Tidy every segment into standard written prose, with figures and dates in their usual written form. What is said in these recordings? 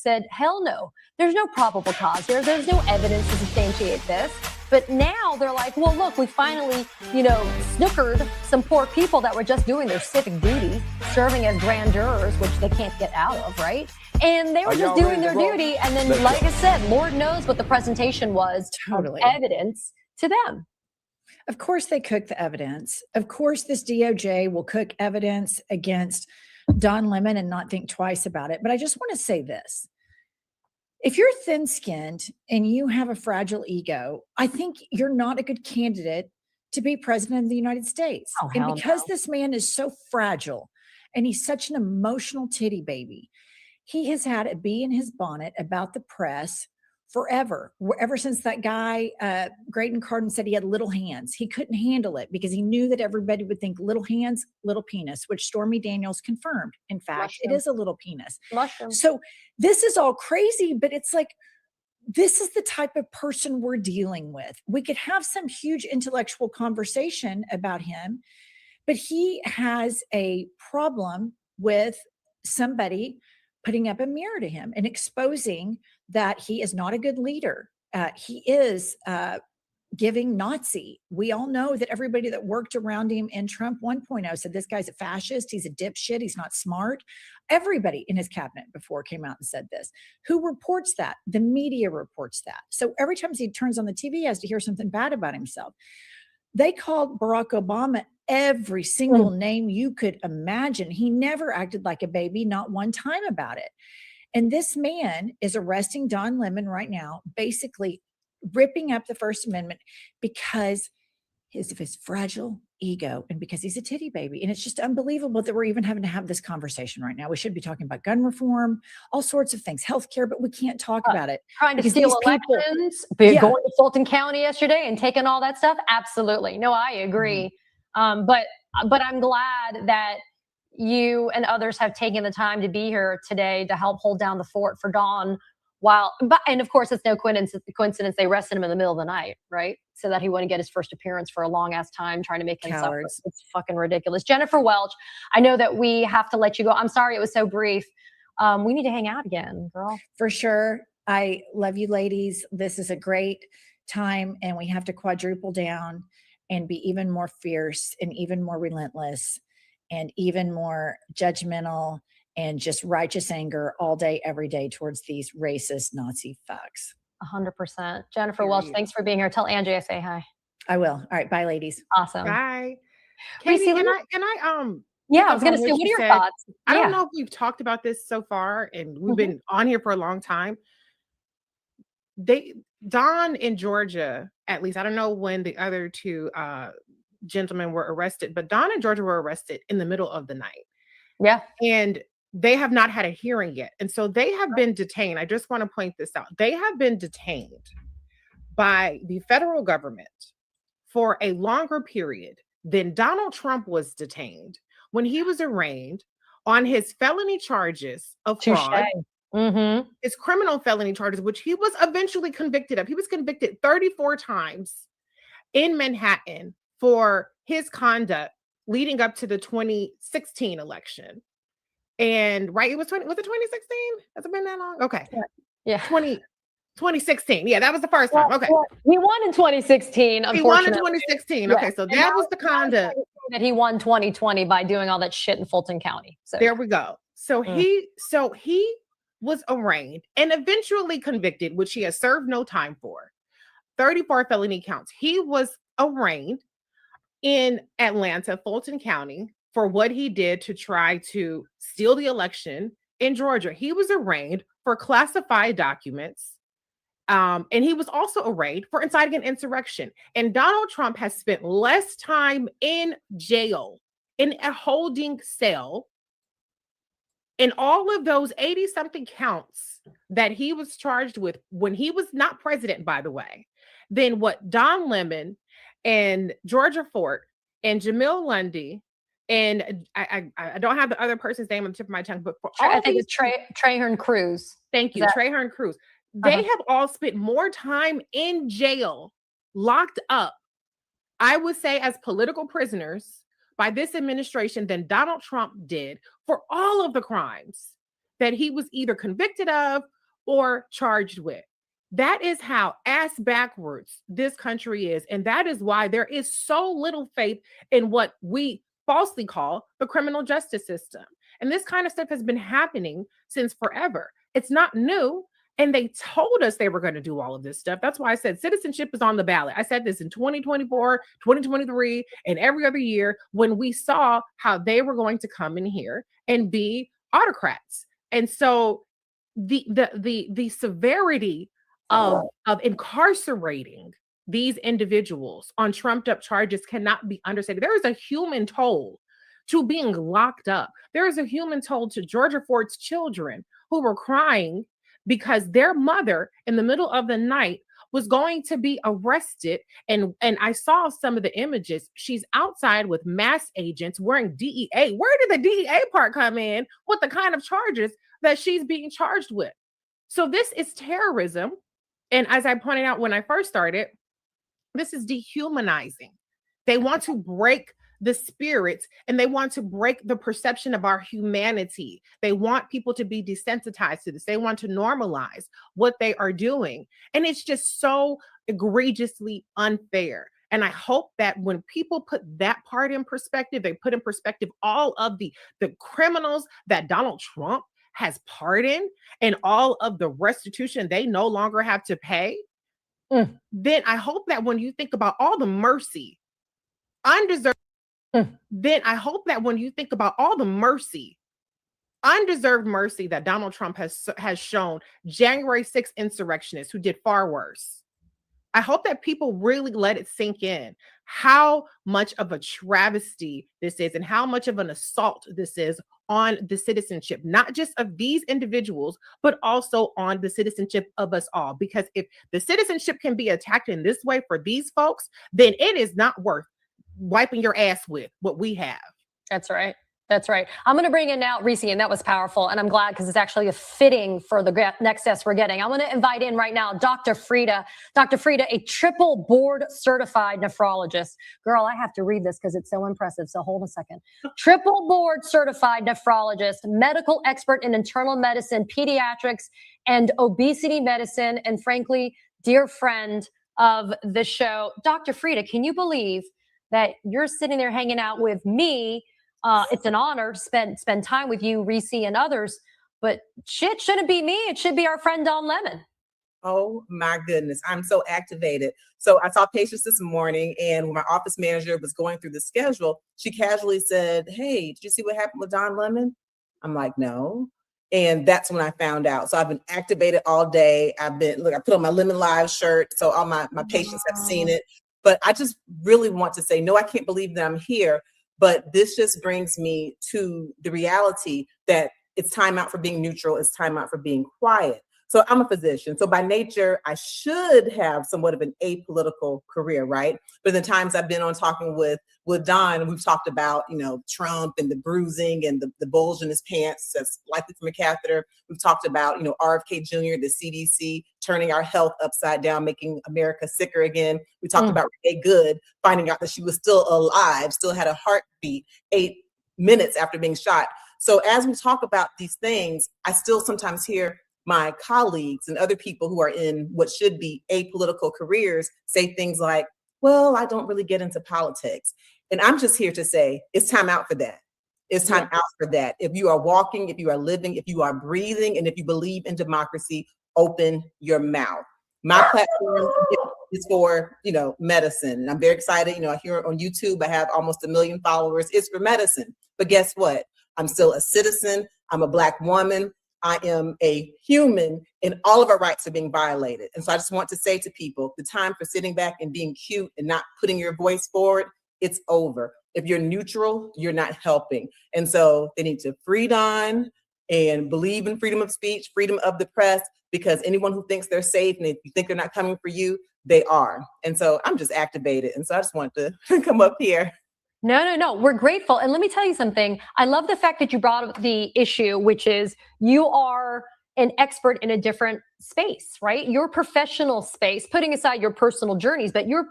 said, hell no, there's no probable cause here. There's no evidence to substantiate this. But now they're like, well, look, we finally, snookered some poor people that were just doing their civic duty, serving as grand jurors, which they can't get out of, right? And they were just doing their duty. And then, like I said, Lord knows what the presentation was of evidence to them. Of course they cook the evidence. Of course this DOJ will cook evidence against Don Lemon and not think twice about it. But I just want to say this. If you're thin-skinned and you have a fragile ego, I think you're not a good candidate to be president of the United States. Oh, and because this man is so fragile and he's such an emotional titty baby, he has had a bee in his bonnet about the press forever. Ever since that guy, Graydon Carden, said he had little hands. He couldn't handle it because he knew that everybody would think little hands, little penis, which Stormy Daniels confirmed. In fact, it is a little penis. So this is all crazy, but it's like, this is the type of person we're dealing with. We could have some huge intellectual conversation about him, but he has a problem with somebody putting up a mirror to him and exposing that he is not a good leader. He is giving Nazi. We all know that everybody that worked around him in Trump 1.0 said this guy's a fascist, he's a dipshit, he's not smart. Everybody in his cabinet before came out and said this. Who reports that? The media reports that. So every time he turns on the TV, he has to hear something bad about himself. They called Barack Obama every single name you could imagine. He never acted like a baby, not one time about it. And this man is arresting Don Lemon right now, basically ripping up the First Amendment because of his fragile ego and because he's a titty baby. And it's just unbelievable that we're even having to have this conversation right now. We should be talking about gun reform, all sorts of things, healthcare, but we can't talk about it. Trying to steal elections, going to Fulton County yesterday and taking all that stuff. Absolutely. No, I agree. But I'm glad that you and others have taken the time to be here today to help hold down the fort for Don. And of course, it's no coincidence they arrested him in the middle of the night, right? So that he wouldn't get his first appearance for a long ass time, trying to make him suffer. It's fucking ridiculous. Jennifer Welch, I know that we have to let you go. I'm sorry it was so brief. We need to hang out again, girl. For sure. I love you ladies. This is a great time and we have to quadruple down and be even more fierce and even more relentless and even more judgmental and just righteous anger all day, every day towards these racist Nazi fucks. 100%. Jennifer Welch, thanks for being here. Tell Angie I say hi. I will. All right. Bye, ladies. Awesome. Bye. Katie, can I yeah, I was going to say, what are your thoughts? I don't know if we've talked about this so far and we've been on here for a long time. Don in Georgia, at least, I don't know when the other two gentlemen were arrested, but Don and Georgia were arrested in the middle of the night. Yeah. And they have not had a hearing yet. And so they have been detained. I just want to point this out. They have been detained by the federal government for a longer period than Donald Trump was detained when he was arraigned on his felony charges of fraud, his criminal felony charges, which he was eventually convicted of. He was convicted 34 times in Manhattan for his conduct leading up to the 2016 election. And it was 2016? Has it been that long? Okay. Yeah. 2016. Yeah, that was the first time. Okay. He won in 2016, unfortunately. He won in 2016. Yeah. Okay, so that was the conduct. That he won 2020 by doing all that shit in Fulton County. So there we go. So he was arraigned and eventually convicted, which he has served no time for. 34 felony counts. He was arraigned in Atlanta, Fulton County, for what he did to try to steal the election in Georgia. He was arraigned for classified documents. And he was also arraigned for inciting an insurrection. And Donald Trump has spent less time in jail, in a holding cell, in all of those 80-something counts that he was charged with when he was not president, by the way, than what Don Lemon and Georgia Fort and Jamil Lundy and I don't have the other person's name on the tip of my tongue, but for all I think it's Trahern Cruz. Thank you, Trahern Cruz. They have all spent more time in jail, locked up, I would say, as political prisoners by this administration than Donald Trump did for all of the crimes that he was either convicted of or charged with. That is how ass backwards this country is. And that is why there is so little faith in what we falsely call the criminal justice system. And this kind of stuff has been happening since forever. It's not new. And they told us they were going to do all of this stuff. That's why I said citizenship is on the ballot. I said this in 2024, 2023, and every other year when we saw how they were going to come in here and be autocrats. And so the severity of incarcerating these individuals on trumped up charges cannot be understated. There is a human toll to being locked up. There is a human toll to Georgia Ford's children who were crying because their mother in the middle of the night was going to be arrested. And I saw some of the images. She's outside with mass agents wearing DEA. Where did the DEA part come in with the kind of charges that she's being charged with? So this is terrorism. And as I pointed out when I first started, this is dehumanizing. They want to break the spirits and they want to break the perception of our humanity. They want people to be desensitized to this. They want to normalize what they are doing. And it's just so egregiously unfair. And I hope that when people put that part in perspective, they put in perspective all of the criminals that Donald Trump has pardoned and all of the restitution they no longer have to pay. Then I hope that when you think about all the mercy, undeserved, then I hope that when you think about all the mercy, undeserved mercy that Donald Trump has shown January 6th insurrectionists who did far worse, I hope that people really let it sink in how much of a travesty this is and how much of an assault this is on the citizenship, not just of these individuals, but also on the citizenship of us all. Because if the citizenship can be attacked in this way for these folks, then it is not worth wiping your ass with what we have. That's right. That's right. I'm going to bring in now Reese, and that was powerful. And I'm glad because it's actually a fitting for the next guest we're getting. I'm going to invite in right now Dr. Freda. Dr. Freda, a triple board certified nephrologist. Girl, I have to read this because it's so impressive. So hold a second. Triple board certified nephrologist, medical expert in internal medicine, pediatrics, and obesity medicine. And frankly, dear friend of the show, Dr. Freda, can you believe that you're sitting there hanging out with me? It's an honor to spend time with you, Reese, and others. But shit shouldn't be me. It should be our friend Don Lemon. Oh my goodness, I'm so activated. So I saw patients this morning, and when my office manager was going through the schedule, she casually said, "Hey, did you see what happened with Don Lemon?" I'm like, "No." And that's when I found out. So I've been activated all day. I put on my Lemon Live shirt, so all my patients have seen it. But I just really want to say, no, I can't believe that I'm here. But this just brings me to the reality that it's time out for being neutral. It's time out for being quiet. So I'm a physician. So by nature, I should have somewhat of an apolitical career, right? But the times I've been on talking with Don, we've talked about, Trump and the bruising and the bulge in his pants that's likely from a catheter. We've talked about, RFK Jr., the CDC, turning our health upside down, making America sicker again. We talked about Renee Good, finding out that she was still alive, still had a heartbeat 8 minutes after being shot. So as we talk about these things, I still sometimes hear my colleagues and other people who are in what should be apolitical careers say things like, well, I don't really get into politics. And I'm just here to say it's time out for that. It's time out for that. If you are walking, if you are living, if you are breathing, and if you believe in democracy, open your mouth. My platform is for, medicine. And I'm very excited. Here on YouTube, I have almost 1 million followers. It's for medicine. But guess what? I'm still a citizen. I'm a Black woman. I am a human, and all of our rights are being violated. And so I just want to say to people, the time for sitting back and being cute and not putting your voice forward, it's over. If you're neutral, you're not helping. And so they need to free Don and believe in freedom of speech, freedom of the press, because anyone who thinks they're safe and if you think they're not coming for you, they are. And so I'm just activated. And so I just want to come up here. No. We're grateful. And let me tell you something. I love the fact that you brought up the issue, which is you are an expert in a different space, right? Your professional space, putting aside your personal journeys, but your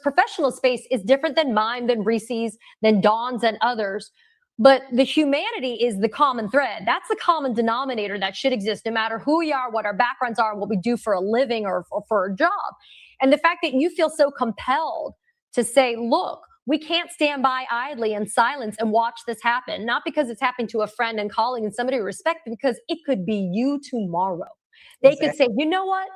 professional space is different than mine, than Reese's, than Dawn's and others. But the humanity is the common thread. That's the common denominator that should exist no matter who we are, what our backgrounds are, what we do for a living or for a job. And the fact that you feel so compelled to say, look, we can't stand by idly in silence and watch this happen, not because it's happening to a friend and colleague and somebody we respect, because it could be you tomorrow. They could say, you know what,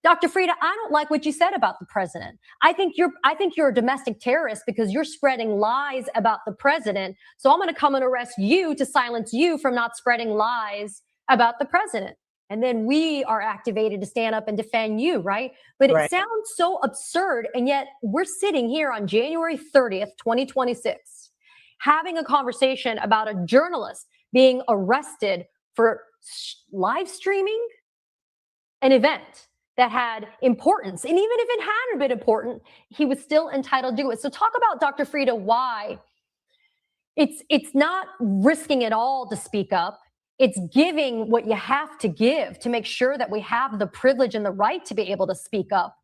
Dr. Frieda, I don't like what you said about the president. I think you're a domestic terrorist because you're spreading lies about the president. So I'm going to come and arrest you to silence you from not spreading lies about the president. And then we are activated to stand up and defend you, right? But it sounds so absurd. And yet we're sitting here on January 30th, 2026, having a conversation about a journalist being arrested for live streaming an event that had importance. And even if it hadn't been important, he was still entitled to do it. So talk about, Dr. Frieda, why it's not risking it all to speak up. It's giving what you have to give to make sure that we have the privilege and the right to be able to speak up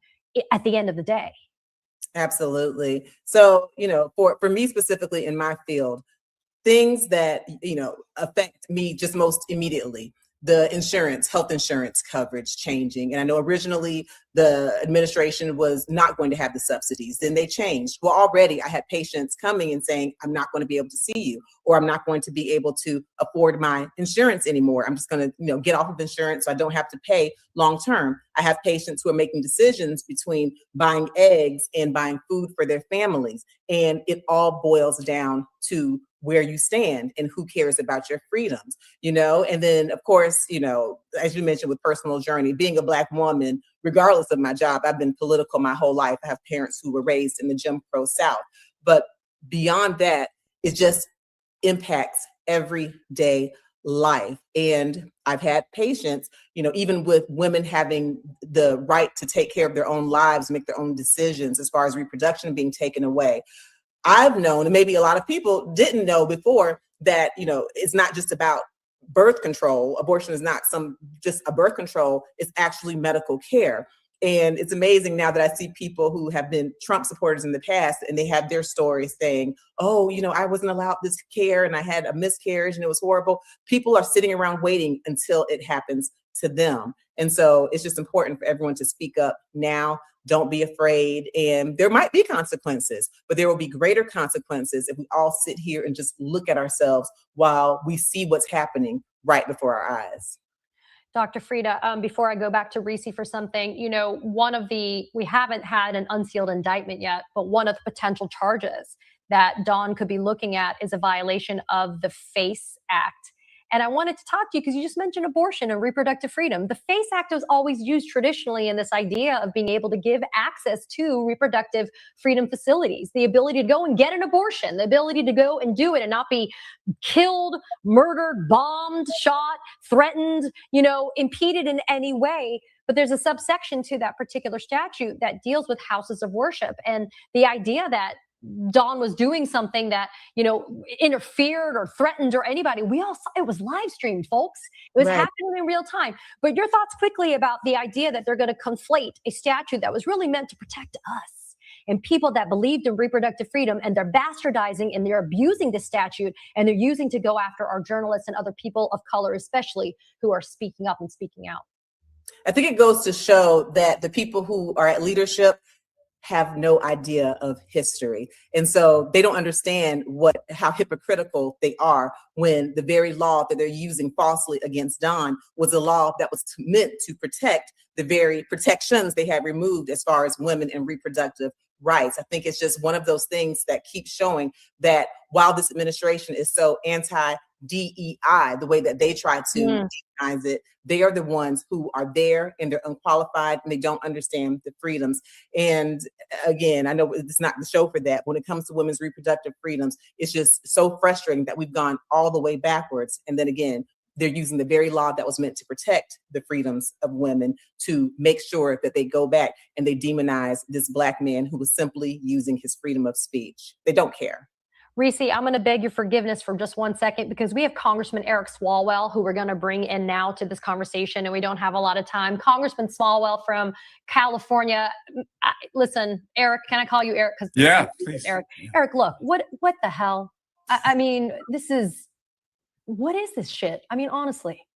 at the end of the day. Absolutely. So, for me specifically in my field, things that, affect me just most immediately, the health insurance coverage changing. And I know originally the administration was not going to have the subsidies. Then they changed. Well, already I had patients coming and saying, I'm not going to be able to see you, or I'm not going to be able to afford my insurance anymore. I'm just going to, get off of insurance so I don't have to pay long term. I have patients who are making decisions between buying eggs and buying food for their families. And it all boils down to where you stand and who cares about your freedoms, and then of course, as you mentioned with personal journey, being a Black woman, regardless of my job, I've been political my whole life. I have parents who were raised in the Jim Crow South, but beyond that, it just impacts everyday life. And I've had patients, even with women having the right to take care of their own lives, make their own decisions as far as reproduction being taken away. I've known, and maybe a lot of people didn't know before, that, it's not just about birth control. Abortion is not just a birth control. It's actually medical care. And it's amazing now that I see people who have been Trump supporters in the past, and they have their stories saying, oh, I wasn't allowed this care and I had a miscarriage and it was horrible. People are sitting around waiting until it happens to them. And so it's just important for everyone to speak up now. Don't be afraid. And there might be consequences, but there will be greater consequences if we all sit here and just look at ourselves while we see what's happening right before our eyes. Dr. Frieda, before I go back to Reese for something, we haven't had an unsealed indictment yet, but one of the potential charges that Dawn could be looking at is a violation of the FACE Act. And I wanted to talk to you because you just mentioned abortion and reproductive freedom. The FACE Act was always used traditionally in this idea of being able to give access to reproductive freedom facilities, the ability to go and get an abortion, the ability to go and do it and not be killed, murdered, bombed, shot, threatened, impeded in any way. But there's a subsection to that particular statute that deals with houses of worship. And the idea that Dawn was doing something that, interfered or threatened or anybody. We all saw it was live streamed, folks. It was happening in real time. But your thoughts quickly about the idea that they're going to conflate a statute that was really meant to protect us and people that believed in reproductive freedom, and they're bastardizing and they're abusing the statute, and they're using to go after our journalists and other people of color, especially, who are speaking up and speaking out. I think it goes to show that the people who are at leadership have no idea of history. And so they don't understand how hypocritical they are when the very law that they're using falsely against Dawn was a law that was meant to protect the very protections they had removed as far as women and reproductive rights. I think it's just one of those things that keeps showing that while this administration is so anti-DEI, the way that they try to demonize it, they are the ones who are there and they're unqualified and they don't understand the freedoms. And again, I know it's not the show for that. When it comes to women's reproductive freedoms, it's just so frustrating that we've gone all the way backwards. And then again, they're using the very law that was meant to protect the freedoms of women to make sure that they go back and they demonize this Black man who was simply using his freedom of speech. They don't care. Reese, I'm going to beg your forgiveness for just 1 second, because we have Congressman Eric Swalwell, who we're going to bring in now to this conversation, and we don't have a lot of time. Congressman Swalwell from California. Listen, Eric, can I call you Eric? Yeah, please. Eric, look, what the hell? I mean, what is this shit? I mean, honestly.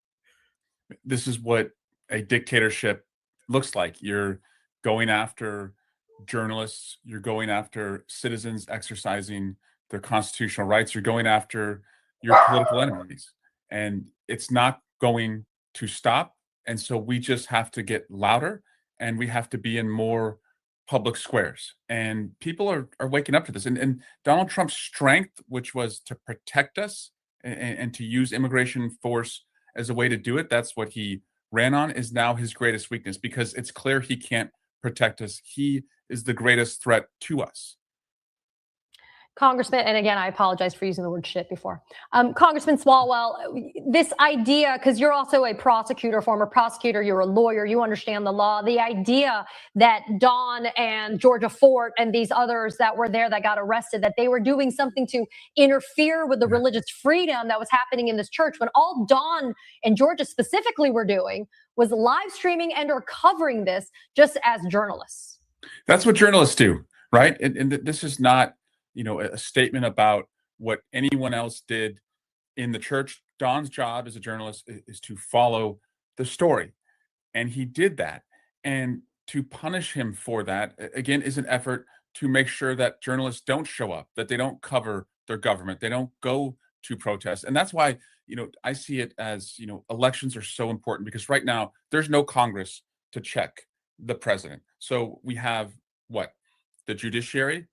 This is what a dictatorship looks like. You're going after journalists, you're going after citizens exercising their constitutional rights, you're going after your political enemies, and it's not going to stop. And so we just have to get louder, and we have to be in more public squares. And people are waking up to this. And Donald Trump's strength, which was to protect us and to use immigration force as a way to do it, that's what he ran on, is now his greatest weakness, because it's clear he can't protect us. He is the greatest threat to us. Congressman, and again, I apologize for using the word shit before. Congressman Swalwell, this idea, because you're also a prosecutor, former prosecutor, you're a lawyer, you understand the law. The idea that Don and Georgia Fort and these others that were there that got arrested, that they were doing something to interfere with the religious freedom that was happening in this church, when all Don and Georgia specifically were doing was live streaming and or covering this just as journalists. That's what journalists do, right? And this is not, a statement about what anyone else did in the church. Don's job as a journalist is to follow the story. And he did that. And to punish him for that, again, is an effort to make sure that journalists don't show up, that they don't cover their government, they don't go to protest. And that's why, I see it as, elections are so important, because right now there's no Congress to check the president. So we have what? The judiciary?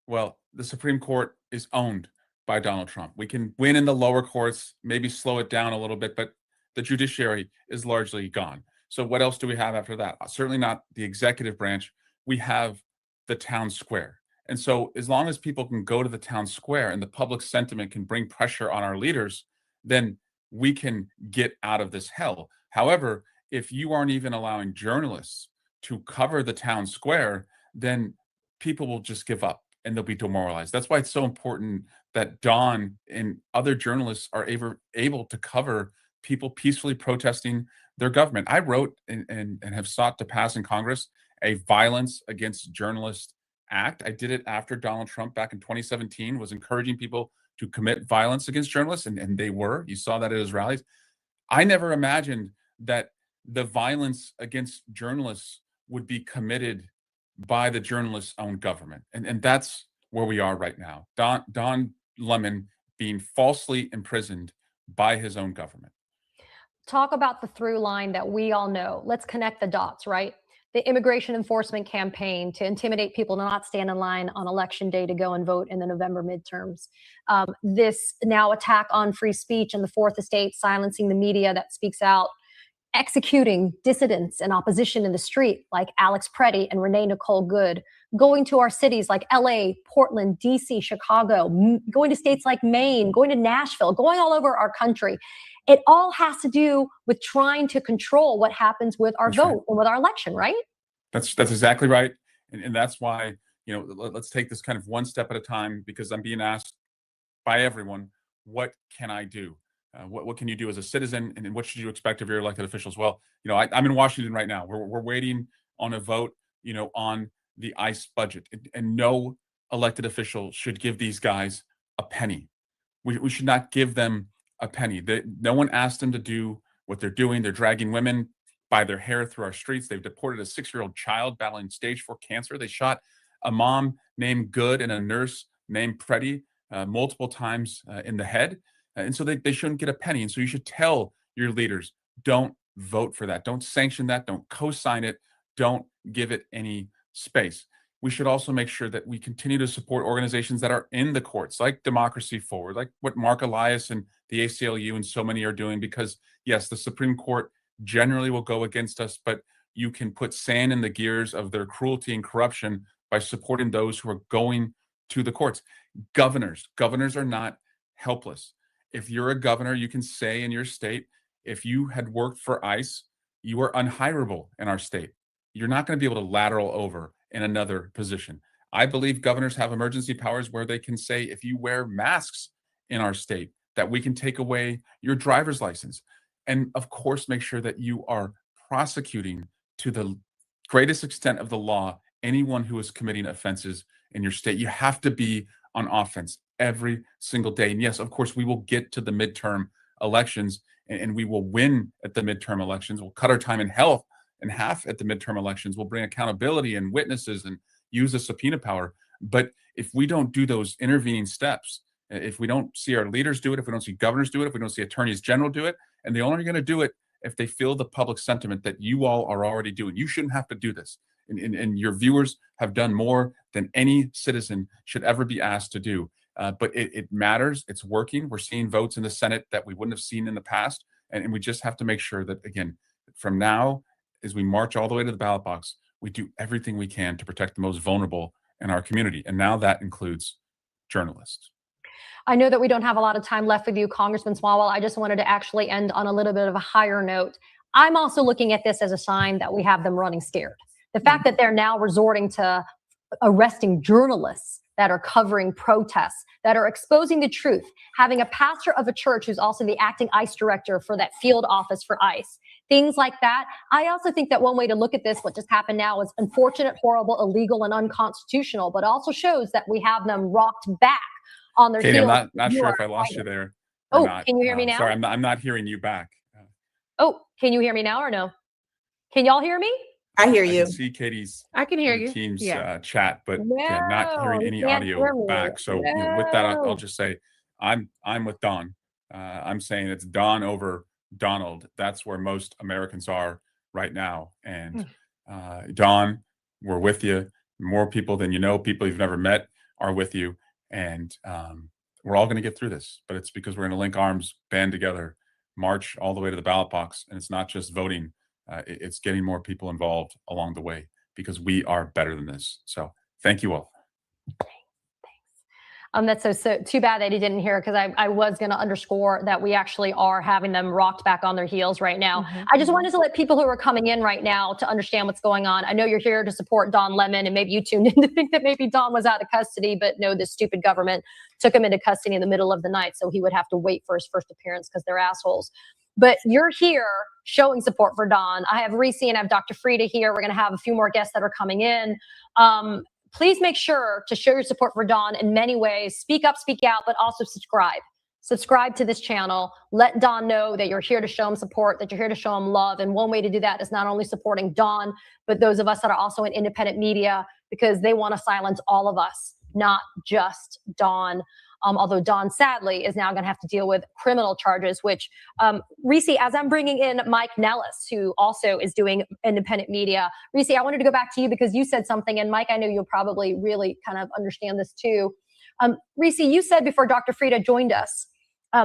Well, the Supreme Court is owned by Donald Trump. We can win in the lower courts, maybe slow it down a little bit, but the judiciary is largely gone. So what else do we have after that? Certainly not the executive branch. We have the town square. And so as long as people can go to the town square and the public sentiment can bring pressure on our leaders, then we can get out of this hell. However, if you aren't even allowing journalists to cover the town square, then people will just give up and they'll be demoralized. That's why it's so important that Don and other journalists are able to cover people peacefully protesting their government. I wrote and have sought to pass in Congress a Violence Against Journalists Act. I did it after Donald Trump back in 2017 was encouraging people to commit violence against journalists, and they were. You saw that at his rallies. I never imagined that the violence against journalists would be committed by the journalists' own government. And that's where we are right now. Don Lemon being falsely imprisoned by his own government. Talk about the through line that we all know. Let's connect the dots, right? The immigration enforcement campaign to intimidate people to not stand in line on election day to go and vote in the November midterms. This now attack on free speech and the Fourth Estate silencing the media that speaks out, executing dissidents and opposition in the street like Alex Preddy and Renee Nicole Good, going to our cities like LA, Portland, DC, Chicago, going to states like Maine, going to Nashville, going all over our country. It all has to do with trying to control what happens with our vote and with our election, right? That's exactly right. And that's why, let's take this kind of one step at a time, because I'm being asked by everyone, what can I do? What can you do as a citizen, and what should you expect of your elected officials? Well, I'm in Washington right now. We're waiting on a vote, on the ICE budget, and no elected official should give these guys a penny. We should not give them a penny. No one asked them to do what they're doing. They're dragging women by their hair through our streets. They've deported a 6-year-old child battling stage 4 cancer. They shot a mom named Good and a nurse named Preddy multiple times in the head. And so they shouldn't get a penny. And so you should tell your leaders, don't vote for that. Don't sanction that. Don't co-sign it. Don't give it any space. We should also make sure that we continue to support organizations that are in the courts, like Democracy Forward, like what Mark Elias and the ACLU and so many are doing, because yes, the Supreme Court generally will go against us, but you can put sand in the gears of their cruelty and corruption by supporting those who are going to the courts. Governors are not helpless. If you're a governor, you can say in your state, if you had worked for ICE, you are unhireable in our state. You're not going to be able to lateral over in another position. I believe governors have emergency powers where they can say, if you wear masks in our state, that we can take away your driver's license. And of course, make sure that you are prosecuting to the greatest extent of the law anyone who is committing offenses in your state. You have to be on offense. every single day. And yes, of course, we will get to the midterm elections and we will win at the midterm elections. We'll cut our time in half at the midterm elections. We'll bring accountability and witnesses and use the subpoena power. But if we don't do those intervening steps, if we don't see our leaders do it, if we don't see governors do it, if we don't see attorneys general do it, and they're only going to do it if they feel the public sentiment that you all are already doing. You shouldn't have to do this. And your viewers have done more than any citizen should ever be asked to do. But it matters. It's working. We're seeing votes in the Senate that we wouldn't have seen in the past. And we just have to make sure that, again, from now, as we march all the way to the ballot box, we do everything we can to protect the most vulnerable in our community. And now that includes journalists. I know that we don't have a lot of time left with you, Congressman Swalwell. I just wanted to actually end on a little bit of a higher note. I'm also looking at this as a sign that we have them running scared. The fact that they're now resorting to arresting journalists that are covering protests, that are exposing the truth, having a pastor of a church who's also the acting ICE director for that field office for ICE, things like that. I also think that one way to look at this, what just happened now, is unfortunate, horrible, illegal, and unconstitutional, but also shows that we have them rocked back on their Katie, heels. I'm not sure if I lost you there. Oh, not. Can you hear me now? Sorry, I'm not hearing you back. Oh, can you hear me now or no? Can y'all hear me? I hear I you. can see Katie's I can hear you. team's Yeah. Chat, but again, not hearing No, any you can't audio hear me. back. So you know, with that, I'll No. just say I'm with Don. I'm saying it's Don over Donald. That's where most Americans are right now. And Don, we're with you. More people than you know, people you've never met are with you. And we're all going to get through this. But it's because we're going to link arms, band together, march all the way to the ballot box. And it's not just voting. It's getting more people involved along the way because we are better than this. So thank you all. That's so too bad that he didn't hear, because I was going to underscore that we actually are having them rocked back on their heels right now. I just wanted to let people who are coming in right now to understand what's going on. I know you're here to support Don Lemon, and maybe you tuned in to think that maybe Don was out of custody, but no, this stupid government took him into custody in the middle of the night, so he would have to wait for his first appearance because they're assholes. But you're here showing support for Don. I have Reese and I have Dr. Frieda here. We're going to have a few more guests that are coming in. Please make sure to show your support for Don in many ways. Speak up, speak out, but also subscribe. Subscribe to this channel. Let Don know that you're here to show him support, that you're here to show him love. And one way to do that is not only supporting Don, but those of us that are also in independent media, because they want to silence all of us, not just Don. Although Don, sadly, is now going to have to deal with criminal charges, which, Reese, as I'm bringing in Mike Nellis, who also is doing independent media. Reese, I wanted to go back to you because you said something, and Mike, I know you'll probably really kind of understand this too. Reese, you said before Dr. Frieda joined us,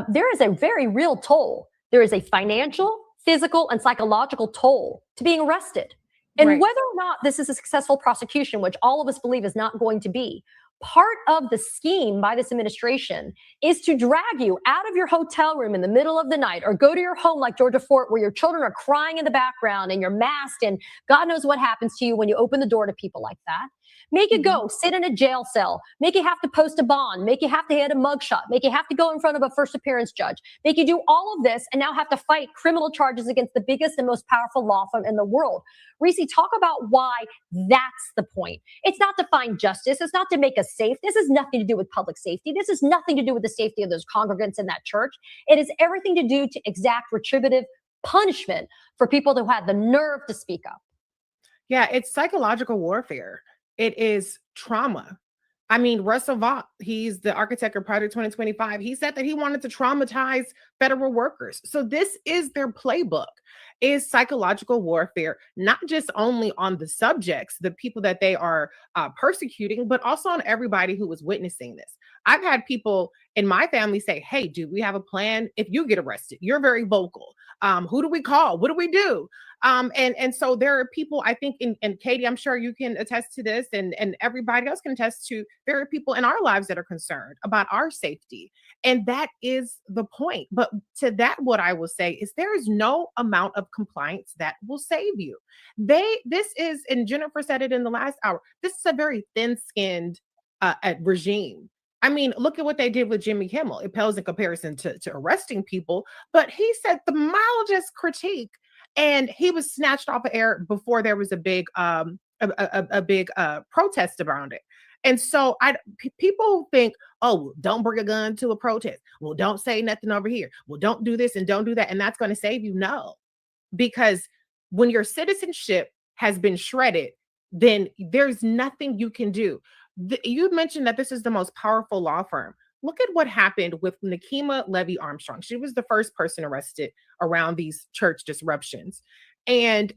there is a very real toll. There is a financial, physical, and psychological toll to being arrested. And Right. whether or not this is a successful prosecution, which all of us believe is not going to be, part of the scheme by this administration is to drag you out of your hotel room in the middle of the night or go to your home like Georgia Fort, where your children are crying in the background and you're masked and God knows what happens to you when you open the door to people like that. Make you go sit in a jail cell, make you have to post a bond, make you have to hit a mugshot, make you have to go in front of a first appearance judge, make you do all of this and now have to fight criminal charges against the biggest and most powerful law firm in the world. Reese, talk about why that's the point. It's not to find justice. It's not to make us safe. This has nothing to do with public safety. This has nothing to do with the safety of those congregants in that church. It has everything to do to exact retributive punishment for people who had the nerve to speak up. Yeah, it's psychological warfare. It is trauma. I mean, Russell Vought, he's the architect of Project 2025. He said that he wanted to traumatize federal workers. So this is their playbook, is psychological warfare, not just only on the subjects, the people that they are persecuting, but also on everybody who was witnessing this. I've had people in my family say, hey, do we have a plan? If you get arrested, you're very vocal. Who do we call? What do we do? And so there are people, I think, and Katie, I'm sure you can attest to this, and everybody else can attest to, there are people in our lives that are concerned about our safety. And that is the point. But to that, what I will say is there is no amount of compliance that will save you. This is, and Jennifer said it in the last hour, this is a very thin-skinned regime. I mean, look at what they did with Jimmy Kimmel. It pales in comparison to arresting people, but he said the mildest critique, and he was snatched off of air before there was a big protest around it. And so people think, oh, don't bring a gun to a protest. Well, don't say nothing over here. Well, don't do this and don't do that. And that's going to save you. No, because when your citizenship has been shredded, then there's nothing you can do. You mentioned that this is the most powerful law firm. Look at what happened with Nekima Levy Armstrong. She was the first person arrested around these church disruptions. And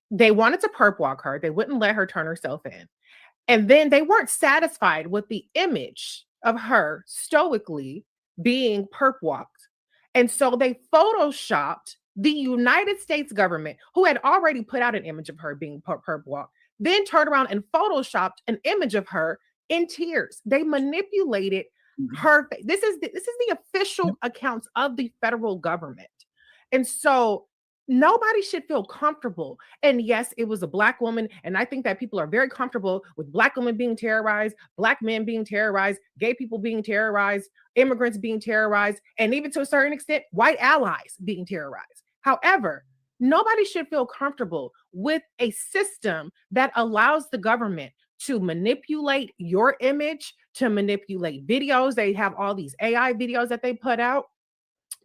they wanted to perp walk her. They wouldn't let her turn herself in. And then they weren't satisfied with the image of her stoically being perp walked. And so they photoshopped the United States government, who had already put out an image of her being perp walked, then turned around and photoshopped an image of her in tears. They manipulated her. This is the official accounts of the federal government. And so nobody should feel comfortable. And yes, it was a Black woman. And I think that people are very comfortable with Black women being terrorized, Black men being terrorized, gay people being terrorized, immigrants being terrorized, and even to a certain extent, white allies being terrorized. However, nobody should feel comfortable with a system that allows the government to manipulate your image, to manipulate videos. They have all these AI videos that they put out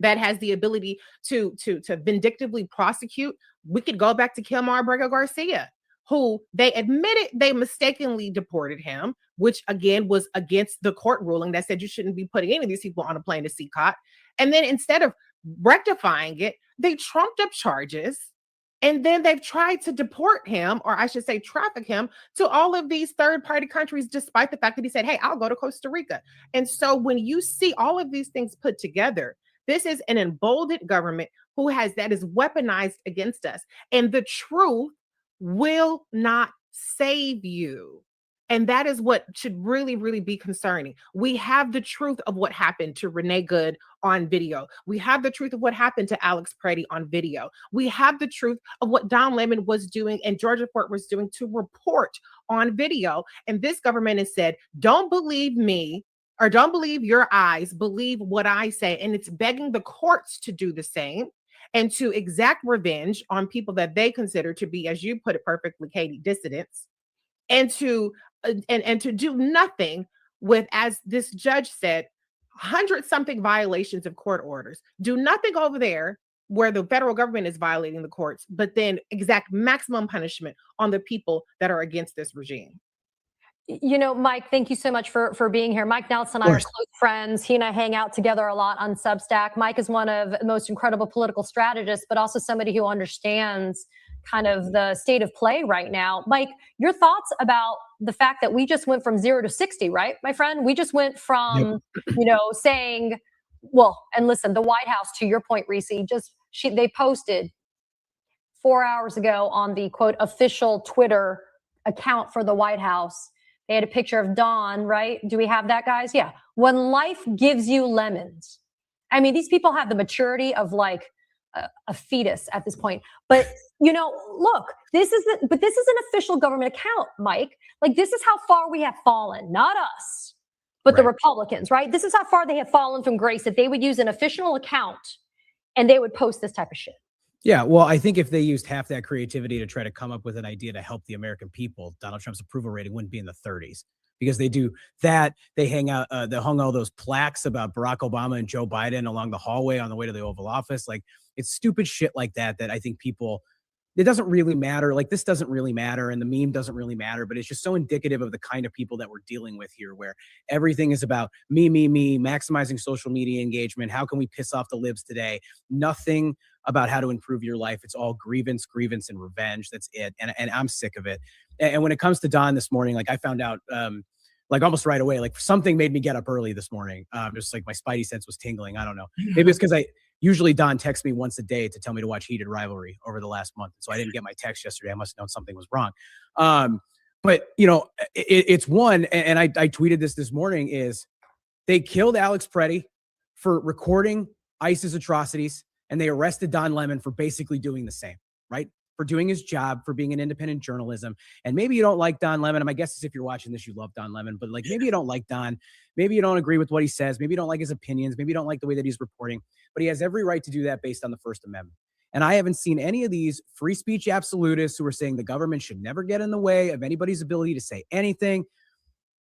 that has the ability to vindictively prosecute. We could go back to Kilmar Abrego Garcia, who they admitted they mistakenly deported him, which again was against the court ruling that said you shouldn't be putting any of these people on a plane to CCOT. And then instead of rectifying it, they trumped up charges. And then they've tried to deport him, or I should say traffic him, to all of these third-party countries, despite the fact that he said, hey, I'll go to Costa Rica. And so when you see all of these things put together, this is an emboldened government that is weaponized against us. And the truth will not save you. And that is what should really, really be concerning. We have the truth of what happened to Renee Good on video. We have the truth of what happened to Alex Preddy on video. We have the truth of what Don Lemon was doing and Georgia Fort was doing to report on video. And this government has said, don't believe me, or don't believe your eyes, believe what I say. And it's begging the courts to do the same and to exact revenge on people that they consider to be, as you put it perfectly, Katie, dissidents, and to do nothing with, as this judge said, 100-something violations of court orders. Do nothing over there where the federal government is violating the courts, but then exact maximum punishment on the people that are against this regime. You know, Mike, thank you so much for being here. Mike Nelson and I are close friends. He and I hang out together a lot on Substack. Mike is one of the most incredible political strategists, but also somebody who understands kind of the state of play right now. Mike, your thoughts about the fact that we just went from 0 to 60, right, my friend? We just went from, saying, well, and listen, the White House, to your point, Reese, they posted 4 hours ago on the quote official Twitter account for the White House. They had a picture of Dawn, right? Do we have that, guys? Yeah. When life gives you lemons. I mean, these people have the maturity of like a fetus at this point. But, look, this is an official government account, Mike. Like, this is how far we have fallen, not us, but the Republicans, right? This is how far they have fallen from grace, that they would use an official account and they would post this type of shit. Yeah, well, I think if they used half that creativity to try to come up with an idea to help the American people, Donald Trump's approval rating wouldn't be in the 30s, because they do that. They they hung all those plaques about Barack Obama and Joe Biden along the hallway on the way to the Oval Office. Like, it's stupid shit like that I think people, it doesn't really matter. Like, this doesn't really matter, and the meme doesn't really matter, but it's just so indicative of the kind of people that we're dealing with here, where everything is about me, maximizing social media engagement. How can we piss off the libs today? Nothing about how to improve your life. It's all grievance, and revenge. That's it. And I'm sick of it. And when it comes to Don this morning, like, I found out, like, almost right away, like, something made me get up early this morning. Just like my spidey sense was tingling. I don't know. Maybe it's because usually Don texts me once a day to tell me to watch Heated Rivalry over the last month. So I didn't get my text yesterday. I must have known something was wrong. But it's one, and I tweeted this morning, is they killed Alex Preddy for recording ISIS atrocities, and they arrested Don Lemon for basically doing the same, right? For doing his job, for being an independent journalism. And maybe you don't like Don Lemon. And my guess is if you're watching this, you love Don Lemon, but like, maybe you don't like Don. Maybe you don't agree with what he says. Maybe you don't like his opinions. Maybe you don't like the way that he's reporting, but he has every right to do that based on the First Amendment. And I haven't seen any of these free speech absolutists who are saying the government should never get in the way of anybody's ability to say anything.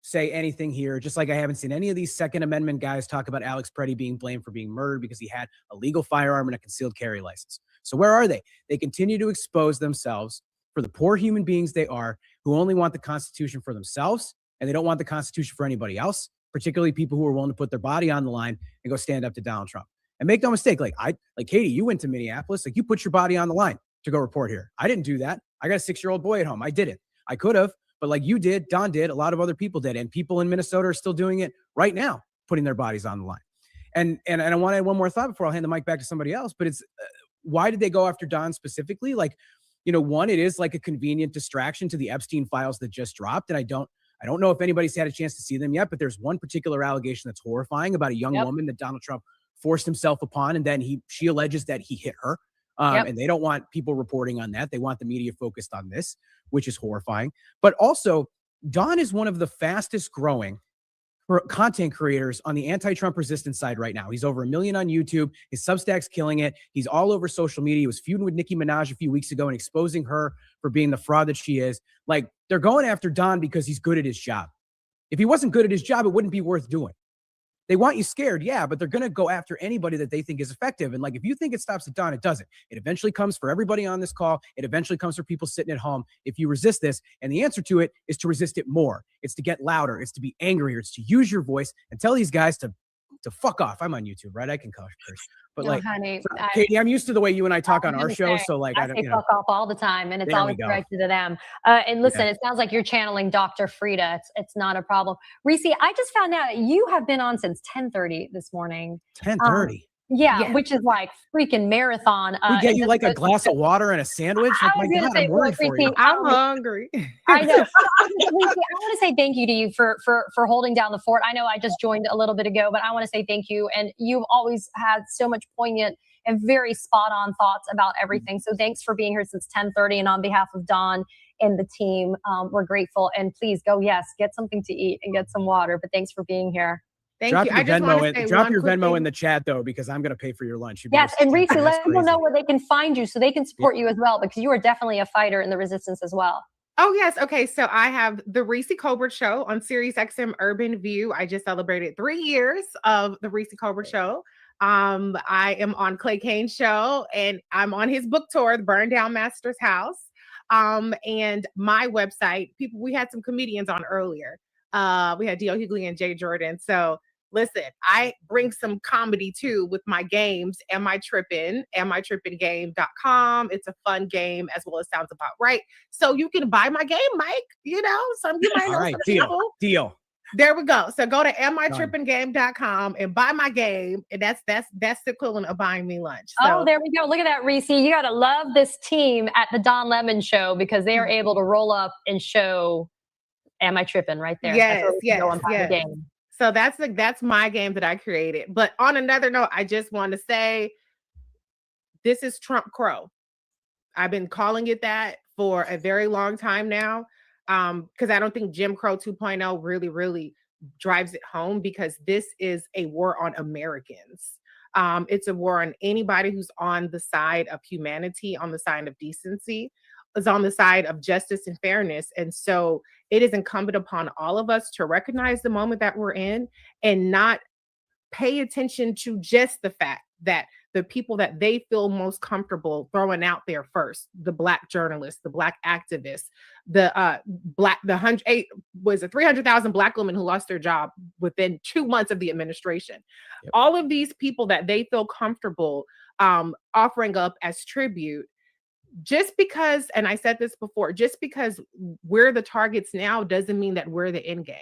say anything here, just like I haven't seen any of these Second Amendment guys talk about Alex Preddy being blamed for being murdered because he had a legal firearm and a concealed carry license. So where are they? They continue to expose themselves for the poor human beings they are, who only want the Constitution for themselves, and they don't want the Constitution for anybody else, particularly people who are willing to put their body on the line and go stand up to Donald Trump. And make no mistake, like Katie, you went to Minneapolis, like you put your body on the line to go report here. I didn't do that. I got a 6-year-old boy at home. I didn't. I could have, but like you did, Don did, a lot of other people did, and people in Minnesota are still doing it right now, putting their bodies on the line. And I want to add one more thought before I'll hand the mic back to somebody else, but it's why did they go after Don specifically? Like, one, it is like a convenient distraction to the Epstein files that just dropped, and I don't know if anybody's had a chance to see them yet, but there's one particular allegation that's horrifying about a young woman that Donald Trump forced himself upon, and then she alleges that he hit her. And they don't want people reporting on that. They want the media focused on this, which is horrifying. But also, Don is one of the fastest growing content creators on the anti-Trump resistance side right now. He's over 1 million on YouTube. His Substack's killing it. He's all over social media. He was feuding with Nicki Minaj a few weeks ago and exposing her for being the fraud that she is. Like, they're going after Don because he's good at his job. If he wasn't good at his job, it wouldn't be worth doing. They want you scared, yeah, but they're going to go after anybody that they think is effective. And like, if you think it stops at Don, it doesn't. It eventually comes for everybody on this call. It eventually comes for people sitting at home if you resist this. And the answer to it is to resist it more. It's to get louder. It's to be angrier. It's to use your voice and tell these guys to fuck off. I'm on YouTube, right? I can curse. But honey, Katie, I'm used to the way you and I talk on our show. So like, I say fuck off all the time, and it's always directed to them. And listen, it sounds like you're channeling Dr. Frida. It's not a problem. Reese, I just found out you have been on since 10:30 this morning. 10:30. Yeah, which is like freaking marathon. We get you like a glass of water and a sandwich. I'm worried for you. I'm hungry. I know. I want to say thank you to you for holding down the fort. I know I just joined a little bit ago, but I want to say thank you. And you've always had so much poignant and very spot on thoughts about everything. So thanks for being here since 10:30. And on behalf of Don and the team, we're grateful. And please go, get something to eat and get some water. But thanks for being here. Thank you. Drop your Venmo in the chat though, because I'm going to pay for your lunch. Yes, and Reese, let people know where they can find you so they can support you as well, because you are definitely a fighter in the resistance as well. Oh, yes. Okay. So I have the Reese Colbert Show on Sirius XM Urban View. I just celebrated 3 years of the Reese Colbert Show. I am on Clay Cane's show, and I'm on his book tour, The Burn Down Master's House. And my website, we had some comedians on earlier. We had D.L. Hughley and Jay Jordan. So listen, I bring some comedy too with my games. Am I Trippin'? AmITrippinGame.com. It's a fun game as well as sounds about right. So you can buy my game, Mike. You might know some people. Deal. There we go. So go to AmITrippinGame.com and buy my game. And that's the equivalent of buying me lunch. So. Oh, there we go. Look at that, Reese. You got to love this team at the Don Lemon Show, because they are able to roll up and show Am I Trippin' right there. Yes. The game. So that's my game that I created. But on another note, I just want to say this is Trump Crow. I've been calling it that for a very long time now, because I don't think Jim Crow 2.0 really drives it home, because this is a war on Americans. It's a war on anybody who's on the side of humanity, on the side of decency, is on the side of justice and fairness. And so it is incumbent upon all of us to recognize the moment that we're in and not pay attention to just the fact that the people that they feel most comfortable throwing out there first, the Black journalists, the Black activists, the 300,000 Black women who lost their job within 2 months of the administration. Yep. All of these people that they feel comfortable offering up as tribute, just because, and I said this before, just because we're the targets now doesn't mean that we're the end game.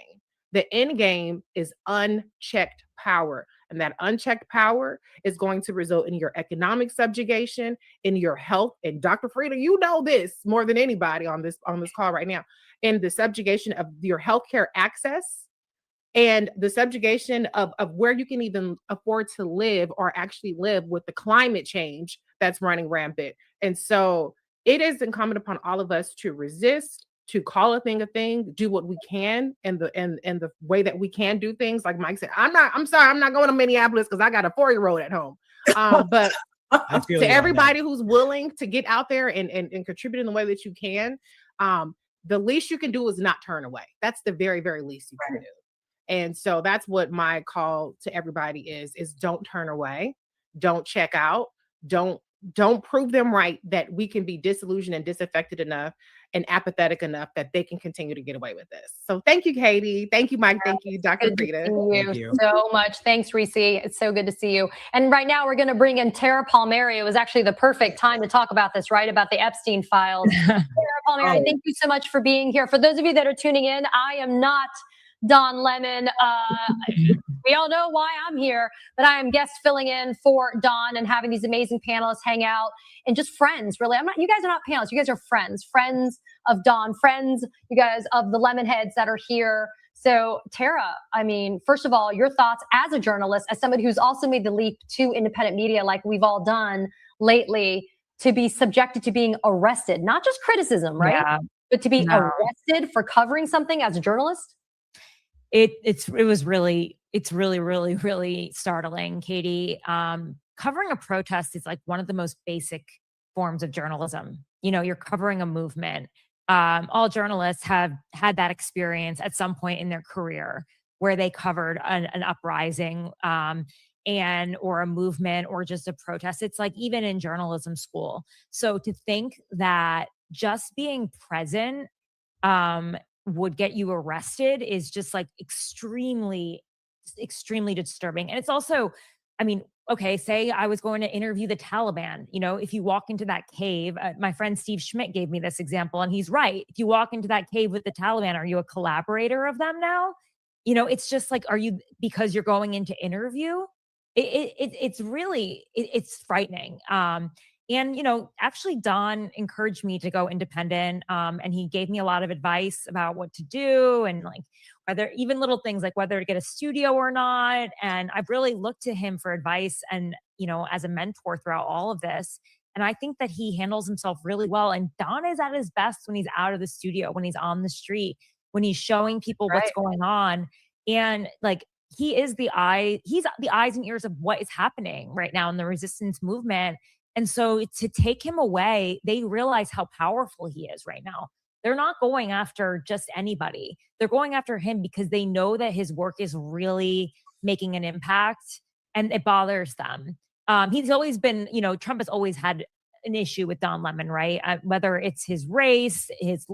The end game is unchecked power. And that unchecked power is going to result in your economic subjugation, in your health. And Dr. Frida, you know this more than anybody on this call right now, in the subjugation of your healthcare access and the subjugation of where you can even afford to live or actually live with the climate change that's running rampant. And so it is incumbent upon all of us to resist, to call a thing, do what we can and the way that we can do things. Like Mike said, I'm sorry, I'm not going to Minneapolis because I got a 4-year-old at home. But to everybody who's willing to get out there and contribute in the way that you can, the least you can do is not turn away. That's the very, very least you can do. And so that's what my call to everybody is don't turn away, don't check out, don't prove them right that we can be disillusioned and disaffected enough and apathetic enough that they can continue to get away with this. So thank you, Katie. Thank you, Mike. Thank you, Dr. Good to Rita. see Thank you. so much. Thanks, Reese. It's so good to see you. And right now we're going to bring in Tara Palmieri. It was actually the perfect time to talk about this, right? About the Epstein files. Tara Palmieri, thank you so much for being here. For those of you that are tuning in, I am not Don Lemon. We all know why I'm here, but I am guest filling in for Don and having these amazing panelists hang out and just friends, really. You guys are not panelists. You guys are friends of Don, friends, you guys of the Lemonheads that are here. So Tara, I mean, first of all, your thoughts as a journalist, as somebody who's also made the leap to independent media like we've all done lately, to be subjected to being arrested, not just criticism, right? Yeah. But to be arrested for covering something as a journalist? It's really startling, Katie. Covering a protest is like one of the most basic forms of journalism. You know, you're covering a movement. All journalists have had that experience at some point in their career where they covered an uprising or a movement or just a protest. It's like even in journalism school. So to think that just being present would get you arrested is just like extremely disturbing. And it's also, I mean, okay, say I was going to interview the Taliban. You know, if you walk into that cave, my friend Steve Schmidt gave me this example, and he's right. If you walk into that cave with the Taliban, are you a collaborator of them now? You know, it's just like, are you, because you're going into interview? It's really, it's frightening. And, you know, actually Don encouraged me to go independent. And he gave me a lot of advice about what to do and like whether even little things like whether to get a studio or not. And I've really looked to him for advice and, you know, as a mentor throughout all of this. And I think that he handles himself really well. And Don is at his best when he's out of the studio, when he's on the street, when he's showing people what's going on. And like, he's the eyes and ears of what is happening right now in the resistance movement. And so to take him away, they realize how powerful he is right now. They're not going after just anybody. They're going after him because they know that his work is really making an impact and it bothers them. He's always been, you know, Trump has always had an issue with Don Lemon, right? Whether it's his race, his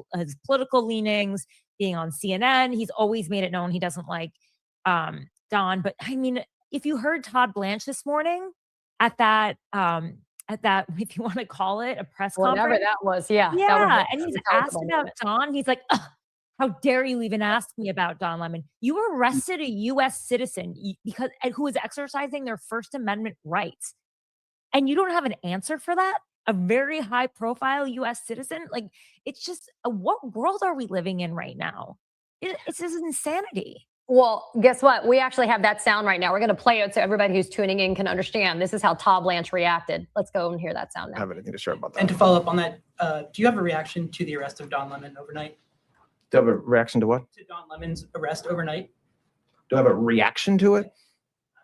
political leanings, being on CNN, he's always made it known he doesn't like Don. But I mean, if you heard Todd Blanche this morning at that, if you want to call it a press conference. Whatever that was, yeah. Yeah, and he's asked about Don. He's like, how dare you even ask me about Don Lemon? You arrested a U.S. citizen who was exercising their First Amendment rights. And you don't have an answer for that? A very high profile U.S. citizen? Like, it's just, what world are we living in right now? It's just insanity. Well, guess what? We actually have that sound right now. We're going to play it so everybody who's tuning in can understand. This is how Todd Blanche reacted. Let's go and hear that sound now. I have anything to share about that. And to follow up on that, do you have a reaction to the arrest of Don Lemon overnight? Do I have a reaction to what? To Don Lemon's arrest overnight? Do I have a reaction to it?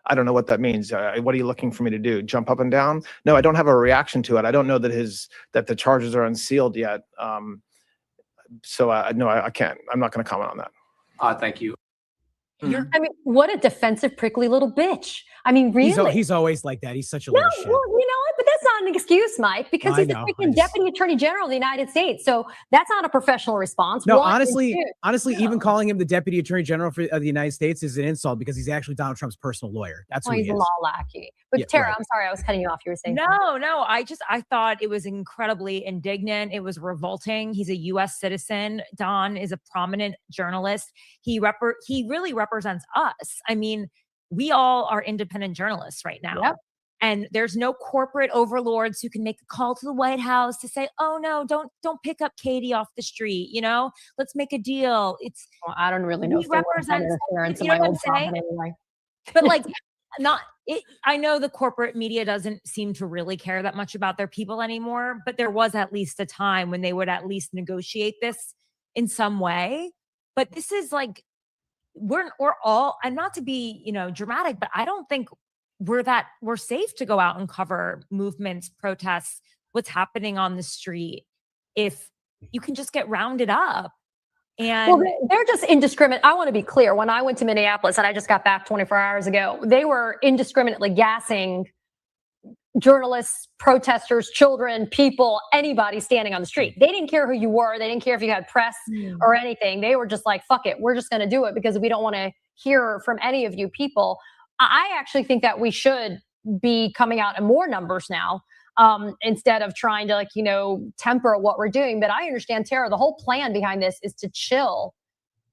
I don't know what that means. What are you looking for me to do? Jump up and down? No, I don't have a reaction to it. I don't know that the charges are unsealed yet. So no, I can't. I'm not going to comment on that. Thank you. I mean, what a defensive, prickly little bitch. I mean, really? He's always like that. He's such a little shit. Well, you know what? But that's not an excuse, Mike, because he's the freaking Deputy Attorney General of the United States. So that's not a professional response. No, honestly, even calling him the Deputy Attorney General of the United States is an insult because he's actually Donald Trump's personal lawyer. That's who he is. He's a law lackey. But Tara, I'm sorry, I was cutting you off. You were saying No, I thought it was incredibly indignant. It was revolting. He's a U.S. citizen. Don is a prominent journalist. He really represents us. I mean, we all are independent journalists right now. Yep. And there's no corporate overlords who can make a call to the White House to say, oh no, don't pick up Katie off the street. You know, let's make a deal. I don't really know. He represents, you know what I'm saying? Anyway. But like, I know the corporate media doesn't seem to really care that much about their people anymore, but there was at least a time when they would at least negotiate this in some way. But this is like, we're all, and not to be, you know, dramatic, but I don't think we're safe to go out and cover movements, protests, what's happening on the street if you can just get rounded up. And Well, they're just indiscriminate. I want to be clear. When I went to Minneapolis, and I just got back 24 hours ago, they were indiscriminately gassing journalists, protesters, children, people, anybody standing on the street. They didn't care who you were. They didn't care if you had press or anything. They were just like, fuck it. We're just going to do it because we don't want to hear from any of you people. I actually think that we should be coming out in more numbers now, instead of trying to, like, temper what we're doing. But I understand, Tara, the whole plan behind this is to chill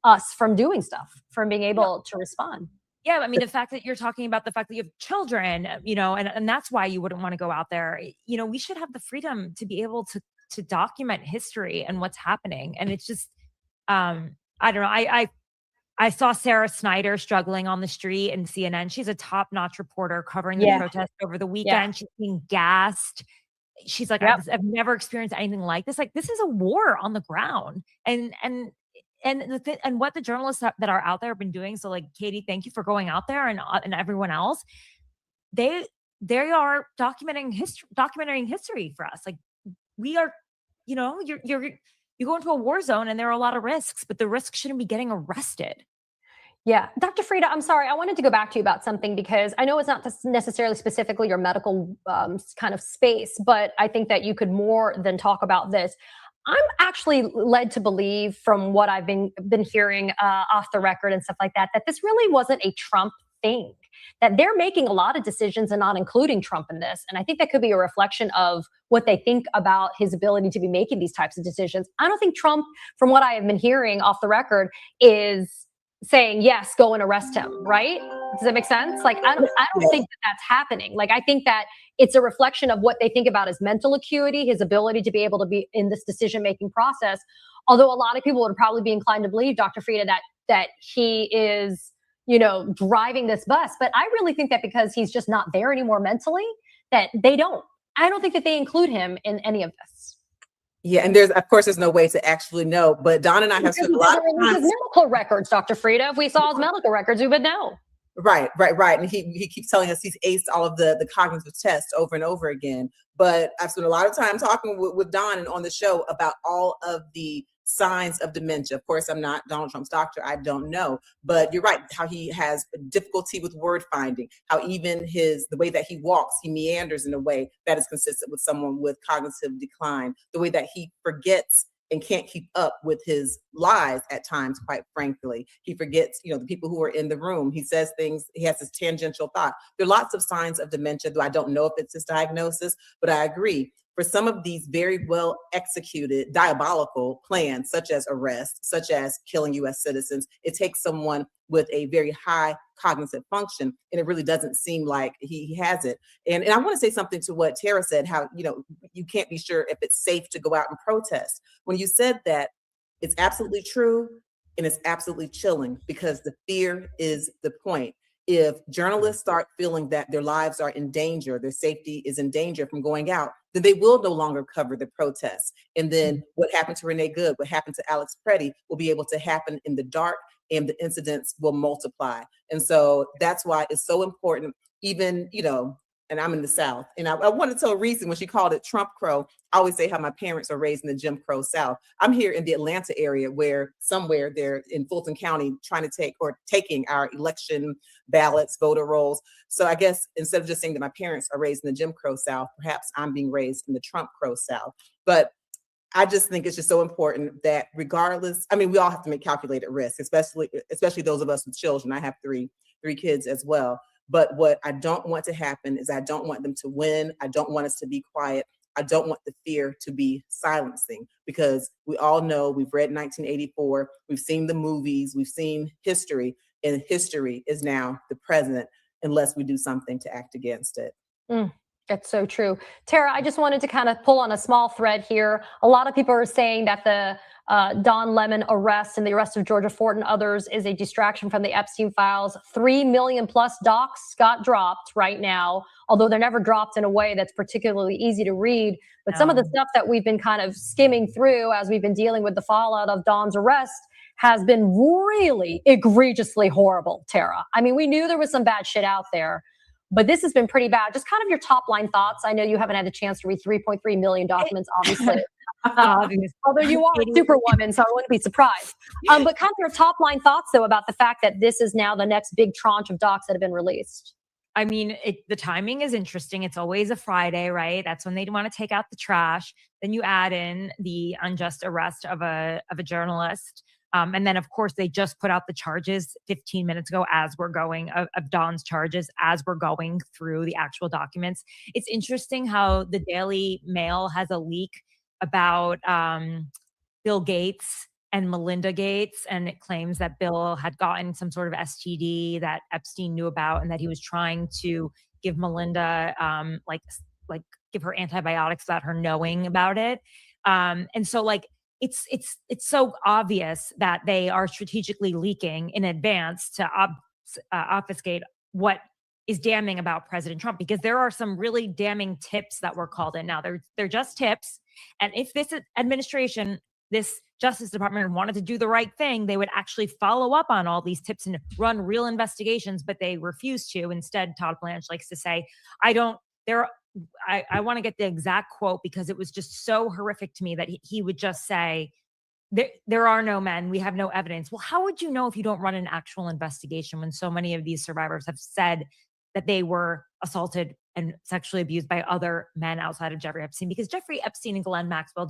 us from doing stuff, from being able to respond. Yeah, I mean, the fact that you're talking about the fact that you have children, and that's why you wouldn't want to go out there. We should have the freedom to be able to document history and what's happening. And it's just, I don't know. I saw Sarah Snyder struggling on the street in CNN. She's a top-notch reporter covering the protest over the weekend. Yeah. She's being gassed. She's like, I've never experienced anything like this. Like, this is a war on the ground. And what the journalists that are out there have been doing. So, like, Katie, thank you for going out there, and everyone else. They are documenting history for us. Like, we are, you go into a war zone and there are a lot of risks, but the risk shouldn't be getting arrested. Yeah. Dr. Frieda, I'm sorry. I wanted to go back to you about something because I know it's not necessarily specifically your medical kind of space, but I think that you could more than talk about this. I'm actually led to believe, from what I've been hearing off the record and stuff like that, that this really wasn't a Trump thing, that they're making a lot of decisions and not including Trump in this. And I think that could be a reflection of what they think about his ability to be making these types of decisions. I don't think Trump, from what I have been hearing off the record, is saying, yes, go and arrest him, right? Does that make sense? Like, I don't think that that's happening. Like, I think that it's a reflection of what they think about his mental acuity, his ability to be able to be in this decision-making process. Although a lot of people would probably be inclined to believe, Dr. Frieda, that he is, driving this bus. But I really think that because he's just not there anymore mentally, that I don't think that they include him in any of this. Yeah, and there's no way to actually know. But Don and I have spent a lot of time. His medical records, Dr. Frieda. If we saw his medical records, we would know. Right. And he keeps telling us he's aced all of the cognitive tests over and over again. But I've spent a lot of time talking with Don and on the show about all of the signs of dementia. Of course, I'm not Donald Trump's doctor. I don't know. But you're right, how he has difficulty with word finding, how even the way that he walks, he meanders in a way that is consistent with someone with cognitive decline, the way that he forgets and can't keep up with his lies at times, quite frankly. He forgets, the people who are in the room. He says things, he has this tangential thought. There are lots of signs of dementia, though I don't know if it's his diagnosis, but I agree. For some of these very well executed diabolical plans, such as arrest, such as killing U.S. citizens, it takes someone with a very high cognitive function, and it really doesn't seem like he has it. And I want to say something to what Tara said, how, you can't be sure if it's safe to go out and protest. When you said that, it's absolutely true, and it's absolutely chilling, because the fear is the point. If journalists start feeling that their lives are in danger, their safety is in danger from going out, then they will no longer cover the protests. And then what happened to Renee Good, what happened to Alex Preddy will be able to happen in the dark, and the incidents will multiply. And so that's why it's so important, even, and I'm in the South. And I want to tell Reese, when she called it Trump Crow, I always say how my parents are raised in the Jim Crow South. I'm here in the Atlanta area, where somewhere they're in Fulton County trying to taking our election ballots, voter rolls. So I guess instead of just saying that my parents are raised in the Jim Crow South, perhaps I'm being raised in the Trump Crow South. But I just think it's just so important that regardless, we all have to make calculated risk, especially those of us with children. I have three kids as well. But what I don't want to happen is I don't want them to win. I don't want us to be quiet. I don't want the fear to be silencing, because we all know, we've read 1984, we've seen the movies, we've seen history, and history is now the present unless we do something to act against it. That's so true. Tara, I just wanted to kind of pull on a small thread here. A lot of people are saying that the Don Lemon arrest and the arrest of Georgia Fort and others is a distraction from the Epstein files. 3 million plus docs got dropped right now, although they're never dropped in a way that's particularly easy to read. But some of the stuff that we've been kind of skimming through as we've been dealing with the fallout of Don's arrest has been really egregiously horrible, Tara. We knew there was some bad shit out there, but this has been pretty bad. Just kind of your top line thoughts. I know you haven't had the chance to read 3.3 million documents, obviously. Although you are a superwoman, so I wouldn't be surprised. But kind of your top line thoughts, though, about the fact that this is now the next big tranche of docs that have been released. I mean, the timing is interesting. It's always a Friday, right? That's when they want to take out the trash. Then you add in the unjust arrest of a journalist. And then, of course, they just put out the charges 15 minutes ago as we're going of Don's charges as we're going through the actual documents. It's interesting how the Daily Mail has a leak about Bill Gates and Melinda Gates, and it claims that Bill had gotten some sort of STD that Epstein knew about, and that he was trying to give Melinda like give her antibiotics without her knowing about it. And so like it's so obvious that they are strategically leaking in advance to obfuscate what is damning about President Trump, because there are some really damning tips that were called in. Now they're just tips, and if this administration, this Justice Department wanted to do the right thing, they would actually follow up on all these tips and run real investigations, but they refuse to. Instead, Todd Blanche likes to say, I want to get the exact quote because it was just so horrific to me that he would just say, there are no men, we have no evidence. Well, how would you know if you don't run an actual investigation when so many of these survivors have said that they were assaulted and sexually abused by other men outside of Jeffrey Epstein? Because Jeffrey Epstein and Ghislaine Maxwell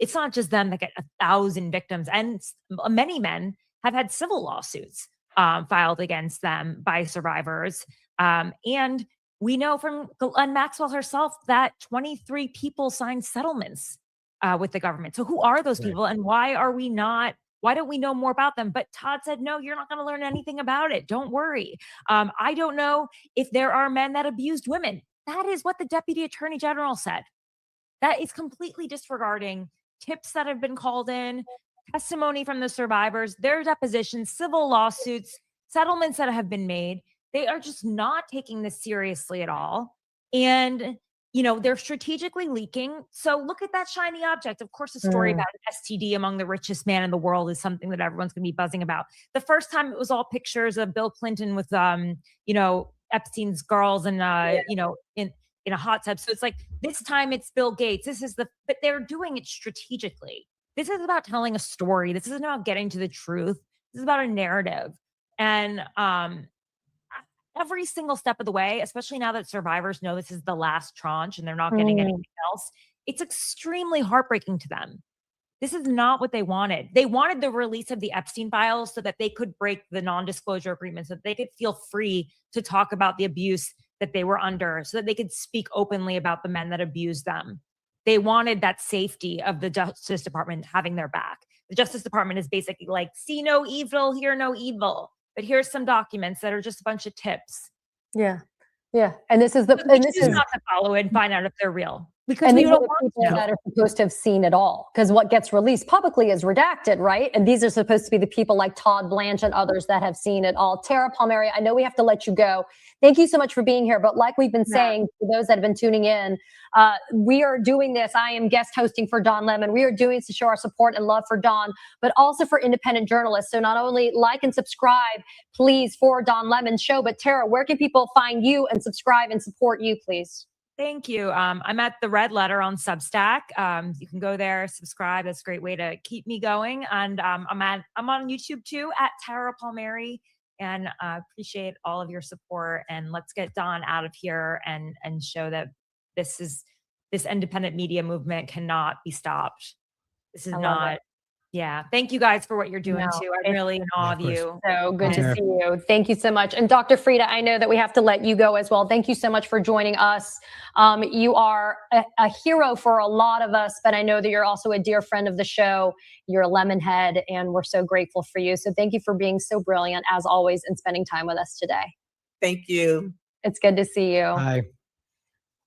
it's not just them that get 1,000 victims, and many men have had civil lawsuits filed against them by survivors. And we know from Ghislaine Maxwell herself that 23 people signed settlements with the government. So who are those people, and why don't we know more about them? But Todd said, no, you're not going to learn anything about it. Don't worry. I don't know if there are men that abused women. That is what the Deputy Attorney General said. That is completely disregarding tips that have been called in, testimony from the survivors, their depositions, civil lawsuits, settlements that have been made. They are just not taking this seriously at all. And, they're strategically leaking. So look at that shiny object. Of course, a story about an STD among the richest man in the world is something that everyone's going to be buzzing about. The first time it was all pictures of Bill Clinton with, Epstein's girls and, in a hot tub. So it's like, this time it's Bill Gates. But they're doing it strategically. This is about telling a story. This isn't about getting to the truth. This is about a narrative. And every single step of the way, especially now that survivors know this is the last tranche and they're not getting anything else, it's extremely heartbreaking to them. This is not what they wanted. They wanted the release of the Epstein files so that they could break the non-disclosure agreement, so that they could feel free to talk about the abuse that they were under, so that they could speak openly about the men that abused them. They wanted that safety of the Justice Department having their back. The Justice Department is basically like, see no evil, hear no evil. But here's some documents that are just a bunch of tips. Yeah. Yeah. And this is not to follow it and find out if they're real. Because these are the people that are supposed to have seen it all, because what gets released publicly is redacted, right? And these are supposed to be the people like Todd Blanche and others that have seen it all. Tara Palmieri, I know we have to let you go. Thank you so much for being here. But like we've been saying, for those that have been tuning in, we are doing this. I am guest hosting for Don Lemon. We are doing this to show our support and love for Don, but also for independent journalists. So not only like and subscribe, please, for Don Lemon's show, but Tara, where can people find you and subscribe and support you, please? Thank you. I'm at the Red Letter on Substack. You can go there, subscribe. That's a great way to keep me going. And I'm on YouTube too, at Tara Palmieri. And appreciate all of your support. And let's get Don out of here and show that this independent media movement cannot be stopped. This is not. Yeah. Thank you guys for what you're doing too. I'm really in awe of you. So good to see you. Thank you so much. And Dr. Frieda, I know that we have to let you go as well. Thank you so much for joining us. You are a hero for a lot of us, but I know that you're also a dear friend of the show. You're a Lemonhead, and we're so grateful for you. So thank you for being so brilliant as always and spending time with us today. Thank you. It's good to see you. Hi.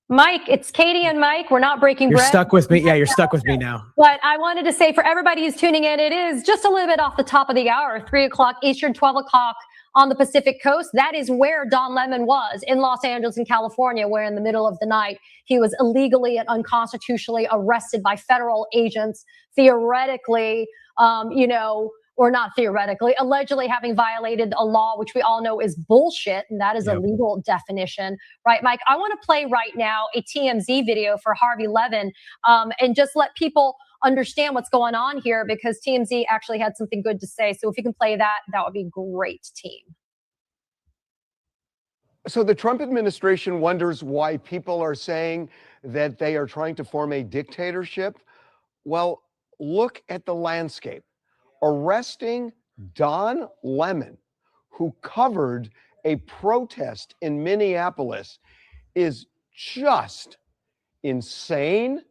Mike, it's Katie and Mike. We're not breaking bread. You're stuck with me. Yeah, you're stuck with me now. But I wanted to say for everybody who's tuning in, it is just a little bit off the top of the hour, 3 o'clock Eastern, 12 o'clock on the Pacific Coast. That is where Don Lemon was, in Los Angeles in California, where in the middle of the night, he was illegally and unconstitutionally arrested by federal agents, theoretically, or or not theoretically, allegedly having violated a law, which we all know is bullshit, and that is a legal definition, right, Mike? I want to play right now a TMZ video for Harvey Levin, and just let people understand what's going on here, because TMZ actually had something good to say. So if you can play that, that would be great, team. So the Trump administration wonders why people are saying that they are trying to form a dictatorship. Well, look at the landscape. Arresting Don Lemon, who covered a protest in Minneapolis, is just insane,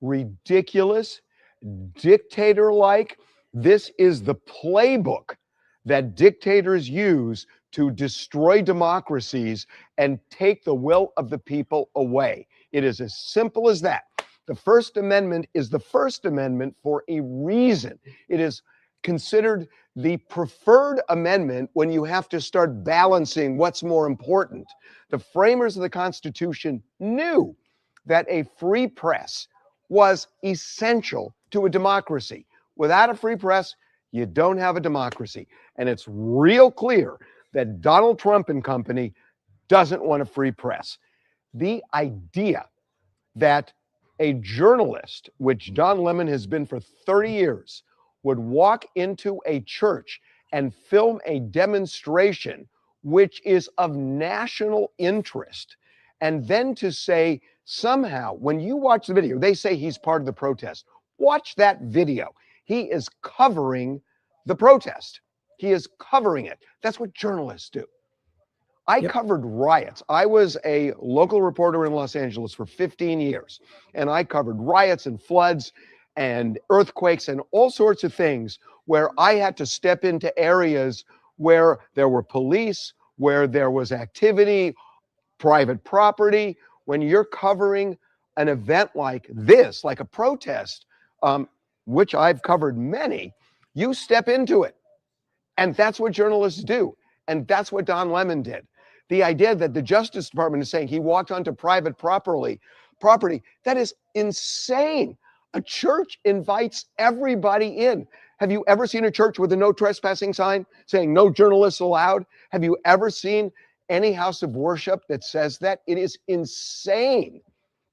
ridiculous, dictator-like. This is the playbook that dictators use to destroy democracies and take the will of the people away. It is as simple as that. The First Amendment is the First Amendment for a reason. It is considered the preferred amendment when you have to start balancing what's more important. The framers of the Constitution knew that a free press was essential to a democracy. Without a free press, you don't have a democracy. And it's real clear that Donald Trump and company doesn't want a free press. The idea that a journalist, which Don Lemon has been for 30 years, would walk into a church and film a demonstration which is of national interest, and then to say somehow, when you watch the video, they say he's part of the protest. Watch that video. He is covering the protest. He is covering it. That's what journalists do. I covered riots. I was a local reporter in Los Angeles for 15 years, and I covered riots and floods and earthquakes and all sorts of things where I had to step into areas where there were police, where there was activity, private property. When you're covering an event like this, like a protest, which I've covered many, you step into it. And that's what journalists do. And that's what Don Lemon did. The idea that the Justice Department is saying he walked onto private property, that is insane. A church invites everybody in. Have you ever seen a church with a no trespassing sign saying no journalists allowed? Have you ever seen any house of worship that says that? It is insane,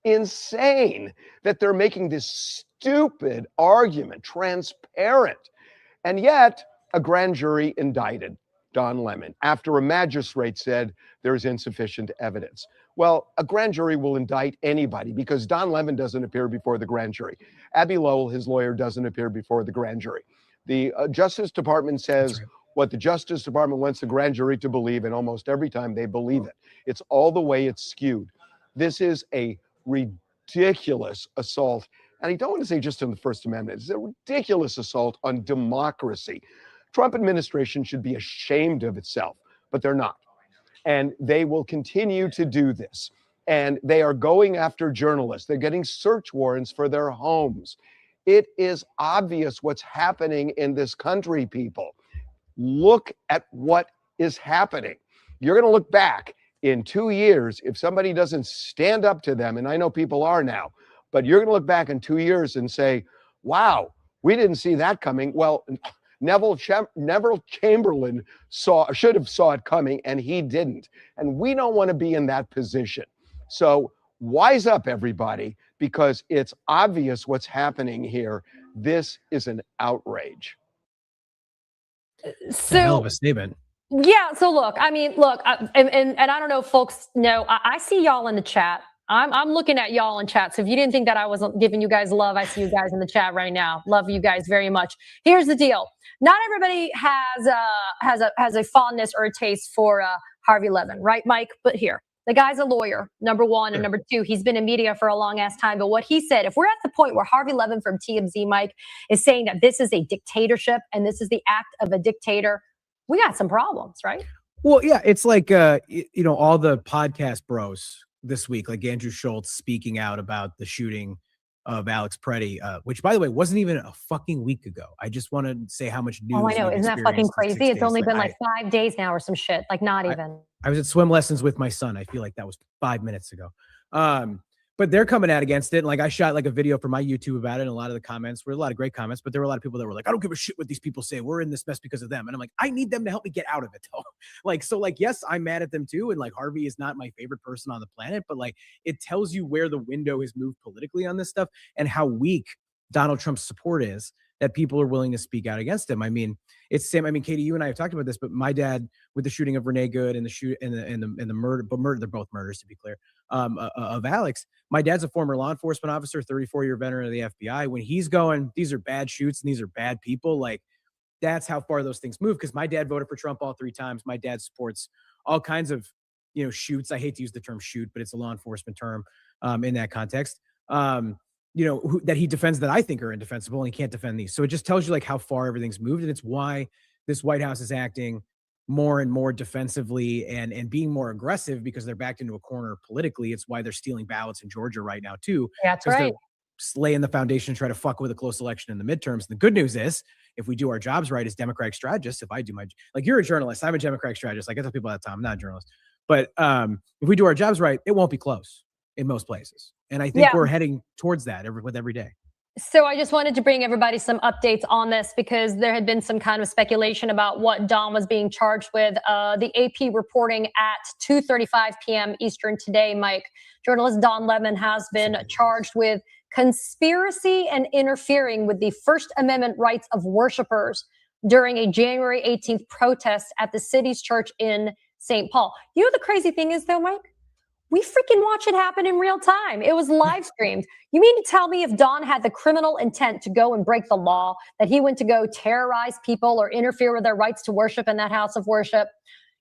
insane that they're making this stupid argument transparent. And yet, a grand jury indicted Don Lemon after a magistrate said there's insufficient evidence. Well, a grand jury will indict anybody because Don Lemon doesn't appear before the grand jury. Abby Lowell, his lawyer, doesn't appear before the grand jury. The Justice Department says what the Justice Department wants the grand jury to believe, and almost every time they believe it. It's all the way it's skewed. This is a ridiculous assault. And I don't want to say just on the First Amendment. It's a ridiculous assault on democracy. Trump administration should be ashamed of itself, but they're not. And they will continue to do this. And they are going after journalists. They're getting search warrants for their homes. It is obvious what's happening in this country, people. Look at what is happening. You're going to look back in 2 years if somebody doesn't stand up to them, and I know people are now, but you're going to look back in 2 years and say, wow, we didn't see that coming. Well, Neville Chamberlain should have saw it coming, and he didn't. And we don't want to be in that position. So wise up, everybody, because it's obvious what's happening here. This is an outrage. So, hell of a statement. Yeah. So look, I mean, look, and I don't know if folks know, I see y'all in the chat. I'm looking at y'all in chat. So if you didn't think that I wasn't giving you guys love, I see you guys in the chat right now. Love you guys very much. Here's the deal. Not everybody has a fondness or a taste for Harvey Levin, right, Mike? But here, the guy's a lawyer, number one, and number two, he's been in media for a long ass time. But what he said, if we're at the point where Harvey Levin from TMZ, Mike, is saying that this is a dictatorship and this is the act of a dictator, we got some problems, right? Well, yeah, it's like all the podcast bros this week, like Andrew Schultz speaking out about the shooting of Alex Preddy, which, by the way, wasn't even a fucking week ago. I just want to say how much news. Oh, I know. Isn't that fucking crazy? It's only been like 5 days now or some shit. Like not even. I was at swim lessons with my son. I feel like that was 5 minutes ago. but they're coming out against it. And like I shot like a video for my YouTube about it, and a lot of the comments were a lot of great comments, but there were a lot of people that were like, I don't give a shit what these people say. We're in this mess because of them. And I'm like, I need them to help me get out of it though. Like, so like, yes, I'm mad at them too. And like Harvey is not my favorite person on the planet, but like it tells you where the window has moved politically on this stuff and how weak Donald Trump's support is, that people are willing to speak out against him. I mean, it's same. I mean, Katie, you and I have talked about this, but my dad with the shooting of Renee Good and the murder, but they're both murders to be clear, of Alex. My dad's a former law enforcement officer, 34-year veteran of the FBI. When he's going, these are bad shoots and these are bad people, like that's how far those things move. Because my dad voted for Trump all 3 times. My dad supports all kinds of, shoots. I hate to use the term shoot, but it's a law enforcement term in that context. That he defends that I think are indefensible, and he can't defend these. So it just tells you like how far everything's moved. And it's why this White House is acting more and more defensively and being more aggressive, because they're backed into a corner politically. It's why they're stealing ballots in Georgia right now too. That's right. Laying the foundation to try to fuck with a close election in the midterms. The good news is, if we do our jobs right as Democratic strategists, if I do like you're a journalist, I'm a Democratic strategist. Like I tell people all the time, I'm not a journalist. But if we do our jobs right, it won't be close in most places. And I think we're heading towards that every day. So I just wanted to bring everybody some updates on this, because there had been some kind of speculation about what Don was being charged with. The AP reporting at 2:35 p.m. Eastern today, Mike, journalist Don Lemon has been charged with conspiracy and interfering with the First Amendment rights of worshipers during a January 18th protest at the city's church in St. Paul. You know the crazy thing is though, Mike? We freaking watch it happen in real time. It was live streamed. You mean to tell me if Don had the criminal intent to go and break the law, that he went to go terrorize people or interfere with their rights to worship in that house of worship?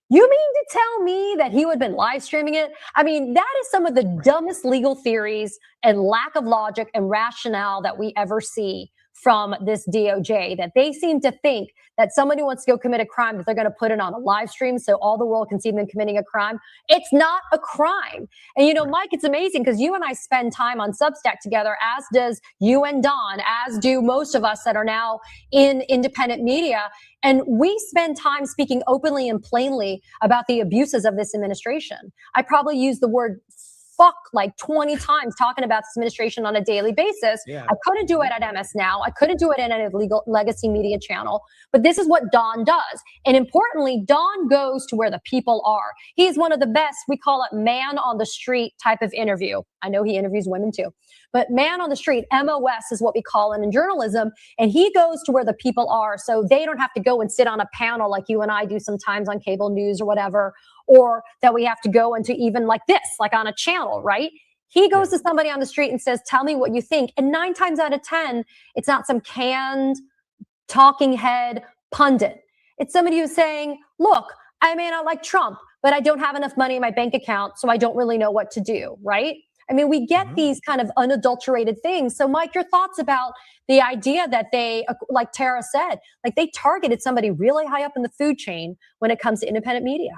You mean to tell me that he would have been live streaming it? I mean, that is some of the dumbest legal theories and lack of logic and rationale that we ever see from this DOJ, that they seem to think that somebody wants to go commit a crime, that they're going to put it on a live stream so all the world can see them committing a crime. It's not a crime. And, Mike, it's amazing because you and I spend time on Substack together, as does you and Don, as do most of us that are now in independent media. And we spend time speaking openly and plainly about the abuses of this administration. I probably use the word fuck like 20 times talking about this administration on a daily basis. Yeah. I couldn't do it at MS Now. I couldn't do it in a legal legacy media channel. But this is what Don does. And importantly, Don goes to where the people are. He is one of the best, we call it man on the street type of interview. I know he interviews women too. But man on the street, MOS is what we call it in journalism. And he goes to where the people are, so they don't have to go and sit on a panel like you and I do sometimes on cable news or whatever, or that we have to go into even like this, like on a channel, right? He goes to somebody on the street and says, tell me what you think. And 9 times out of 10, it's not some canned talking head pundit. It's somebody who's saying, look, I may not like Trump, but I don't have enough money in my bank account, so I don't really know what to do, right? I mean, we get these kind of unadulterated things. So, Mike, your thoughts about the idea that they, like Tara said, like they targeted somebody really high up in the food chain when it comes to independent media.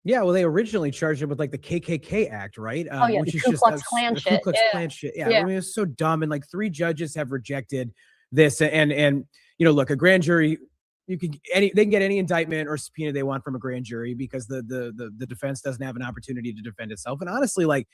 Yeah, well, they originally charged him with like the KKK Act, right? Which is Ku Klux Klan shit. Ku Klux Klan shit. Yeah, I mean, it's so dumb. And like 3 judges have rejected this. And look, a grand jury, they can get any indictment or subpoena they want from a grand jury because the defense doesn't have an opportunity to defend itself. And honestly, like,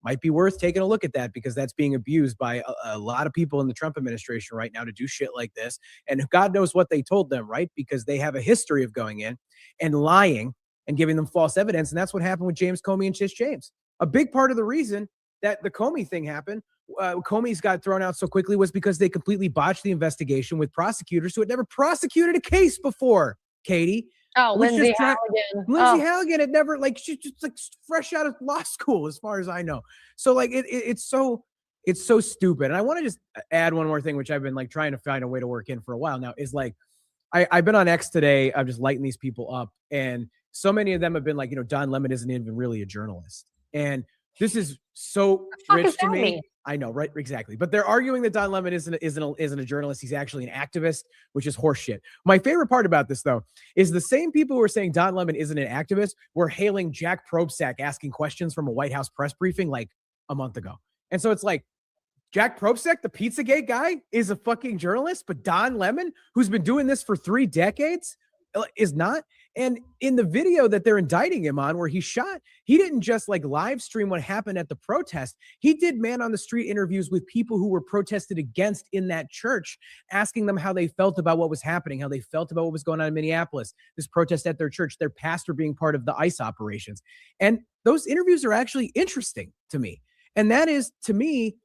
might be worth taking a look at that, because that's being abused by a lot of people in the Trump administration right now to do shit like this. And God knows what they told them, right? Because they have a history of going in and lying and giving them false evidence. And that's what happened with James Comey and Tish James. A big part of the reason that the Comey thing happened, Comey's got thrown out so quickly, was because they completely botched the investigation with prosecutors who had never prosecuted a case before, Katie. Oh, Lindsay Halligan. Lindsay Halligan had never, like, she's just like fresh out of law school, as far as I know. So like, it's so stupid. And I want to just add one more thing, which I've been like trying to find a way to work in for a while now, is like, I've been on X today. I'm just lighting these people up. And so many of them have been like, Don Lemon isn't even really a journalist. And this is so rich to me. I know, right? Exactly. But they're arguing that Don Lemon isn't a journalist. He's actually an activist, which is horseshit. My favorite part about this, though, is the same people who are saying Don Lemon isn't an activist were hailing Jack Probstak asking questions from a White House press briefing like a month ago. And so it's like, Jack Probstak, the Pizzagate guy, is a fucking journalist, but Don Lemon, who's been doing this for 3 decades, is not. And in the video that they're indicting him on where he shot, he didn't just like live stream what happened at the protest. He did man on the street interviews with people who were protested against in that church, asking them how they felt about what was happening, how they felt about what was going on in Minneapolis, this protest at their church, their pastor being part of the ICE operations. And those interviews are actually interesting to me. And that is, to me,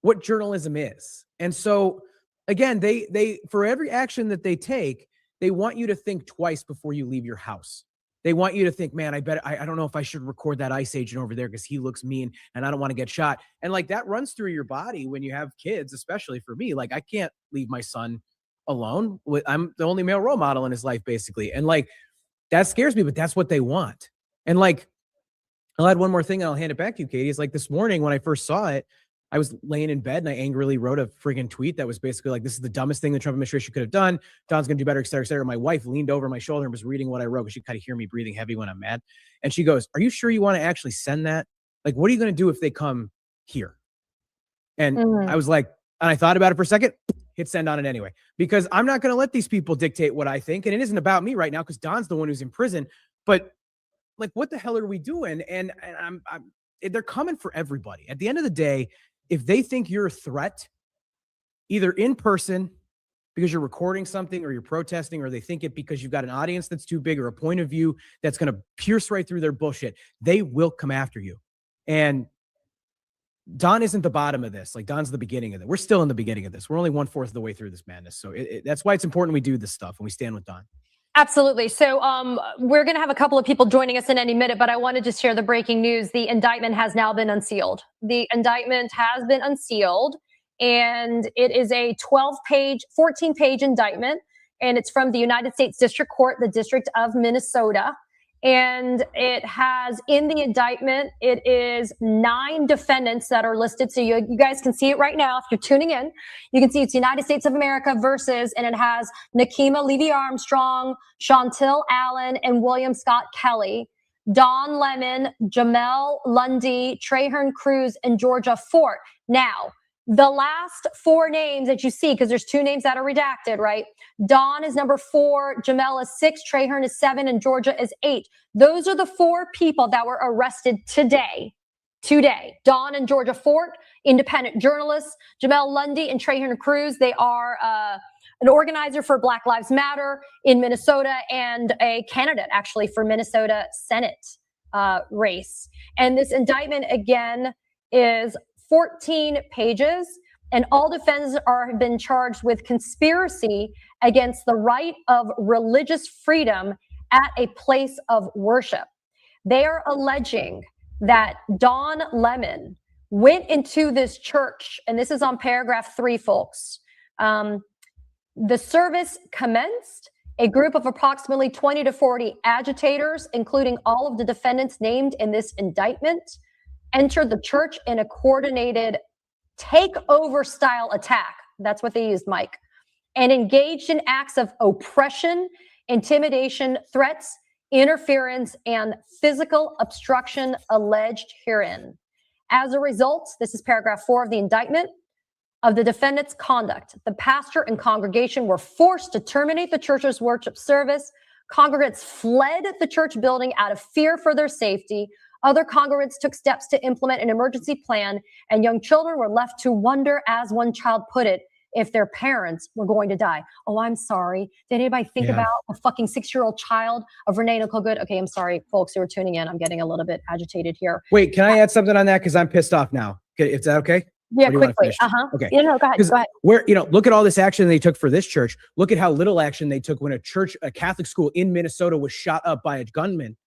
what journalism is. And so again, they for every action that they take, they want you to think twice before you leave your house. They want you to think, man, I don't know if I should record that ICE agent over there because he looks mean and I don't want to get shot. And like that runs through your body when you have kids, especially for me. Like I can't leave my son alone. I'm the only male role model in his life, basically. And like that scares me, but that's what they want. And like, I'll add one more thing and I'll hand it back to you, Katie. It's like this morning when I first saw it, I was laying in bed and I angrily wrote a friggin' tweet that was basically like, this is the dumbest thing the Trump administration could have done. Don's going to do better, et cetera, et cetera. My wife leaned over my shoulder and was reading what I wrote because she kind of hear me breathing heavy when I'm mad. And she goes, are you sure you want to actually send that? Like, what are you going to do if they come here? And I was like, and I thought about it for a second, hit send on it anyway, because I'm not going to let these people dictate what I think. And it isn't about me right now because Don's the one who's in prison. But like, what the hell are we doing? And they're coming for everybody. At the end of the day, if they think you're a threat, either in person because you're recording something or you're protesting, or they think it because you've got an audience that's too big or a point of view that's going to pierce right through their bullshit, they will come after you. And Don isn't the bottom of this. Like Don's the beginning of it. We're still in the beginning of this. We're only 1/4 of the way through this madness. So that's why it's important we do this stuff and we stand with Don. Absolutely. So we're going to have a couple of people joining us in any minute, but I wanted to share the breaking news. The indictment has now been unsealed. The indictment has been unsealed, and it is a 14-page indictment, and it's from the United States District Court, the District of Minnesota. And it has in the indictment, it is 9 defendants that are listed. So you guys can see it right now. If you're tuning in, you can see it's United States of America versus, and it has Nakima Levy Armstrong, Chantel Allen, and William Scott Kelly, Don Lemon, Jamel Lundy, Trahern Cruz, and Georgia Fort. Now, the last 4 names that you see, because there's 2 names that are redacted, right? Don is number 4, Jamel is 6, Trahern is 7, and Georgia is 8. Those are the 4 people that were arrested today. Don and Georgia Fort, independent journalists. Jamel Lundy and Trahern Cruz, they are an organizer for Black Lives Matter in Minnesota and a candidate actually for Minnesota Senate race. And this indictment again is 14 pages, and all defendants have been charged with conspiracy against the right of religious freedom at a place of worship. They are alleging that Don Lemon went into this church, and this is on paragraph 3, folks. The service commenced. A group of approximately 20 to 40 agitators, including all of the defendants named in this indictment, entered the church in a coordinated takeover style attack. That's what they used, Mike, and engaged in acts of oppression, intimidation, threats, interference, and physical obstruction alleged herein. As a result, this is paragraph 4 of the indictment, of the defendant's conduct, the pastor and congregation were forced to terminate the church's worship service. Congregants fled the church building out of fear for their safety. Other congregants took steps to implement an emergency plan, and young children were left to wonder, as one child put it, if their parents were going to die. Oh, I'm sorry. Did anybody think about a fucking 6-year-old child of Renee Nicole Good? Okay, I'm sorry, folks who are tuning in. I'm getting a little bit agitated here. Wait, can I add something on that? Because I'm pissed off now. Is that okay? Yeah, quickly. Okay. You know, go ahead. Where, look at all this action they took for this church. Look at how little action they took when a Catholic school in Minnesota was shot up by a gunman,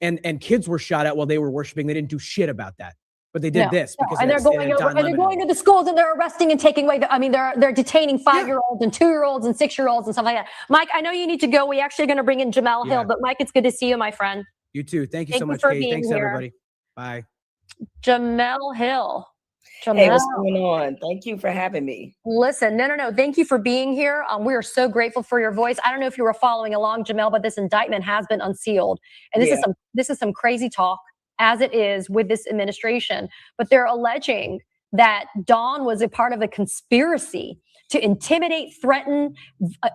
and kids were shot at while they were worshiping. They didn't do shit about that, but they did this because they're going to the schools and they're arresting and taking away. They're detaining 5-year-olds and 2-year-olds and 6-year-olds and stuff like that. Mike, I know you need to go. We actually are going to bring in Jamel Hill, but Mike, it's good to see you, my friend. You too. Thank you so much, Kate. Thanks everybody. Bye. Jamel Hill. Hey, what's going on? Thank you for having me. Listen, no. Thank you for being here. We are so grateful for your voice. I don't know if you were following along, Jamel, but this indictment has been unsealed, and this is some crazy talk, as it is with this administration. But they're alleging that Don was a part of a conspiracy to intimidate, threaten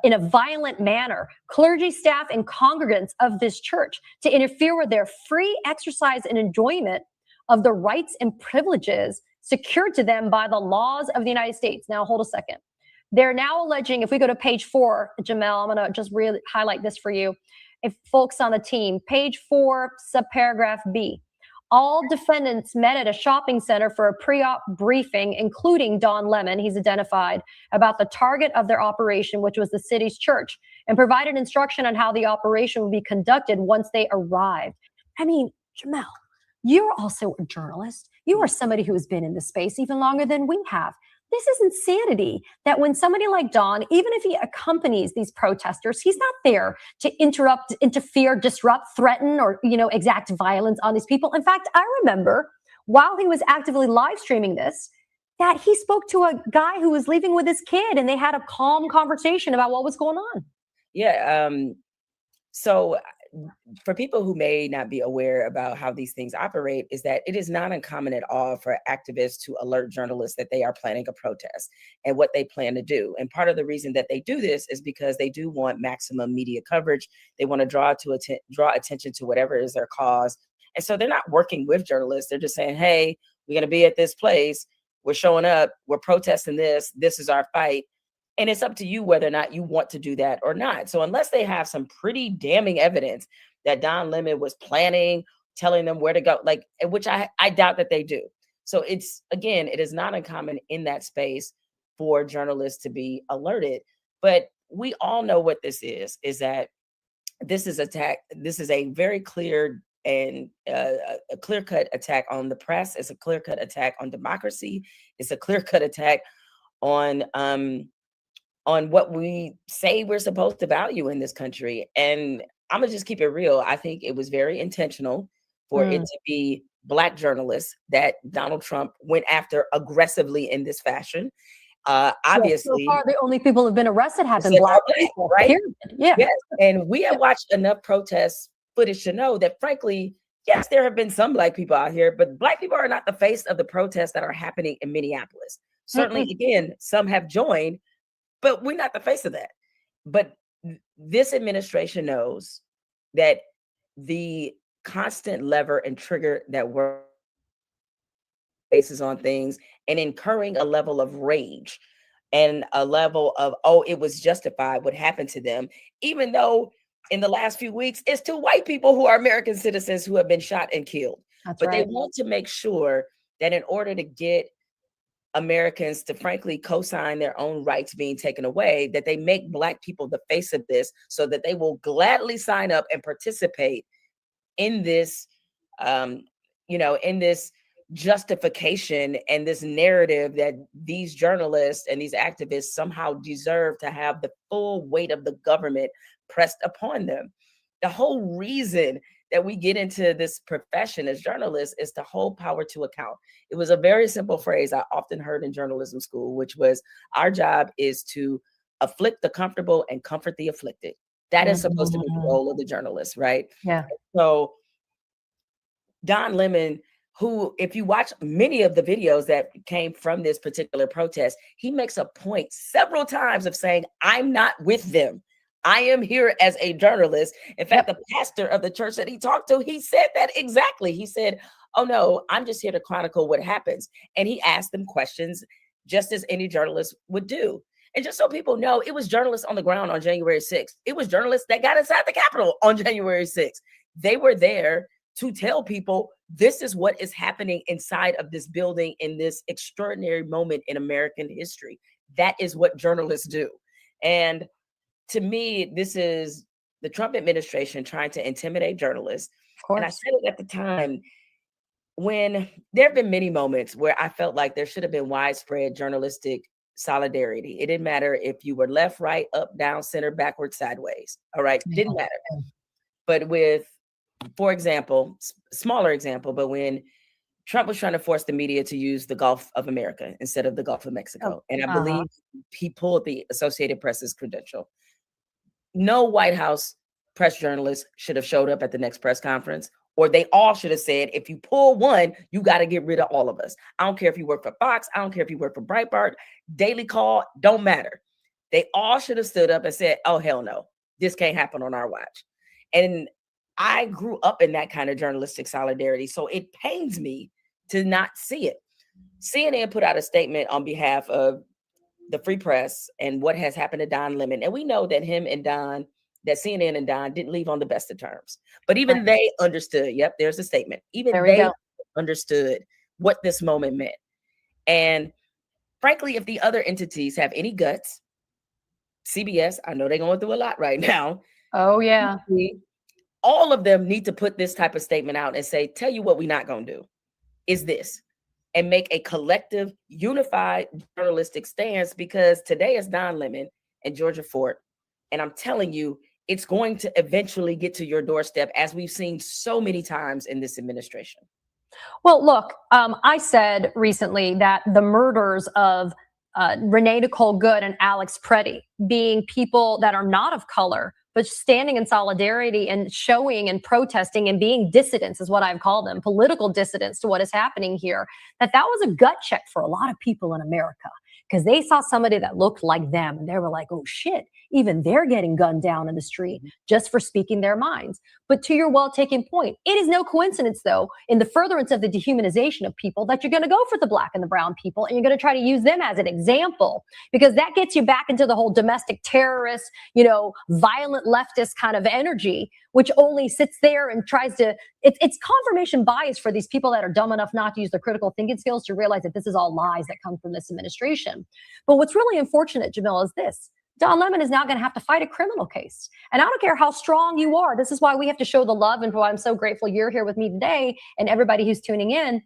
in a violent manner clergy, staff, and congregants of this church, to interfere with their free exercise and enjoyment of the rights and privileges secured to them by the laws of the United States. Now, hold a second. They're now alleging, if we go to page 4, Jamel, I'm going to just really highlight this for you. If folks on the team, page 4, subparagraph B. All defendants met at a shopping center for a pre-op briefing, including Don Lemon, he's identified, about the target of their operation, which was the city's church, and provided instruction on how the operation would be conducted once they arrived. I mean, Jamel, you're also a journalist. You are somebody who has been in this space even longer than we have. This is insanity that when somebody like Don, even if he accompanies these protesters, he's not there to interrupt, interfere, disrupt, threaten, or, exact violence on these people. In fact, I remember while he was actively live streaming this, that he spoke to a guy who was leaving with his kid and they had a calm conversation about what was going on. Yeah. So for people who may not be aware about how these things operate, is that it is not uncommon at all for activists to alert journalists that they are planning a protest and what they plan to do. And part of the reason that they do this is because they do want maximum media coverage. They want to draw attention to whatever is their cause. And so they're not working with journalists. They're just saying, hey, we're going to be at this place. We're showing up. We're protesting this. This is our fight. And it's up to you whether or not you want to do that or not. So unless they have some pretty damning evidence that Don Lemon was planning, telling them where to go, which I doubt that they do. So it is not uncommon in that space for journalists to be alerted. But we all know what this is that this is a very clear and a clear-cut attack on the press. It's a clear-cut attack on democracy. It's a clear-cut attack on what we say we're supposed to value in this country. And I'm gonna just keep it real. I think it was very intentional for it to be Black journalists that Donald Trump went after aggressively in this fashion. Obviously, so far the only people who've been arrested have been Black people, right? Period. Yeah. Yes. And we have watched enough protest footage to know that, frankly, yes, there have been some Black people out here, but Black people are not the face of the protests that are happening in Minneapolis. Certainly, again, some have joined, but we're not the face of that. But this administration knows that the constant lever and trigger that we're faces on things and incurring a level of rage and a level of, it was justified what happened to them, even though in the last few weeks, it's 2 white people who are American citizens who have been shot and killed. But they want to make sure that in order to get Americans to frankly co-sign their own rights being taken away, that they make Black people the face of this so that they will gladly sign up and participate in this, in this justification and this narrative that these journalists and these activists somehow deserve to have the full weight of the government pressed upon them. The whole reason that we get into this profession as journalists is to hold power to account. It was a very simple phrase I often heard in journalism school, which was, our job is to afflict the comfortable and comfort the afflicted. That is supposed to be the role of the journalist, right? Yeah. So Don Lemon, who, if you watch many of the videos that came from this particular protest, he makes a point several times of saying, I'm not with them. I am here as a journalist. In fact, the pastor of the church that he talked to, he said that exactly. He said, oh no, I'm just here to chronicle what happens. And he asked them questions just as any journalist would do. And just so people know, it was journalists on the ground on January 6th. It was journalists that got inside the Capitol on January 6th. They were there to tell people this is what is happening inside of this building in this extraordinary moment in American history. That is what journalists do. And to me, this is the Trump administration trying to intimidate journalists. And I said it at the time, when there have been many moments where I felt like there should have been widespread journalistic solidarity. It didn't matter if you were left, right, up, down, center, backward, sideways. All right. It didn't matter. But with, for example, smaller example, but when Trump was trying to force the media to use the Gulf of America instead of the Gulf of Mexico. And I believe he pulled the Associated Press's credential. No White House press journalist should have showed up at the next press conference or they all should have said, if you pull one, you got to get rid of all of us. I don't care if you work for Fox. I don't care if you work for Breitbart, Daily Call, don't matter. They all should have stood up and said, oh, hell no, this can't happen on our watch. And I grew up in that kind of journalistic solidarity. So it pains me to not see it. CNN put out a statement on behalf of the Free Press and what has happened to Don Lemon. And we know that that CNN and Don didn't leave on the best of terms. But even they understood. Yep, there's a statement. Even they understood what this moment meant. And frankly, if the other entities have any guts, CBS, I know they're going through a lot right now. Oh, yeah. All of them need to put this type of statement out and say, tell you what we're not going to do is this, and make a collective, unified journalistic stance, because today is Don Lemon and Georgia Fort. And I'm telling you, it's going to eventually get to your doorstep, as we've seen so many times in this administration. Well, look, I said recently that the murders of Renee Nicole Good and Alex Preddy, being people that are not of color, but standing in solidarity and showing and protesting and being dissidents is what I've called them, political dissidents to what is happening here, that was a gut check for a lot of people in America, because they saw somebody that looked like them and they were like, oh shit, even they're getting gunned down in the street just for speaking their minds. But to your well-taken point, it is no coincidence, though, in the furtherance of the dehumanization of people, that you're going to go for the black and the brown people, and you're going to try to use them as an example, because that gets you back into the whole domestic terrorist, violent leftist kind of energy, which only sits there and tries to, it's confirmation bias for these people that are dumb enough not to use their critical thinking skills to realize that this is all lies that come from this administration. But what's really unfortunate, Jamil, is this. Don Lemon is now going to have to fight a criminal case. And I don't care how strong you are. This is why we have to show the love, and why I'm so grateful you're here with me today and everybody who's tuning in.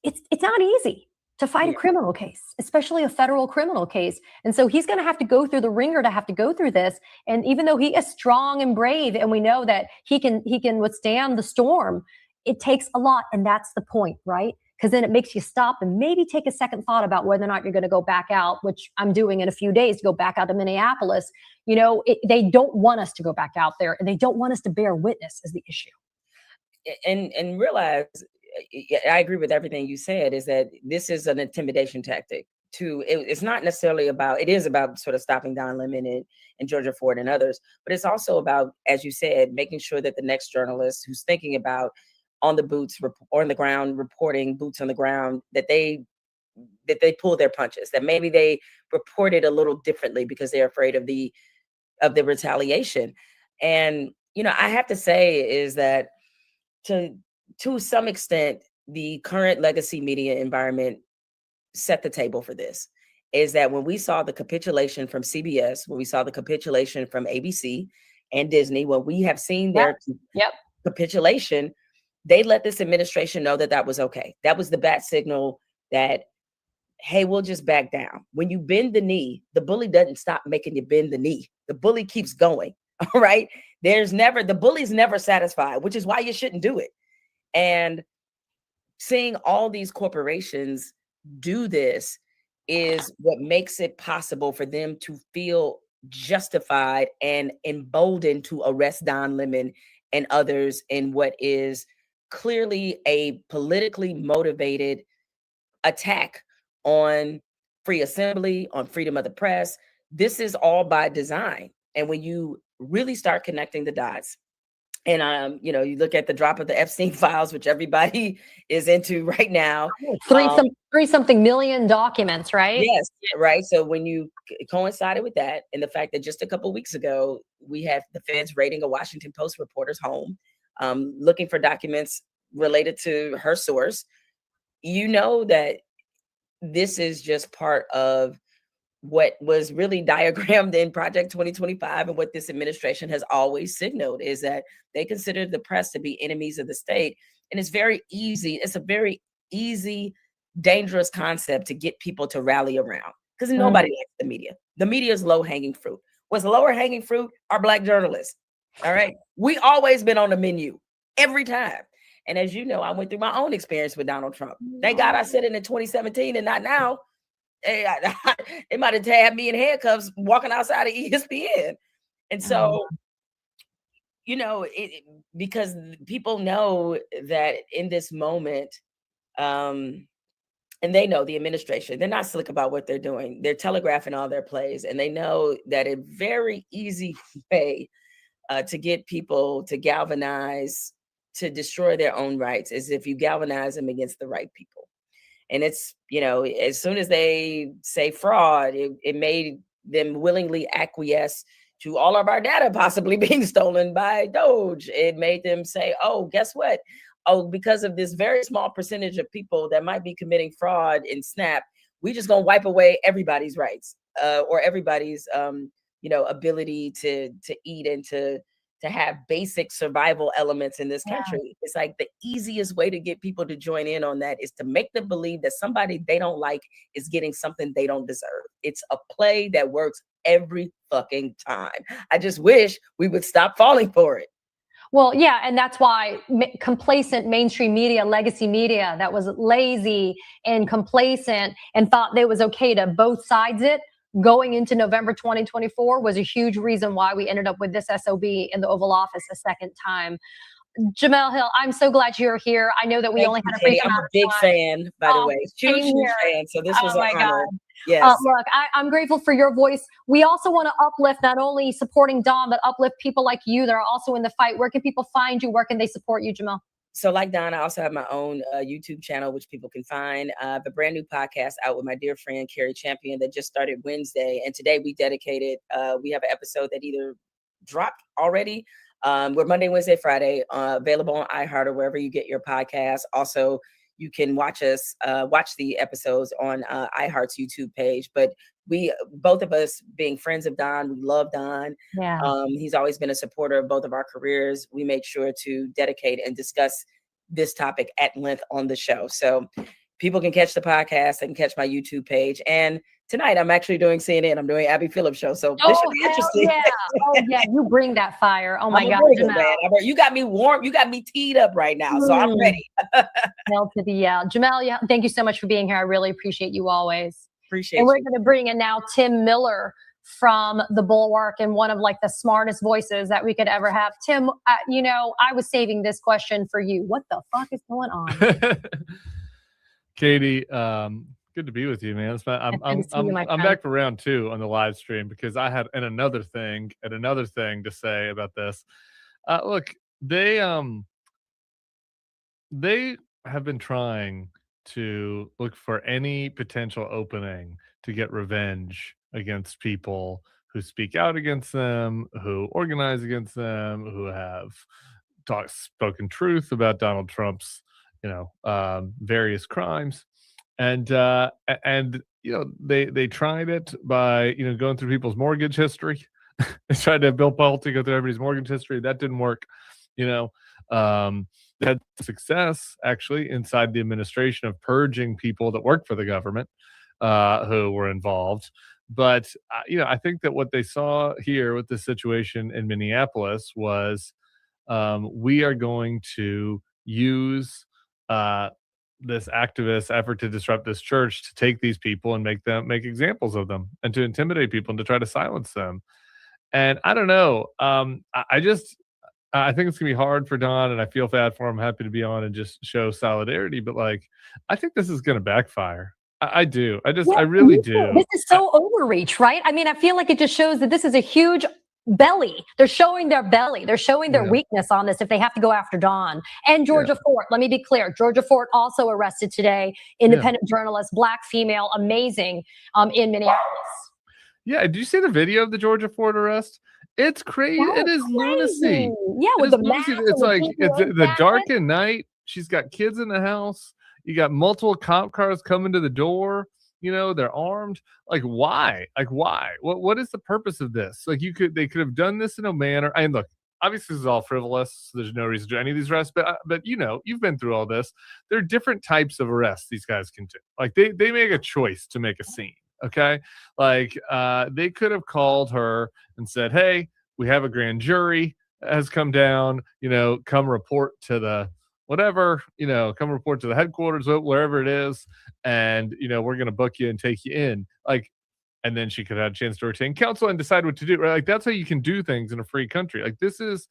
It's not easy to fight a criminal case, especially a federal criminal case. And so he's going to have to go through the ringer to have to go through this. And even though he is strong and brave, and we know that he can withstand the storm, it takes a lot. And that's the point, right? Because then it makes you stop and maybe take a second thought about whether or not you're going to go back out, which I'm doing in a few days, to go back out to Minneapolis. They don't want us to go back out there, and they don't want us to bear witness is the issue. And realize, I agree with everything you said, is that this is an intimidation tactic. It's not necessarily about, it is about sort of stopping Don Lemon and Georgia Fort and others, but it's also about, as you said, making sure that the next journalist who's thinking about on the ground reporting, boots on the ground, that they pull their punches, that maybe they report it a little differently because they're afraid of the retaliation. And I have to say is that to some extent, the current legacy media environment set the table for this. Is that when we saw the capitulation from CBS, when we saw the capitulation from ABC and Disney, when we have seen their capitulation, they let this administration know that was okay. That was the bat signal that, hey, we'll just back down. When you bend the knee, the bully doesn't stop making you bend the knee. The bully keeps going. All right. The bully's never satisfied, which is why you shouldn't do it. And seeing all these corporations do this is what makes it possible for them to feel justified and emboldened to arrest Don Lemon and others in what is clearly a politically motivated attack on free assembly, on freedom of the press. This is all by design. And when you really start connecting the dots, and you look at the drop of the Epstein files, which everybody is into right now. Three something million documents, right? Yes, right. So when you coincided with that, and the fact that just a couple of weeks ago, we had the feds raiding a Washington Post reporter's home, looking for documents related to her source, that this is just part of what was really diagrammed in Project 2025, and what this administration has always signaled, is that they consider the press to be enemies of the state. And it's very easy. It's a very easy, dangerous concept to get people to rally around, because nobody likes the media. The media is low-hanging fruit. What's lower hanging fruit are Black journalists. All right. We always been on the menu every time. And as you know, I went through my own experience with Donald Trump. Thank God I said it in 2017 and not now. They might have had me in handcuffs walking outside of ESPN. And so, you know, because people know that in this moment, and they know the administration, they're not slick about what they're doing. They're telegraphing all their plays, and they know that a very easy way to get people to galvanize, to destroy their own rights is if you galvanize them against the right people. And it's, you know, as soon as they say fraud, it made them willingly acquiesce to all of our data possibly being stolen by Doge. It made them say, oh, guess what? Oh, because of this very small percentage of people that might be committing fraud in SNAP, we just gonna wipe away everybody's rights or everybody's, you know, ability to eat and to have basic survival elements in this country. It's like the easiest way to get people to join in on that is to make them believe that somebody they don't like is getting something they don't deserve. It's a play that works every fucking time. I just wish we would stop falling for it. Well, yeah, and that's why complacent mainstream media, legacy media that was lazy and complacent and thought that it was okay to both sides it going into November 2024 was a huge reason why we ended up with this SOB in the Oval Office a second time. Jemele Hill, I'm so glad you're here. I know that we only had a brief amount of big time. fan, by the way. Huge fan. So this was an honor. Yes. Look, I'm grateful for your voice. We also want to uplift not only supporting Dawn, but uplift people like you that are also in the fight. Where can people find you? Where can they support you, Jemele? So like Dawn, I also have my own YouTube channel, which people can find. The brand new podcast out with my dear friend, Carrie Champion, that just started Wednesday. And today we dedicated, we have an episode that either dropped already. We're Monday, Wednesday, Friday, available on iHeart or wherever you get your podcasts. Also, you can watch us, watch the episodes on iHeart's YouTube page. But we, both of us being friends of Don, we love Don. Yeah. He's always been a supporter of both of our careers. We make sure to dedicate and discuss this topic at length on the show. So people can catch the podcast, they can catch my YouTube page. And tonight I'm actually doing CNN. I'm doing Abby Phillips show. So this should be interesting. Yeah. Oh yeah, you bring that fire. Oh my God, Jemele. You got me warm. You got me teed up right now. So I'm ready. Hell to the Jemele, thank you so much for being here. I really appreciate you always. Appreciate and we're you. going to bring in now Tim Miller from The Bulwark and one of like the smartest voices that we could ever have. Tim, you know, I was saving this question for you. What the fuck is going on? Katie, good to be with you, man. I'm back for round 2 on the live stream because I had another thing to say about this. Look, they have been trying to look for any potential opening to get revenge against people who speak out against them, who organize against them, who have spoken truth about Donald Trump's, various crimes. And you know, they tried it by, going through people's mortgage history. They tried to have Bill Pulte go through everybody's mortgage history. That didn't work. They had success actually inside the administration of purging people that worked for the government who were involved. But, I think that what they saw here with this situation in Minneapolis was we are going to use this activist effort to disrupt this church to take these people and make examples of them and to intimidate people and to try to silence them. And I don't know. I think it's gonna be hard for Don, and I feel bad for him. I'm happy to be on and just show solidarity, but I think this is gonna backfire. I do. I really do. This is so overreach, right? I mean, I feel like it just shows that this is a huge belly. They're showing their belly. They're showing their weakness on this if they have to go after Don. And Georgia Fort, let me be clear. Georgia Fort also arrested today. Independent journalist, Black female, amazing, in Minneapolis. Yeah, did you see the video of the Georgia Ford arrest? It's crazy. It is lunacy. Yeah, with the mask. It's like it's the darkened night. She's got kids in the house. You got multiple cop cars coming to the door. They're armed. Why? Why? What is the purpose of this? They could have done this in a manner. And look, obviously this is all frivolous. So there's no reason to do any of these arrests. But you've been through all this. There are different types of arrests these guys can do. They make a choice to make a scene. Okay. They could have called her and said, hey, we have a grand jury has come down, come report to the whatever, come report to the headquarters, wherever it is. And, we're going to book you and take you in. And then she could have a chance to retain counsel and decide what to do. Right? That's how you can do things in a free country. This is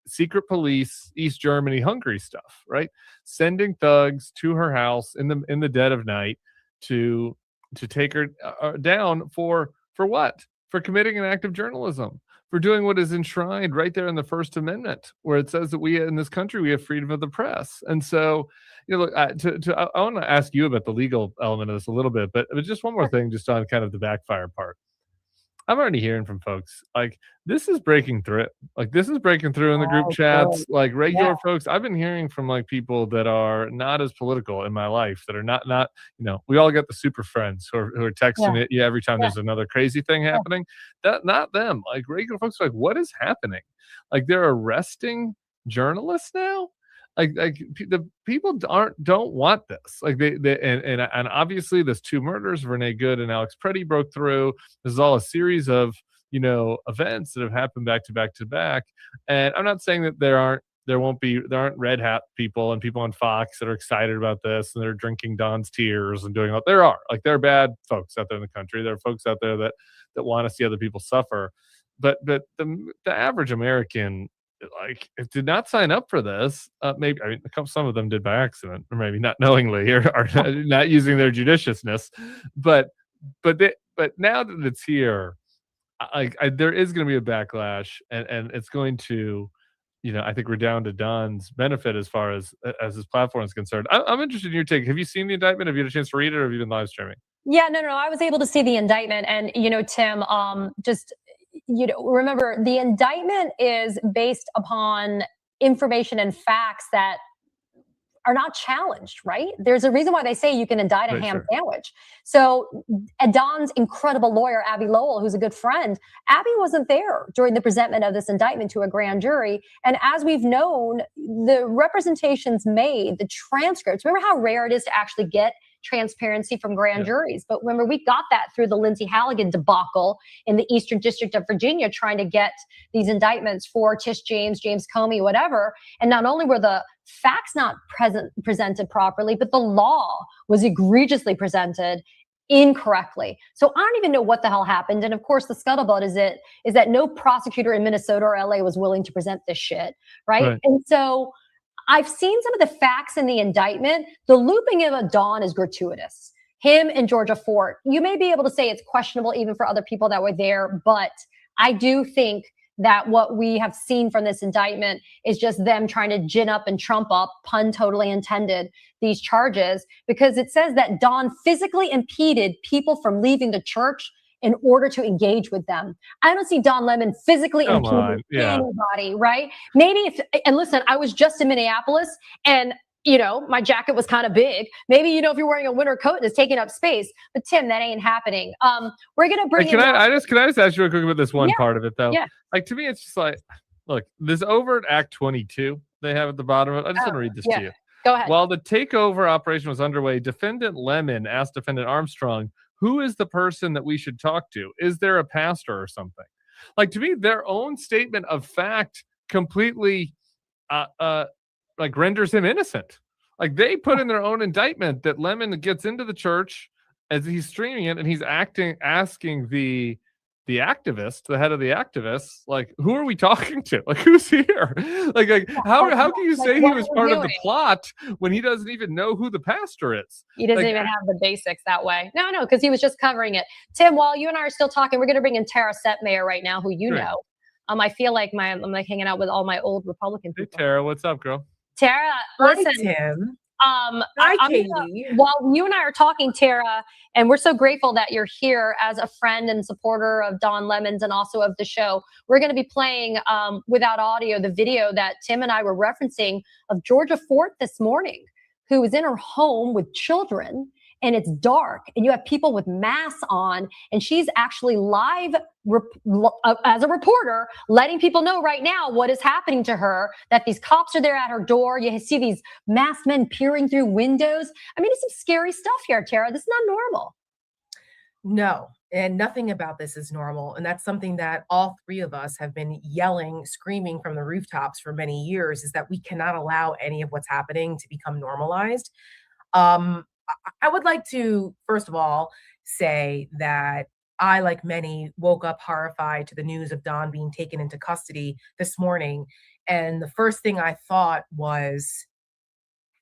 secret police, East Germany, Hungary stuff, right? Sending thugs to her house in the dead of night to take her down for what? For committing an act of journalism, for doing what is enshrined right there in the First Amendment, where it says that we in this country we have freedom of the press. And so, look, I want to ask you about the legal element of this a little bit, but just one more thing, just on kind of the backfire part. I'm already hearing from folks like this is breaking through. Like this is breaking through in the group chats. Like regular folks, I've been hearing from like people that are not as political in my life, that are not we all get the super friends who are texting it every time there's another crazy thing happening. That not them. Like regular folks are like, what is happening? Like they're arresting journalists now. Like the people don't want this. Like they and obviously there's 2 murders, Renee Good and Alex Preddy broke through. This is all a series of events that have happened back to back to back. And I'm not saying that there aren't red hat people and people on Fox that are excited about this and they're drinking Don's tears and doing what there are. Like there are bad folks out there in the country. There are folks out there that want to see other people suffer. But the average American did not sign up for this. Maybe some of them did by accident, or maybe not knowingly, or not using their judiciousness. But now that it's here, there is going to be a backlash, and it's going to, I think, redound to Don's benefit as far as his platform is concerned. I'm interested in your take. Have you seen the indictment? Have you had a chance to read it, or have you been live streaming? Yeah, no, I was able to see the indictment, and Tim, remember the indictment is based upon information and facts that are not challenged, right? There's a reason why they say you can indict a ham sandwich. So Don's incredible lawyer, Abby Lowell, who's a good friend, Abby wasn't there during the presentment of this indictment to a grand jury. And as we've known, the representations made, the transcripts, remember how rare it is to actually get transparency from grand juries. But remember, we got that through the Lindsay Halligan debacle in the Eastern District of Virginia, trying to get these indictments for Tish James, James Comey, whatever. And not only were the facts not presented properly, but the law was egregiously presented incorrectly. So I don't even know what the hell happened. And of course, the scuttlebutt is that no prosecutor in Minnesota or LA was willing to present this shit, right? And so I've seen some of the facts in the indictment. The looping of Don is gratuitous. Him and Georgia Fort, you may be able to say it's questionable even for other people that were there, but I do think that what we have seen from this indictment is just them trying to gin up and trump up, pun totally intended, these charges, because it says that Don physically impeded people from leaving the church in order to engage with them. I don't see Don Lemon physically impeding anybody, right? Maybe and listen, I was just in Minneapolis and my jacket was kind of big. Maybe, if you're wearing a winter coat and it's taking up space, but Tim, that ain't happening. We're going to bring Can I just ask you real quick about this one part of it though? Yeah. Like to me, it's just like, look, this over at Act 22, they have at the bottom of it. I just want to read this to you. Go ahead. While the takeover operation was underway, Defendant Lemon asked Defendant Armstrong, who is the person that we should talk to? Is there a pastor or something? Like to me, their own statement of fact completely renders him innocent. Like they put in their own indictment that Lemon gets into the church as he's streaming it and he's asking the activist, the head of the activists, like, who are we talking to? Like, who's here? Like how can you say he was part of the plot when he doesn't even know who the pastor is? He doesn't even have the basics that way. No, because he was just covering it. Tim, while you and I are still talking, we're going to bring in Tara Setmayer right now, who you know. I feel like I'm like hanging out with all my old Republican people. Hey, Tara, what's up, girl? Tara, listen. Hi, Tim. Hi, Katie. While you and I are talking, Tara, and we're so grateful that you're here as a friend and supporter of Don Lemon's and also of the show, we're going to be playing without audio the video that Tim and I were referencing of Georgia Fort this morning, who was in her home with children. And it's dark and you have people with masks on and she's actually live as a reporter letting people know right now what is happening to her, that these cops are there at her door. You see these masked men peering through windows. I mean, it's some scary stuff here, Tara. This is not normal. No, and nothing about this is normal. And that's something that all three of us have been yelling, screaming from the rooftops for many years, is that we cannot allow any of what's happening to become normalized. I would like to, first of all, say that I, like many, woke up horrified to the news of Don being taken into custody this morning. And the first thing I thought was,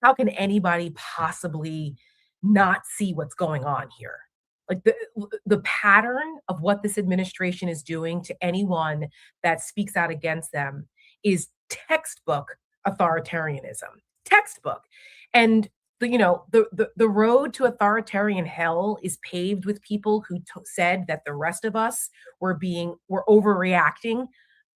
how can anybody possibly not see what's going on here? Like the pattern of what this administration is doing to anyone that speaks out against them is textbook authoritarianism. Textbook. And the road to authoritarian hell is paved with people who said that the rest of us were overreacting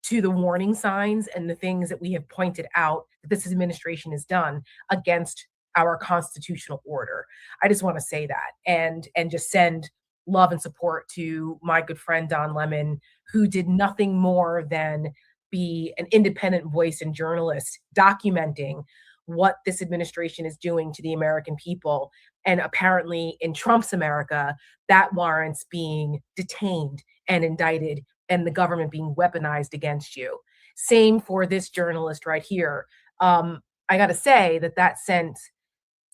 to the warning signs and the things that we have pointed out that this administration has done against our constitutional order. I just want to say that and just send love and support to my good friend Don Lemon, who did nothing more than be an independent voice and journalist documenting what this administration is doing to the American people. And apparently in Trump's America, that warrants being detained and indicted and the government being weaponized against you. Same for this journalist right here. I got to say that sent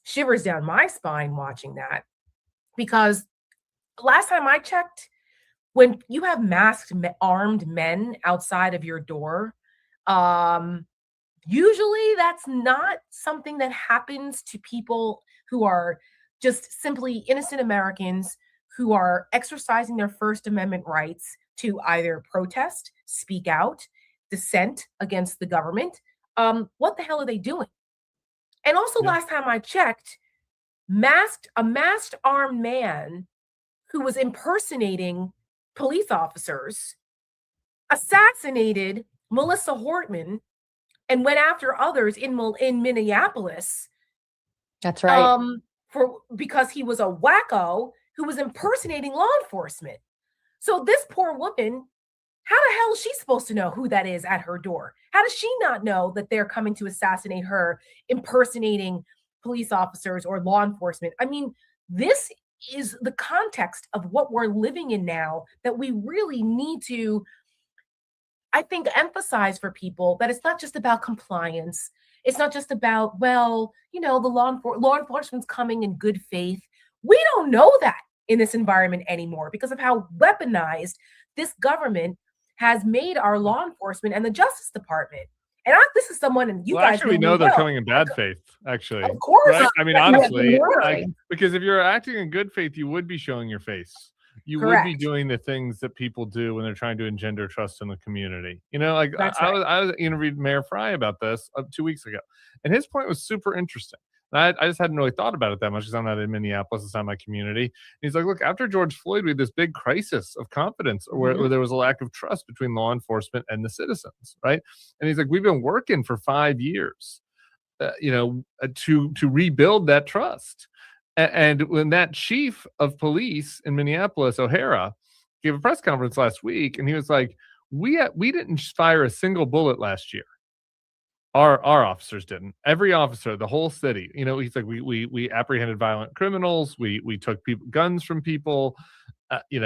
shivers down my spine watching that, because last time I checked, when you have masked armed men outside of your door, usually that's not something that happens to people who are just simply innocent Americans who are exercising their First Amendment rights to either protest, speak out, dissent against the government. What the hell are they doing? And also, last time I checked, a masked armed man who was impersonating police officers assassinated Melissa Hortman and went after others in Minneapolis. That's right. Because he was a wacko who was impersonating law enforcement. So this poor woman, how the hell is she supposed to know who that is at her door? How does she not know that they're coming to assassinate her, impersonating police officers or law enforcement? I mean, this is the context of what we're living in now that we really need to, I think, emphasize for people that it's not just about compliance. It's not just about, the law enforcement's coming in good faith. We don't know that in this environment anymore because of how weaponized this government has made our law enforcement and the Justice Department. And this is someone, and you guys actually, we know they're coming in bad faith, actually. Of course. Right? I mean, honestly, because if you're acting in good faith, you would be showing your face. You would be doing the things that people do when they're trying to engender trust in the community. I was interviewed Mayor Fry about this 2 weeks ago, and his point was super interesting. I just hadn't really thought about it that much because I'm not in Minneapolis. It's not my community. And he's like, look, after George Floyd, we had this big crisis of confidence where there was a lack of trust between law enforcement and the citizens, right? And he's like, we've been working for 5 years, to rebuild that trust. And when that chief of police in Minneapolis, O'Hara, gave a press conference last week, and he was like, we didn't fire a single bullet last year. Our officers didn't. Every officer, the whole city. He's like, we apprehended violent criminals. We took guns from people. We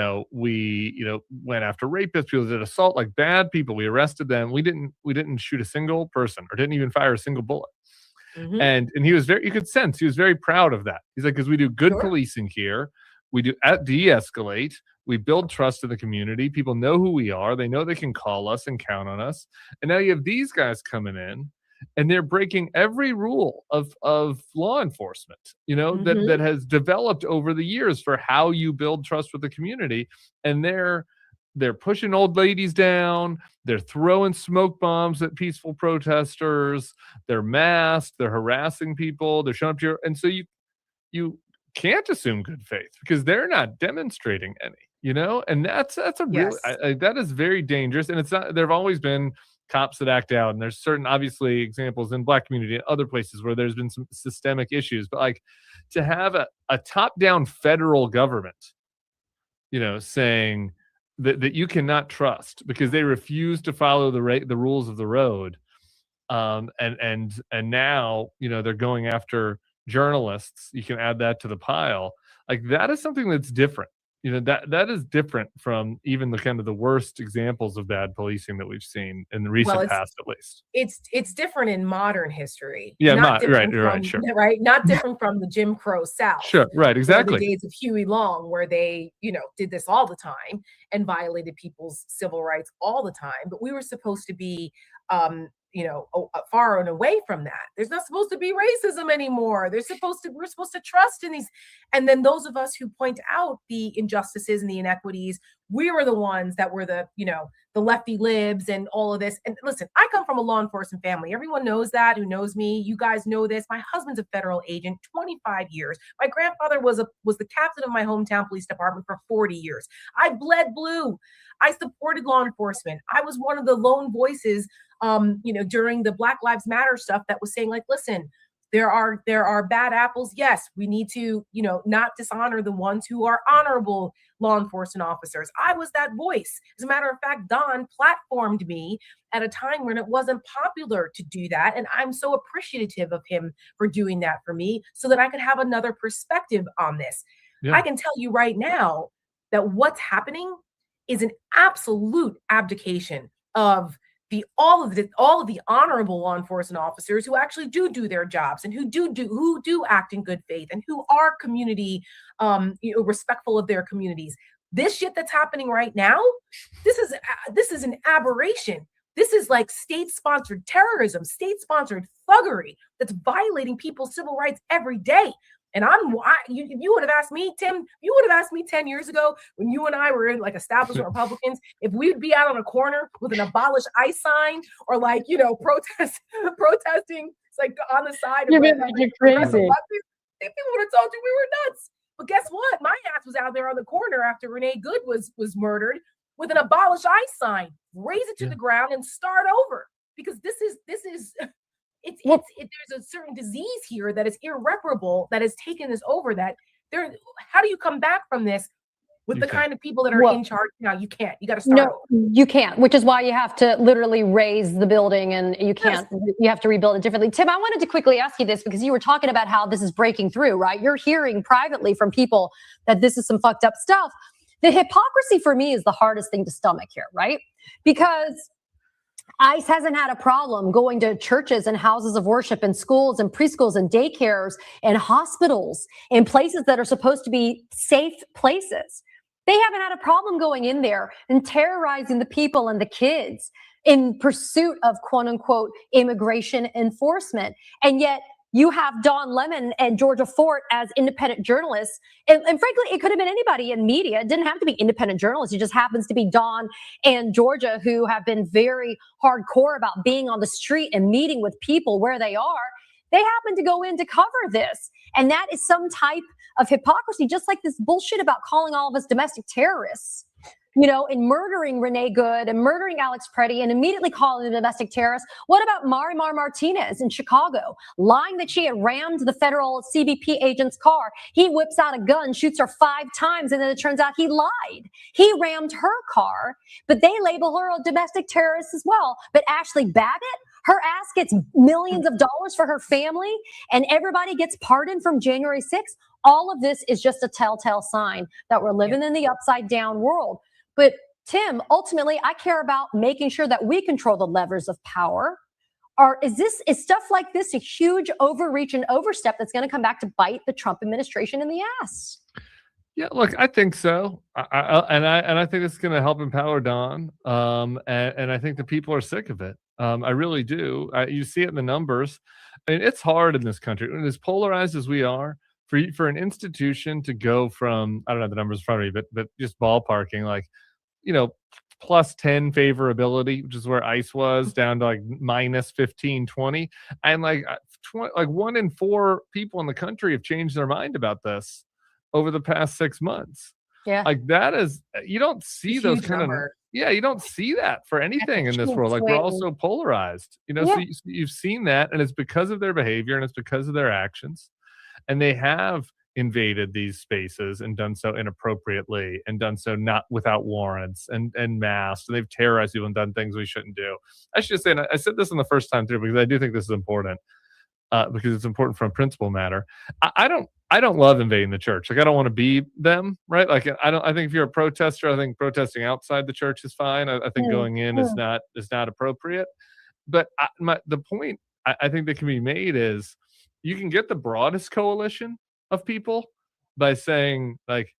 went after rapists. People did assault, like bad people. We arrested them. We didn't shoot a single person or didn't even fire a single bullet. Mm-hmm. And he was you could sense he was very proud of that. He's like, because we do good policing here. We do de-escalate. We build trust in the community. People know who we are. They know they can call us and count on us. And now you have these guys coming in, and they're breaking every rule of law enforcement, that has developed over the years for how you build trust with the community. And they're pushing old ladies down. They're throwing smoke bombs at peaceful protesters. They're masked. They're harassing people. They're showing up here. And so you can't assume good faith because they're not demonstrating any, and that's a real, that is very dangerous. And it's not, there've always been cops that act out, and there's certain obviously examples in Black community and other places where there's been some systemic issues, but like to have a top-down federal government, saying that you cannot trust because they refuse to follow the rules of the road, and now they're going after journalists. You can add that to the pile. Like that is something that's different. that is different from even the kind of the worst examples of bad policing that we've seen in the recent Well, past, at least. it's different in modern history. Yeah, not different you're right, from, sure. right, not different from the Jim Crow South. Sure, right, or exactly. the days of Huey Long, where they, did this all the time and violated people's civil rights all the time. But we were supposed to be, far and away from that. There's not supposed to be racism anymore. We're supposed to trust in these. And then those of us who point out the injustices and the inequities, we were the ones that were the lefty libs and all of this. And listen, I come from a law enforcement family. Everyone knows that, who knows me. You guys know this. My husband's a federal agent, 25 years. My grandfather was the captain of my hometown police department for 40 years. I bled blue. I supported law enforcement. I was one of the lone voices during the Black Lives Matter stuff that was saying, like, listen, there are bad apples. Yes, we need to, not dishonor the ones who are honorable law enforcement officers. I was that voice. As a matter of fact, Don platformed me at a time when it wasn't popular to do that. And I'm so appreciative of him for doing that for me so that I could have another perspective on this. Yeah. I can tell you right now that what's happening is an absolute abdication of all of the honorable law enforcement officers who actually do their jobs and who do act in good faith and who are community respectful of their communities. This shit that's happening right now, this is an aberration. This is like state-sponsored terrorism, state-sponsored thuggery that's violating people's civil rights every day. And you would have asked me, Tim, you would have asked me 10 years ago when you and I were in like establishment Republicans, if we'd be out on a corner with an abolish ICE sign or protesting, it's like on the side of You're crazy. People would have told you we were nuts. But guess what? My ass was out there on the corner after Renee Good was murdered with an abolish ICE sign, raise it to the ground and start over. Because this is there's a certain disease here that is irreparable that has taken us over. How do you come back from this with the kind of people that are in charge now? You can't. You got to start over. You can't, which is why you have to literally raise the building and you can't. You have to rebuild it differently. Tim, I wanted to quickly ask you this because you were talking about how this is breaking through, right? You're hearing privately from people that this is some fucked up stuff. The hypocrisy for me is the hardest thing to stomach here, right? Because ICE hasn't had a problem going to churches and houses of worship and schools and preschools and daycares and hospitals and places that are supposed to be safe places. They haven't had a problem going in there and terrorizing the people and the kids in pursuit of quote unquote immigration enforcement. And yet you have Don Lemon and Georgia Fort as independent journalists. And frankly, it could have been anybody in media. It didn't have to be independent journalists. It just happens to be Don and Georgia, who have been very hardcore about being on the street and meeting with people where they are. They happen to go in to cover this. And that is some type of hypocrisy, just like this bullshit about calling all of us domestic terrorists. And murdering Renee Good and murdering Alex Preddy and immediately calling them domestic terrorists. What about Marimar Martinez in Chicago, lying that she had rammed the federal CBP agent's car? He whips out a gun, shoots her 5 times, and then it turns out he lied. He rammed her car, but they label her a domestic terrorist as well. But Ashley Babbitt, her ass gets millions of dollars for her family, and everybody gets pardoned from January 6th. All of this is just a telltale sign that we're living in the upside down world. But Tim, ultimately, I care about making sure that we control the levers of power. Is stuff like this a huge overreach and overstep that's going to come back to bite the Trump administration in the ass? Yeah, look, I think so. I think it's going to help empower Don. And I think the people are sick of it. I really do. You see it in the numbers. I mean, it's hard in this country, as polarized as we are, for an institution to go from, I don't have the numbers in front of me, but just ballparking, like, plus 10 favorability, which is where ICE was, down to like minus 15, 20. And like 1 in 4 people in the country have changed their mind about this over the past 6 months. Yeah. Like that is, you don't see those kind of, you don't see that for anything in this world. Like we're all so polarized, so you've seen that, and it's because of their behavior and it's because of their actions. And they have invaded these spaces and done so inappropriately and done so not without warrants and masks. And they've terrorized people and done things we shouldn't do. I should say, and I said this in the first time through because I do think this is important. because it's important from a principle matter. I don't love invading the church. Like, I don't want to be them, right? Like, I think if you're a protester, I think protesting outside the church is fine. I think going in is not appropriate. But the point I think that can be made is you can get the broadest coalition of people by saying, like,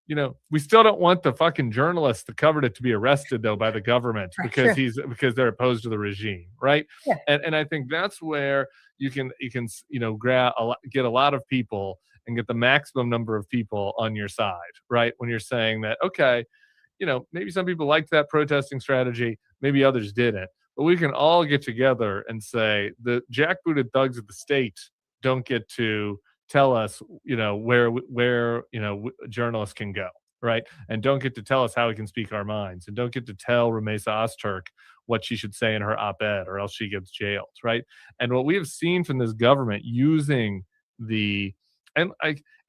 we still don't want the fucking journalist that covered it to be arrested though by the government because because they're opposed to the regime, right? Yeah. And I think that's where you can get a lot of people and get the maximum number of people on your side, right? When you're saying that, okay, maybe some people liked that protesting strategy, maybe others didn't, but we can all get together and say the jackbooted thugs of the state don't get to tell us, where journalists can go, right? And don't get to tell us how we can speak our minds, and don't get to tell Ramesa Ozturk what she should say in her op-ed, or else she gets jailed, right? And what we have seen from this government using isn't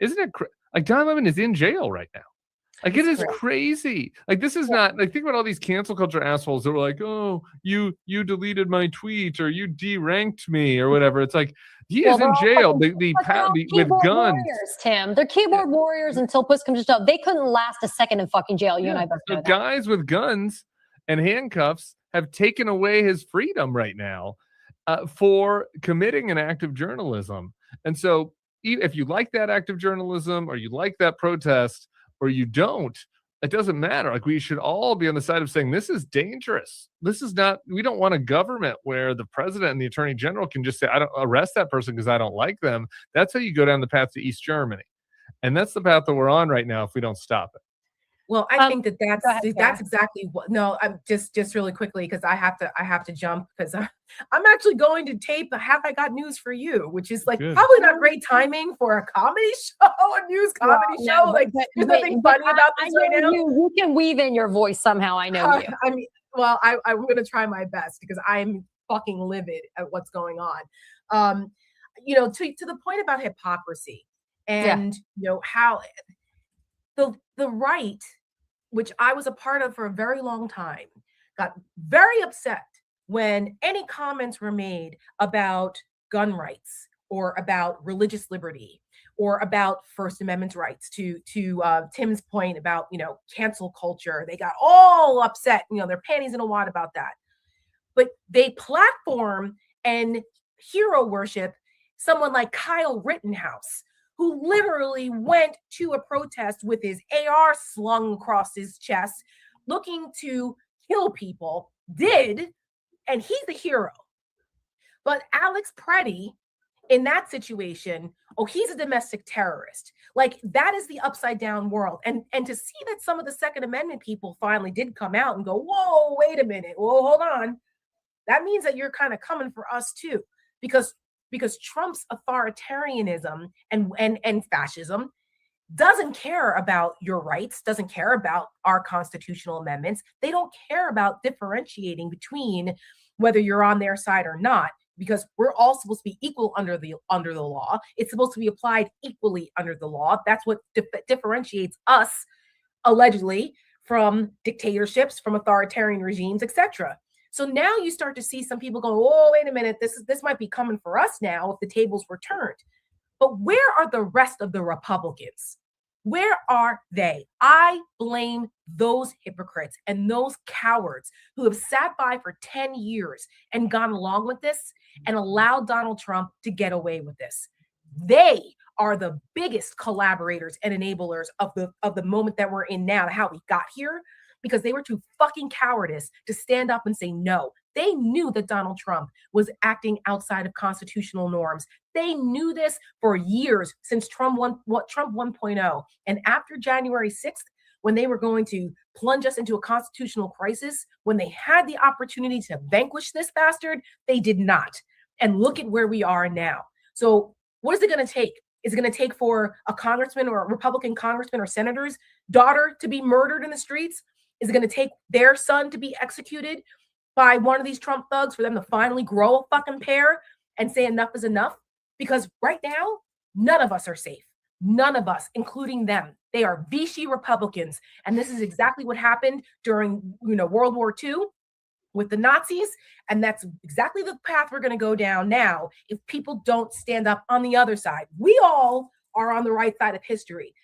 it like Don Lemon is in jail right now? Like, it is crazy. Like, this is not like, think about all these cancel culture assholes that were like, oh, you deleted my tweet, or you deranked me, or whatever. It's like, he is in jail. With guns. Warriors, Tim, they're keyboard warriors until push comes to shove. They couldn't last a second in fucking jail. You and I both know that. Guys with guns and handcuffs have taken away his freedom right now for committing an act of journalism. And so, if you like that act of journalism, or you like that protest, or you don't, it doesn't matter. Like, we should all be on the side of saying this is dangerous. This is not, we don't want a government where the president and the attorney general can just say, I don't arrest that person because I don't like them. That's how you go down the path to East Germany. And that's the path that we're on right now if we don't stop it. Well, I think that's exactly what. No, I'm just really quickly, because I have to jump, because I'm actually going to tape the Have I Got News for You, which is like probably not great timing for a comedy show, a news comedy show. Like, there's nothing funny about this right now. You can weave in your voice somehow. I know you. I mean, well, I'm going to try my best, because I'm fucking livid at what's going on. To the point about hypocrisy, and how the right, which I was a part of for a very long time, got very upset when any comments were made about gun rights, or about religious liberty, or about First Amendment rights. To Tim's point about cancel culture, they got all upset, their panties in a wad about that. But they platform and hero worship someone like Kyle Rittenhouse, who literally went to a protest with his AR slung across his chest, looking to kill people, and he's the hero. But Alex Preddy, in that situation, he's a domestic terrorist. Like, that is the upside down world. And to see that some of the Second Amendment people finally did come out and go, whoa, wait a minute, whoa, hold on. That means that you're kind of coming for us too, because Trump's authoritarianism and fascism doesn't care about your rights, doesn't care about our constitutional amendments. They don't care about differentiating between whether you're on their side or not, because we're all supposed to be equal under the law. It's supposed to be applied equally under the law. That's what differentiates us, allegedly, from dictatorships, from authoritarian regimes, etc. So now you start to see some people go, oh, wait a minute, this might be coming for us now if the tables were turned. But where are the rest of the Republicans? Where are they? I blame those hypocrites and those cowards who have sat by for 10 years and gone along with this and allowed Donald Trump to get away with this. They are the biggest collaborators and enablers of the moment that we're in now, how we got here, because they were too fucking cowardice to stand up and say no. They knew that Donald Trump was acting outside of constitutional norms. They knew this for years, since Trump 1.0. And after January 6th, when they were going to plunge us into a constitutional crisis, when they had the opportunity to vanquish this bastard, they did not. And look at where we are now. So what is it going to take? Is it going to take for a congressman or a Republican congressman or senator's daughter to be murdered in the streets? Is it going to take their son to be executed by one of these Trump thugs for them to finally grow a fucking pair and say enough is enough? Because right now, none of us are safe. None of us, including them. They are Vichy Republicans. And this is exactly what happened during World War II. with the Nazis. And that's exactly the path we're going to go down now if people don't stand up on the other side. We all are on the right side of history.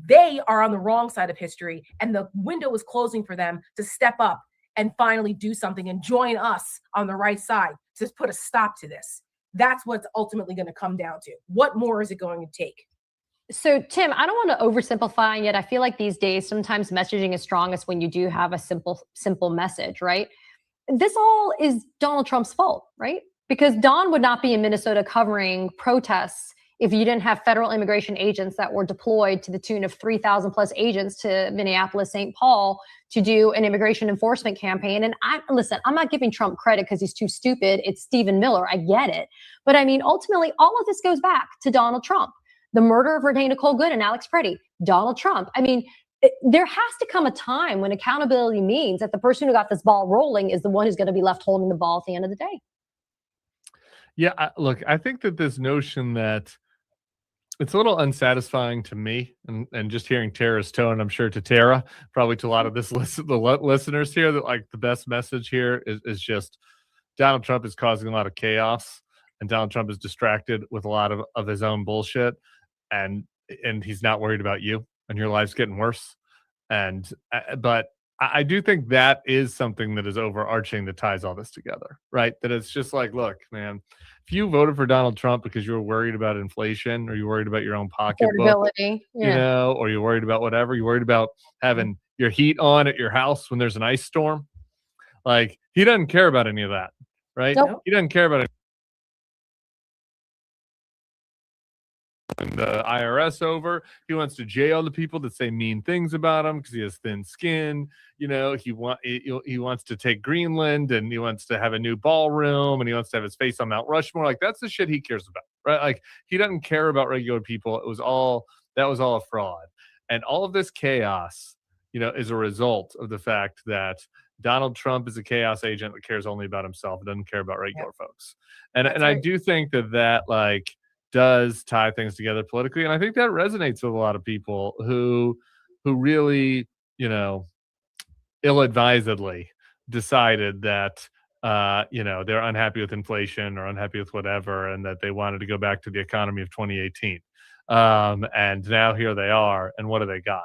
They are on the wrong side of history. And the window is closing for them to step up and finally do something and join us on the right side to put a stop to this. That's what's ultimately going to come down to. What more is it going to take? So, Tim, I don't want to oversimplify, and yet I feel like these days sometimes messaging is strongest when you do have a simple message, right? This all is Donald Trump's fault, right? Because Don would not be in Minnesota covering protests if you didn't have federal immigration agents that were deployed to the tune of 3,000 plus agents to Minneapolis, St. Paul to do an immigration enforcement campaign. And listen, I'm not giving Trump credit because he's too stupid. It's Stephen Miller. I get it. But I mean, ultimately, all of this goes back to Donald Trump. The murder of Renee Nicole Good and Alex Preddy, Donald Trump. I mean, there has to come a time when accountability means that the person who got this ball rolling is the one who's going to be left holding the ball at the end of the day. Yeah, look, I think that this notion that it's a little unsatisfying to me, and just hearing Tara's tone, I'm sure to Tara, probably to a lot of the listeners here, that like the best message here is just Donald Trump is causing a lot of chaos, and Donald Trump is distracted with a lot of his own bullshit, and he's not worried about you, and your life's getting worse. But I do think that is something that is overarching that ties all this together, right? That it's just like, look, man, if you voted for Donald Trump because you were worried about inflation, or you're worried about your own pocketbook, you know, or you're worried about whatever, you're worried about having your heat on at your house when there's an ice storm, like he doesn't care about any of that, right? Nope. He doesn't care about it. The IRS over. He wants to jail the people that say mean things about him because he has thin skin. You know, he wants to take Greenland, and he wants to have a new ballroom, and he wants to have his face on Mount Rushmore. Like, that's the shit he cares about, right? Like, he doesn't care about regular people. That was all a fraud. And all of this chaos, you know, is a result of the fact that Donald Trump is a chaos agent that cares only about himself and doesn't care about regular folks. And I do think that like does tie things together politically. And I think that resonates with a lot of people who really, you know, ill-advisedly decided that, you know, they're unhappy with inflation or unhappy with whatever, and that they wanted to go back to the economy of 2018. And now here they are. And what do they got?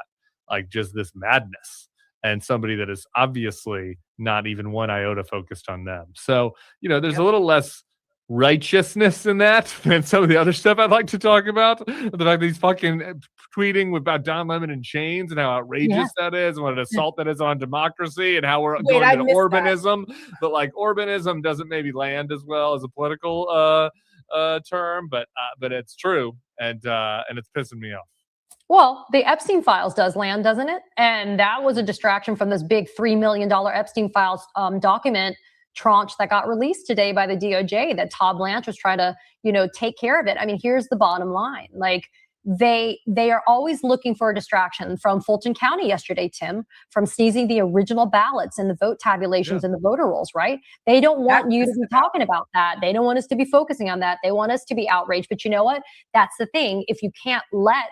Like just this madness, and somebody that is obviously not even one iota focused on them. So, you know, there's a little less righteousness in that than some of the other stuff I'd like to talk about. The fact that he's fucking tweeting about Don Lemon in chains and how outrageous that is, and what an assault that is on democracy, and how we're going into Orbanism. But like Orbanism doesn't maybe land as well as a political term, but it's true, and it's pissing me off. Well, the Epstein files does land, doesn't it? And that was a distraction from this big $3 million Epstein files document tranche that got released today by the DOJ that Todd Blanche was trying to, you know, take care of it. I mean, here's the bottom line. Like they are always looking for a distraction. From Fulton County yesterday, Tim, from sneezing the original ballots and the vote tabulations and the voter rolls, right? They don't want you to be talking about that. They don't want us to be focusing on that. They want us to be outraged. But you know what? That's the thing. If you can't let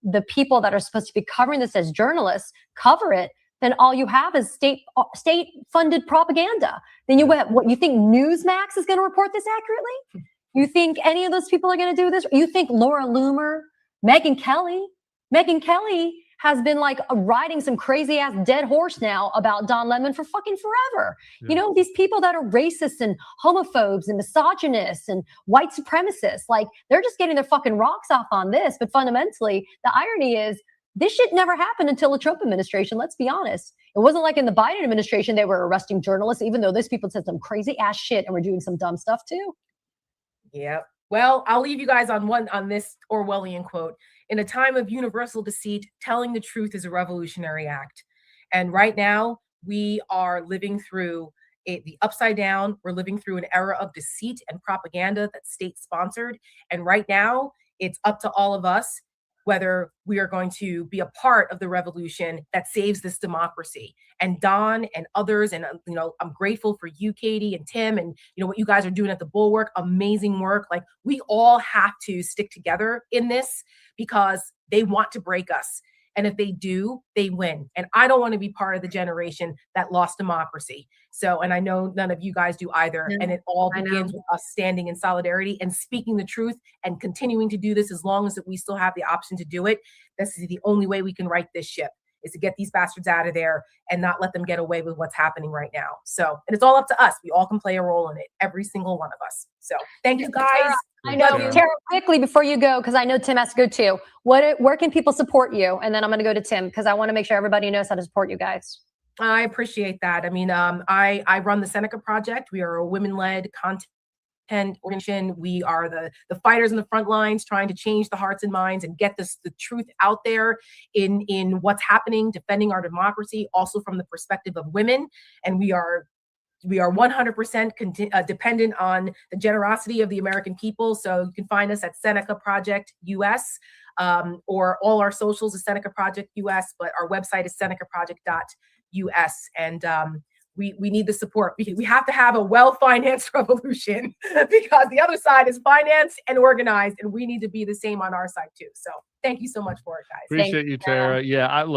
the people that are supposed to be covering this as journalists cover it, then all you have is state-funded propaganda. Then you think Newsmax is going to report this accurately? You think any of those people are going to do this? You think Laura Loomer, Megyn Kelly has been like riding some crazy ass dead horse now about Don Lemon for fucking forever. You know, these people that are racists and homophobes and misogynists and white supremacists, like they're just getting their fucking rocks off on this. But fundamentally, the irony is, this shit never happened until the Trump administration. Let's be honest. It wasn't like in the Biden administration, they were arresting journalists, even though those people said some crazy ass shit and were doing some dumb stuff too. Yep. Well, I'll leave you guys on this Orwellian quote. In a time of universal deceit, telling the truth is a revolutionary act. And right now we are living through the upside down. We're living through an era of deceit and propaganda that's state sponsored. And right now it's up to all of us whether we are going to be a part of the revolution that saves this democracy. And Don and others, and you know, I'm grateful for you, Katie and Tim, and you know what you guys are doing at the Bulwark, amazing work. Like we all have to stick together in this because they want to break us. And if they do, they win. And I don't want to be part of the generation that lost democracy. So, and I know none of you guys do either. No, And it all I know. begins with us standing in solidarity and speaking the truth and continuing to do this as long as we still have the option to do it. This is the only way we can right this ship, is to get these bastards out of there and not let them get away with what's happening right now. So, and it's all up to us. We all can play a role in it, every single one of us. So thank you guys. I know, Tara, quickly before you go, because I know Tim has to go too. Where can people support you? And then I'm going to go to Tim because I want to make sure everybody knows how to support you guys. I appreciate that. I mean, I run the Seneca Project. We are a women-led content organization. We are the fighters in the front lines, trying to change the hearts and minds and get the truth out there in what's happening, defending our democracy, also from the perspective of women. And we are 100% dependent on the generosity of the American people. So you can find us at Seneca Project US, or all our socials is Seneca Project US, but our website is senecaproject.us. And we need the support. We have to have a well-financed revolution because the other side is financed and organized, and we need to be the same on our side too. So thank you so much for it, guys. Appreciate you, Tara. Yeah, I'm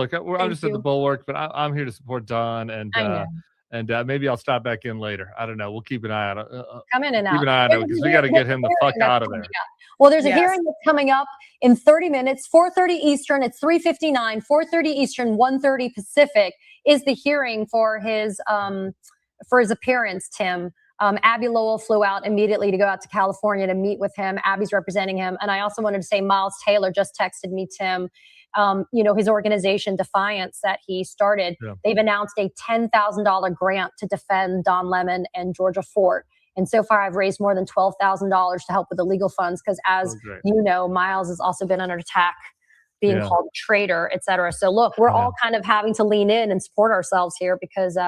just at the Bulwark, but I'm here to support Don, and maybe I'll stop back in later. I don't know. We'll keep an eye on it. Come in and out. Keep an eye on it because we got to get him the fuck out of there. Well, there's a hearing that's coming up in 30 minutes, 4:30 Eastern. It's 3:59, 4:30 Eastern, 1:30 Pacific is the hearing for his appearance, Tim. Abby Lowell flew out immediately to go out to California to meet with him. Abby's representing him. And I also wanted to say Miles Taylor just texted me, Tim, his organization Defiance that he started. Yeah. They've announced a $10,000 grant to defend Don Lemon and Georgia Fort. And so far, I've raised more than $12,000 to help with the legal funds because, as you know, Miles has also been under attack, being called a traitor, et cetera. So look, we're all kind of having to lean in and support ourselves here because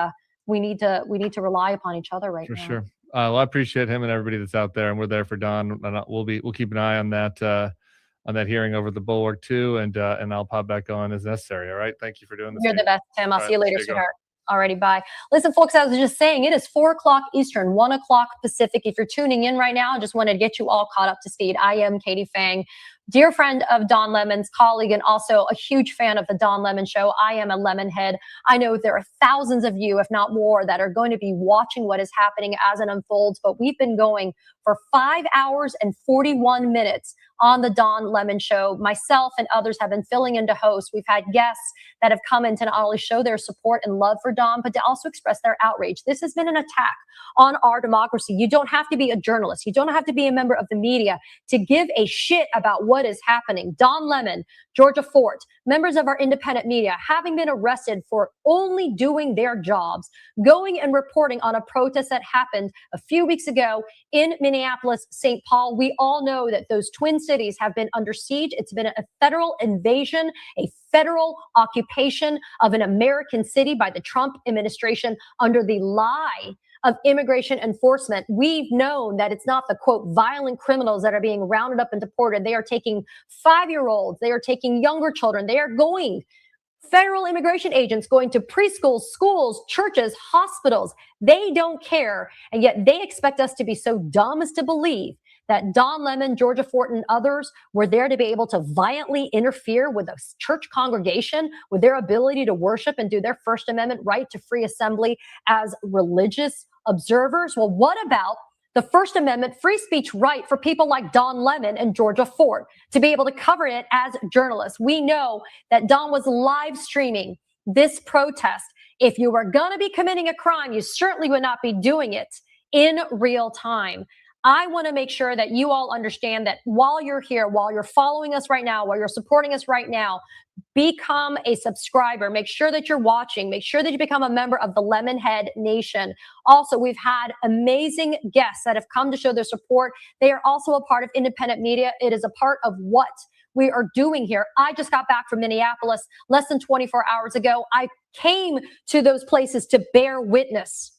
we need to rely upon each other right now. For sure. Well, I appreciate him and everybody that's out there, and we're there for Don. And we'll keep an eye on that hearing over the Bulwark too, and I'll pop back on as necessary. All right. Thank you for doing this. You're the best, Tim. I'll see you later, sweetheart. Alrighty, bye. Listen, folks, I was just saying it is 4:00 Eastern, 1:00 Pacific. If you're tuning in right now, I just wanted to get you all caught up to speed. I am Katie Fang, dear friend of Don Lemon's, colleague, and also a huge fan of the Don Lemon Show. I am a Lemonhead. I know there are thousands of you, if not more, that are going to be watching what is happening as it unfolds. But we've been going for 5 hours and 41 minutes on the Don Lemon Show. Myself and others have been filling in to host. We've had guests that have come in to not only show their support and love for Don, but to also express their outrage. This has been an attack on our democracy. You don't have to be a journalist. You don't have to be a member of the media to give a shit about what is happening. Don Lemon, Georgia Fort, members of our independent media having been arrested for only doing their jobs, going and reporting on a protest that happened a few weeks ago in Minneapolis, St. Paul. We all know that those twin cities have been under siege. It's been a federal invasion, a federal occupation of an American city by the Trump administration under the lie of immigration enforcement. We've known that it's not the, quote, violent criminals that are being rounded up and deported. They are taking 5-year-olds. They are taking younger children. They are going, federal immigration agents going to preschools, schools, churches, hospitals. They don't care. And yet they expect us to be so dumb as to believe that Don Lemon, Georgia Fort, and others were there to be able to violently interfere with a church congregation, with their ability to worship and do their First Amendment right to free assembly as religious observers. Well, what about the First Amendment free speech right for people like Don Lemon and Georgia Fort to be able to cover it as journalists? We know that Don was live streaming this protest. If you were going to be committing a crime, you certainly would not be doing it in real time. I want to make sure that you all understand that while you're here, while you're following us right now, while you're supporting us right now, become a subscriber. Make sure that you're watching. Make sure that you become a member of the Lemonhead Nation. Also, we've had amazing guests that have come to show their support. They are also a part of independent media. It is a part of what we are doing here. I just got back from Minneapolis less than 24 hours ago. I came to those places to bear witness.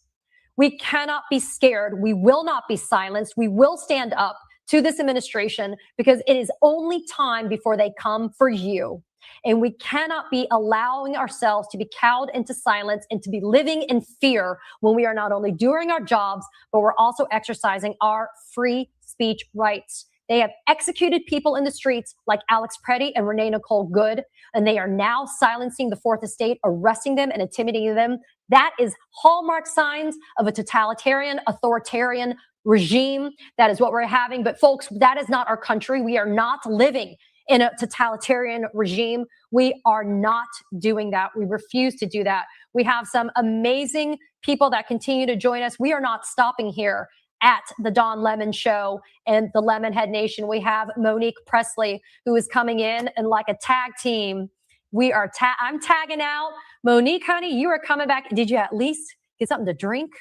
We cannot be scared. We will not be silenced. We will stand up to this administration because it is only time before they come for you. And we cannot be allowing ourselves to be cowed into silence and to be living in fear when we are not only doing our jobs, but we're also exercising our free speech rights. They have executed people in the streets like Alex Preddy and Renee Nicole Good, and they are now silencing the Fourth Estate, arresting them and intimidating them. That is hallmark signs of a totalitarian, authoritarian regime. That is what we're having. But folks, that is not our country. We are not living in a totalitarian regime. We are not doing that. We refuse to do that. We have some amazing people that continue to join us. We are not stopping here at the Don Lemon Show and the Lemonhead Nation. We have Monique Presley, who is coming in and like a tag team. We are I'm tagging out. Monique, honey, you are coming back. Did you at least get something to drink?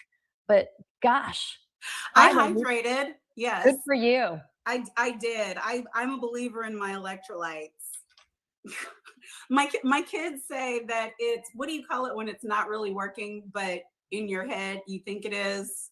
But gosh. I hydrated. Yes. Good for you. I did. I'm a believer in my electrolytes. My kids say that it's, what do you call it when it's not really working, but in your head you think it is?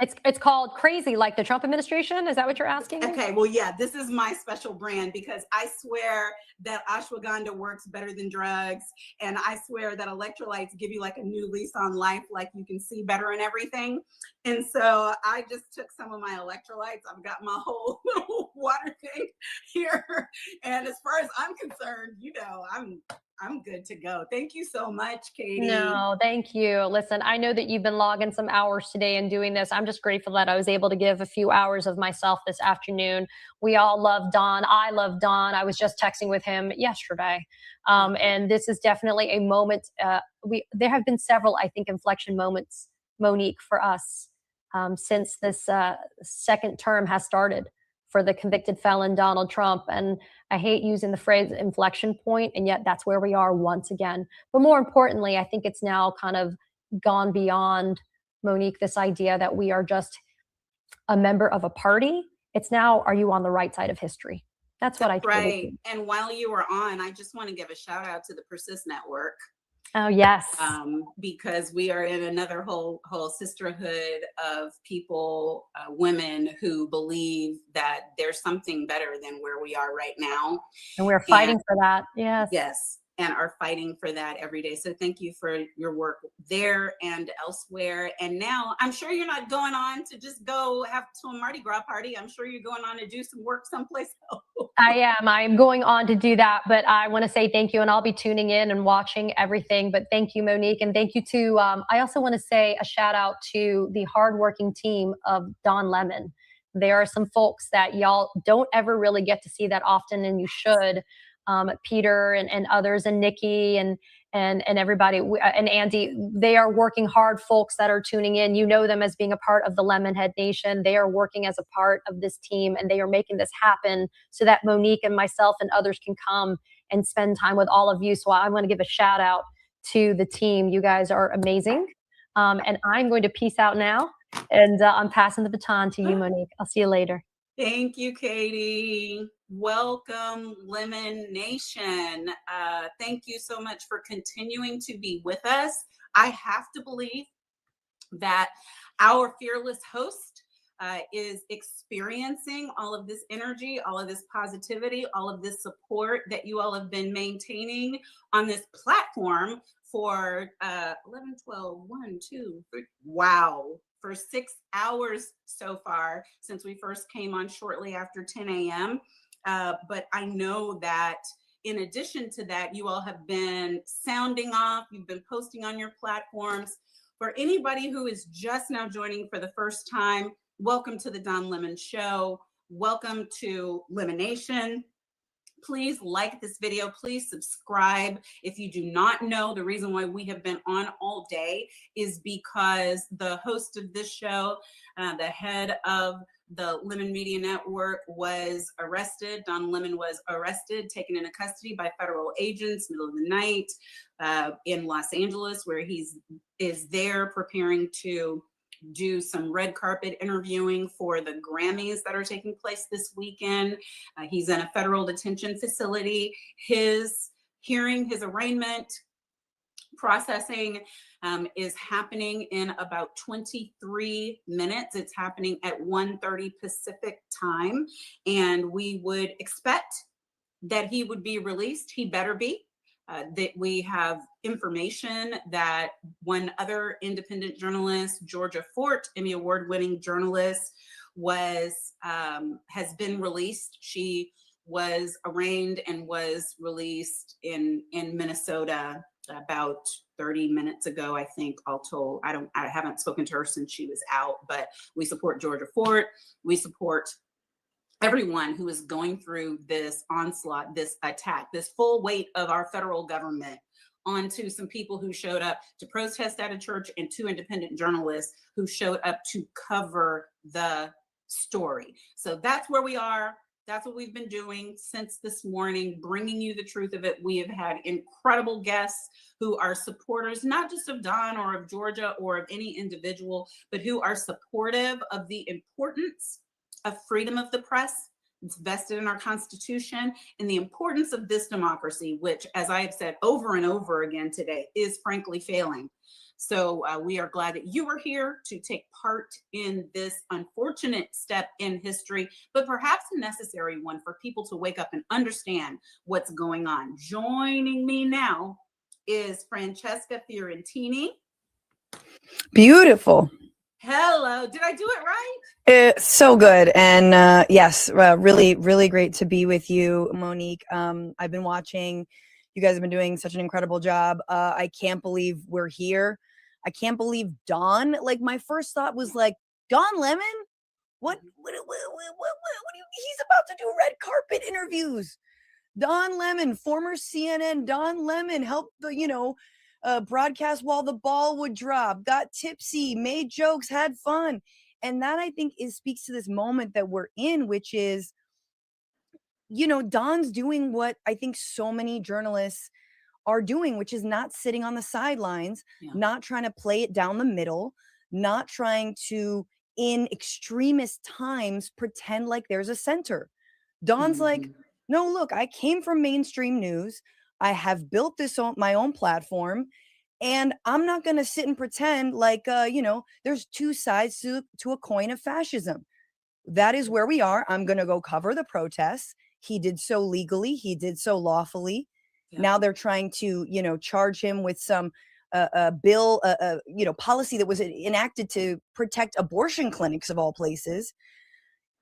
It's called crazy, like the Trump administration. Is that what you're asking? Okay, well, yeah, this is my special brand because I swear that ashwagandha works better than drugs, and I swear that electrolytes give you like a new lease on life, like you can see better and everything. And so I just took some of my electrolytes. I've got my whole little water thing here, and as far as I'm concerned, you know, I'm good to go. Thank you so much, Katie. No, thank you. Listen, I know that you've been logging some hours today and doing this. I'm just grateful that I was able to give a few hours of myself this afternoon. We all love Don. I love Don. I was just texting with him yesterday. And this is definitely a moment. There have been several, I think, inflection moments, Monique, for us since this second term has started for the convicted felon Donald Trump. And I hate using the phrase inflection point, and yet that's where we are once again. But more importantly, I think it's now kind of gone beyond, Monique, this idea that we are just a member of a party. It's now, are you on the right side of history? That's what I truly Right. think. And while you were on, I just want to give a shout out to the Persist Network. Oh, yes. Because we are in another whole sisterhood of people, women who believe that there's something better than where we are right now. And we're fighting for that. Yes. Yes. And are fighting for that every day. So thank you for your work there and elsewhere. And now I'm sure you're not going on to just go have to a Mardi Gras party. I'm sure you're going on to do some work someplace else. I am. I'm going on to do that, but I want to say thank you, and I'll be tuning in and watching everything. But thank you, Monique, and thank you to. I also want to say a shout out to the hardworking team of Don Lemon. There are some folks that y'all don't ever really get to see that often, and you should. Peter and others, and Nikki and everybody, and Andy, they are working hard. Folks that are tuning in, you know them as being a part of the Lemonhead Nation. They are working as a part of this team, and they are making this happen so that Monique and myself and others can come and spend time with all of you. So I want to give a shout out to the team. You guys are amazing. And I'm going to peace out now, and I'm passing the baton to you, Monique. I'll see you later. Thank you, Katie. Welcome, Lemon Nation. Thank you so much for continuing to be with us. I have to believe that our fearless host is experiencing all of this energy, all of this positivity, all of this support that you all have been maintaining on this platform for 11, 12, 1, 2, 3, wow. For 6 hours so far since we first came on shortly after 10 a.m. But I know that in addition to that, you all have been sounding off. You've been posting on your platforms. For anybody who is just now joining for the first time, welcome to the Don Lemon Show. Welcome to Lemonation. Please like this video. Please subscribe. If you do not know, the reason why we have been on all day is because the host of this show, the head of the Lemon Media Network, was arrested. Don Lemon was arrested, taken into custody by federal agents, middle of the night, in Los Angeles, where is there preparing to do some red carpet interviewing for the Grammys that are taking place this weekend. He's in a federal detention facility. His hearing, his arraignment processing is happening in about 23 minutes. It's happening at 1:30 Pacific time. And we would expect that he would be released. He better be. That we have information that one other independent journalist, Georgia Fort, Emmy Award-winning journalist, has been released. She was arraigned and was released in Minnesota about 30 minutes ago, I think, all told. I haven't spoken to her since she was out, but we support Georgia Fort. We support everyone who is going through this onslaught, this attack, this full weight of our federal government onto some people who showed up to protest at a church and 2 independent journalists who showed up to cover the story. So that's where we are. That's what we've been doing since this morning, bringing you the truth of it. We have had incredible guests who are supporters, not just of Don or of Georgia or of any individual, but who are supportive of the importance of freedom of the press. It's vested in our Constitution, and the importance of this democracy, which, as I have said over and over again today, is frankly failing. So we are glad that you are here to take part in this unfortunate step in history, but perhaps a necessary one for people to wake up and understand what's going on. Joining me now is Francesca Fiorentini. Beautiful. Hello. Did I do it right? So good. And yes, really, really great to be with you, Monique. I've been watching. You guys have been doing such an incredible job. I can't believe we're here. I can't believe Don. Like, my first thought was like, Don Lemon? What do you, he's about to do red carpet interviews. Don Lemon, former CNN, Don Lemon helped the, broadcast while the ball would drop, got tipsy, made jokes, had fun. And that, I think, speaks to this moment that we're in, which is, Don's doing what I think so many journalists are doing, which is not sitting on the sidelines, not trying to play it down the middle, not trying to, in extremist times, pretend like there's a center. Don's like, no, look, I came from mainstream news. I have built this on my own platform, and I'm not going to sit and pretend like, there's 2 sides to a coin of fascism. That is where we are. I'm going to go cover the protests. He did so legally. He did so lawfully. Now they're trying to, charge him with some bill, policy that was enacted to protect abortion clinics of all places.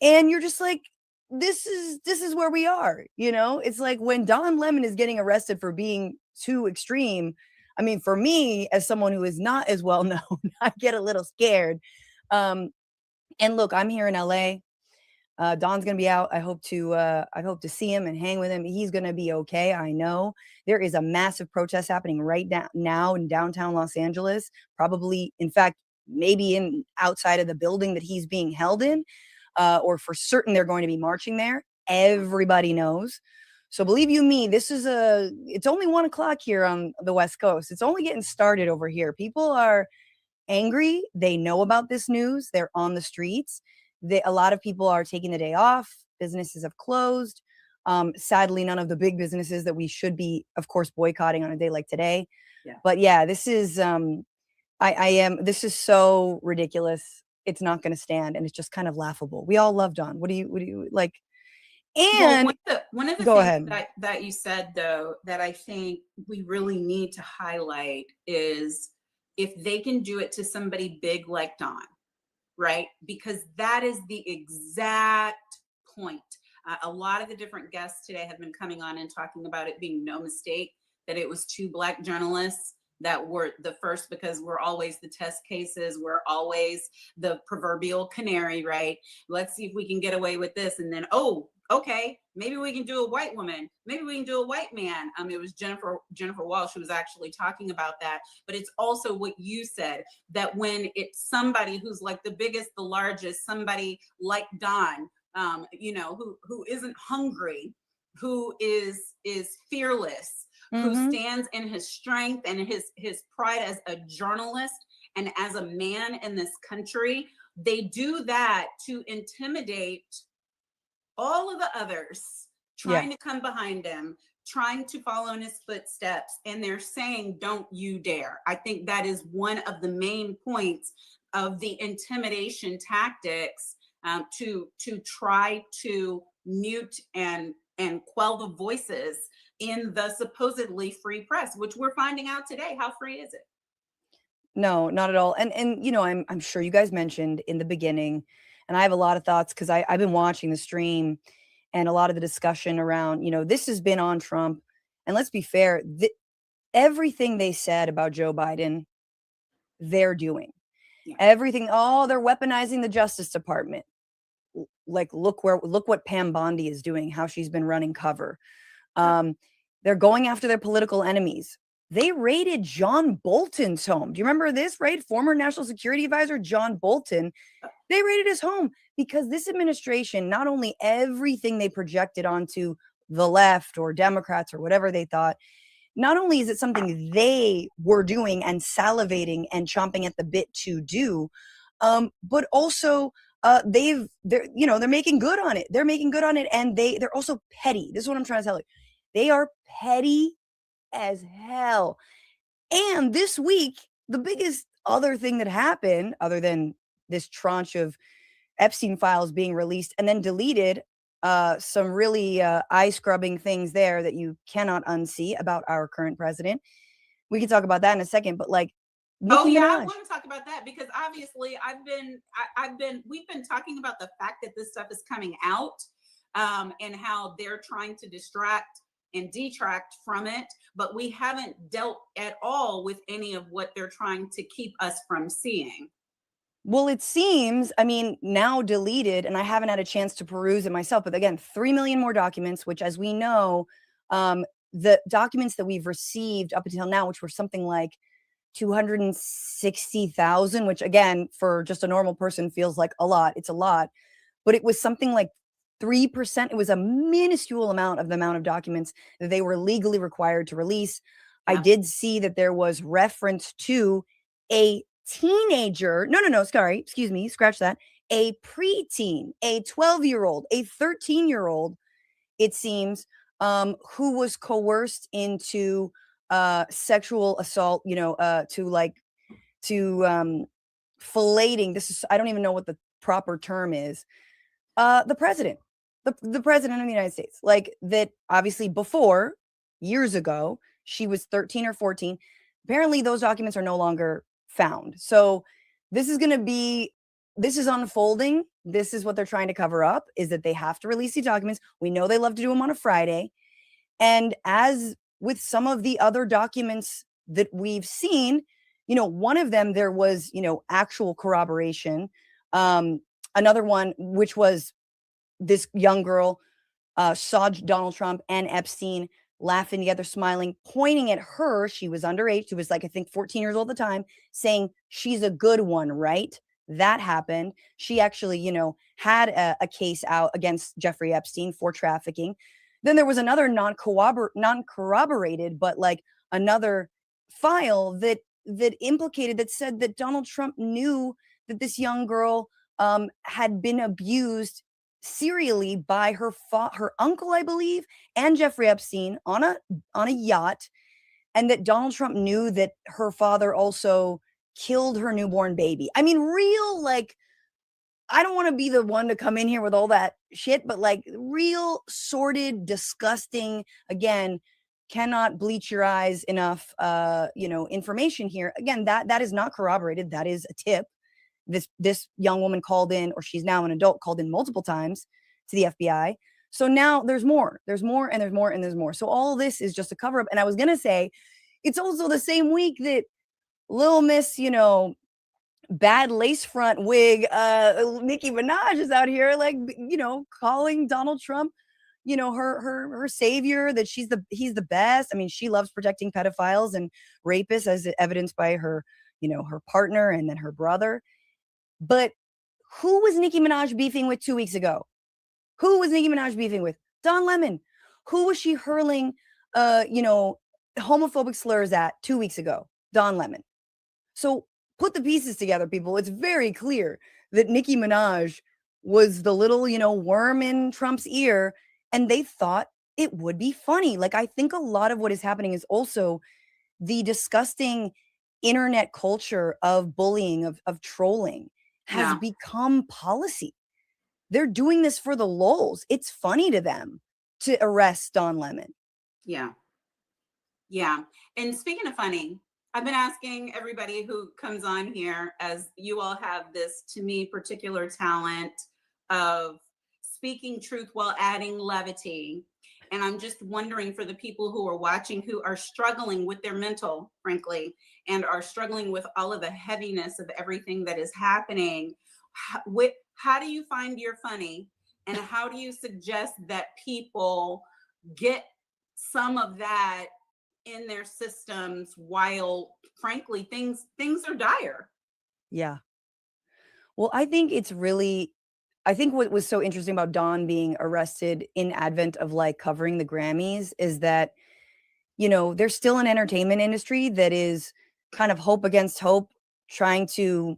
And you're just like, this is where we are. It's like when Don Lemon is getting arrested for being too extreme. I mean, for me, as someone who is not as well known, I get a little scared. And look, I'm here in LA. Don's gonna be out. I hope to see him and hang with him. He's gonna be okay. I know there is a massive protest happening right now in downtown Los Angeles. Probably, in fact, maybe outside of the building that he's being held in, or for certain they're going to be marching there. Everybody knows. So believe you me, it's only 1 o'clock here on the West Coast. It's only getting started over here. People are angry. They know about this news. They're on the streets. A lot of people are taking the day off. Businesses have closed. Sadly, none of the big businesses that we should be, of course, boycotting on a day like today. But yeah, this is, this is so ridiculous. It's not going to stand. And it's just kind of laughable. We all love Don. What do you like? And one of the go things ahead. that you said, though, that I think we really need to highlight is if they can do it to somebody big like Don, right? Because that is the exact point. A lot of the different guests today have been coming on and talking about it being no mistake that it was 2 Black journalists that were the first, because we're always the test cases. We're always the proverbial canary, right? Let's see if we can get away with this. And then, oh, okay, maybe we can do a white woman. Maybe we can do a white man. It was Jennifer Walsh who was actually talking about that. But it's also what you said, that when it's somebody who's like the biggest, the largest, somebody like Don, who isn't hungry, who is fearless, who stands in his strength and his pride as a journalist and as a man in this country, they do that to intimidate all of the others trying to come behind him, trying to follow in his footsteps, and they're saying, don't you dare. I think that is one of the main points of the intimidation tactics, to try to mute and quell the voices in the supposedly free press, which we're finding out today. How free is it? No, not at all. And I'm sure you guys mentioned in the beginning, and I have a lot of thoughts because I've been watching the stream and a lot of the discussion around, this has been on Trump. And let's be fair, everything they said about Joe Biden, they're doing. Yeah. Everything, they're weaponizing the Justice Department. Like, look what Pam Bondi is doing, how she's been running cover. They're going after their political enemies. They raided John Bolton's home. Do you remember this, right? Former National Security Advisor John Bolton. They raided his home because this administration, not only everything they projected onto the left or Democrats or whatever they thought, not only is it something they were doing and salivating and chomping at the bit to do, but also they're making good on it. They're making good on it, and they're also petty. This is what I'm trying to tell you. They are petty as hell. And this week, the biggest other thing that happened, other than this tranche of Epstein files being released and then deleted, some really eye-scrubbing things there that you cannot unsee about our current president. We can talk about that in a second, but like, I want to talk about that because obviously we've been talking about the fact that this stuff is coming out, and how they're trying to distract and detract from it, but we haven't dealt at all with any of what they're trying to keep us from seeing. Well, it seems, now deleted, and I haven't had a chance to peruse it myself, but again, 3 million more documents, which, as we know, the documents that we've received up until now, which were something like 260,000, which again, for just a normal person feels like a lot. It's a lot, but it was something like 3%. It was a minuscule amount of documents that they were legally required to release. I did see that there was reference to a teenager. No, sorry. Excuse me. Scratch that. A preteen, a 12-year-old, a 13-year-old, it seems, who was coerced into sexual assault, to filleting. I don't even know what the proper term is. The president of the United States, like that, obviously before, years ago, she was 13 or 14. Apparently those documents are no longer found. So this is unfolding. This is what they're trying to cover up, is that they have to release these documents. We know they love to do them on a Friday. And as with some of the other documents that we've seen, one of them, there was, actual corroboration. Another one, which was this young girl saw Donald Trump and Epstein laughing together, smiling, pointing at her. She was underage. She was like, I think 14 years old at the time, saying she's a good one, right? That happened. She actually, had a case out against Jeffrey Epstein for trafficking. Then there was another non-corroborated, but like another file that implicated, that said that Donald Trump knew that this young girl had been abused serially by her uncle, I believe, and Jeffrey Epstein on a yacht, and that Donald Trump knew that her father also killed her newborn baby. Real, like, I don't want to be the one to come in here with all that shit, but like real sordid, disgusting, again, cannot bleach your eyes enough, information here. Again, that is not corroborated. That is a tip. This young woman called in, or she's now an adult, called in multiple times to the FBI. So now there's more, and there's more, and there's more. So all this is just a cover up. And I was going to say, it's also the same week that Little Miss, bad lace front wig, Nicki Minaj is out here, like, calling Donald Trump, her savior, that he's the best. She loves protecting pedophiles and rapists, as evidenced by her, her partner and then her brother. But who was Nicki Minaj beefing with 2 weeks ago? Who was Nicki Minaj beefing with? Don Lemon. Who was she hurling, homophobic slurs at 2 weeks ago? Don Lemon. So put the pieces together, people. It's very clear that Nicki Minaj was the little, worm in Trump's ear, and they thought it would be funny. Like, I think a lot of what is happening is also the disgusting internet culture of bullying, of trolling, has become policy. They're doing this for the lulz. It's funny to them to arrest Don Lemon. Yeah. And speaking of funny, I've been asking everybody who comes on here, as you all have this, to me, particular talent of speaking truth while adding levity. And I'm just wondering, for the people who are watching who are struggling with their mental, frankly, and are struggling with all of the heaviness of everything that is happening, how do you find your funny? And how do you suggest that people get some of that in their systems while, frankly, things are dire? Yeah. Well, I think what was so interesting about Dawn being arrested in advent of like covering the Grammys is that, you know, there's still an entertainment industry that is kind of hope against hope, trying to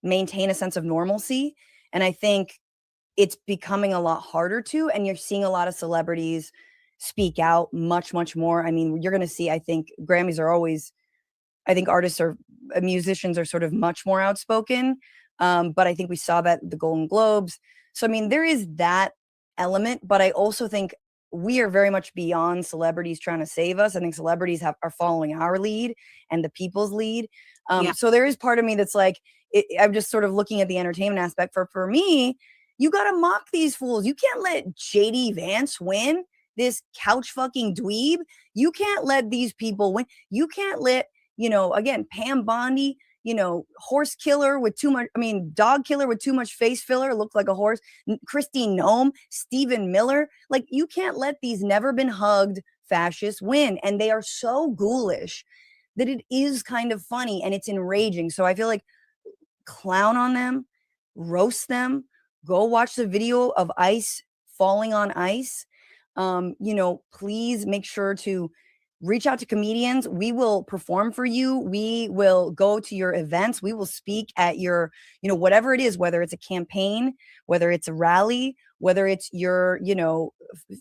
maintain a sense of normalcy. And I think it's becoming a lot harder to, and you're seeing a lot of celebrities speak out much, much more. I mean, you're going to see, I think Grammys are always, I think musicians are sort of much more outspoken. But I think we saw that the Golden Globes. So, I mean, there is that element, but I also think we are very much beyond celebrities trying to save us. I think celebrities are following our lead and the people's lead. So there is part of me that's like, I'm just sort of looking at the entertainment aspect. For me, you got to mock these fools. You can't let JD Vance win, this couch fucking dweeb. You can't let these people win. You can't let, you know, again, Pam Bondi, you know, horse killer with too much, dog killer with too much face filler, looked like a horse. Christine Nome, Stephen Miller. Like, you can't let these never been hugged fascists win. And they are so ghoulish that it is kind of funny and it's enraging. So I feel like clown on them, roast them, go watch the video of ICE falling on ICE. You know, please make sure to reach out to comedians. We will perform for you. We will go to your events. We will speak at your, you know, whatever it is, whether it's a campaign, whether it's a rally, whether it's your, you know,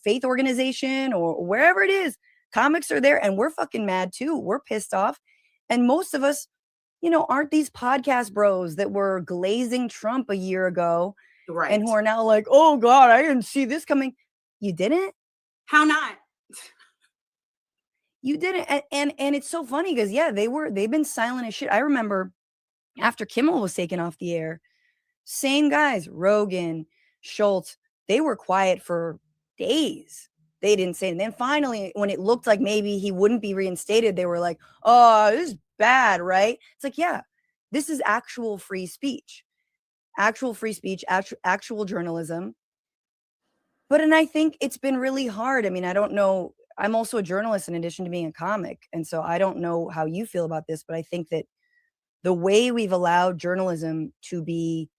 faith organization or wherever it is. Comics are there and we're fucking mad too. We're pissed off. And most of us, you know, aren't these podcast bros that were glazing Trump a year ago, right? And who are now like, oh God, I didn't see this coming. You didn't? How not? You didn't. And it's so funny because they've been silent as shit. I remember after Kimmel was taken off the air, same guys, Rogan, Schultz, they were quiet for days. They didn't say it. And then finally, when it looked like maybe he wouldn't be reinstated, they were like, oh, this is bad, right? It's like, yeah, this is actual free speech, actual journalism. And I think it's been really hard. I mean, I don't know. I'm also a journalist in addition to being a comic. And so I don't know how you feel about this, but I think that the way we've allowed journalism to be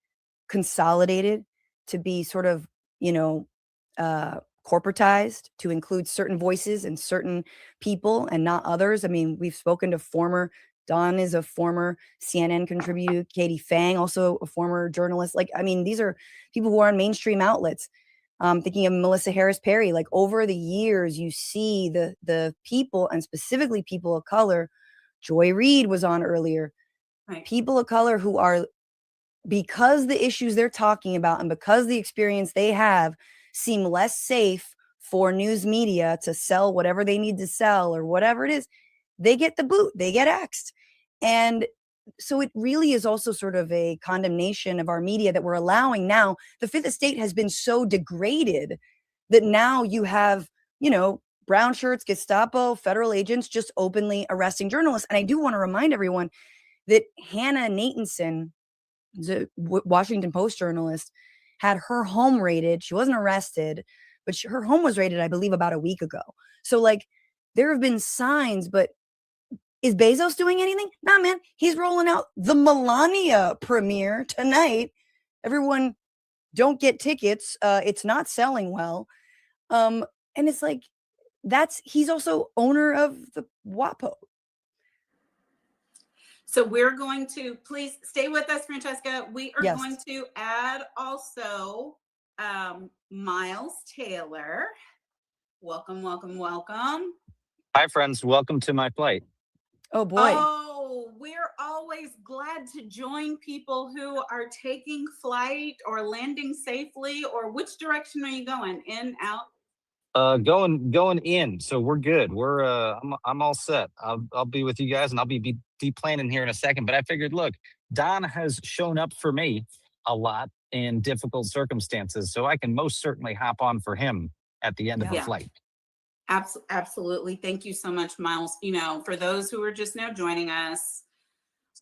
consolidated, to be sort of, you know, corporatized, to include certain voices and certain people and not others. I mean, we've spoken to Dawn is a former CNN contributor, Katie Fang, also a former journalist. Like, I mean, these are people who are on mainstream outlets. Thinking of Melissa Harris Perry, like over the years, you see the people, and specifically people of color. Joy Reid was on earlier. Right. People of color who are, because the issues they're talking about and because the experience they have seem less safe for news media to sell whatever they need to sell or whatever it is, they get the boot, they get axed. And so it really is also sort of a condemnation of our media that we're allowing now. The Fifth Estate has been so degraded that now you have, you know, brown shirts, Gestapo, federal agents just openly arresting journalists. And I do want to remind everyone that Hannah Nathanson, the Washington Post journalist, had her home raided. She wasn't arrested, but her home was raided, I believe, about a week ago. So like there have been signs, but is Bezos doing anything? Nah, man. He's rolling out the Melania premiere tonight. Everyone, don't get tickets. It's not selling well. And it's like, he's also owner of the WAPO. So we're going to, please stay with us, Francesca. We are Yes. going to add also Miles Taylor. Welcome, welcome, welcome. Hi, friends. Welcome to my flight. Oh, boy. Oh, we're always glad to join people who are taking flight or landing safely. Or which direction are you going? In, out? Going in. So we're good. I'm all set. I'll be with you guys, and I'll be deep planning here in a second, but I figured, look, Don has shown up for me a lot in difficult circumstances, so I can most certainly hop on for him at the end of the Yeah. flight. Absolutely. Thank you so much, Miles. You know, for those who are just now joining us,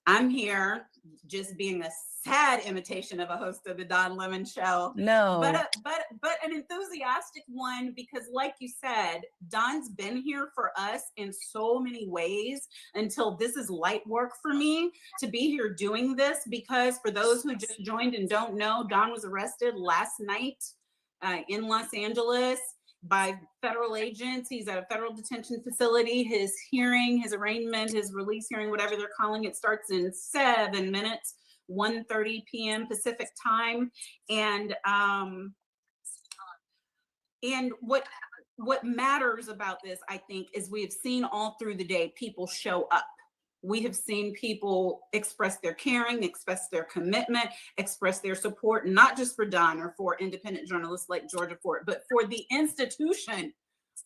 I'm here just being a sad imitation of a host of the Don Lemon Show. No. But an enthusiastic one, because like you said, Don's been here for us in so many ways until this is light work for me to be here doing this, because for those who just joined and don't know, Don was arrested last night in Los Angeles by federal agents. He's at a federal detention facility. His hearing, his arraignment, his release hearing, whatever they're calling it, starts in 7 minutes, 1:30 p.m. Pacific time. And what matters about this, I think, is we have seen all through the day people show up. We have seen people express their caring, express their commitment, express their support, not just for Don or for independent journalists like Georgia Fort, but for the institution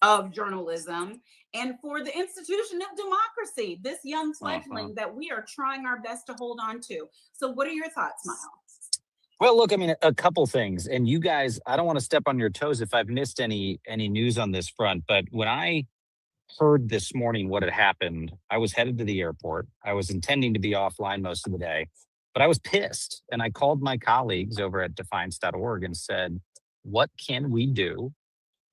of journalism and for the institution of democracy, this young fledgling that we are trying our best to hold on to. So what are your thoughts, Miles? Well, look, I mean, a couple things. And you guys, I don't want to step on your toes if I've missed any news on this front, but when I heard this morning what had happened, I was headed to the airport. I was intending to be offline most of the day, but I was pissed. And I called my colleagues over at defiance.org and said, what can we do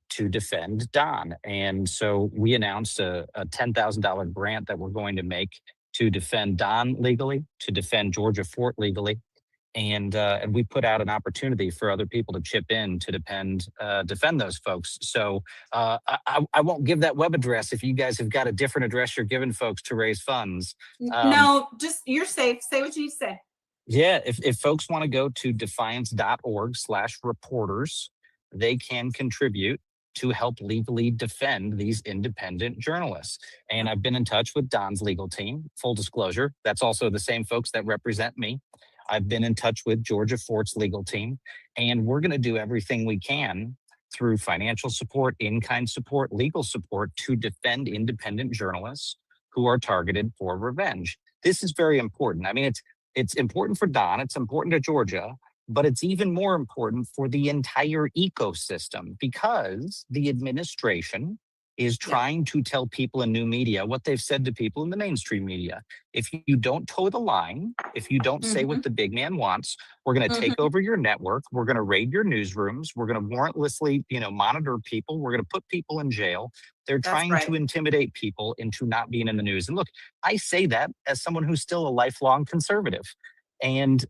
to defend Don? And so we announced a $10,000 grant that we're going to make to defend Don legally, to defend Georgia Fort legally. And we put out an opportunity for other people to chip in to defend those folks. So I won't give that web address if you guys have got a different address you're giving folks to raise funds. No, just you're safe. Say what you need to say. Yeah, if folks want to go to defiance.org/reporters, they can contribute to help legally defend these independent journalists. And I've been in touch with Don's legal team. Full disclosure, that's also the same folks that represent me. I've been in touch with Georgia Fort's legal team, and we're going to do everything we can through financial support, in-kind support, legal support to defend independent journalists who are targeted for revenge. This is very important. I mean, it's important for Don, it's important to Georgia, but it's even more important for the entire ecosystem because the administration is trying to tell people in new media what they've said to people in the mainstream media. If you don't toe the line, if you don't say what the big man wants, we're going to take over your network. We're going to raid your newsrooms. We're going to warrantlessly, monitor people. We're going to put people in jail. They're trying to intimidate people into not being in the news. And look, I say that as someone who's still a lifelong conservative. And,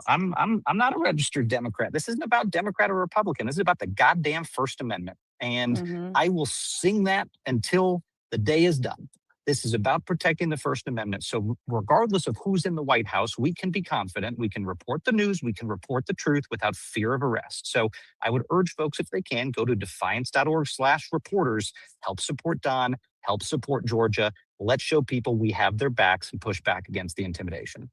I'm not a registered Democrat. This isn't about Democrat or Republican. This is about the goddamn First Amendment. And I will sing that until the day is done. This is about protecting the First Amendment. So regardless of who's in the White House, we can be confident. We can report the news. We can report the truth without fear of arrest. So I would urge folks, if they can, go to defiance.org/reporters, help support Don, help support Georgia. Let's show people we have their backs and push back against the intimidation.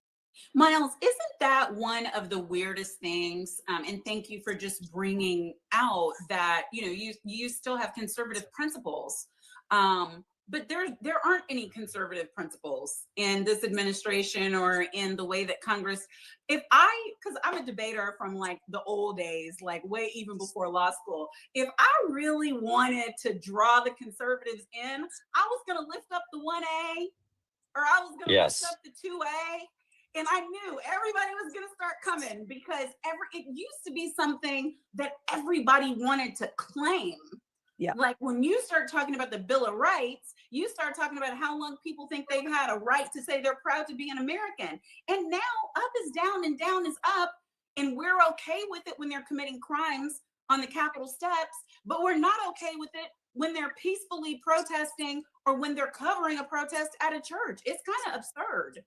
Miles, isn't that one of the weirdest things? And thank you for just bringing out that, you still have conservative principles. But there aren't any conservative principles in this administration or in the way that Congress, because I'm a debater from like the old days, like way even before law school. If I really wanted to draw the conservatives in, I was going to lift up the 1A or I was going to lift up the 2A. And I knew everybody was going to start coming because it used to be something that everybody wanted to claim. Yeah. Like when you start talking about the Bill of Rights, you start talking about how long people think they've had a right to say they're proud to be an American. And now up is down and down is up. And we're okay with it when they're committing crimes on the Capitol steps, but we're not okay with it when they're peacefully protesting or when they're covering a protest at a church. It's kind of absurd.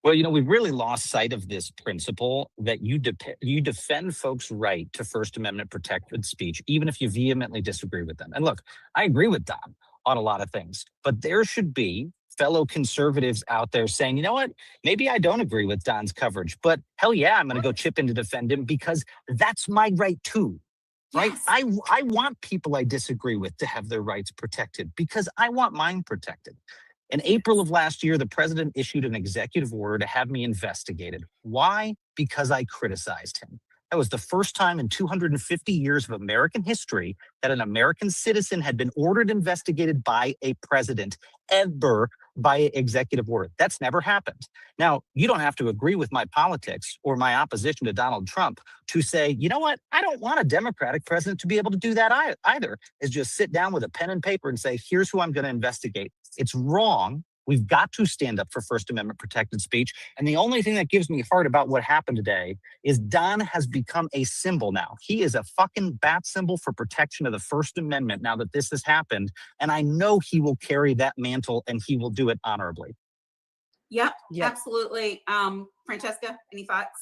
Well, we've really lost sight of this principle that you defend folks' right to First Amendment protected speech, even if you vehemently disagree with them. And look, I agree with Don on a lot of things, but there should be fellow conservatives out there saying, you know what, maybe I don't agree with Don's coverage, but hell yeah, I'm going to go chip in to defend him because that's my right too. Right? Yes. I want people I disagree with to have their rights protected because I want mine protected. In April of last year, the president issued an executive order to have me investigated. Why? Because I criticized him. That was the first time in 250 years of American history that an American citizen had been ordered investigated by a president, ever, by executive order. That's never happened. Now, you don't have to agree with my politics or my opposition to Donald Trump to say, you know what, I don't want a Democratic president to be able to do that either, is just sit down with a pen and paper and say, here's who I'm going to investigate. It's wrong. We've got to stand up for First Amendment protected speech. And the only thing that gives me heart about what happened today is Don has become a symbol now. He is a fucking bat symbol for protection of the First Amendment now that this has happened. And I know he will carry that mantle and he will do it honorably. Yep, absolutely. Francesca, any thoughts?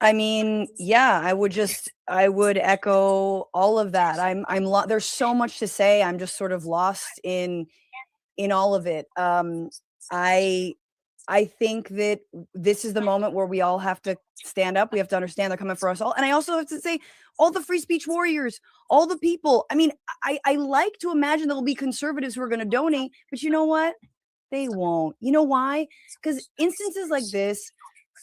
I mean, yeah, I would echo all of that. There's so much to say. I'm just sort of lost in all of it. I think that this is the moment where we all have to stand up. We have to understand they're coming for us all. And I also have to say, all the free speech warriors, all the people. I mean, I like to imagine there'll be conservatives who are going to donate, but you know what? They won't. You know why? Because instances like this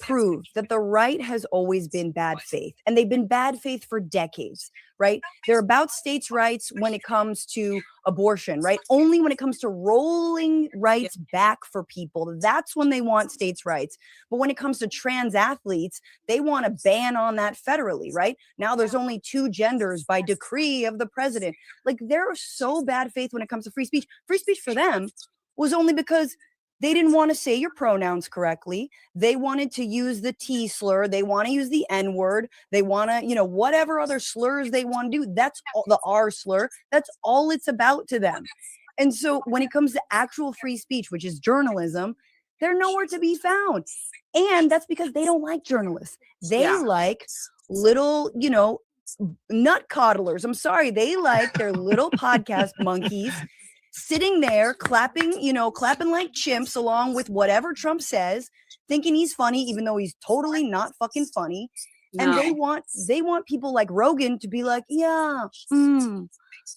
prove that the right has always been bad faith, and they've been bad faith for decades, right? They're about states' rights when it comes to abortion, right? Only when it comes to rolling rights back for people, that's when they want states' rights. But when it comes to trans athletes, they want to ban on that federally, right? Now there's only 2 genders by decree of the president. Like, they're so bad faith when it comes to free speech. Free speech for them was only because they didn't want to say your pronouns correctly. They wanted to use the T slur. They want to use the N word. They want to, whatever other slurs they want to do. That's all, the R slur. That's all it's about to them. And so when it comes to actual free speech, which is journalism, they're nowhere to be found. And that's because they don't like journalists. They like little, nut coddlers. I'm sorry. They like their little podcast monkeys sitting there clapping like chimps along with whatever Trump says, thinking he's funny, even though he's totally not fucking funny. No. And they want people like Rogan to be like, yeah,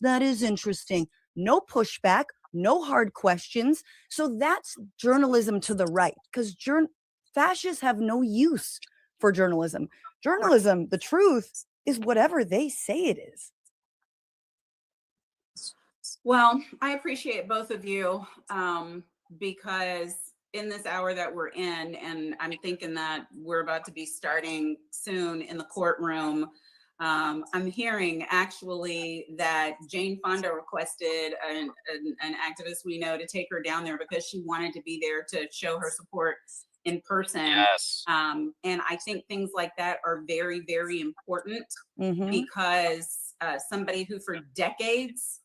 that is interesting. No pushback, no hard questions. So that's journalism to the right, because fascists have no use for journalism. Journalism, the truth, is whatever they say it is. Well, I appreciate both of you because in this hour that we're in, and I'm thinking that we're about to be starting soon in the courtroom, I'm hearing actually that Jane Fonda requested an activist we know to take her down there because she wanted to be there to show her support in person. Yes. And I think things like that are very, very important because somebody who for decades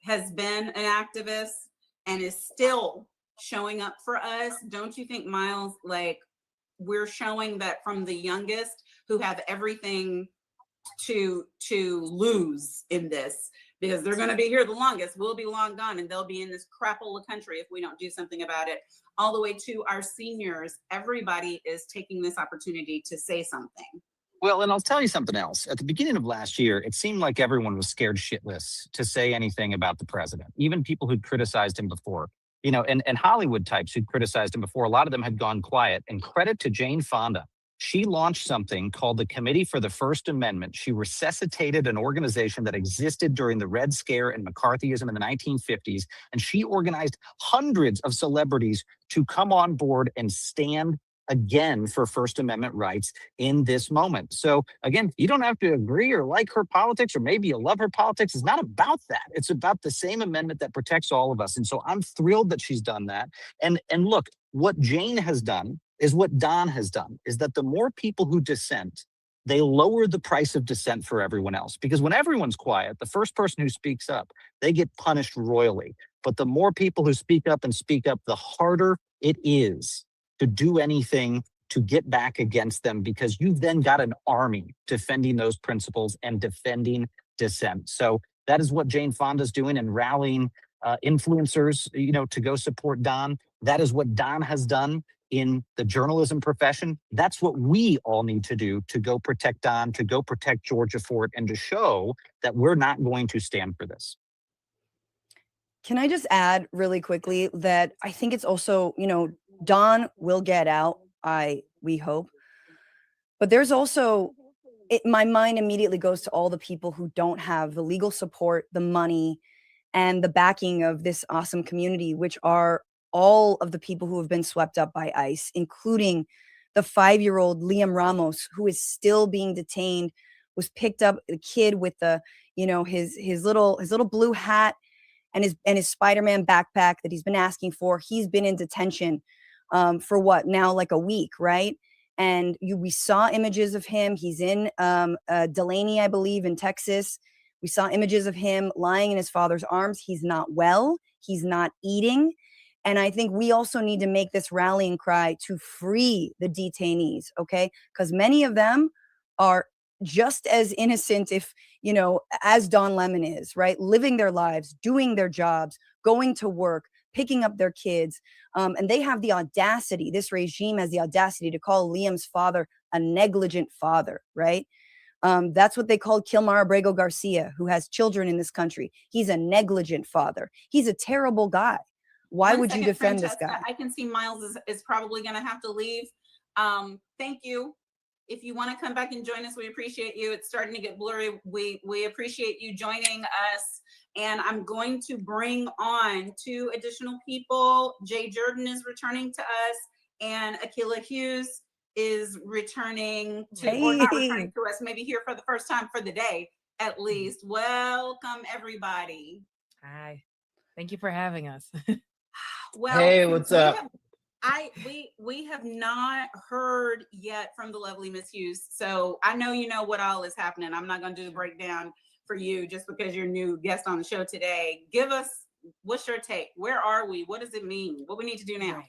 has been an activist and is still showing up for us. Don't you think, Miles, like, we're showing that from the youngest who have everything to lose in this, because they're going to be here the longest, we'll be long gone, and they'll be in this crapola country if we don't do something about it, all the way to our seniors. Everybody is taking this opportunity to say something. Well, and I'll tell you something else. At the beginning of last year, it seemed like everyone was scared shitless to say anything about the president, even people who'd criticized him before. And Hollywood types who'd criticized him before, a lot of them had gone quiet. And credit to Jane Fonda. She launched something called the Committee for the First Amendment. She resuscitated an organization that existed during the Red Scare and McCarthyism in the 1950s. And she organized hundreds of celebrities to come on board and stand again for First Amendment rights in this moment. So again, you don't have to agree or like her politics, or maybe you love her politics. It's not about that. It's about the same amendment that protects all of us. And so I'm thrilled that she's done that. And look, what Jane has done is what Don has done, is that the more people who dissent, they lower the price of dissent for everyone else. Because when everyone's quiet, the first person who speaks up, they get punished royally. But the more people who speak up, the harder it is to do anything to get back against them, because you've then got an army defending those principles and defending dissent. So that is what Jane Fonda's doing, and rallying influencers, to go support Don. That is what Don has done in the journalism profession. That's what we all need to do to go protect Don, to go protect Georgia Fort, and to show that we're not going to stand for this. Can I just add really quickly that I think it's also, Don will get out. We hope. But there's also, my mind immediately goes to all the people who don't have the legal support, the money, and the backing of this awesome community, which are all of the people who have been swept up by ICE, including the 5-year-old Liam Ramos, who is still being detained, was picked up, the kid with the, his little blue hat and his Spider-Man backpack that he's been asking for. He's been in detention for what now, like a week, right? And we saw images of him. He's in Delaney, I believe, in Texas. We saw images of him lying in his father's arms. He's not well. He's not eating. And I think we also need to make this rallying cry to free the detainees, okay? Because many of them are just as innocent, if, as Don Lemon is, right? Living their lives, doing their jobs, going to work, picking up their kids. And they have the audacity, this regime has the audacity to call Liam's father a negligent father, right? That's what they called Kilmar Abrego Garcia, who has children in this country. He's a negligent father. He's a terrible guy. Why would you defend this guy? I can see Miles is probably going to have to leave. Thank you. If you want to come back and join us, we appreciate you. It's starting to get blurry. We appreciate you joining us. And I'm going to bring on 2 additional people. Jay Jordan is returning to us, and Akila Hughes is returning to, or not returning to us, maybe here for the first time for the day, at least. Welcome, everybody. Hi. Thank you for having us. Well, hey, what's up? We have not heard yet from the lovely Miss Hughes, so I know you know what all is happening. I'm not going to do the breakdown for you just because you're new guest on the show today. Give us, what's your take? Where are we? What does it mean? What we need to do now? Right.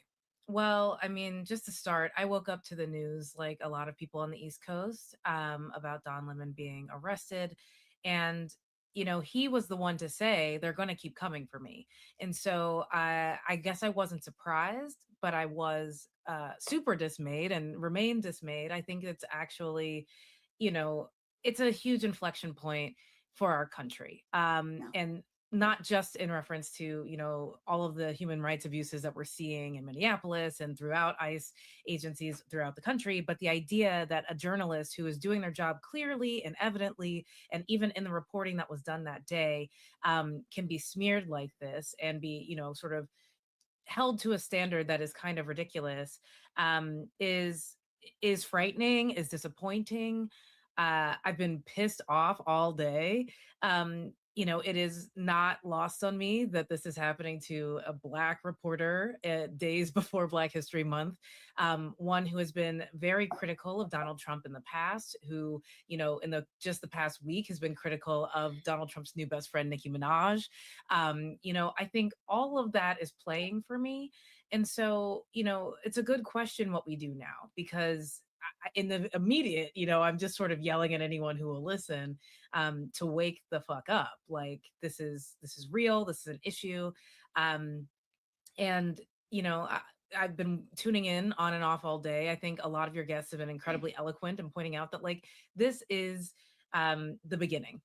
Well, I mean, just to start, I woke up to the news like a lot of people on the East Coast about Don Lemon being arrested, and he was the one to say they're going to keep coming for me. And so I guess I wasn't surprised, but I was super dismayed and remain dismayed. I think it's actually, it's a huge inflection point for our country. And not just in reference to, all of the human rights abuses that we're seeing in Minneapolis and throughout ICE agencies throughout the country, but the idea that a journalist who is doing their job clearly and evidently, and even in the reporting that was done that day, can be smeared like this and be, sort of held to a standard that is kind of ridiculous, is frightening, is disappointing. I've been pissed off all day. It is not lost on me that this is happening to a Black reporter days before Black History Month, one who has been very critical of Donald Trump in the past, who, in just the past week has been critical of Donald Trump's new best friend, Nicki Minaj. I think all of that is playing for me. And so, it's a good question what we do now, because in the immediate, I'm just sort of yelling at anyone who will listen to wake the fuck up. Like, this is real. This is an issue. And, I've been tuning in on and off all day. I think a lot of your guests have been incredibly eloquent in pointing out that, like, this is the beginning.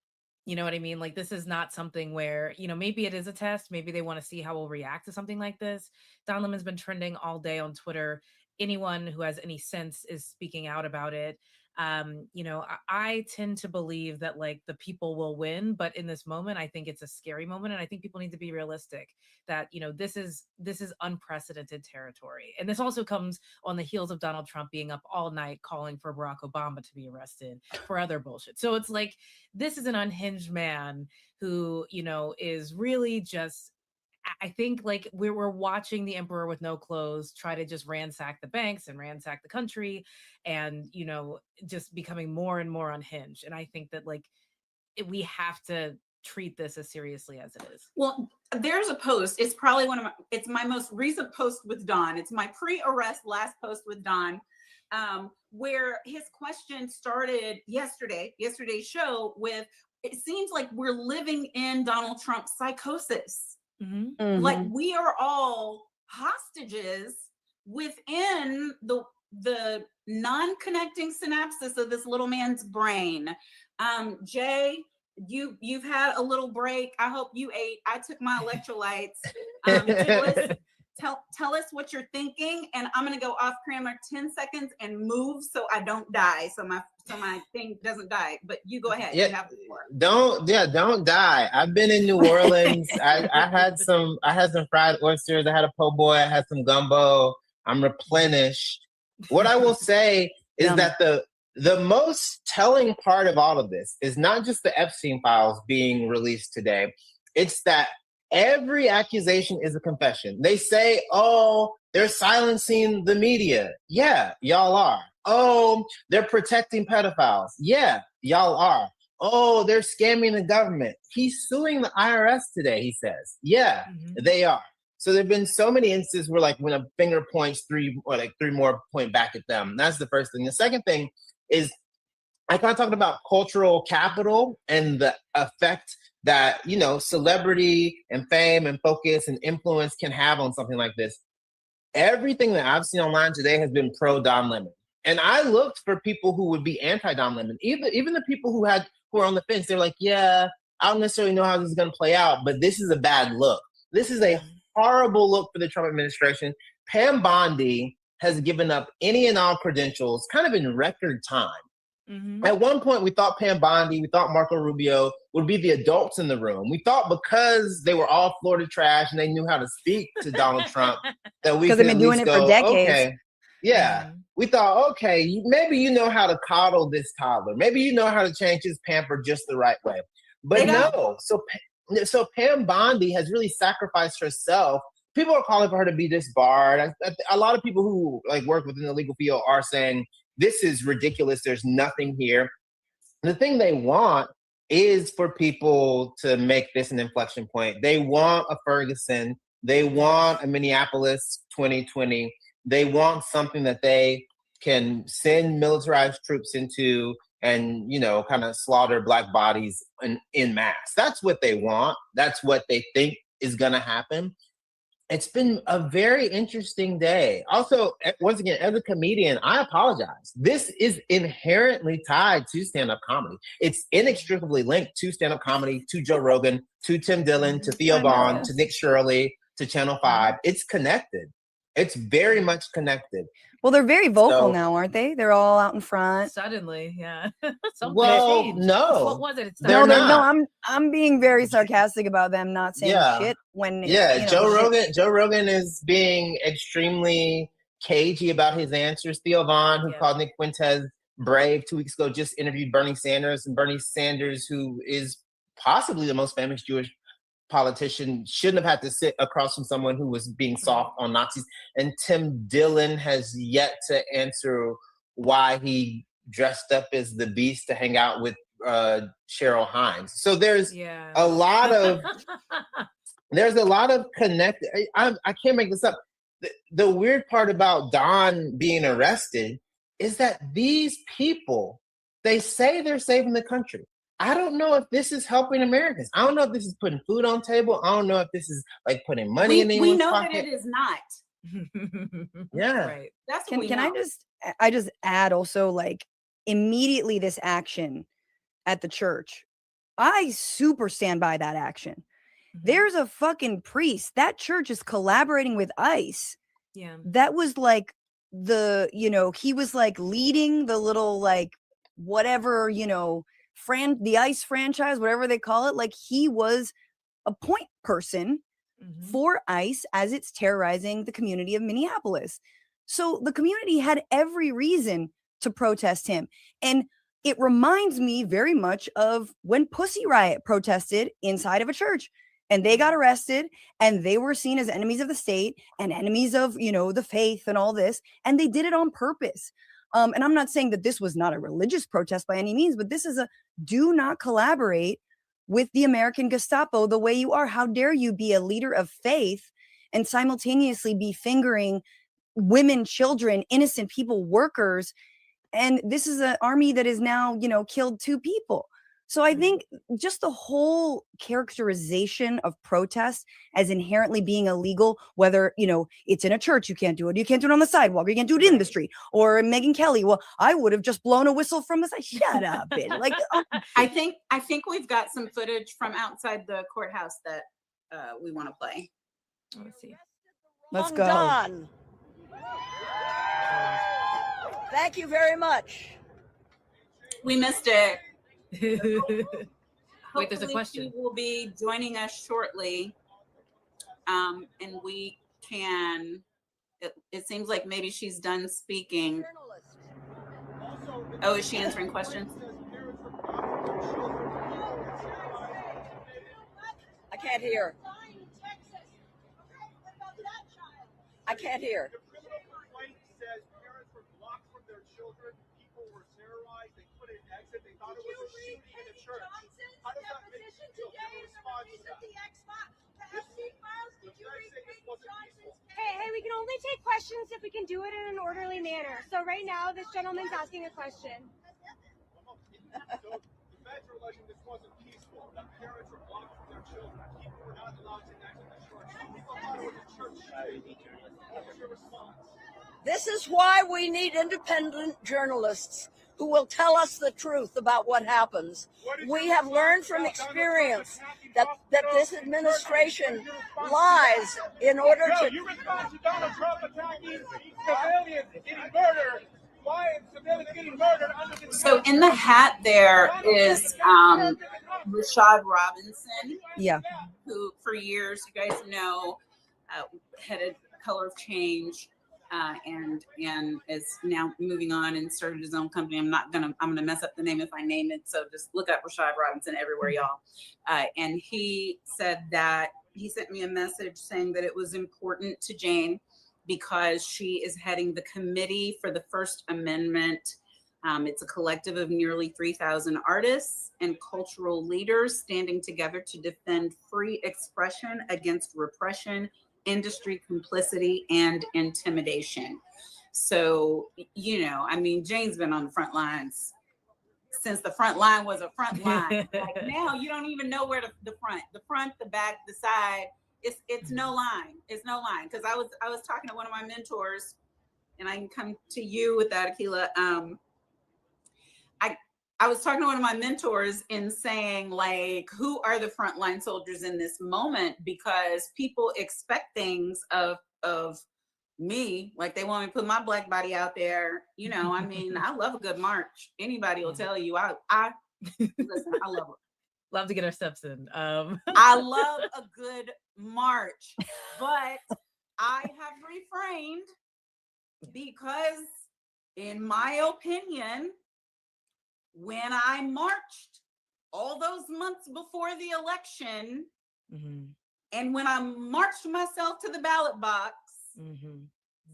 You know what I mean? Like, this is not something where, maybe it is a test. Maybe they want to see how we'll react to something like this. Don Lemon's been trending all day on Twitter. Anyone who has any sense is speaking out about it. I tend to believe that, like, the people will win, but in this moment, I think it's a scary moment. And I think people need to be realistic that, this is unprecedented territory. And this also comes on the heels of Donald Trump being up all night calling for Barack Obama to be arrested for other bullshit. So it's like, this is an unhinged man who, is really just, I think, like, we were watching the emperor with no clothes try to just ransack the banks and ransack the country and, just becoming more and more unhinged. And I think that, like, we have to treat this as seriously as it is. Well, there's a post. It's probably it's my most recent post with Don. It's my pre-arrest last post with Don, where his question started yesterday's show with, it seems like we're living in Donald Trump's psychosis. Mm-hmm. Like, we are all hostages within the non-connecting synapses of this little man's brain. Jay, you've had a little break. I hope you ate. I took my electrolytes. Douglas, tell us what you're thinking, and I'm gonna go off camera 10 seconds and move so I don't die, so my thing doesn't die. But you go ahead. Yeah, You have the floor. don't die. I've been in New Orleans. I had some fried oysters. I had a po' boy. I had some gumbo. I'm replenished. What I will say is that the most telling part of all of this is not just the Epstein files being released today. It's that every accusation is a confession. They say, oh, they're silencing the media. Yeah, y'all are. Oh, they're protecting pedophiles. Yeah, y'all are. Oh, they're scamming the government. He's suing the IRS today, he says. Yeah, they are. So there have been so many instances where, like, when a finger points three more point back at them. That's the first thing. The second thing is, I kind of talked about cultural capital and the effect that, you know, celebrity and fame and focus and influence can have on something like this. Everything that I've seen online today has been pro Don Lemon. And I looked for people who would be anti Don Lemon. Even the people who are on the fence, they're like, yeah, I don't necessarily know how this is going to play out, but this is a bad look. This is a horrible look for the Trump administration. Pam Bondi has given up any and all credentials kind of in record time. At one point, we thought Pam Bondi, we thought Marco Rubio would be the adults in the room. We thought because they were all Florida trash and they knew how to speak to Donald Trump that we could they've been doing it for decades. Okay, yeah. We thought, okay, maybe you know how to coddle this toddler. Maybe you know how to change his pamper just the right way. But no, so Pam Bondi has really sacrificed herself. People are calling for her to be disbarred. A lot of people who work within the legal field are saying, this is ridiculous. There's nothing here. The thing they want is for people to make this an inflection point. They want a Ferguson. They want a Minneapolis 2020. They want something that they can send militarized troops into and, you know, kind of slaughter Black bodies in mass. That's what they want. That's what they think is going to happen. It's been a very interesting day. Also, once again, as a comedian, I apologize. This is inherently tied to stand-up comedy. It's inextricably linked to stand-up comedy, to Joe Rogan, to Tim Dillon, to Theo Vaughn, to Nick Shirley, to Channel 5. It's connected. It's very much connected. Well, they're very vocal now, aren't they? They're all out in front. Suddenly, yeah. Well, no. What was it? No, I'm being very sarcastic about them not saying shit when. Yeah, Joe Rogan is being extremely cagey about his answers. Theo Vaughn, who called Nick Fuentes brave 2 weeks ago, just interviewed Bernie Sanders, and Bernie Sanders, who is possibly the most famous Jewish politician, shouldn't have had to sit across from someone who was being soft on Nazis. And Tim Dillon has yet to answer why he dressed up as the Beast to hang out with Cheryl Hines. So there's a lot of connect. I can't make this up. The weird part about Don being arrested is that these people, they say they're saving the country. I don't know if this is helping Americans. I don't know if this is putting food on table. I don't know if this is putting money in anyone's pocket. We know that it is not. Yeah. Right. That's Can what we I know. just add also, immediately this action at the church, I super stand by that action. There's a fucking priest. That church is collaborating with ICE. Yeah. That was he was leading the little whatever, the ICE franchise, whatever they call it. He was a point person for ICE as it's terrorizing the community of Minneapolis. So the community had every reason to protest him. And it reminds me very much of when Pussy Riot protested inside of a church and they got arrested and they were seen as enemies of the state and enemies of, the faith and all this. And they did it on purpose. And I'm not saying that this was not a religious protest by any means, but this is do not collaborate with the American Gestapo the way you are. How dare you be a leader of faith and simultaneously be fingering women, children, innocent people, workers. And this is an army that is now, killed 2 people. So I think just the whole characterization of protest as inherently being illegal, whether, it's in a church, you can't do it. You can't do it on the sidewalk, or you can't do it in the street. Or Megyn Kelly, well, I would have just blown a whistle from the side. Shut up, bitch. Like, I think we've got some footage from outside the courthouse that we want to play. Let's see. Let's go. Done. Thank you very much. We missed it. Wait, there's a Hopefully question. She will be joining us shortly, and we can. It seems like maybe she's done speaking. Oh, is she answering questions? I can't hear. I can't hear. Hey, we can only take questions if we can do it in an orderly manner. So right now, this gentleman's asking a question. This is why we need independent journalists who will tell us the truth about what happens. We have learned from experience that this administration lies in order to. You respond to Donald Trump attacking civilians getting murdered. Why is civilians getting murdered under this? So in the hat there is Rashad Robinson. Yeah. Who for years, you guys know, headed Color of Change. And is now moving on and started his own company. I'm gonna mess up the name if I name it. So just look up Rashad Robinson everywhere, y'all. And he said that he sent me a message saying that it was important to Jane because she is heading the committee for the First Amendment. It's a collective of nearly 3,000 artists and cultural leaders standing together to defend free expression against repression, industry complicity, and intimidation. So, Jane's been on the front lines since the front line was a front line. Like now you don't even know where the front, the back, the side, it's no line. It's no line. Because I was talking to one of my mentors, and I can come to you with that, Akilah. I was talking to one of my mentors and saying, like, who are the frontline soldiers in this moment? Because people expect things of me, like they want me to put my black body out there. I love a good march. Anybody will tell you, I listen, I love it. Love to get our steps in. I love a good march, but I have refrained because, in my opinion, when I marched all those months before the election, and when I marched myself to the ballot box,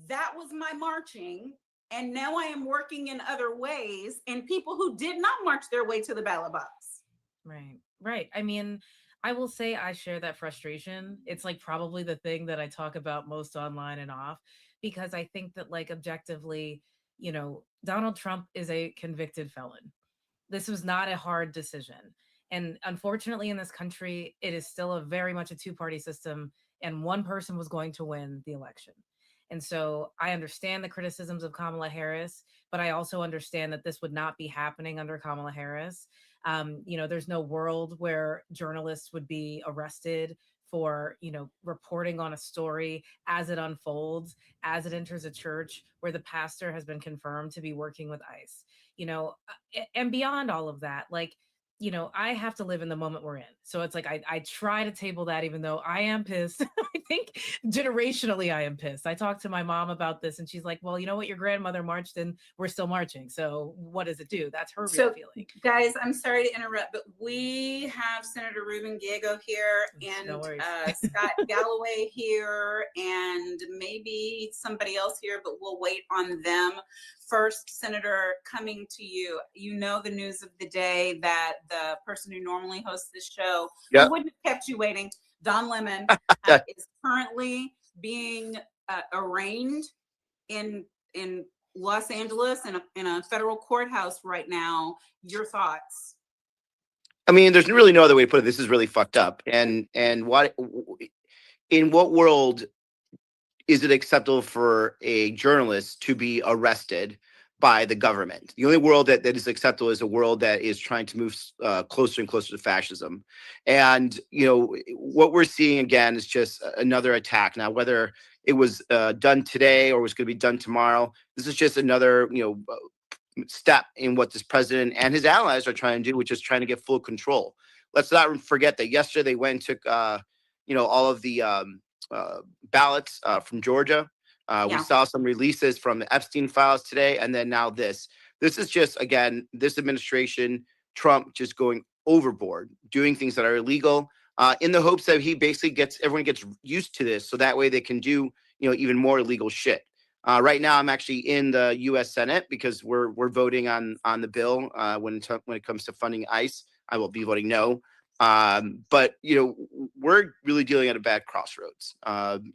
that was my marching. And now I am working in other ways, and people who did not march their way to the ballot box. Right. I mean, I will say I share that frustration. It's like probably the thing that I talk about most online and off, because I think that, like, objectively, Donald Trump is a convicted felon. This was not a hard decision. And unfortunately, in this country, it is still very much a two-party system, and one person was going to win the election. And so I understand the criticisms of Kamala Harris, but I also understand that this would not be happening under Kamala Harris. There's no world where journalists would be arrested for, reporting on a story as it unfolds, as it enters a church where the pastor has been confirmed to be working with ICE. And beyond all of that, like, I have to live in the moment we're in. So it's like, I try to table that, even though I am pissed. I think generationally I am pissed. I talked to my mom about this, and she's like, well, you know what? Your grandmother marched and we're still marching. So what does it do? That's her real feeling. Guys, I'm sorry to interrupt, but we have Senator Ruben Gallego here and Scott Galloway here, and maybe somebody else here, but we'll wait on them. First, Senator, coming to you. The news of the day that the person who normally hosts this show, I wouldn't have kept you waiting. Don Lemon is currently being arraigned in Los Angeles in a federal courthouse right now. Your thoughts? I mean, there's really no other way to put it. This is really fucked up. And in what world is it acceptable for a journalist to be arrested by the government? The only world that is acceptable is a world that is trying to move closer and closer to fascism. And, what we're seeing again is just another attack. Now, whether it was done today or was going to be done tomorrow, this is just another, step in what this president and his allies are trying to do, which is trying to get full control. Let's not forget that yesterday they went and took, all of the ballots from Georgia. We saw some releases from the Epstein files today, and then now this. This is just, again, this administration, Trump just going overboard, doing things that are illegal, in the hopes that he basically everyone gets used to this, so that way they can do, even more illegal shit. Right now, I'm actually in the U.S. Senate because we're voting on the bill when it comes to funding ICE. I will be voting no. But we're really dealing at a bad crossroads.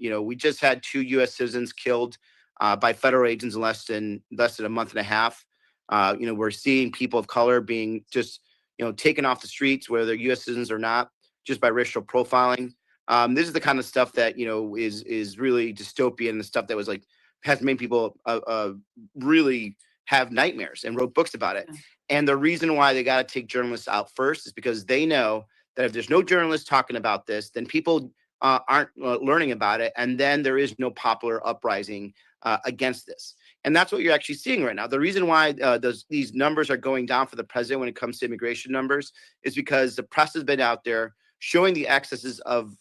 We just had 2 U.S. citizens killed by federal agents in less than a month and a half. We're seeing people of color being just taken off the streets, whether they're U.S. citizens or not, just by racial profiling. This is the kind of stuff that is really dystopian, and the stuff that was has made people really have nightmares and wrote books about it. And the reason why they got to take journalists out first is because they know that if there's no journalists talking about this, then people aren't learning about it. And then there is no popular uprising against this. And that's what you're actually seeing right now. The reason why these numbers are going down for the president when it comes to immigration numbers is because the press has been out there showing the excesses of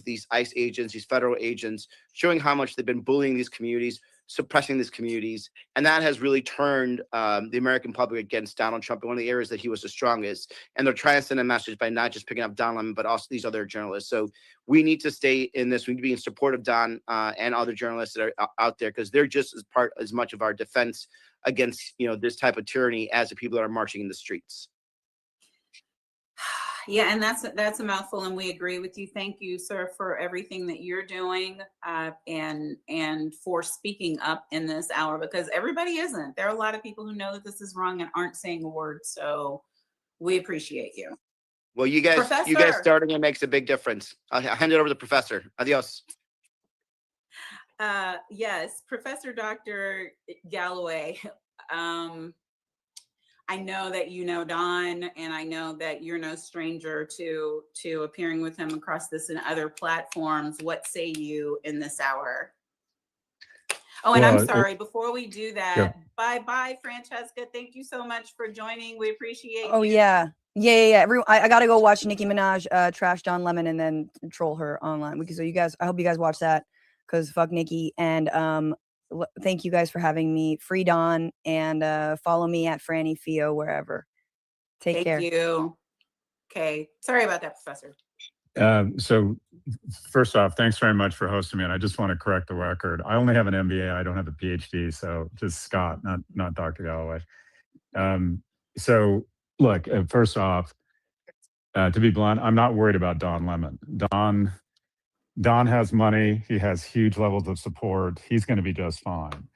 these ICE agents, these federal agents, showing how much they've been bullying these communities, suppressing these communities. And that has really turned the American public against Donald Trump in one of the areas that he was the strongest. And they're trying to send a message by not just picking up Don Lemon, but also these other journalists. So we need to stay in this. We need to be in support of Don and other journalists that are out there, because they're just as much of our defense against this type of tyranny as the people that are marching in the streets. Yeah, and that's a mouthful, and we agree with you. Thank you, sir, for everything that you're doing and for speaking up in this hour, because everybody isn't. There are a lot of people who know that this is wrong and aren't saying a word. So we appreciate you. Well, you guys starting it makes a big difference. I'll hand it over to the professor. Adios. Yes, Professor Dr. Galloway. I know that you know Don, and I know that you're no stranger to appearing with him across this and other platforms. What say you in this hour? Oh, and I'm sorry, before we do that, bye, Francesca. Thank you so much for joining. We appreciate you. Oh, yeah. I got to go watch Nicki Minaj trash Don Lemon and then troll her online. So I hope you guys watch that, because fuck Nicki. And thank you guys for having me. Free Don, and follow me at Franny Fio wherever. Take care. Thank you. Okay. Sorry about that, Professor. So first off, thanks very much for hosting me. And I just want to correct the record. I only have an MBA. I don't have a PhD. So just Scott, not Dr. Galloway. So look, first off, to be blunt, I'm not worried about Don Lemon. Don has money. He has huge levels of support. He's going to be just fine.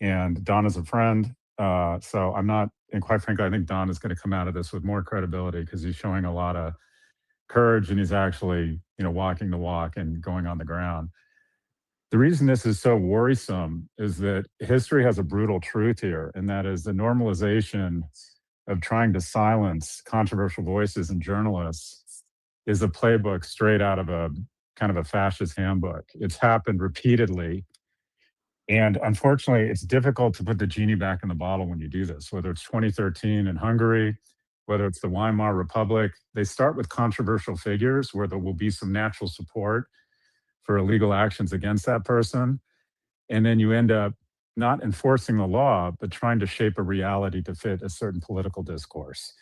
And Don is a friend. So I'm not, and quite frankly, I think Don is going to come out of this with more credibility, because he's showing a lot of courage, and he's actually, walking the walk and going on the ground. The reason this is so worrisome is that history has a brutal truth here, and that is the normalization of trying to silence controversial voices and journalists is a playbook straight out of a kind of a fascist handbook. It's happened repeatedly. And unfortunately, it's difficult to put the genie back in the bottle when you do this, whether it's 2013 in Hungary, whether it's the Weimar Republic. They start with controversial figures where there will be some natural support for illegal actions against that person. And then you end up not enforcing the law, but trying to shape a reality to fit a certain political discourse.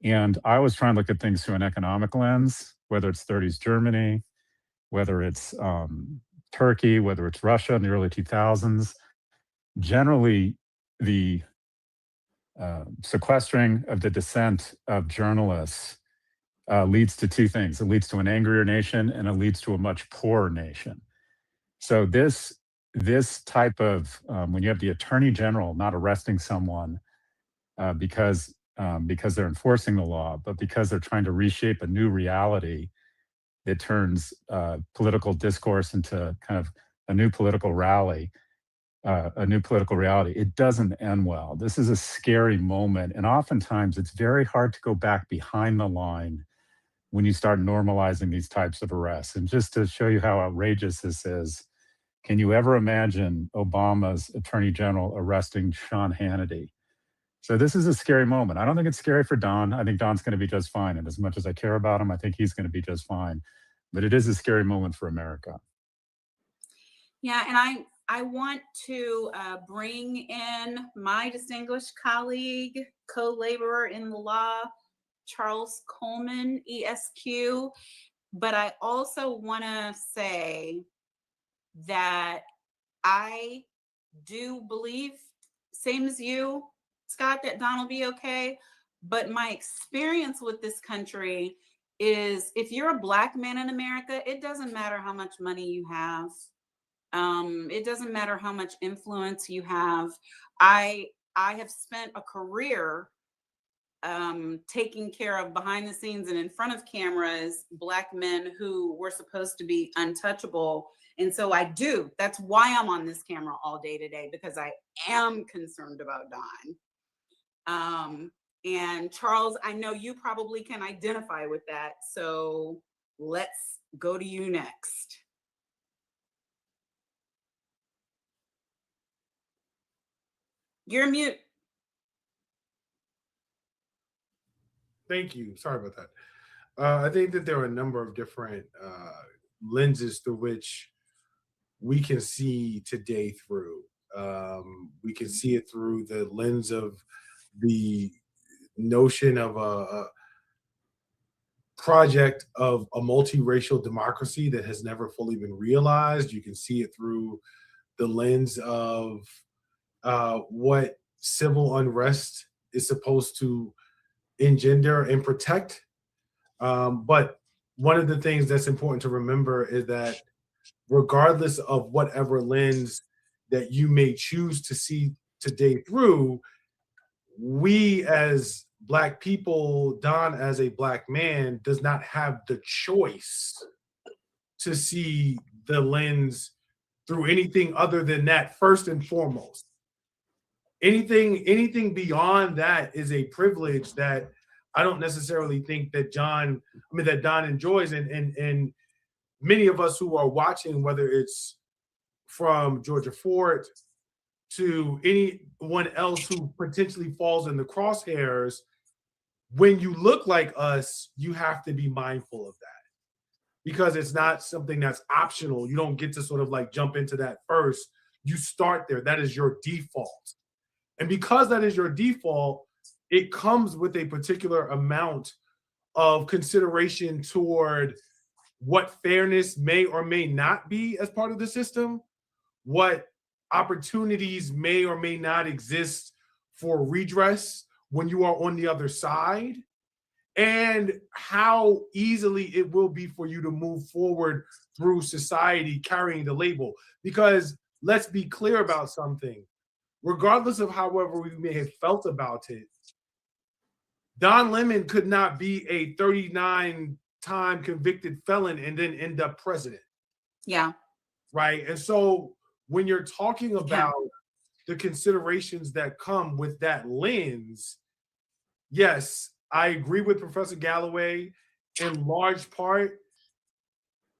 And I was trying to look at things through an economic lens, whether it's 30s Germany, whether it's Turkey, whether it's Russia in the early 2000s. Generally, the sequestering of the dissent of journalists leads to two things. It leads to an angrier nation, and it leads to a much poorer nation. So this type of, when you have the attorney general not arresting someone because because they're enforcing the law, but because they're trying to reshape a new reality. It turns political discourse into kind of a new political rally, a new political reality. It doesn't end well. This is a scary moment. And oftentimes it's very hard to go back behind the line when you start normalizing these types of arrests. And just to show you how outrageous this is, can you ever imagine Obama's Attorney General arresting Sean Hannity? So this is a scary moment. I don't think it's scary for Don. I think Don's going to be just fine. And as much as I care about him, I think he's going to be just fine. But it is a scary moment for America. Yeah, and I want to bring in my distinguished colleague, co-laborer in the law, Charles Coleman, ESQ. But I also want to say that I do believe, same as you, Scott, that Don will be okay. But my experience with this country is if you're a Black man in America, it doesn't matter how much money you have. It doesn't matter how much influence you have. I have spent a career taking care of behind the scenes and in front of cameras, Black men who were supposed to be untouchable. And so that's why I'm on this camera all day today, because I am concerned about Don. And Charles, I know you probably can identify with that. So let's go to you next. You're mute. Thank you. Sorry about that. I think that there are a number of different lenses through which we can see today through. We can see it through the lens of the notion of a project of a multiracial democracy that has never fully been realized. You can see it through the lens of what civil unrest is supposed to engender and protect. But one of the things that's important to remember is that regardless of whatever lens that you may choose to see today through, we as Black people, Don as a Black man, does not have the choice to see the lens through anything other than that first and foremost. Anything beyond that is a privilege that I don't necessarily think that Don enjoys. And many of us who are watching, whether it's from Georgia Ford to anyone else who potentially falls in the crosshairs, when you look like us, you have to be mindful of that, because it's not something that's optional. You don't get to sort of like jump into that first. You start there. That is your default. And because that is your default, it comes with a particular amount of consideration toward what fairness may or may not be as part of the system, what opportunities may or may not exist for redress when you are on the other side, and how easily it will be for you to move forward through society carrying the label. Because let's be clear about something. Regardless of however we may have felt about it, Don Lemon could not be a 39-time convicted felon and then end up president. Yeah. Right. And so when you're talking about the considerations that come with that lens, yes, I agree with Professor Galloway. In large part,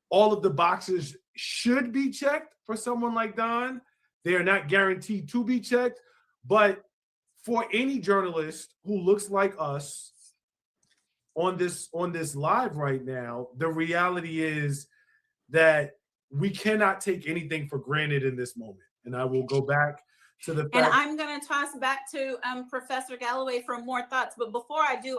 all of the boxes should be checked for someone like Don. They are not guaranteed to be checked, but for any journalist who looks like us on this live right now, the reality is that we cannot take anything for granted in this moment. And I will go back to the fact. And I'm going to toss back to Professor Galloway for more thoughts. But before I do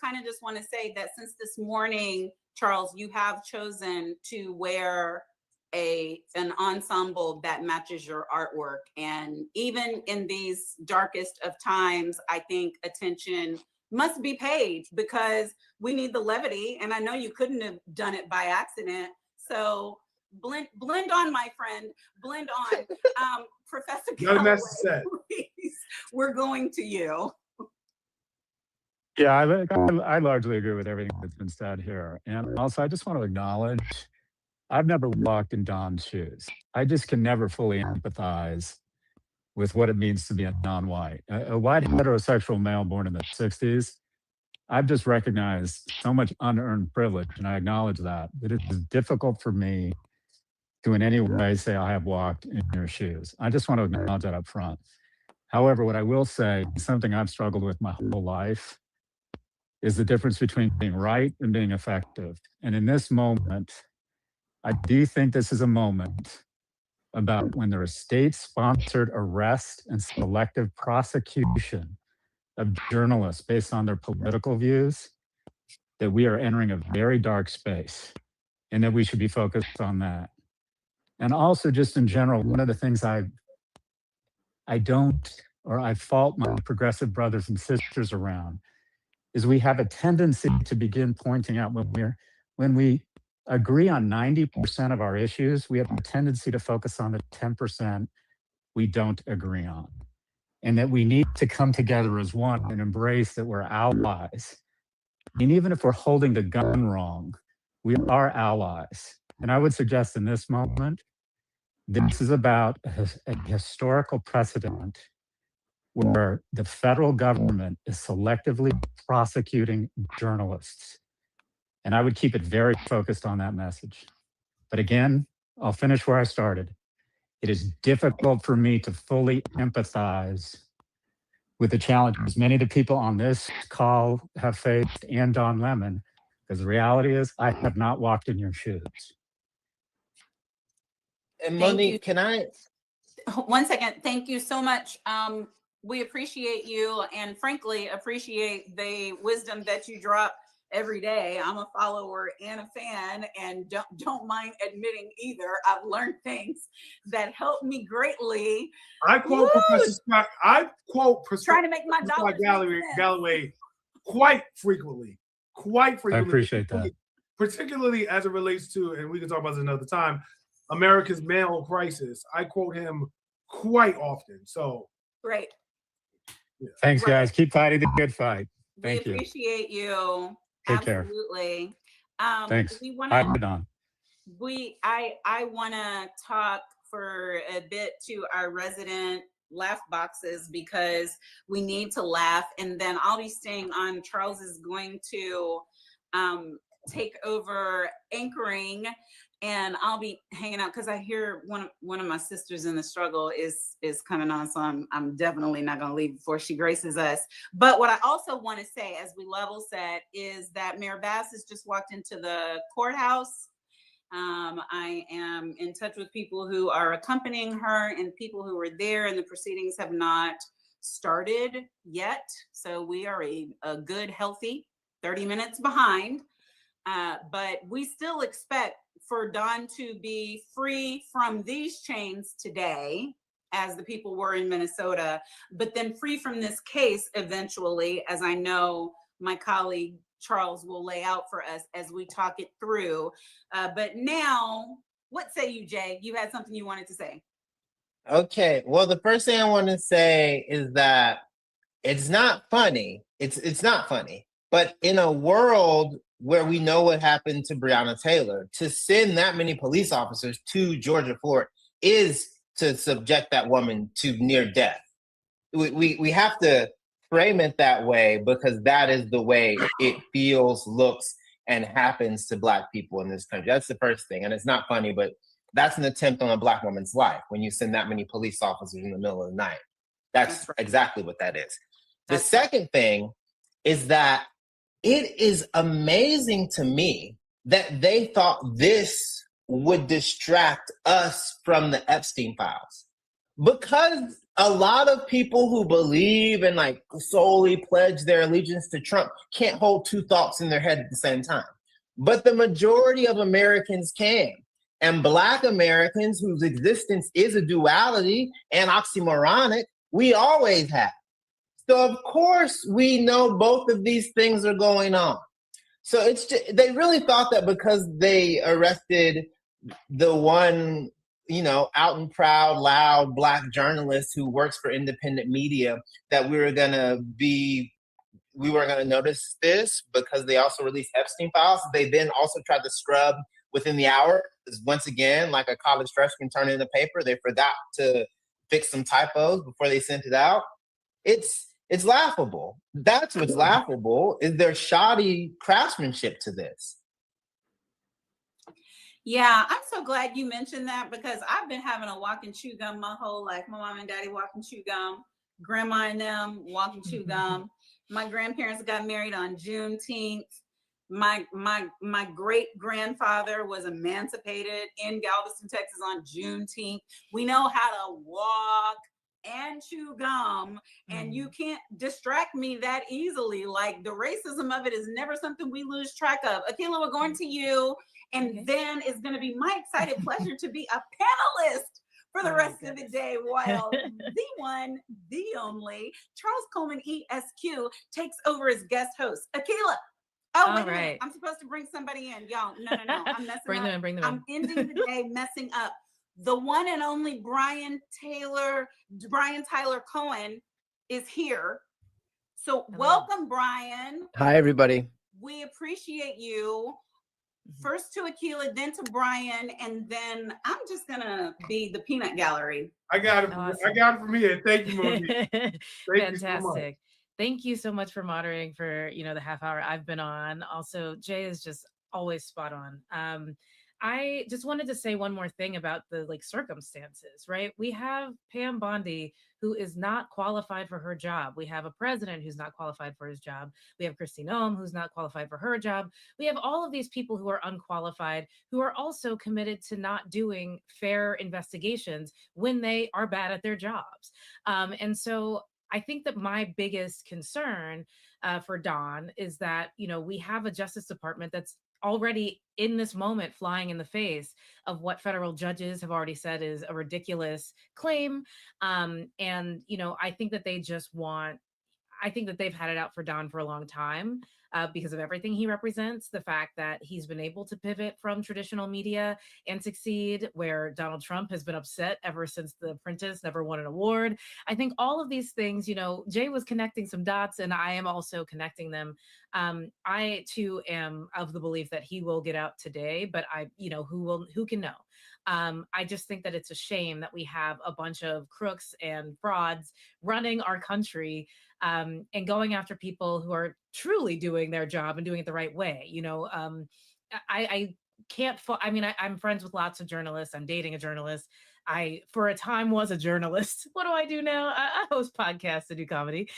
kind of just want to say that since this morning, Charles, you have chosen to wear an ensemble that matches your artwork. And even in these darkest of times, I think attention must be paid, because we need the levity. And I know you couldn't have done it by accident. So blend on, my friend, blend on. Professor Galloway, please, we're going to you. Yeah, I largely agree with everything that's been said here. And also, I just want to acknowledge I've never walked in Don's shoes. I just can never fully empathize with what it means to be a non-white. A white heterosexual male born in the 60s, I've just recognized so much unearned privilege, and I acknowledge that. It is difficult for me to in any way say I have walked in your shoes. I just want to acknowledge that up front. However, what I will say, something I've struggled with my whole life, is the difference between being right and being effective. And in this moment, I do think this is a moment about when there is state-sponsored arrest and selective prosecution of journalists based on their political views, that we are entering a very dark space and that we should be focused on that. And also just in general, one of the things I fault my progressive brothers and sisters around is we have a tendency to begin pointing out when we agree on 90% of our issues, we have a tendency to focus on the 10% we don't agree on. And that we need to come together as one and embrace that we're allies. And even if we're holding the gun wrong, we are allies. And I would suggest in this moment, this is about a historical precedent where the federal government is selectively prosecuting journalists. And I would keep it very focused on that message. But again, I'll finish where I started. It is difficult for me to fully empathize with the challenges many of the people on this call have faced, and Don Lemon, because the reality is I have not walked in your shoes. And Monique, can I? One second. Thank you so much. We appreciate you, and frankly, appreciate the wisdom that you drop every day. I'm a follower and a fan, and don't mind admitting either. I've learned things that help me greatly. I quote Professor Scott. Trying to make my dollars Galloway quite frequently. I appreciate that. Particularly as it relates to, and we can talk about this another time, America's mental crisis. I quote him quite often. So great. Yeah. Thanks, guys. Keep fighting the good fight. Thank you. Appreciate you. Take care. Absolutely. Thanks. We Hi, want to. Don. I want to talk for a bit to our resident laugh boxes because we need to laugh, and then I'll be staying on. Charles is going to take over anchoring, and I'll be hanging out because I hear one of my sisters in the struggle is coming on, so I'm definitely not going to leave before she graces us. But what I also want to say, as we level set, is that Mayor Bass has just walked into the courthouse. I am in touch with people who are accompanying her and people who were there, and the proceedings have not started yet. So we are a good, healthy 30 minutes behind. But we still expect for Don to be free from these chains today, as the people were in Minnesota, but then free from this case eventually, as I know my colleague Charles will lay out for us as we talk it through. But now, what say you, Jay? You had something you wanted to say. Okay. Well, the first thing I want to say is that it's not funny. It's not funny. But in a world where we know what happened to Breonna Taylor, to send that many police officers to Georgia Fort is to subject that woman to near death. We have to frame it that way because that is the way it feels, looks, and happens to Black people in this country. That's the first thing. And it's not funny, but that's an attempt on a Black woman's life when you send that many police officers in the middle of the night. That's exactly what that is. The second thing is that it is amazing to me that they thought this would distract us from the Epstein files. Because a lot of people who believe and like solely pledge their allegiance to Trump can't hold two thoughts in their head at the same time. But the majority of Americans can. And Black Americans whose existence is a duality and oxymoronic, we always have. So of course we know both of these things are going on. So it's just, they really thought that because they arrested the one, out and proud, loud Black journalist who works for independent media, that we were gonna be we weren't going to notice this because they also released Epstein files. They then also tried to scrub within the hour. Because once again, like a college freshman turned in a paper, they forgot to fix some typos before they sent it out. It's laughable. That's what's laughable, is their shoddy craftsmanship to this. Yeah, I'm so glad you mentioned that because I've been having a walk and chew gum my whole life. My mom and daddy walk and chew gum. Grandma and them walk and chew gum. My grandparents got married on Juneteenth. My great grandfather was emancipated in Galveston, Texas on Juneteenth. We know how to walk and chew gum, and you can't distract me that easily. Like, the racism of it is never something we lose track of. Akilah, we're going to you, and then it's going to be my excited pleasure to be a panelist for the rest of the day while the one, the only, Charles Coleman ESQ takes over as guest host. Akilah. Oh, wait a minute. I'm supposed to bring somebody in. Y'all, no. I'm messing Bring up. them in, bring them I'm ending the day messing up. The one and only Brian Tyler Cohen is here. So welcome, Brian. Hi, everybody. We appreciate you. First to Akilah, then to Brian, and then I'm just gonna be the peanut gallery. I got it. Awesome. I got it from here. Thank you, Monique. Fantastic. Thank you so much for moderating for the half hour I've been on. Also, Jay is just always spot on. I just wanted to say one more thing about the circumstances, right? We have Pam Bondi, who is not qualified for her job. We have a president who's not qualified for his job. We have Kristi Noem, who's not qualified for her job. We have all of these people who are unqualified, who are also committed to not doing fair investigations when they are bad at their jobs. And so I think that my biggest concern for Don is that, we have a Justice Department that's already in this moment flying in the face of what federal judges have already said is a ridiculous claim. And, I think that I think that they've had it out for Don for a long time. Because of everything he represents, the fact that he's been able to pivot from traditional media and succeed, where Donald Trump has been upset ever since The Apprentice never won an award. I think all of these things, Jay was connecting some dots, and I am also connecting them. I too am of the belief that he will get out today, but who can know? I just think that it's a shame that we have a bunch of crooks and frauds running our country and going after people who are truly doing their job and doing it the right way. I can't, I'm friends with lots of journalists. I'm dating a journalist. I, for a time, was a journalist. What do I do now? I host podcasts and do comedy.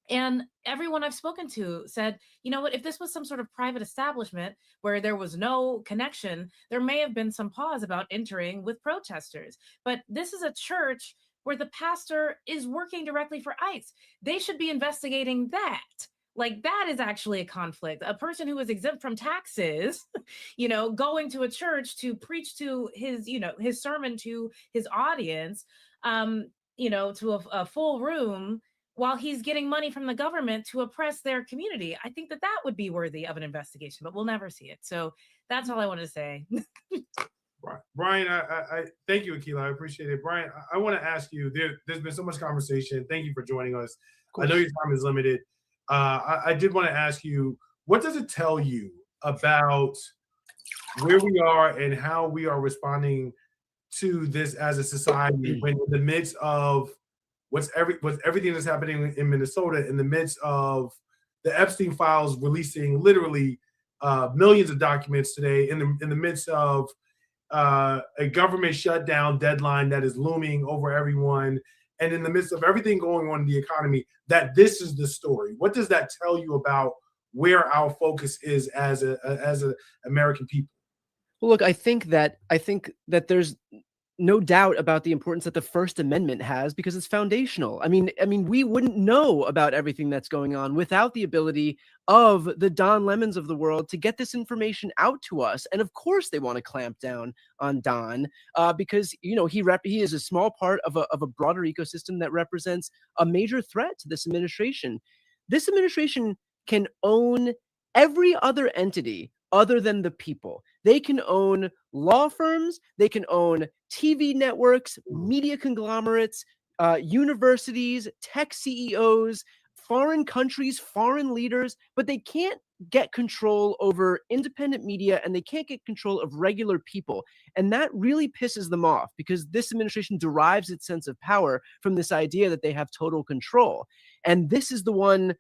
And everyone I've spoken to said, you know what, if this was some sort of private establishment where there was no connection, there may have been some pause about entering with protesters. But this is a church where the pastor is working directly for ICE. They should be investigating that. Like, that is actually a conflict. A person who is exempt from taxes, going to a church to preach to his, his sermon to his audience, to a full room, while he's getting money from the government to oppress their community. I think that would be worthy of an investigation, but we'll never see it. So that's all I wanted to say. Brian, I thank you, Akilah. I appreciate it. Brian, I want to ask you, there's been so much conversation. Thank you for joining us. I know your time is limited. I did want to ask you, what does it tell you about where we are and how we are responding to this as a society when in the midst of what's everything that's happening in Minnesota, in the midst of the Epstein files releasing literally millions of documents today, in the midst of a government shutdown deadline that is looming over everyone, and in the midst of everything going on in the economy, that this is the story? What does that tell you about where our focus is as a American people? Well, look, I think that there's no doubt about the importance that the First Amendment has, because it's foundational. I mean, we wouldn't know about everything that's going on without the ability of the Don Lemons of the world to get this information out to us. And of course, they want to clamp down on Don because he is a small part of a broader ecosystem that represents a major threat to this administration. This administration can own every other entity other than the people. They can own law firms, they can own TV networks, media conglomerates, universities, tech CEOs, foreign countries, foreign leaders, but they can't get control over independent media and they can't get control of regular people. And that really pisses them off because this administration derives its sense of power from this idea that they have total control. And this is the one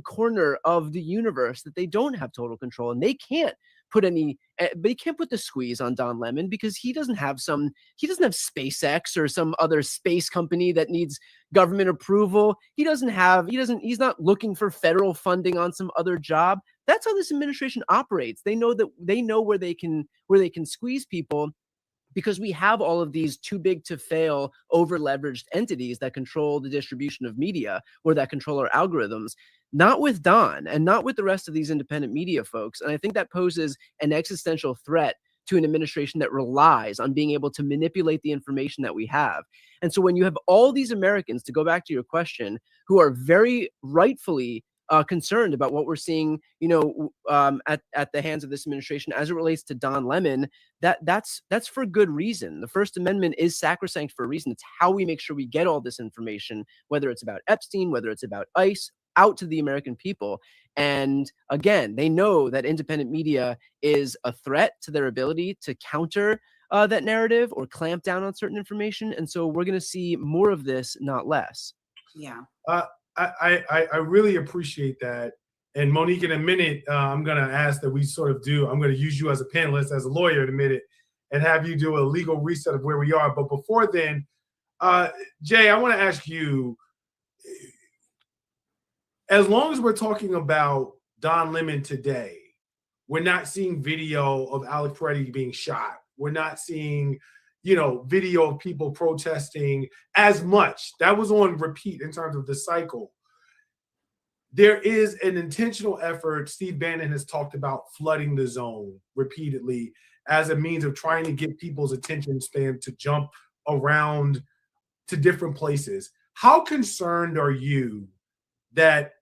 corner of the universe that they don't have total control, and they can't put the squeeze on Don Lemon because he doesn't have SpaceX or some other space company that needs government approval. He's not looking for federal funding on some other job. That's how this administration operates. They know where they can squeeze people because we have all of these too big to fail, over leveraged entities that control the distribution of media or that control our algorithms. Not with Don and not with the rest of these independent media folks. And I think that poses an existential threat to an administration that relies on being able to manipulate the information that we have. And so when you have all these Americans, to go back to your question, who are very rightfully concerned about what we're seeing, at the hands of this administration as it relates to Don Lemon, that's for good reason. The First Amendment is sacrosanct for a reason. It's how we make sure we get all this information, whether it's about Epstein, whether it's about ICE, out to the American people. And again, they know that independent media is a threat to their ability to counter that narrative or clamp down on certain information. And so we're going to see more of this, not less. Yeah. I really appreciate that. And Monique, in a minute, I'm going to ask that we I'm going to use you as a panelist, as a lawyer in a minute, and have you do a legal reset of where we are. But before then, Jay, I want to ask you, as long as we're talking about Don Lemon today, we're not seeing video of Alex Peretti being shot. We're not seeing, video of people protesting as much. That was on repeat in terms of the cycle. There is an intentional effort. Steve Bannon has talked about flooding the zone repeatedly as a means of trying to get people's attention span to jump around to different places. How concerned are you that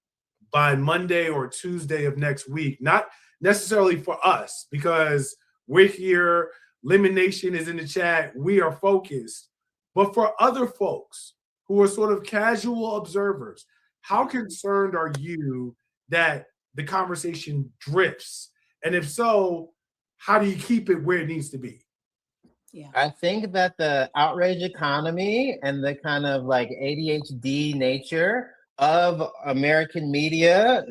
by Monday or Tuesday of next week, not necessarily for us, because we're here, Lemon Nation is in the chat, we are focused, but for other folks who are sort of casual observers, how concerned are you that the conversation drifts? And if so, how do you keep it where it needs to be? Yeah. I think that the outrage economy and the kind of like ADHD nature of American media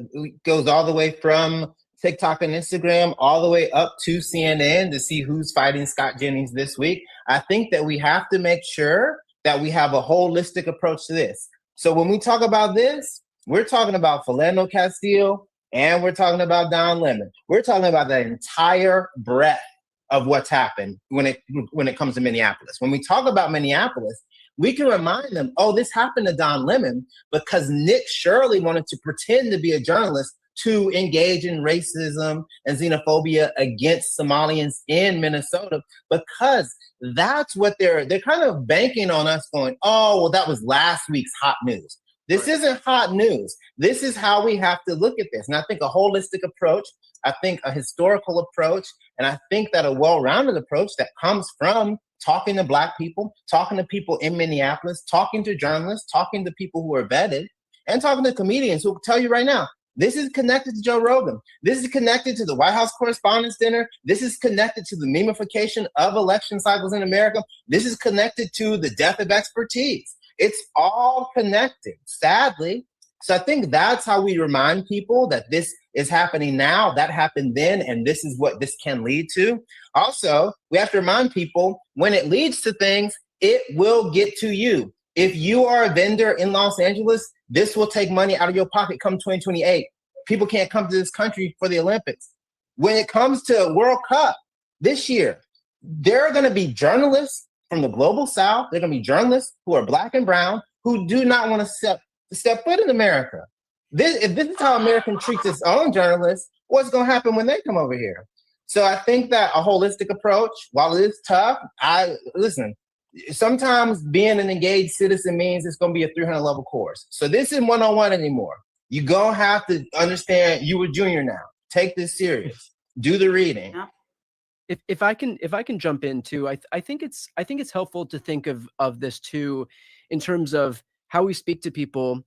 goes all the way from TikTok and Instagram all the way up to CNN to see who's fighting Scott Jennings this week. I think that we have to make sure that we have a holistic approach to this. So when we talk about this, we're talking about Philando Castile and we're talking about Don Lemon. We're talking about the entire breadth of what's happened when it comes to Minneapolis. When we talk about Minneapolis, we can remind them, oh, this happened to Don Lemon because Nick Shirley wanted to pretend to be a journalist to engage in racism and xenophobia against Somalians in Minnesota, because that's what they're kind of banking on us going, oh, well, that was last week's hot news. This isn't hot news. This is how we have to look at this. And I think a holistic approach, I think a historical approach, and I think that a well-rounded approach that comes from talking to Black people, talking to people in Minneapolis, talking to journalists, talking to people who are vetted, and talking to comedians who will tell you right now, this is connected to Joe Rogan. This is connected to the White House Correspondents' Dinner. This is connected to the memification of election cycles in America. This is connected to the death of expertise. It's all connected, sadly. So I think that's how we remind people that this is happening now, that happened then, and this is what this can lead to. Also, we have to remind people when it leads to things, it will get to you. If you are a vendor in Los Angeles, this will take money out of your pocket come 2028. People can't come to this country for the Olympics. When it comes to World Cup this year, there are going to be journalists from the global South. There are going to be journalists who are Black and brown who do not want to step foot in America. If this is how America treats its own journalists, what's going to happen when they come over here? So I think that a holistic approach, while it is tough, listen, sometimes being an engaged citizen means it's going to be a 300 level course. So this isn't 101 anymore. You're going to have to understand you a junior now. Take this serious. Do the reading. If I can jump in too, I think it's helpful to think of this too in terms of how we speak to people.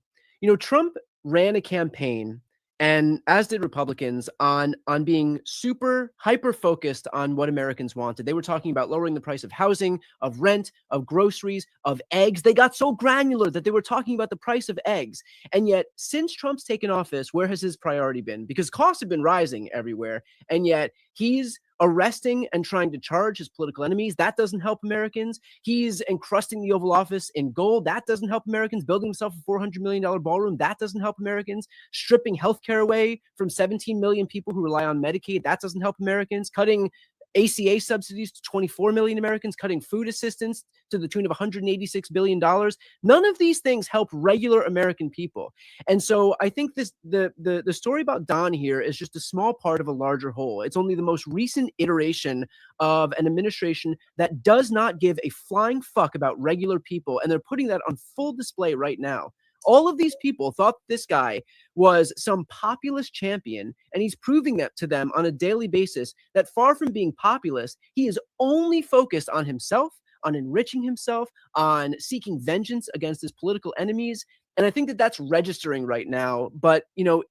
Trump ran a campaign, and as did Republicans, on being super hyper focused on what Americans wanted. They were talking about lowering the price of housing, of rent, of groceries, of eggs. They got so granular that they were talking about the price of eggs. And yet, since Trump's taken office, where has his priority been? Because costs have been rising everywhere, and yet he's arresting and trying to charge his political enemies. That doesn't help Americans. He's encrusting the Oval Office in gold. That doesn't help Americans. Building himself a $400 million ballroom. That doesn't help Americans. Stripping healthcare away from 17 million people who rely on Medicaid. That doesn't help Americans. Cutting ACA subsidies to 24 million Americans, cutting food assistance to the tune of $186 billion. None of these things help regular American people. And so I think the story about Don here is just a small part of a larger whole. It's only the most recent iteration of an administration that does not give a flying fuck about regular people. And they're putting that on full display right now. All of these people thought this guy was some populist champion, and he's proving that to them on a daily basis that far from being populist, he is only focused on himself, on enriching himself, on seeking vengeance against his political enemies. And I think that that's registering right now. But, you know,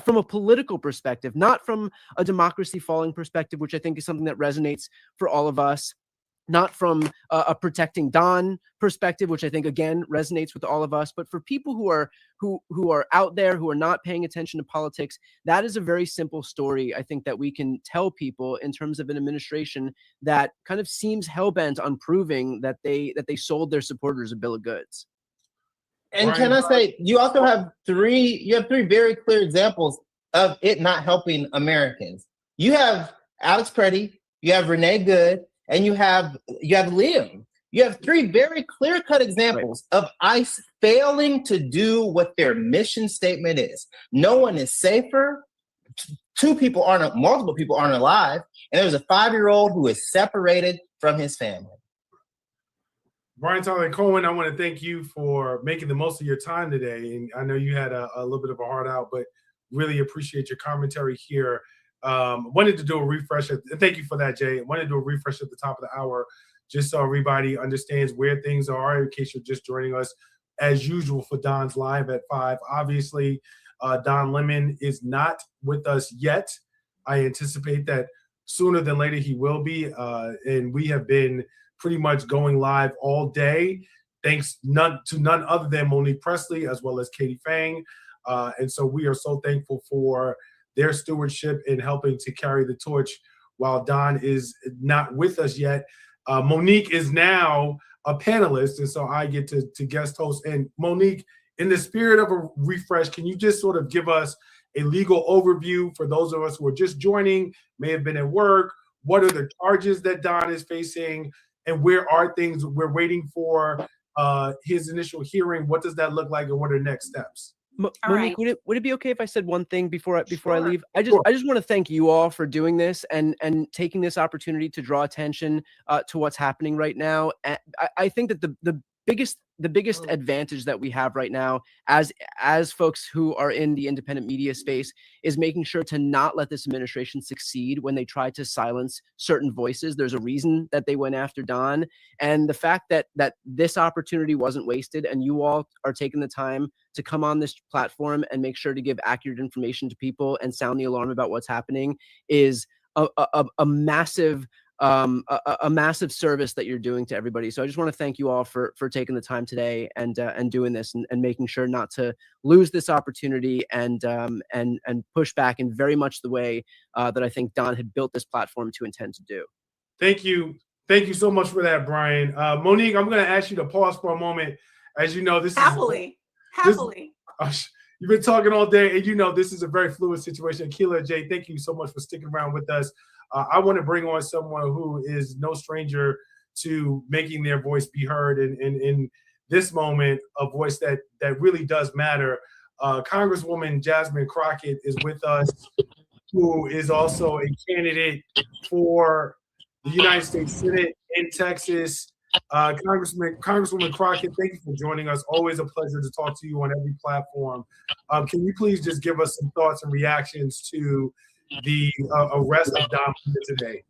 from a political perspective, not from a democracy falling perspective, which I think is something that resonates for all of us. Not from a protecting Don perspective, which I think again resonates with all of us, but for people who are out there, who are not paying attention to politics, that is a very simple story. I think that we can tell people in terms of an administration that kind of seems hell-bent on proving that they sold their supporters a bill of goods. And can I say, you also have three very clear examples of it not helping Americans. You have Alex Preddy, you have Renee Good, and you have Liam. You have three very clear-cut examples of ICE failing to do what their mission statement is. No one is safer. Multiple people aren't alive, and there's a 5-year-old who is separated from his family. Brian Tyler Cohen, I want to thank you for making the most of your time today. And I know you had a little bit of a heart out, but really appreciate your commentary here. Wanted to do a refresh. Thank you for that, Jay. Wanted to do a refresh at the top of the hour, just so everybody understands where things are in case you're just joining us. As usual for Don's Live at 5. Obviously, Don Lemon is not with us yet. I anticipate that sooner than later he will be. And we have been pretty much going live all day, thanks to none other than Monique Presley as well as Katie Fang. And so we are so thankful for their stewardship in helping to carry the torch while Don is not with us yet. Monique is now a panelist, and so I get to guest host. And Monique, in the spirit of a refresh, can you just sort of give us a legal overview for those of us who are just joining, may have been at work? What are the charges that Don is facing, and where are things we're waiting for his initial hearing? What does that look like, and what are next steps? Monique, would it be okay if I said one thing before I leave? I just want to thank you all for doing this and taking this opportunity to draw attention to what's happening right now. And I think that the biggest advantage that we have right now as folks who are in the independent media space is making sure to not let this administration succeed when they try to silence certain voices. There's a reason that they went after Don, and the fact that this opportunity wasn't wasted and you all are taking the time to come on this platform and make sure to give accurate information to people and sound the alarm about what's happening is a massive service that you're doing to everybody. So I just want to thank you all for taking the time today and doing this and making sure not to lose this opportunity and push back in very much the way that I think Don had built this platform to intend to do. Thank you. Thank you so much for that, Brian. Monique, I'm going to ask you to pause for a moment. As you know, this happily. You've been talking all day, and you know this is a very fluid situation. Keila, Jay, thank you so much for sticking around with us. I want to bring on someone who is no stranger to making their voice be heard, and in this moment, a voice that really does matter. Congresswoman Jasmine Crockett is with us, who is also a candidate for the United States Senate in Texas. Congresswoman Crockett, thank you for joining us. Always a pleasure to talk to you on every platform. Can you please just give us some thoughts and reactions to the arrest of Don today?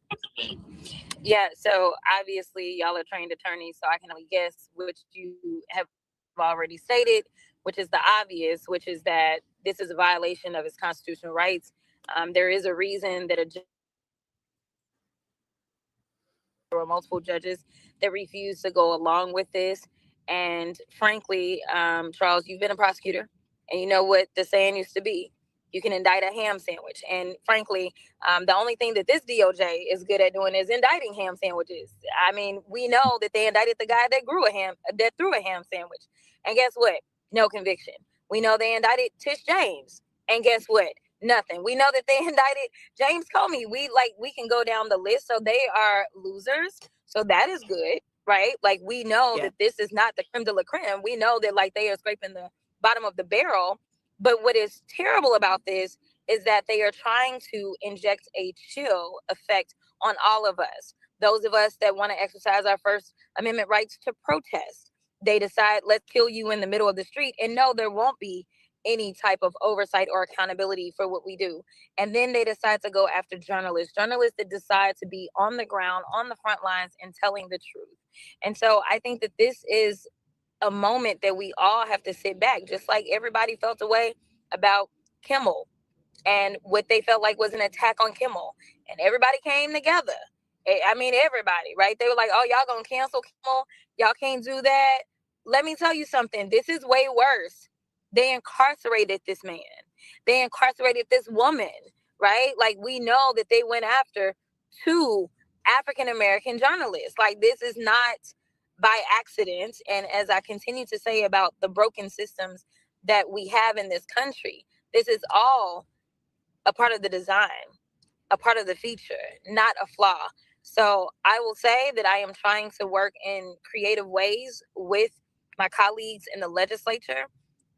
Yeah, so obviously y'all are trained attorneys, so I can only guess what you have already stated. which is the obvious, which is that this is a violation of his constitutional rights. There is a reason that there were multiple judges that refused to go along with this. And frankly, Charles, you've been a prosecutor, and you know what the saying used to be: you can indict a ham sandwich. And frankly, the only thing that this DOJ is good at doing is indicting ham sandwiches. I mean, we know that they indicted the guy that threw a ham sandwich. And guess what? No conviction. We know they indicted Tish James. And guess what? Nothing. We know that they indicted James Comey. We can go down the list. So they are losers. So that is good, right? Like, we know that this is not the creme de la creme. We know that like they are scraping the bottom of the barrel. But what is terrible about this is that they are trying to inject a chill effect on all of us. Those of us that want to exercise our First Amendment rights to protest. They decide, let's kill you in the middle of the street. And no, there won't be any type of oversight or accountability for what we do. And then they decide to go after journalists that decide to be on the ground, on the front lines, and telling the truth. And so I think that this is a moment that we all have to sit back, just like everybody felt a way about Kimmel and what they felt like was an attack on Kimmel. And everybody came together. I mean, everybody, right? They were like, oh, y'all gonna cancel Kimmel? Y'all can't do that. Let me tell you something. This is way worse. They incarcerated this man. They incarcerated this woman, right? Like, we know that they went after 2 African-American journalists. Like, this is not by accident. And as I continue to say about the broken systems that we have in this country, this is all a part of the design, a part of the feature, not a flaw. So I will say that I am trying to work in creative ways with my colleagues in the legislature,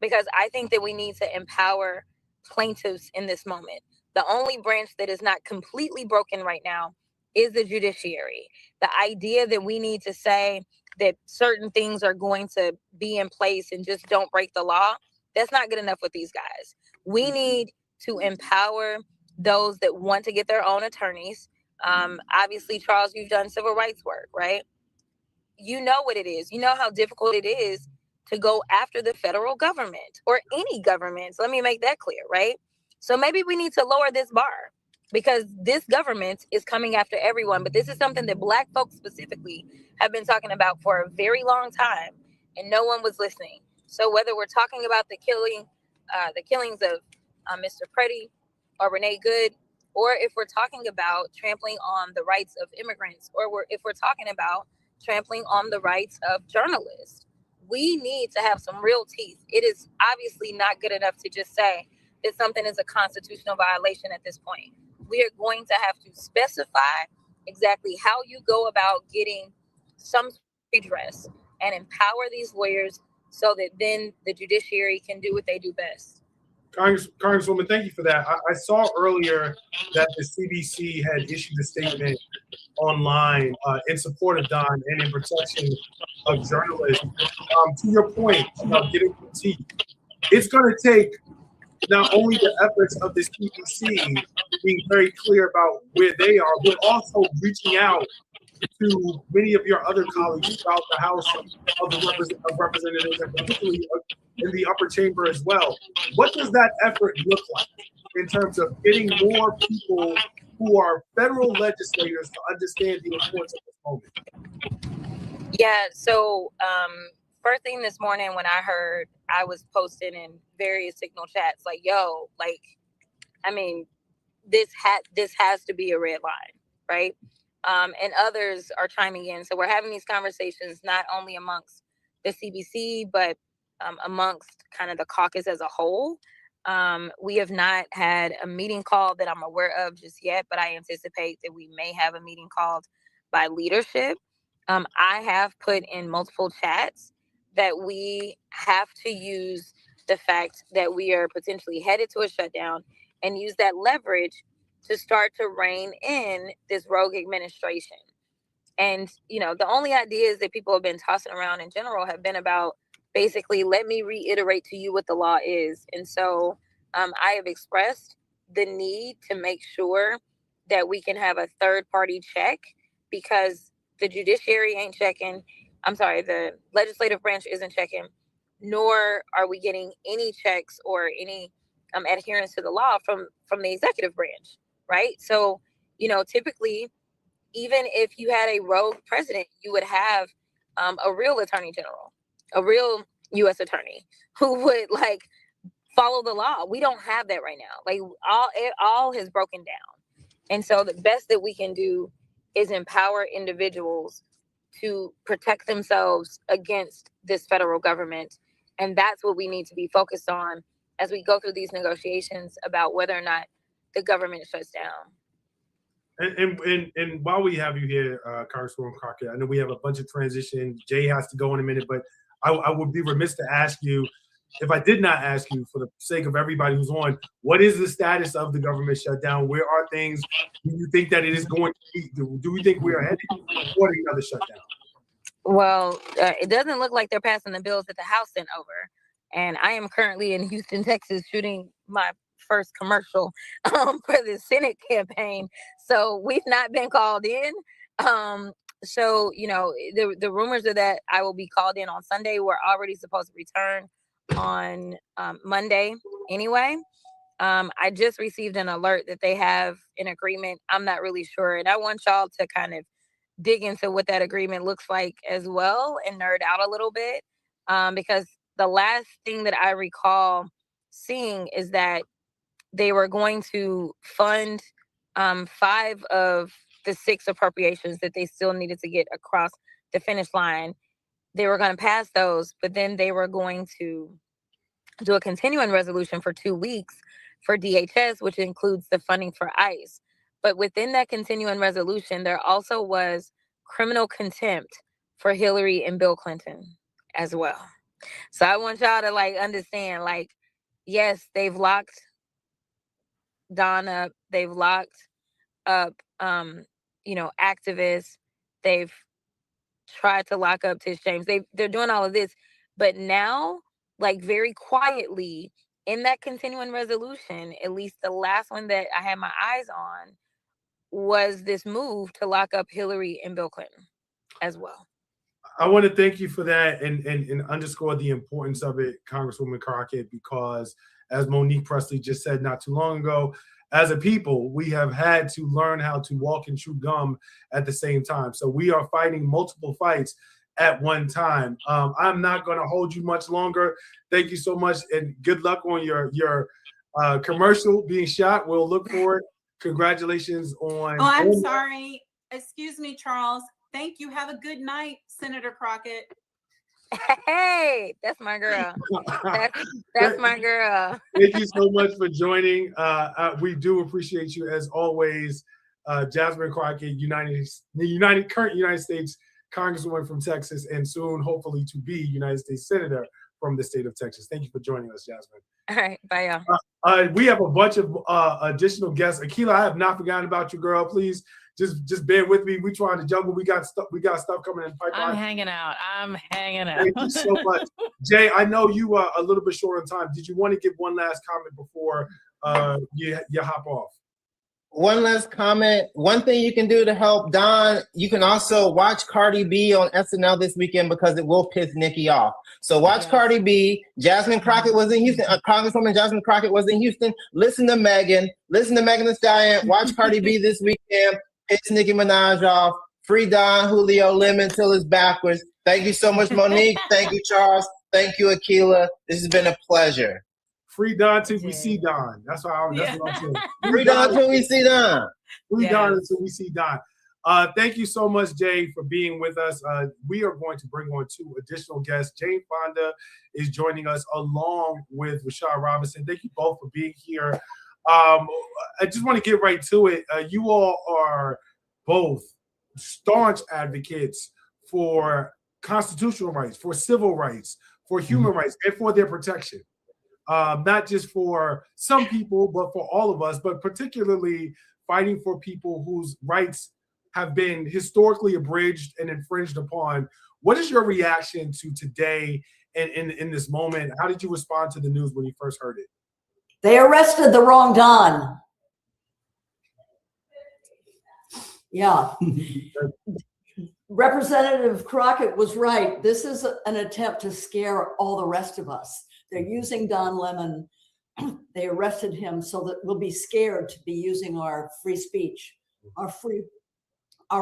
because I think that we need to empower plaintiffs in this moment. The only branch that is not completely broken right now is the judiciary. The idea that we need to say that certain things are going to be in place and just don't break the law, that's not good enough with these guys. We need to empower those that want to get their own attorneys. Obviously, Charles, you've done civil rights work, right? You know what it is. You know how difficult it is to go after the federal government or any government. So let me make that clear, right? So maybe we need to lower this bar, because this government is coming after everyone. But this is something that Black folks specifically have been talking about for a very long time, and no one was listening. So whether we're talking about the killings of Mr. Preddy or Renee Good, or if we're talking about trampling on the rights of immigrants, or if we're talking about trampling on the rights of journalists, we need to have some real teeth. It is obviously not good enough to just say that something is a constitutional violation at this point. We are going to have to specify exactly how you go about getting some redress and empower these lawyers so that then the judiciary can do what they do best. Congresswoman, thank you for that. I saw earlier that the CBC had issued a statement online in support of Don and in protection of journalists. To your point about getting critiqued, it's going to take not only the efforts of the CBC being very clear about where they are, but also reaching out to many of your other colleagues throughout the House of Representatives, and particularly in the upper chamber as well. What does that effort look like in terms of getting more people who are federal legislators to understand the importance of this moment? Yeah, so first thing this morning when I heard, I was posting in various Signal chats like, yo, like, I mean, this has to be a red line, right? And others are chiming in. So we're having these conversations not only amongst the CBC, but amongst kind of the caucus as a whole. We have not had a meeting called that I'm aware of just yet, but I anticipate that we may have a meeting called by leadership. I have put in multiple chats that we have to use the fact that we are potentially headed to a shutdown and use that leverage to start to rein in this rogue administration. And, you know, the only ideas that people have been tossing around in general have been about basically, let me reiterate to you what the law is. And so I have expressed the need to make sure that we can have a third party check, because the judiciary ain't checking. I'm sorry, the legislative branch isn't checking. nor are we getting any checks or any adherence to the law from the executive branch, right? So, typically, even if you had a rogue president, you would have a real attorney general, a real U.S. attorney who would follow the law. We don't have that right now. It all has broken down. And so the best that we can do is empower individuals to protect themselves against this federal government. And that's what we need to be focused on as we go through these negotiations about whether or not the government shuts down. And while we have you here, Congresswoman Crockett, I know we have a bunch of transition. Jay has to go in a minute, but I would be remiss to ask you, if I did not ask you, for the sake of everybody who's on, what is the status of the government shutdown? Where are things? Do you think that it is going to be? Do we think we are headed toward another shutdown? Well, it doesn't look like they're passing the bills that the House sent over. And I am currently in Houston, Texas, shooting my first commercial for the Senate campaign. So we've not been called in. So, the rumors are that I will be called in on Sunday. We're already supposed to return on Monday anyway. I just received an alert that they have an agreement. I'm not really sure. And I want y'all to kind of dig into what that agreement looks like as well and nerd out a little bit. Because the last thing that I recall seeing is that they were going to fund 5 of the 6 appropriations that they still needed to get across the finish line. They were going to pass those, but then they were going to do a continuing resolution for 2 weeks for DHS, which includes the funding for ICE. But within that continuing resolution, there also was criminal contempt for Hillary and Bill Clinton as well. So I want y'all to understand, yes, they've locked Don up. They've locked up, activists. They've tried to lock up Tish James. They're doing all of this, but now, very quietly in that continuing resolution, at least the last one that I had my eyes on, was this move to lock up Hillary and Bill Clinton as well. I want to thank you for that and underscore the importance of it, Congresswoman Crockett, because as Monique Presley just said not too long ago, as a people, we have had to learn how to walk and chew gum at the same time. So we are fighting multiple fights at one time. I'm not going to hold you much longer. Thank you so much, and good luck on your commercial being shot. We'll look for it. Congratulations on. Oh, I'm sorry. Excuse me, Charles. Thank you. Have a good night, Senator Crockett. Hey, that's my girl. That's my girl. Thank you so much for joining. We do appreciate you as always, Jasmine Crockett, current United States Congresswoman from Texas, and soon, hopefully, to be United States Senator from the state of Texas. Thank you for joining us, Jasmine. All right, bye, y'all. We have a bunch of additional guests. Akilah, I have not forgotten about you, girl. Please just bear with me. We trying to juggle. We got stuff coming in the pipeline. I'm hanging out. Thank you so much. Jay, I know you are a little bit short on time. Did you want to give one last comment before you hop off? One last comment. One thing you can do to help Don, you can also watch Cardi B on SNL this weekend because it will piss Nikki off. So watch Cardi B. Jasmine Crockett was in Houston. Congresswoman Jasmine Crockett was in Houston. Listen to Megan. Listen to Megan Thee Stallion. Watch Cardi B this weekend. Piss Nicki Minaj off. Free Don Julio Lemon till it's backwards. Thank you so much, Monique. Thank you, Charles. Thank you, Akilah. This has been a pleasure. Free Don till we see Don. That's what I'm saying. Free Don till we see Don. Free Don until we see Don. Thank you so much, Jay, for being with us. We are going to bring on 2 additional guests. Jane Fonda is joining us along with Rashad Robinson. Thank you both for being here. I just want to get right to it. You all are both staunch advocates for constitutional rights, for civil rights, for human rights, and for their protection. Not just for some people, but for all of us, but particularly fighting for people whose rights have been historically abridged and infringed upon. What is your reaction to today and in this moment? How did you respond to the news when you first heard it? They arrested the wrong Don. Yeah. Representative Crockett was right. This is an attempt to scare all the rest of us. They're using Don Lemon. They arrested him so that we'll be scared to be using our free speech, our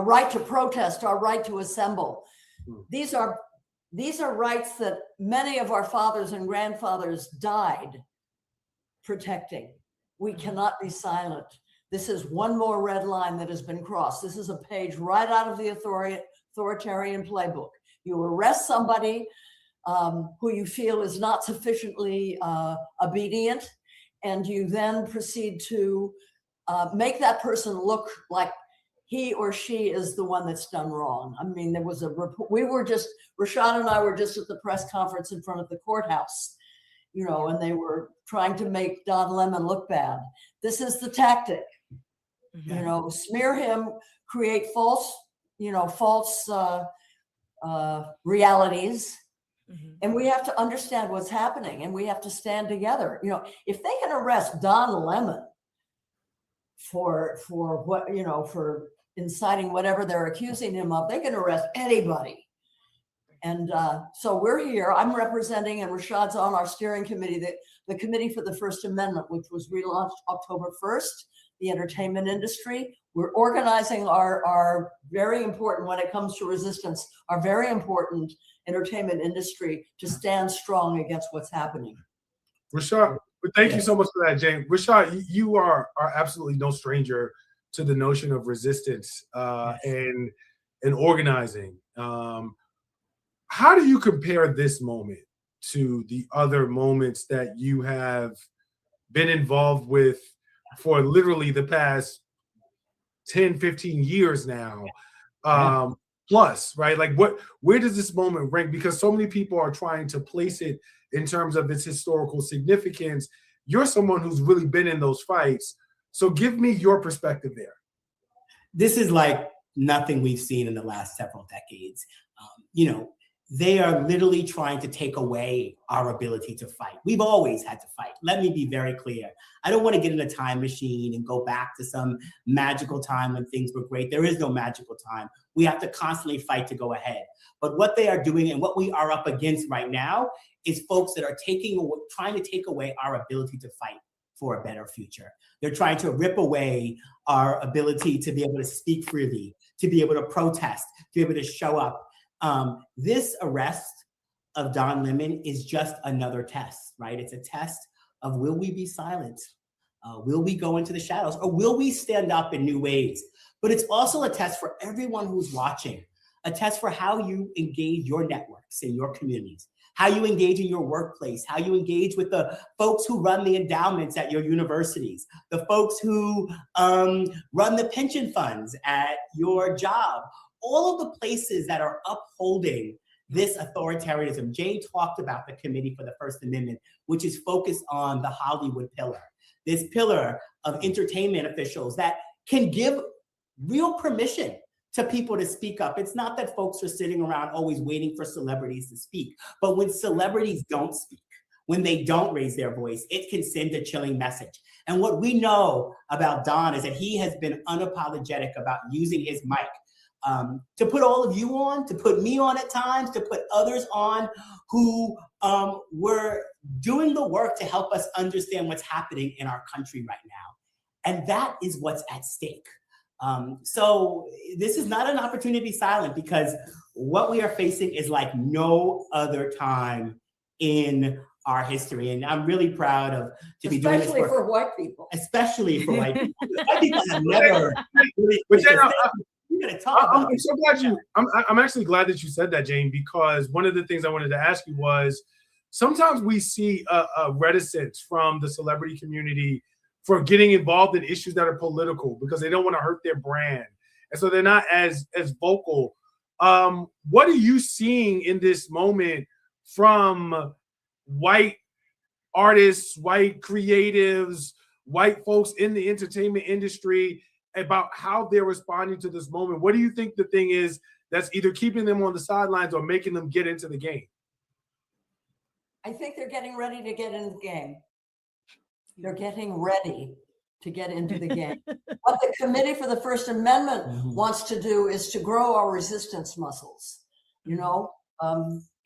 right to protest, our right to assemble. These are rights that many of our fathers and grandfathers died protecting. We cannot be silent. This is one more red line that has been crossed. This is a page right out of the authoritarian playbook. You arrest somebody who you feel is not sufficiently obedient, and you then proceed to make that person look like he or she is the one that's done wrong. I mean, there was a report. Rashad and I were just at the press conference in front of the courthouse, you know, and they were trying to make Don Lemon look bad. This is the tactic, you know, smear him, create false realities. And we have to understand what's happening, and we have to stand together. You know, if they can arrest Don Lemon for what, you know, for inciting whatever they're accusing him of, they can arrest anybody. And so we're here. I'm representing, and Rashad's on our steering committee, the Committee for the First Amendment, which was relaunched October 1st, the entertainment industry. We're organizing our very important, when it comes to resistance, our very important entertainment industry to stand strong against what's happening. Rashad, thank you so much for that, Jane. Rashad, you are absolutely no stranger to the notion of resistance and organizing. How do you compare this moment to the other moments that you have been involved with for literally the past 10, 15 years now? Plus, right? Like where does this moment rank? Because so many people are trying to place it in terms of its historical significance. You're someone who's really been in those fights. So give me your perspective there. This is like nothing we've seen in the last several decades. You know, they are literally trying to take away our ability to fight. We've always had to fight. Let me be very clear. I don't want to get in a time machine and go back to some magical time when things were great. There is no magical time. We have to constantly fight to go ahead. But what they are doing and what we are up against right now is folks that are trying to take away our ability to fight for a better future. They're trying to rip away our ability to be able to speak freely, to be able to protest, to be able to show up. This arrest of Don Lemon is just another test, right? It's a test of, will we be silent? Will we go into the shadows, or will we stand up in new ways? But it's also a test for everyone who's watching, a test for how you engage your networks and your communities, how you engage in your workplace, how you engage with the folks who run the endowments at your universities, the folks who run the pension funds at your job, all of the places that are upholding this authoritarianism. Jane talked about the Committee for the First Amendment, which is focused on the Hollywood pillar, this pillar of entertainment officials that can give real permission to people to speak up. It's not that folks are sitting around always waiting for celebrities to speak, but when celebrities don't speak, when they don't raise their voice, it can send a chilling message. And what we know about Don is that he has been unapologetic about using his mic to put all of you on, to put me on at times, to put others on who were doing the work to help us understand what's happening in our country right now. And that is what's at stake. So this is not an opportunity to be silent, because what we are facing is like no other time in our history. And I'm really proud to be doing this Especially for white people. Especially for white people. White people have never really I'm so glad I'm actually glad that you said that, Jane, because one of the things I wanted to ask you was, sometimes we see a reticence from the celebrity community for getting involved in issues that are political because they don't want to hurt their brand. And so they're not as vocal. What are you seeing in this moment from white artists, white creatives, white folks in the entertainment industry about how they're responding to this moment? What do you think the thing is that's either keeping them on the sidelines or making them get into the game? I think they're getting ready to get in the game. They're getting ready to get into the game. What the Committee for the First Amendment wants to do is to grow our resistance muscles, you know,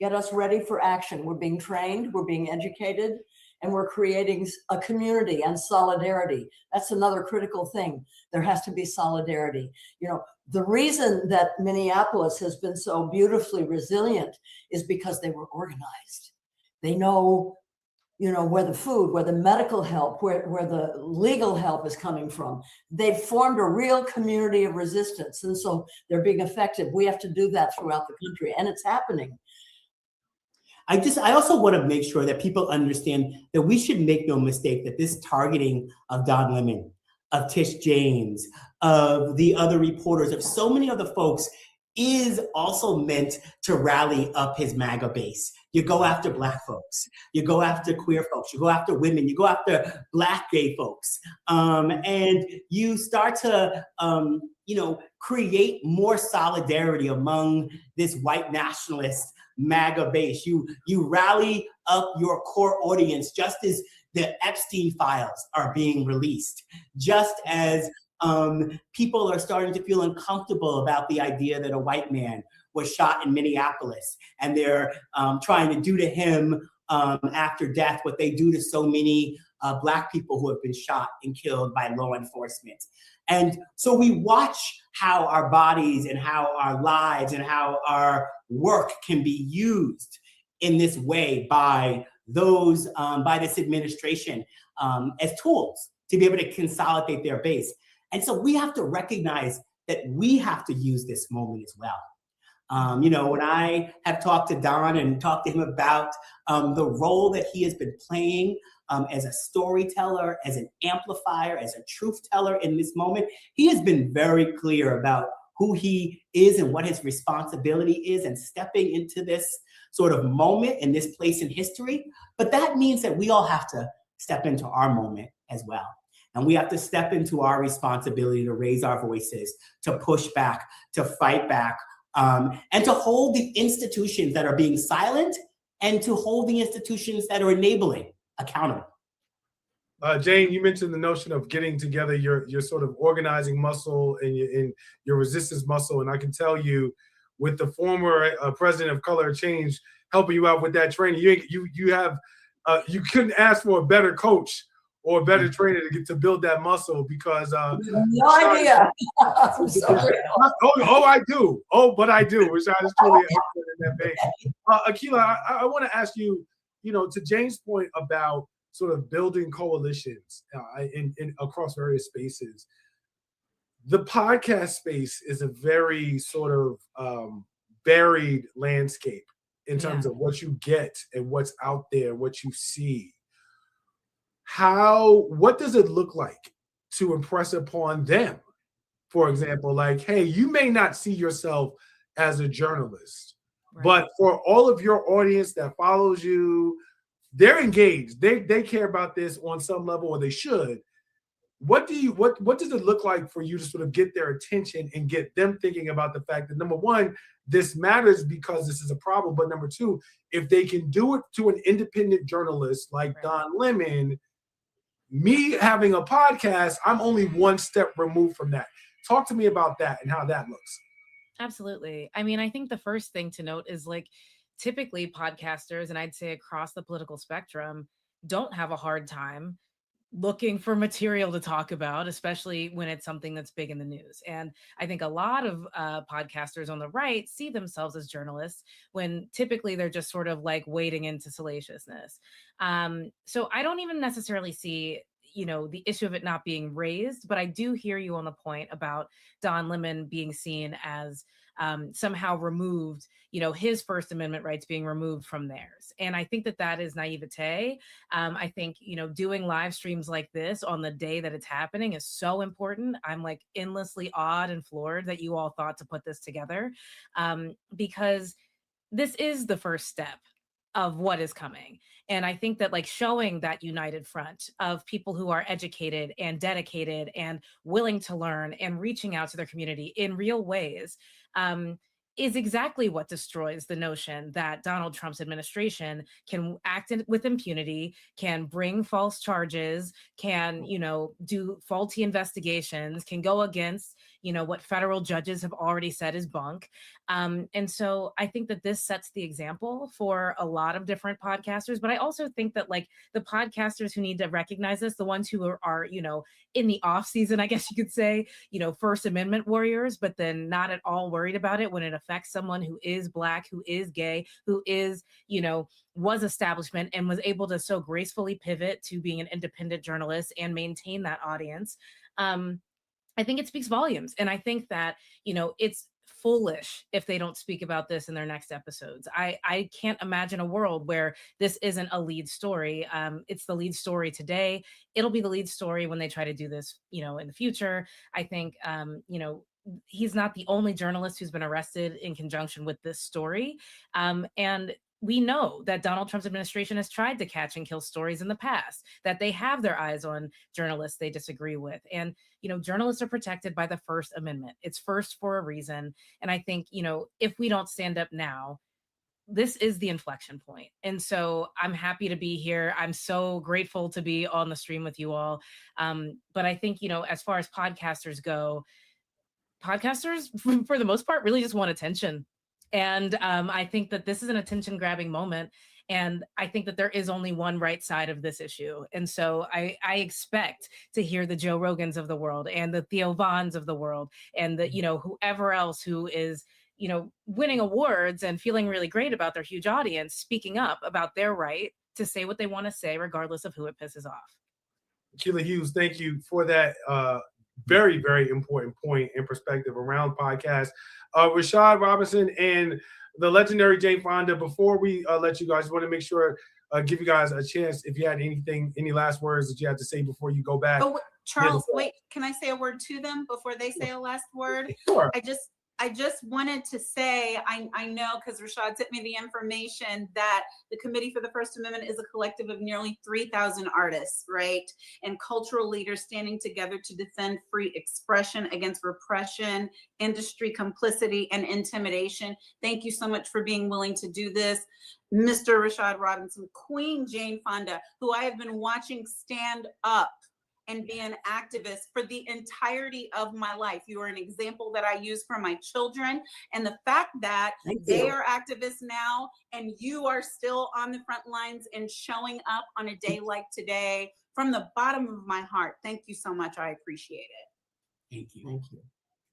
get us ready for action. We're being trained, we're being educated, and we're creating a community and solidarity. That's another critical thing. There has to be solidarity. You know, the reason that Minneapolis has been so beautifully resilient is because they were organized. They know, you know, where the food, where the medical help, where the legal help is coming from. They've formed a real community of resistance, and so they're being effective. We have to do that throughout the country, and it's happening. I also want to make sure that people understand that we should make no mistake that this targeting of Don Lemon, of Tish James, of the other reporters, of so many other folks is also meant to rally up his MAGA base. You go after Black folks, you go after queer folks, you go after women, you go after Black gay folks, and you start to, you know, create more solidarity among this white nationalist MAGA base. You rally up your core audience just as the Epstein files are being released, just as people are starting to feel uncomfortable about the idea that a white man was shot in Minneapolis, and they're trying to do to him after death what they do to so many Black people who have been shot and killed by law enforcement. And so we watch how our bodies and how our lives and how our work can be used in this way by those, by this administration as tools to be able to consolidate their base. And so we have to recognize that we have to use this moment as well. You know, when I have talked to Don and talked to him about the role that he has been playing as a storyteller, as an amplifier, as a truth teller in this moment, he has been very clear about who he is and what his responsibility is and stepping into this sort of moment and this place in history. But that means that we all have to step into our moment as well. And we have to step into our responsibility to raise our voices, to push back, to fight back, and to hold the institutions that are being silent and to hold the institutions that are enabling accountable. Jane, you mentioned the notion of getting together your sort of organizing muscle and your resistance muscle. And I can tell you, with the former president of Color Change helping you out with that training, you couldn't ask for a better coach or a better trainer to build that muscle, because no idea. I do. But I do. Rashad is truly an expert in that vein. Akilah, I want to ask you, you know, to Jane's point about sort of building coalitions in across various spaces. The podcast space is a very sort of varied landscape in terms of what you get and what's out there, what you see. What does it look like to impress upon them? For example, like, hey, you may not see yourself as a journalist, but for all of your audience that follows you, they're engaged. They care about this on some level, or they should. What does it look like for you to sort of get their attention and get them thinking about the fact that, number one, this matters because this is a problem, but number two, if they can do it to an independent journalist like Don Lemon, me having a podcast, I'm only one step removed from that. Talk to me about that and how that looks. Absolutely. I mean, I think the first thing to note is, like, typically podcasters, and I'd say across the political spectrum, don't have a hard time looking for material to talk about, especially when it's something that's big in the news. And I think a lot of podcasters on the right see themselves as journalists when typically they're just sort of like wading into salaciousness. So I don't even necessarily see, you know, the issue of it not being raised, but I do hear you on the point about Don Lemon being seen as somehow removed, you know, his First Amendment rights being removed from theirs. And I think that that is naivete. I think, you know, doing live streams like this on the day that it's happening is so important. I'm like endlessly awed and floored that you all thought to put this together, because this is the first step of what is coming. And I think that, like, showing that united front of people who are educated and dedicated and willing to learn and reaching out to their community in real ways is exactly what destroys the notion that Donald Trump's administration can act with impunity, can bring false charges, can, do faulty investigations, can go against, what federal judges have already said is bunk. And so I think that this sets the example for a lot of different podcasters, but I also think that like the podcasters who need to recognize this, the ones who are in the off season, I guess you could say, First Amendment warriors, but then not at all worried about it when it affects someone who is Black, who is gay, who is, was establishment and was able to so gracefully pivot to being an independent journalist and maintain that audience. I think it speaks volumes. And I think that, it's foolish if they don't speak about this in their next episodes. I can't imagine a world where this isn't a lead story. It's the lead story today. It'll be the lead story when they try to do this, in the future. I think, he's not the only journalist who's been arrested in conjunction with this story. And we know that Donald Trump's administration has tried to catch and kill stories in the past, that they have their eyes on journalists they disagree with. And, journalists are protected by the First Amendment. It's first for a reason. And I think, if we don't stand up now, this is the inflection point. And so I'm happy to be here. I'm so grateful to be on the stream with you all. But I think, as far as podcasters go, podcasters, for the most part, really just want attention. And I think that this is an attention grabbing moment. And I think that there is only one right side of this issue. And so I expect to hear the Joe Rogans of the world and the Theo Vons of the world and the, whoever else who is, winning awards and feeling really great about their huge audience, speaking up about their right to say what they want to say, regardless of who it pisses off. Keila Hughes, thank you for that very, very important point and perspective around podcasts. Rashad Robinson and the legendary Jane Fonda, before we let you guys, want to make sure, give you guys a chance if you had any last words that you had to say before you go back. Oh, Charles, wait, can I say a word to them before they say a last word? Sure. I just wanted to say, I know because Rashad sent me the information that the Committee for the First Amendment is a collective of nearly 3,000 artists, right? And cultural leaders standing together to defend free expression against repression, industry complicity, and intimidation. Thank you so much for being willing to do this. Mr. Rashad Robinson, Queen Jane Fonda, who I have been watching stand up and be an activist for the entirety of my life. You are an example that I use for my children. And the fact that they are activists now and you are still on the front lines and showing up on a day like today, from the bottom of my heart, thank you so much. I appreciate it. Thank you. Thank you.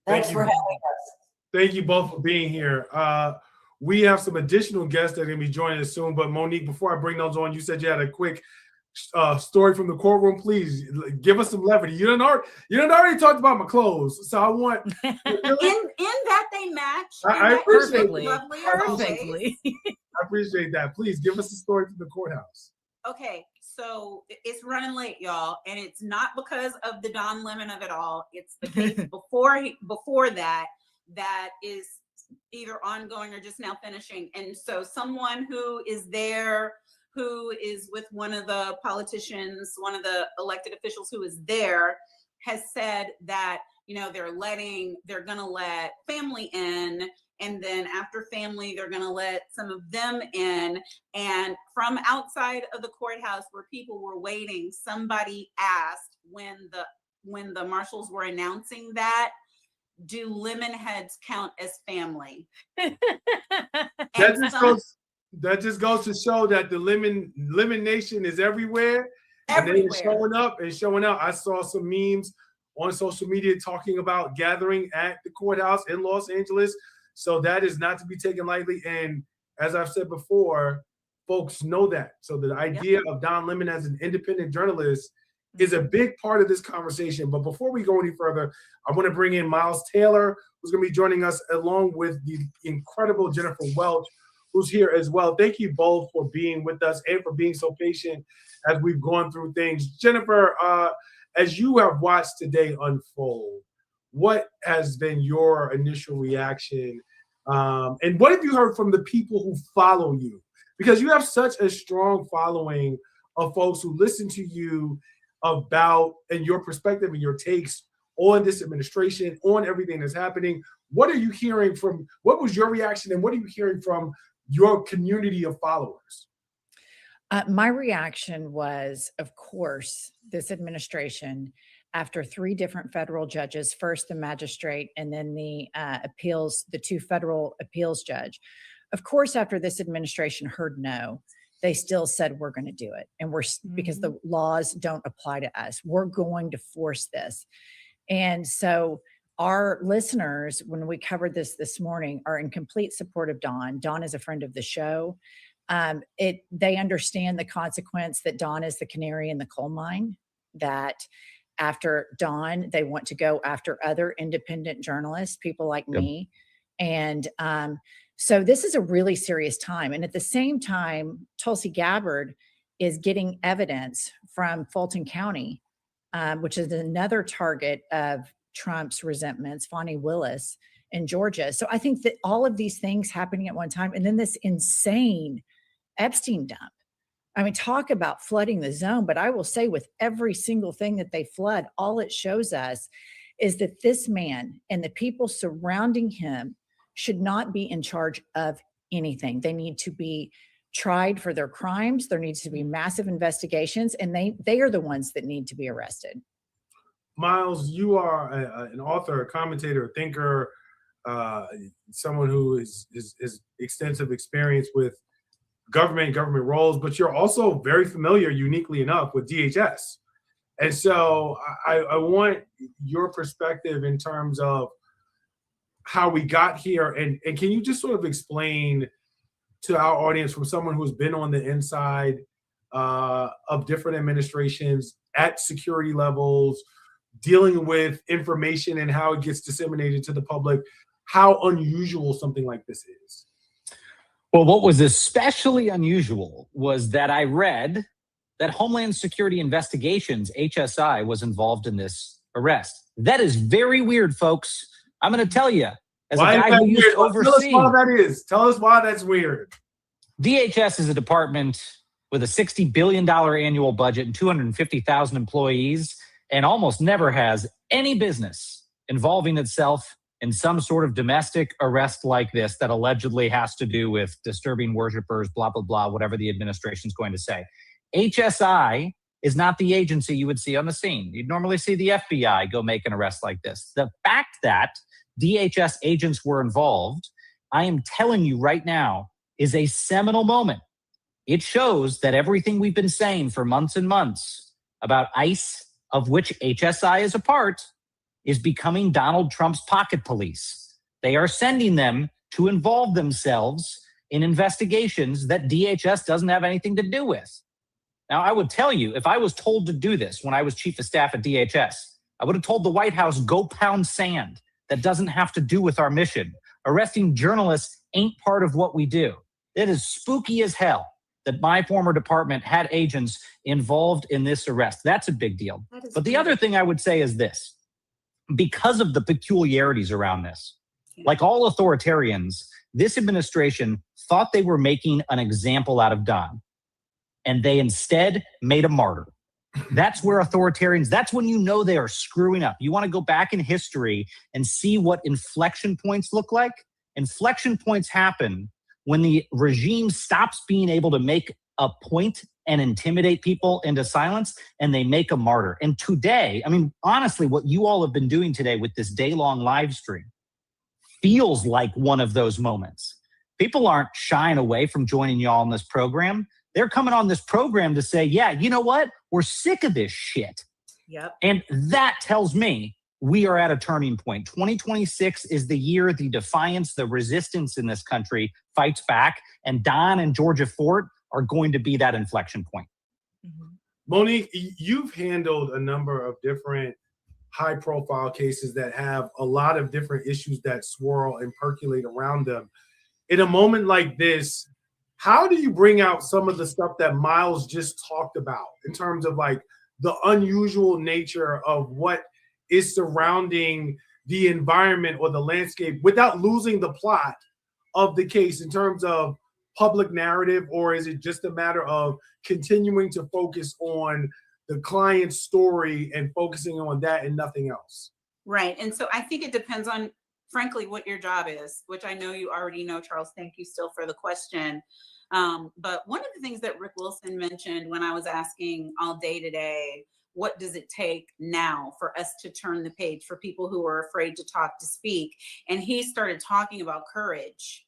Thanks for having us. Thank you both for being here. We have some additional guests that are going to be joining us soon. But Monique, before I bring those on, you said you had a quick story from the courtroom. Please give us some levity. You done already talked about my clothes, so I want in that they match. I appreciate perfectly. Perfectly. I appreciate that. Please give us a story from the courthouse. Okay, so it's running late, y'all, and it's not because of the Don Lemon of it all. It's the case before that is either ongoing or just now finishing. And so someone who is there, who is with one of the politicians, one of the elected officials who is there, has said that, they're gonna let family in, and then after family, they're gonna let some of them in. And from outside of the courthouse where people were waiting, somebody asked when the marshals were announcing that, do lemon heads count as family? That just goes to show that the Lemon Nation is everywhere. And they are showing up and showing out. I saw some memes on social media talking about gathering at the courthouse in Los Angeles. So that is not to be taken lightly. And as I've said before, folks know that. So the idea of Don Lemon as an independent journalist is a big part of this conversation. But before we go any further, I want to bring in Miles Taylor, who's going to be joining us along with the incredible Jennifer Welch, who's here as well. Thank you both for being with us and for being so patient as we've gone through things. Jennifer, as you have watched today unfold, what has been your initial reaction? And what have you heard from the people who follow you? Because you have such a strong following of folks who listen to you about and your perspective and your takes on this administration, on everything that's happening. What are you hearing from, what was your reaction, and what are you hearing from your community of followers? My reaction was, of course, this administration, after 3 different federal judges, first the magistrate and then the the 2 federal appeals judge. Of course, after this administration heard no, they still said, we're going to do it. And because the laws don't apply to us, we're going to force this. And so our listeners, when we covered this morning, are in complete support of Dawn. Dawn is a friend of the show. They understand the consequence that Dawn is the canary in the coal mine, that after Dawn, they want to go after other independent journalists, people like me. And so this is a really serious time. And at the same time, Tulsi Gabbard is getting evidence from Fulton County, which is another target of Trump's resentments, Fani Willis in Georgia. So I think that all of these things happening at one time, and then this insane Epstein dump. I mean, talk about flooding the zone, but I will say with every single thing that they flood, all it shows us is that this man and the people surrounding him should not be in charge of anything. They need to be tried for their crimes. There needs to be massive investigations, and they are the ones that need to be arrested. Miles, you are an author, a commentator, a thinker, someone who is extensive experience with government roles, but you're also very familiar, uniquely enough, with DHS. And so I want your perspective in terms of how we got here. And can you just sort of explain to our audience, from someone who's been on the inside of different administrations at security levels, dealing with information and how it gets disseminated to the public, how unusual something like this is? Well, what was especially unusual was that I read that Homeland Security Investigations, HSI, was involved in this arrest. That is very weird, folks. I'm going to tell you, as a guy who used to oversee. Tell us why that is. Tell us why that's weird. DHS is a department with a $60 billion annual budget and 250,000 employees, and almost never has any business involving itself in some sort of domestic arrest like this that allegedly has to do with disturbing worshipers, blah, blah, blah, whatever the administration's going to say. HSI is not the agency you would see on the scene. You'd normally see the FBI go make an arrest like this. The fact that DHS agents were involved, I am telling you right now, is a seminal moment. It shows that everything we've been saying for months and months about ICE, of which HSI is a part, is becoming Donald Trump's pocket police. They are sending them to involve themselves in investigations that DHS doesn't have anything to do with. Now, I would tell you, if I was told to do this when I was chief of staff at DHS, I would have told the White House, go pound sand. That doesn't have to do with our mission. Arresting journalists ain't part of what we do. It is spooky as hell that my former department had agents involved in this arrest. That's a big deal. But the other thing I would say is this. Because of the peculiarities around this, like all authoritarians, this administration thought they were making an example out of Don, and they instead made a martyr. That's where authoritarians, that's when you know they are screwing up. You want to go back in history and see what inflection points look like? Inflection points happen when the regime stops being able to make a point and intimidate people into silence, and they make a martyr. And today, I mean, honestly, what you all have been doing today with this day-long live stream feels like one of those moments. People aren't shying away from joining y'all in this program. They're coming on this program to say, yeah, you know what? We're sick of this shit. Yep. And that tells me we are at a turning point. 2026 is the year the defiance, the resistance in this country fights back. And Don and Georgia Fort are going to be that inflection point. Monique, you've handled a number of different high-profile cases that have a lot of different issues that swirl and percolate around them. In a moment like this, how do you bring out some of the stuff that Miles just talked about in terms of like the unusual nature of what is surrounding the environment or the landscape without losing the plot of the case in terms of public narrative? Or is it just a matter of continuing to focus on the client's story and focusing on that and nothing else? Right. And so I think it depends on, frankly, what your job is, which I know you already know, Charles. Thank you still for the question. But one of the things that Rick Wilson mentioned when I was asking all day today, what does it take now for us to turn the page for people who are afraid to talk, to speak? And he started talking about courage,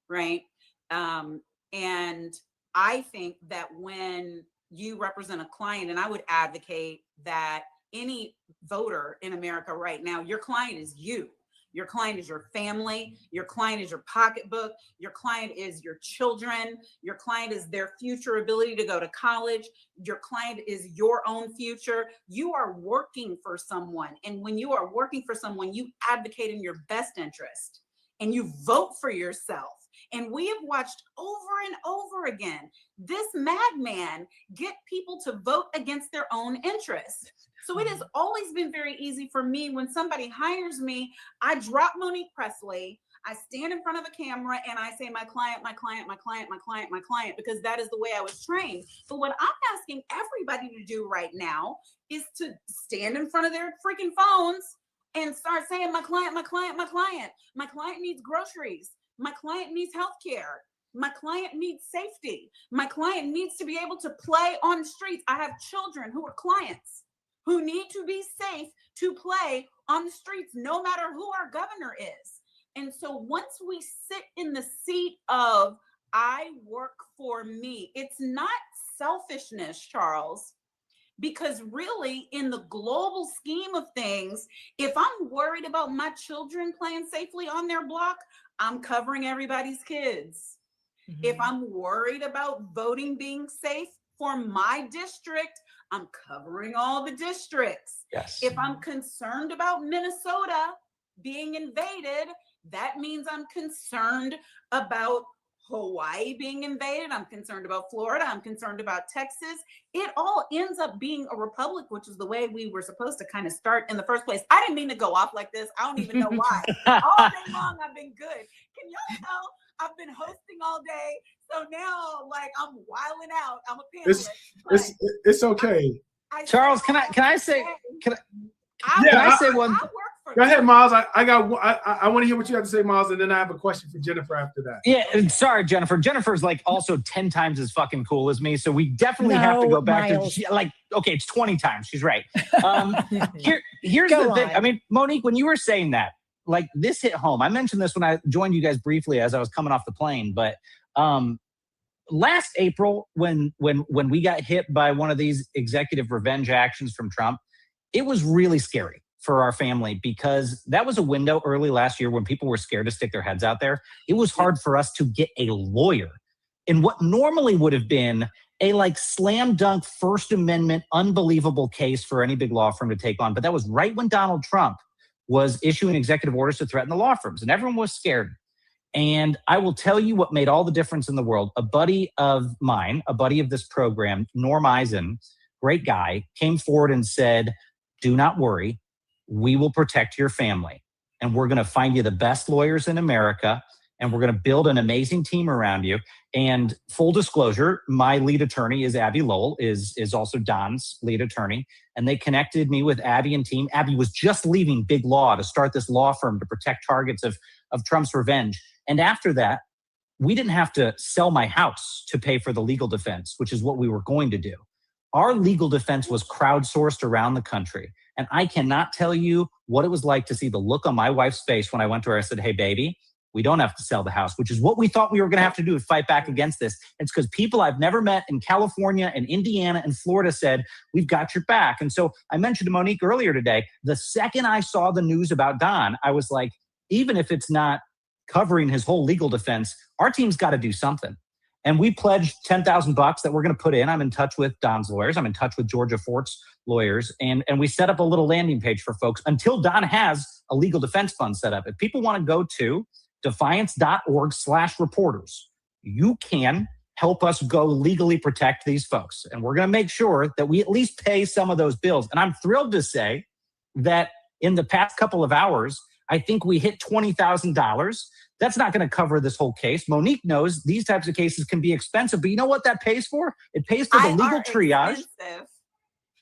right? And I think that when you represent a client, and I would advocate that any voter in America right now, your client is you. Your client is your family. Your client is your pocketbook. Your client is your children. Your client is their future ability to go to college. Your client is your own future. You are working for someone. And when you are working for someone, you advocate in your best interest and you vote for yourself. And we have watched over and over again this madman get people to vote against their own interests. So it has always been very easy for me when somebody hires me, I drop Monique Presley, I stand in front of a camera and I say, my client, my client, my client, my client, my client, because that is the way I was trained. But what I'm asking everybody to do right now is to stand in front of their freaking phones and start saying, my client, my client, my client. My client needs groceries. My client needs healthcare. My client needs safety. My client needs to be able to play on the streets. I have children who are clients who need to be safe to play on the streets, no matter who our governor is. And so once we sit in the seat of, I work for me, it's not selfishness, Charles, because really in the global scheme of things, if I'm worried about my children playing safely on their block, I'm covering everybody's kids. Mm-hmm. If I'm worried about voting being safe for my district, I'm covering all the districts. Yes. If I'm concerned about Minnesota being invaded, that means I'm concerned about Hawaii being invaded. I'm concerned about Florida. I'm concerned about Texas. It all ends up being a republic, which is the way we were supposed to kind of start in the first place. I didn't mean to go off like this. I don't even know why. All day long, I've been good. Can y'all tell I've been hosting all day? So now, like, I'm wilding out. I'm a panelist. It's okay. Charles, can I say one? Go ahead, Miles. I want to hear what you have to say, Miles, and then I have a question for Jennifer after that. Yeah, sorry, Jennifer. Jennifer's like also 10 times as fucking cool as me, so we definitely have to go back to like. Okay, it's 20 times. She's right. Here's the thing. I mean, Monique, when you were saying that, like, this hit home. I mentioned this when I joined you guys briefly as I was coming off the plane, but last April, when we got hit by one of these executive revenge actions from Trump, it was really scary for our family because that was a window early last year when people were scared to stick their heads out there. It was hard for us to get a lawyer in what normally would have been a like slam dunk First Amendment, unbelievable case for any big law firm to take on. But that was right when Donald Trump was issuing executive orders to threaten the law firms, and everyone was scared. And I will tell you what made all the difference in the world. A buddy of mine, a buddy of this program, Norm Eisen, great guy, came forward and said, do not worry. We will protect your family. And we're going to find you the best lawyers in America. And we're going to build an amazing team around you. And full disclosure, my lead attorney is Abby Lowell, is also Don's lead attorney. And they connected me with Abby and team. Abby was just leaving Big Law to start this law firm to protect targets of Trump's revenge. And after that, we didn't have to sell my house to pay for the legal defense, which is what we were going to do. Our legal defense was crowdsourced around the country. And I cannot tell you what it was like to see the look on my wife's face when I went to her. I said, hey, baby, we don't have to sell the house, which is what we thought we were going to have to do to fight back against this. It's because people I've never met in California and Indiana and Florida said, we've got your back. And so I mentioned to Monique earlier today, the second I saw the news about Don, I was like, even if it's not covering his whole legal defense, our team's got to do something. And we pledged $10,000 that we're going to put in. I'm in touch with Don's lawyers. I'm in touch with Georgia Fort's lawyers. And we set up a little landing page for folks until Don has a legal defense fund set up. If people want to go to defiance.org/reporters, you can help us go legally protect these folks. And we're going to make sure that we at least pay some of those bills. And I'm thrilled to say that in the past couple of hours, I think we hit $20,000. That's not going to cover this whole case. Monique knows these types of cases can be expensive, but you know what that pays for? It pays for the legal triage.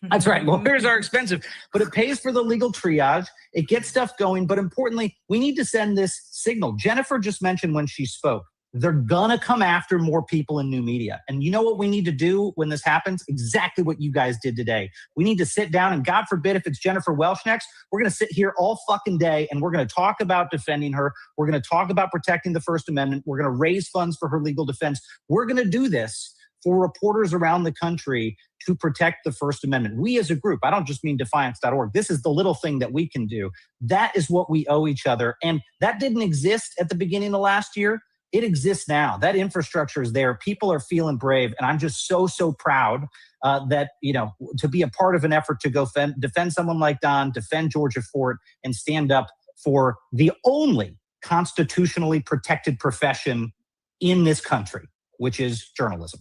That's right. Lawyers are expensive, but it pays for the legal triage. It gets stuff going. But importantly, we need to send this signal. Jennifer just mentioned when she spoke, they're going to come after more people in new media. And you know what we need to do when this happens? Exactly what you guys did today. We need to sit down, and God forbid if it's Jennifer Welch next, we're going to sit here all fucking day and we're going to talk about defending her. We're going to talk about protecting the First Amendment. We're going to raise funds for her legal defense. We're going to do this for reporters around the country to protect the First Amendment. We as a group, I don't just mean defiance.org. This is the little thing that we can do. That is what we owe each other. And that didn't exist at the beginning of last year. It exists now. That infrastructure is there. People are feeling brave. And I'm just so proud that, to be a part of an effort to go defend someone like Don, defend Georgia Fort, and stand up for the only constitutionally protected profession in this country, which is journalism.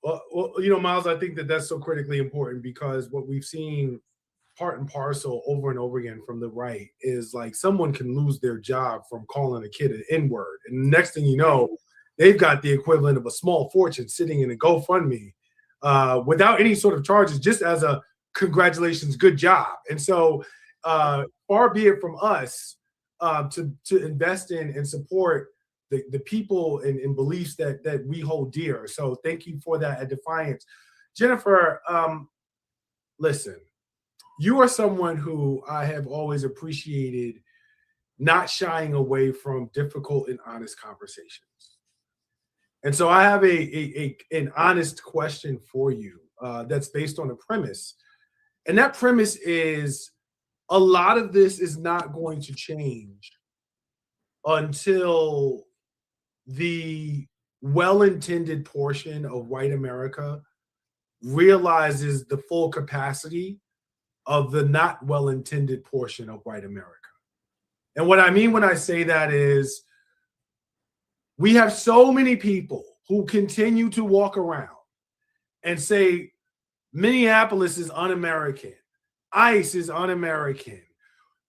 Well, Miles, I think that that's so critically important, because what we've seen part and parcel over and over again from the right is like someone can lose their job from calling a kid an N-word. And the next thing you know, they've got the equivalent of a small fortune sitting in a GoFundMe without any sort of charges, just as a congratulations, good job. And so far be it from us to invest in and support the people and beliefs that we hold dear. So thank you for that at Defiance. Jennifer, listen, you are someone who I have always appreciated not shying away from difficult and honest conversations. And so I have an honest question for you that's based on a premise. And that premise is a lot of this is not going to change until the well-intended portion of white America realizes the full capacity of the not well-intended portion of white America. And what I mean when I say that is we have so many people who continue to walk around and say Minneapolis is un-American, ICE is un-American,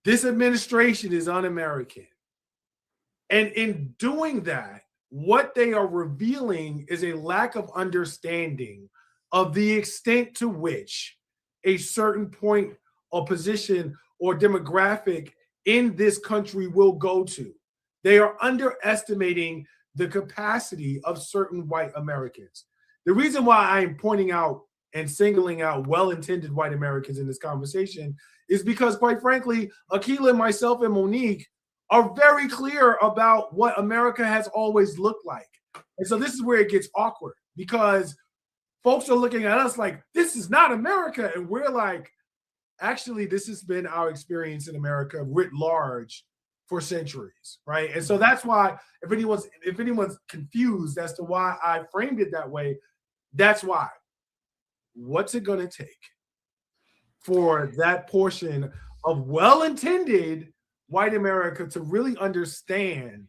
this administration is un-American. And in doing that, what they are revealing is a lack of understanding of the extent to which a certain point or position or demographic in this country will go to. They are underestimating the capacity of certain white Americans. The reason why I'm pointing out and singling out well-intended white Americans in this conversation is because, quite frankly, Akilah, myself, and Monique are very clear about what America has always looked like. And so this is where it gets awkward, because folks are looking at us like, this is not America. And we're like, actually, this has been our experience in America writ large for centuries, right? And so that's why if anyone's confused as to why I framed it that way, that's why. What's it gonna take for that portion of well-intended white America to really understand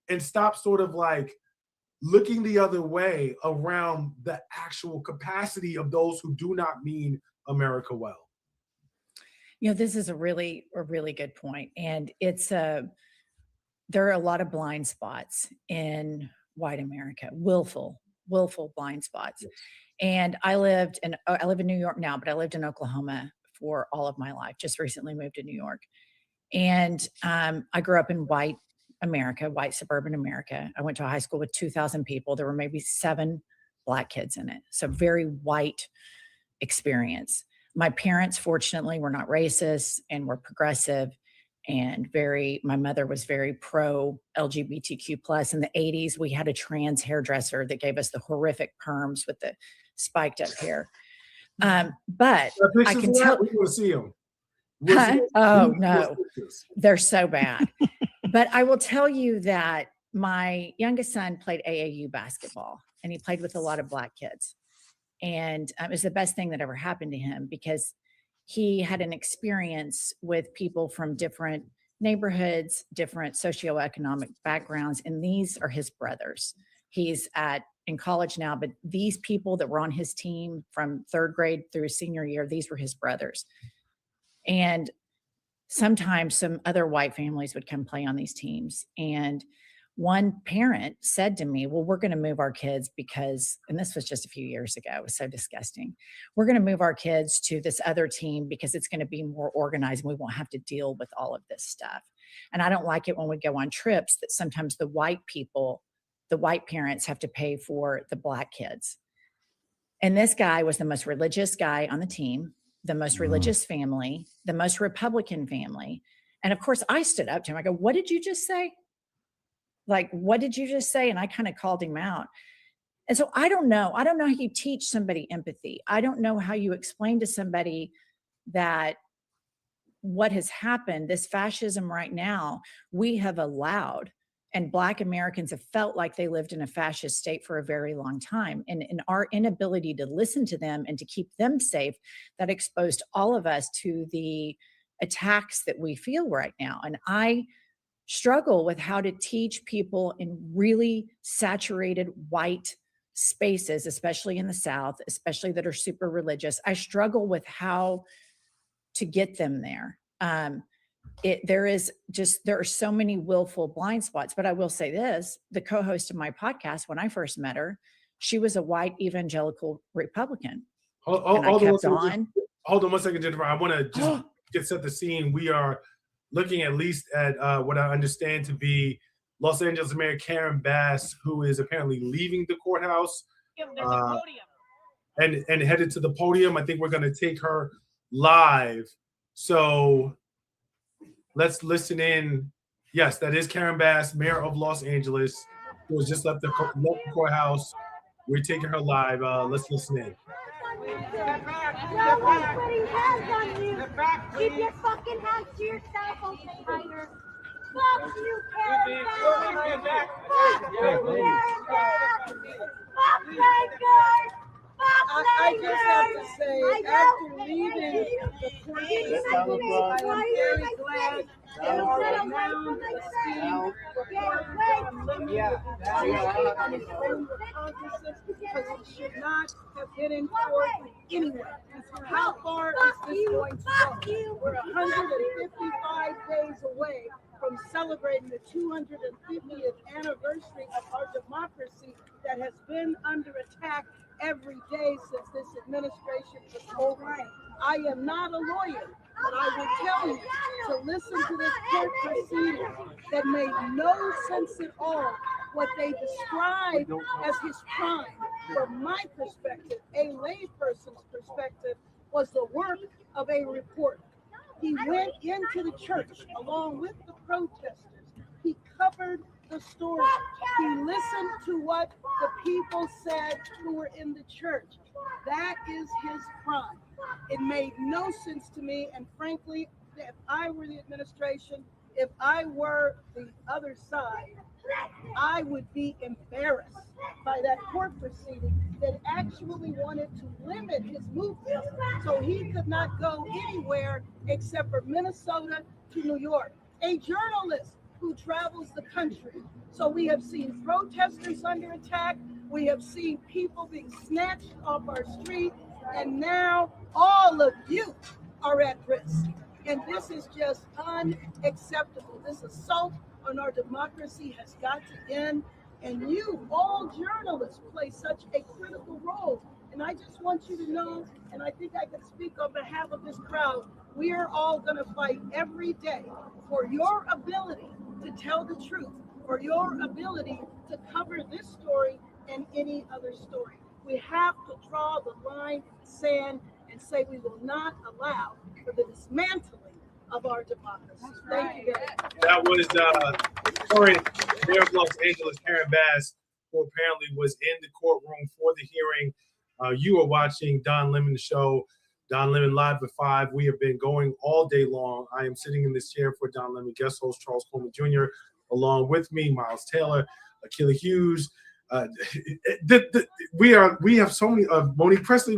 and stop sort of like looking the other way around the actual capacity of those who do not mean America well? This is a really good point. And it's there are a lot of blind spots in white America, willful blind spots. Yes. And I live in New York now, but I lived in Oklahoma for all of my life, just recently moved to New York. And I grew up in white America, white suburban America. I went to a high school with 2,000 people. There were maybe 7 Black kids in it. So very white experience. My parents, fortunately, were not racist and were progressive and my mother was very pro LGBTQ plus. In the 80s, we had a trans hairdresser that gave us the horrific perms with the spiked up hair. But I can tell we will see them. Oh no, they're so bad. But I will tell you that my youngest son played AAU basketball, and he played with a lot of Black kids. And it was the best thing that ever happened to him, because he had an experience with people from different neighborhoods, different socioeconomic backgrounds, and these are his brothers. He's in college now, but these people that were on his team from 3rd grade through senior year, these were his brothers. And sometimes some other white families would come play on these teams. And one parent said to me, well, we're going to move our kids because, and this was just a few years ago, it was so disgusting. We're going to move our kids to this other team because it's going to be more organized and we won't have to deal with all of this stuff. And I don't like it when we go on trips that sometimes the white parents have to pay for the Black kids. And this guy was the most religious guy on the team, the most religious family, the most Republican family. And of course I stood up to him. I go, what did you just say? Like, what did you just say? And I kind of called him out. And so I don't know how you teach somebody empathy. I don't know how you explain to somebody that what has happened, this fascism right now, we have allowed, and Black Americans have felt like they lived in a fascist state for a very long time. And in our inability to listen to them and to keep them safe, that exposed all of us to the attacks that we feel right now. And I struggle with how to teach people in really saturated white spaces, especially in the South, especially that are super religious. I struggle with how to get them there. There are so many willful blind spots, but I will say this, the co-host of my podcast, when I first met her, she was a white evangelical Republican. Hold on one second, Jennifer. I want to just set the scene. We are looking at least at what I understand to be Los Angeles Mayor Karen Bass, who is apparently leaving the courthouse and headed to the podium. I think we're going to take her live. So let's listen in. Yes, that is Karen Bass, Mayor of Los Angeles, who has just left the courthouse. We're taking her live. Let's listen in. No one's putting hands on you. Keep your fucking hands to yourself, Ocean Tiger. Fuck you, Karen Bass. Fuck you, Karen Bass. Fuck Lakers. Fuck I just have to say, after leaving the court system, I am very glad that our renowned esteemed reporter Don Lemon will be on the Congress because he should not have been in court anyway. How far is this going to go? We're 155 days away from celebrating the 250th anniversary of our democracy that has been under attack every day since this administration took over. I am not a lawyer, but I will tell you to listen to this court proceeding that made no sense at all. What they described as his crime, from my perspective, a layperson's perspective, was the work of a reporter. He went into the church along with the protesters. He covered the story. He listened to what the people said who were in the church. That is his crime. It made no sense to me, and frankly, if I were the administration, if I were the other side, I would be embarrassed by that court proceeding that actually wanted to limit his movement so he could not go anywhere except for Minnesota to New York. A journalist who travels the country. So we have seen protesters under attack. We have seen people being snatched off our street. And now all of you are at risk. And this is just unacceptable. This assault on our democracy has got to end. And you, all journalists, play such a critical role. And I just want you to know, and I think I can speak on behalf of this crowd, we are all going to fight every day for your ability to tell the truth, for your ability to cover this story and any other story. We have to draw the line in the sand and say we will not allow for the dismantling of our democracy. Thank you very much. That was current Mayor of Los Angeles, Karen Bass, who apparently was in the courtroom for the hearing. You are watching Don Lemon Show, Don Lemon Live at 5. We have been going all day long. I am sitting in this chair for Don Lemon guest host Charles Coleman Jr. Along with me, Miles Taylor, Akilah Hughes. We have so many. Monique Presley,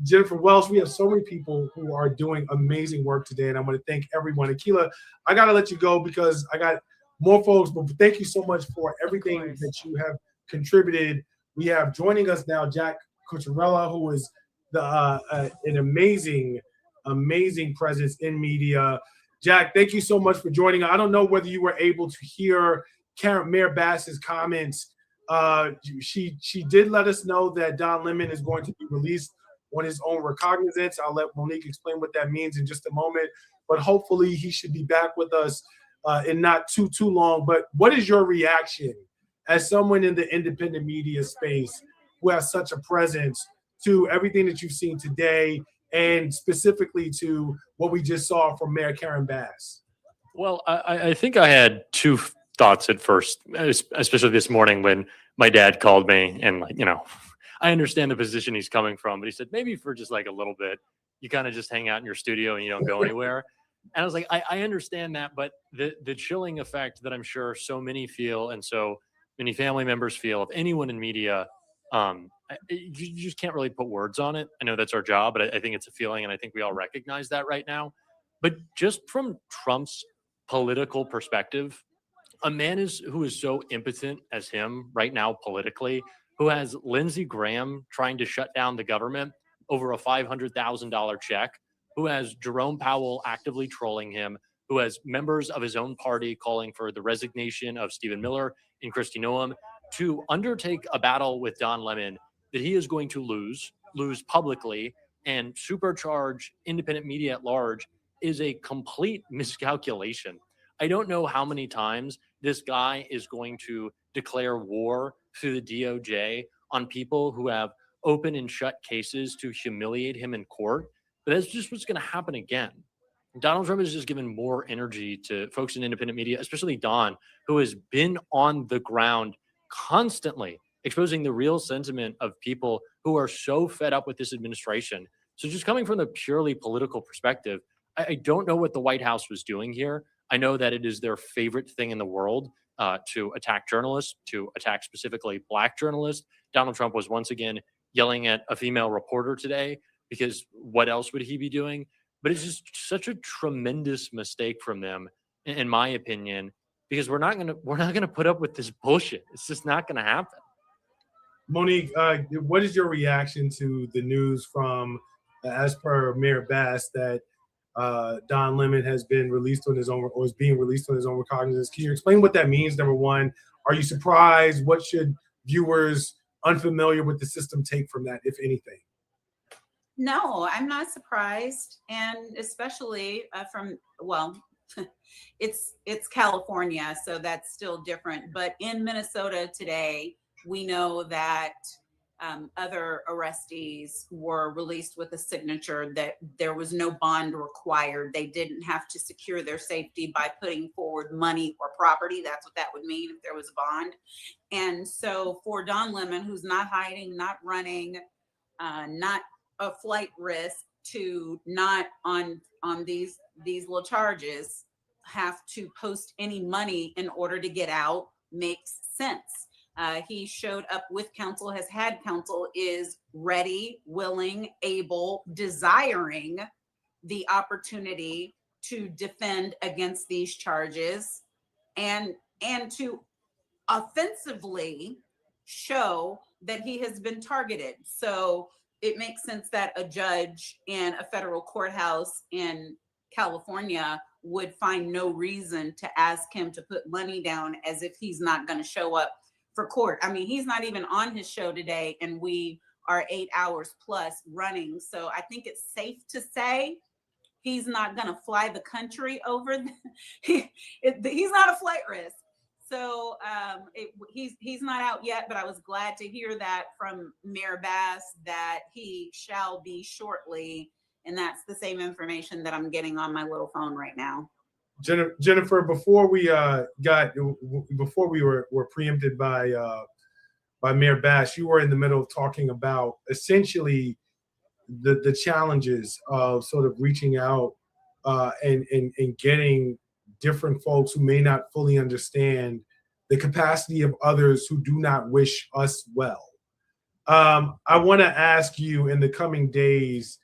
Jennifer Wells. We have so many people who are doing amazing work today, and I want to thank everyone. Akilah, I gotta let you go because I got more folks, but thank you so much for everything that you have contributed. We have joining us now Jack Cucharella, who is an amazing presence in media. Jack, thank you so much for joining. I don't know whether you were able to hear Mayor Bass's comments. She did let us know that Don Lemon is going to be released on his own recognizance. I'll let Monique explain what that means in just a moment, but hopefully he should be back with us in not too long. But what is your reaction as someone in the independent media space who has such a presence to everything that you've seen today, and specifically to what we just saw from Mayor Karen Bass? Well, I think I had two thoughts at first, especially this morning when my dad called me and, like, you know, I understand the position he's coming from, but he said, maybe for just like a little bit, you kind of just hang out in your studio and you don't go anywhere. And I was like, I understand that, but the chilling effect that I'm sure so many feel and so many family members feel, of anyone in media, you just can't really put words on it. I know that's our job, but I think it's a feeling, and I think we all recognize that right now. But just from Trump's political perspective, a man who is so impotent as him right now politically, who has Lindsey Graham trying to shut down the government over a $500,000 check, who has Jerome Powell actively trolling him, who has members of his own party calling for the resignation of Stephen Miller and Kristi Noem, to undertake a battle with Don Lemon that he is going to lose publicly and supercharge independent media at large is a complete miscalculation. I don't know how many times this guy is going to declare war through the DOJ on people who have open and shut cases to humiliate him in court, but that's just what's going to happen again. Donald Trump has just given more energy to folks in independent media, especially Don, who has been on the ground constantly exposing the real sentiment of people who are so fed up with this administration. So just coming from the purely political perspective, I don't know what the White House was doing here. I know that it is their favorite thing in the world to attack journalists, to attack specifically Black journalists. Donald Trump was once again yelling at a female reporter today, because what else would he be doing? But it's just such a tremendous mistake from them, in my opinion, because we're not gonna put up with this bullshit. It's just not gonna happen. Monique, what is your reaction to the news from, as per Mayor Bass, that Don Lemon has been released on his own, or is being released on his own recognizance? Can you explain what that means? Number one, are you surprised? What should viewers unfamiliar with the system take from that, if anything? No, I'm not surprised, and especially it's California, so that's still different. But in Minnesota today, we know that other arrestees were released with a signature that there was no bond required. They didn't have to secure their safety by putting forward money or property. That's what that would mean if there was a bond. And so for Don Lemon, who's not hiding, not running, not a flight risk, to not on these little charges have to post any money in order to get out makes sense. He showed up with counsel, has had counsel, is ready, willing, able, desiring the opportunity to defend against these charges and to offensively show that he has been targeted. So it makes sense that a judge in a federal courthouse in California would find no reason to ask him to put money down as if he's not going to show up for court. I mean, he's not even on his show today, and we are 8 hours plus running. So I think it's safe to say he's not going to fly the country over. He's not a flight risk. So he's not out yet, but I was glad to hear that from Mayor Bass that he shall be shortly. And that's the same information that I'm getting on my little phone right now. Jennifer, before we were preempted by Mayor Bass, you were in the middle of talking about essentially the challenges of sort of reaching out and getting different folks who may not fully understand the capacity of others who do not wish us well. I want to ask you, in the coming days,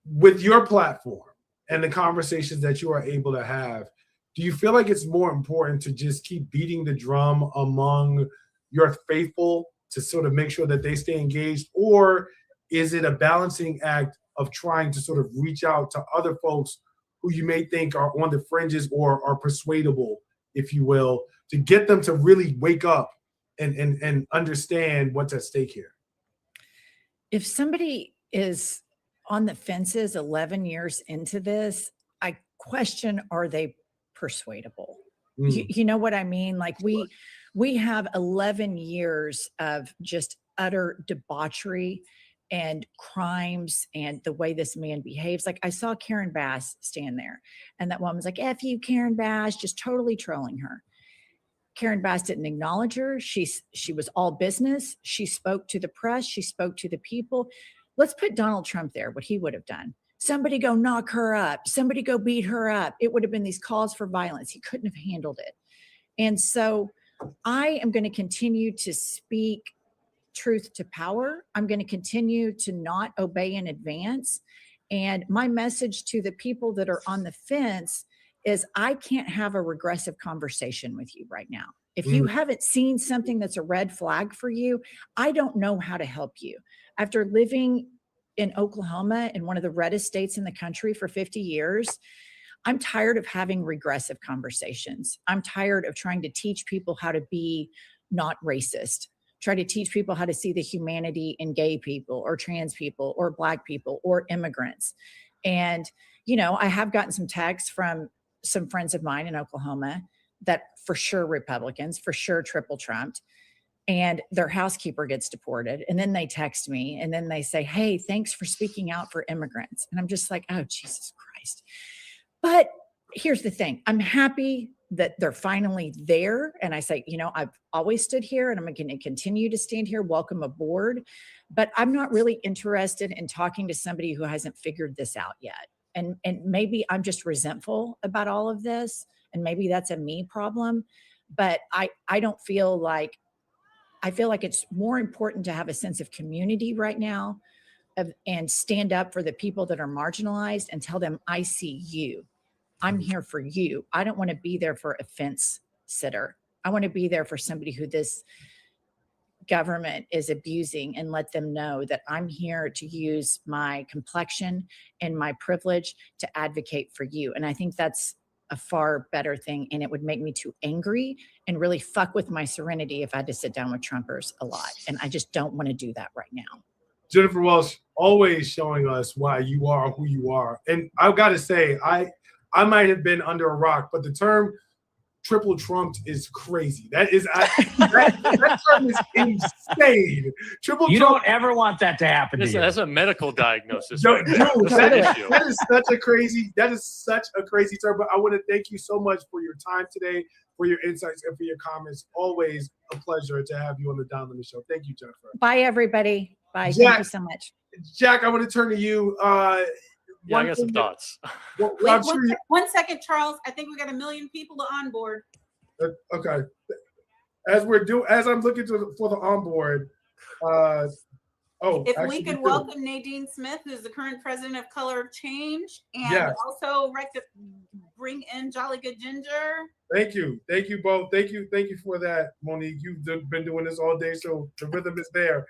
with your platform and the conversations that you are able to have, do you feel like it's more important to just keep beating the drum among your faithful to sort of make sure that they stay engaged? Or is it a balancing act of trying to sort of reach out to other folks who you may think are on the fringes or are persuadable, if you will, to get them to really wake up and understand what's at stake here? If somebody is on the fences 11 years into this, I question, are they persuadable? You know what I mean? Like we have 11 years of just utter debauchery and crimes and the way this man behaves. Like I saw Karen Bass stand there and that woman was like, F you, Karen Bass, just totally trolling her. Karen Bass didn't acknowledge her. She was all business. She spoke to the press. She spoke to the people. Let's put Donald Trump there, what he would have done. Somebody go knock her up. Somebody go beat her up. It would have been these calls for violence. He couldn't have handled it. And so I am going to continue to speak truth to power. I'm going to continue to not obey in advance. And my message to the people that are on the fence is I can't have a regressive conversation with you right now. If you haven't seen something that's a red flag for you, I don't know how to help you. After living in Oklahoma, in one of the reddest states in the country for 50 years, I'm tired of having regressive conversations. I'm tired of trying to teach people how to be not racist, try to teach people how to see the humanity in gay people or trans people or Black people or immigrants. And, you know, I have gotten some texts from some friends of mine in Oklahoma that for sure Republicans, for sure triple Trumped, and their housekeeper gets deported. And then they text me and then they say, hey, thanks for speaking out for immigrants. And I'm just like, oh, Jesus Christ. But here's the thing. I'm happy that they're finally there. And I say, you know, I've always stood here and I'm going to continue to stand here. Welcome aboard. But I'm not really interested in talking to somebody who hasn't figured this out yet. And maybe I'm just resentful about all of this. And maybe that's a me problem. But I don't feel like, I feel like it's more important to have a sense of community right now and stand up for the people that are marginalized and tell them, I see you. I'm here for you. I don't want to be there for a fence sitter. I want to be there for somebody who this government is abusing and let them know that I'm here to use my complexion and my privilege to advocate for you. And I think that's a far better thing. And it would make me too angry and really fuck with my serenity if I had to sit down with Trumpers a lot. And I just don't want to do that right now. Jennifer Welsh, always showing us why you are who you are. And I've got to say, I might have been under a rock, but the term triple Trumped is crazy. That term is insane. Triple You Trump. don't ever want that to happen to you. That's a medical diagnosis. No, right dude, there. That's that an is issue. that is such a crazy term. But I want to thank you so much for your time today, for your insights, and for your comments. Always a pleasure to have you on the Don Lemon Show. Thank you, Jennifer. Bye, everybody. Bye. Jack, Thank you so much. Jack, I want to turn to you. Yeah, I got some thoughts. Well, Wait, I'm sure you, one second, Charles. I think we got 1 million people on board. okay. As I'm looking for the onboard. If actually, we could welcome Nadine Smith, who's the current president of Color of Change, and also bring in Jolly Good Ginger. Thank you both. Thank you for that, Monique. You've been doing this all day, so the rhythm is there.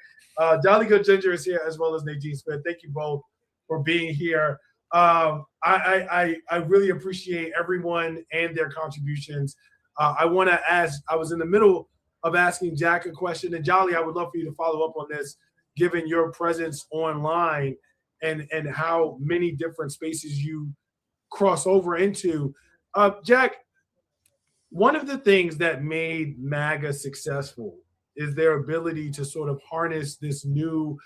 Jolly Good Ginger is here as well as Nadine Smith. Thank you both for being here. I really appreciate everyone and their contributions. I want to ask. I was in the middle of asking Jack a question, and Jolly, I would love for you to follow up on this, given your presence online and how many different spaces you cross over into. Jack, one of the things that made MAGA successful is their ability to sort of harness this new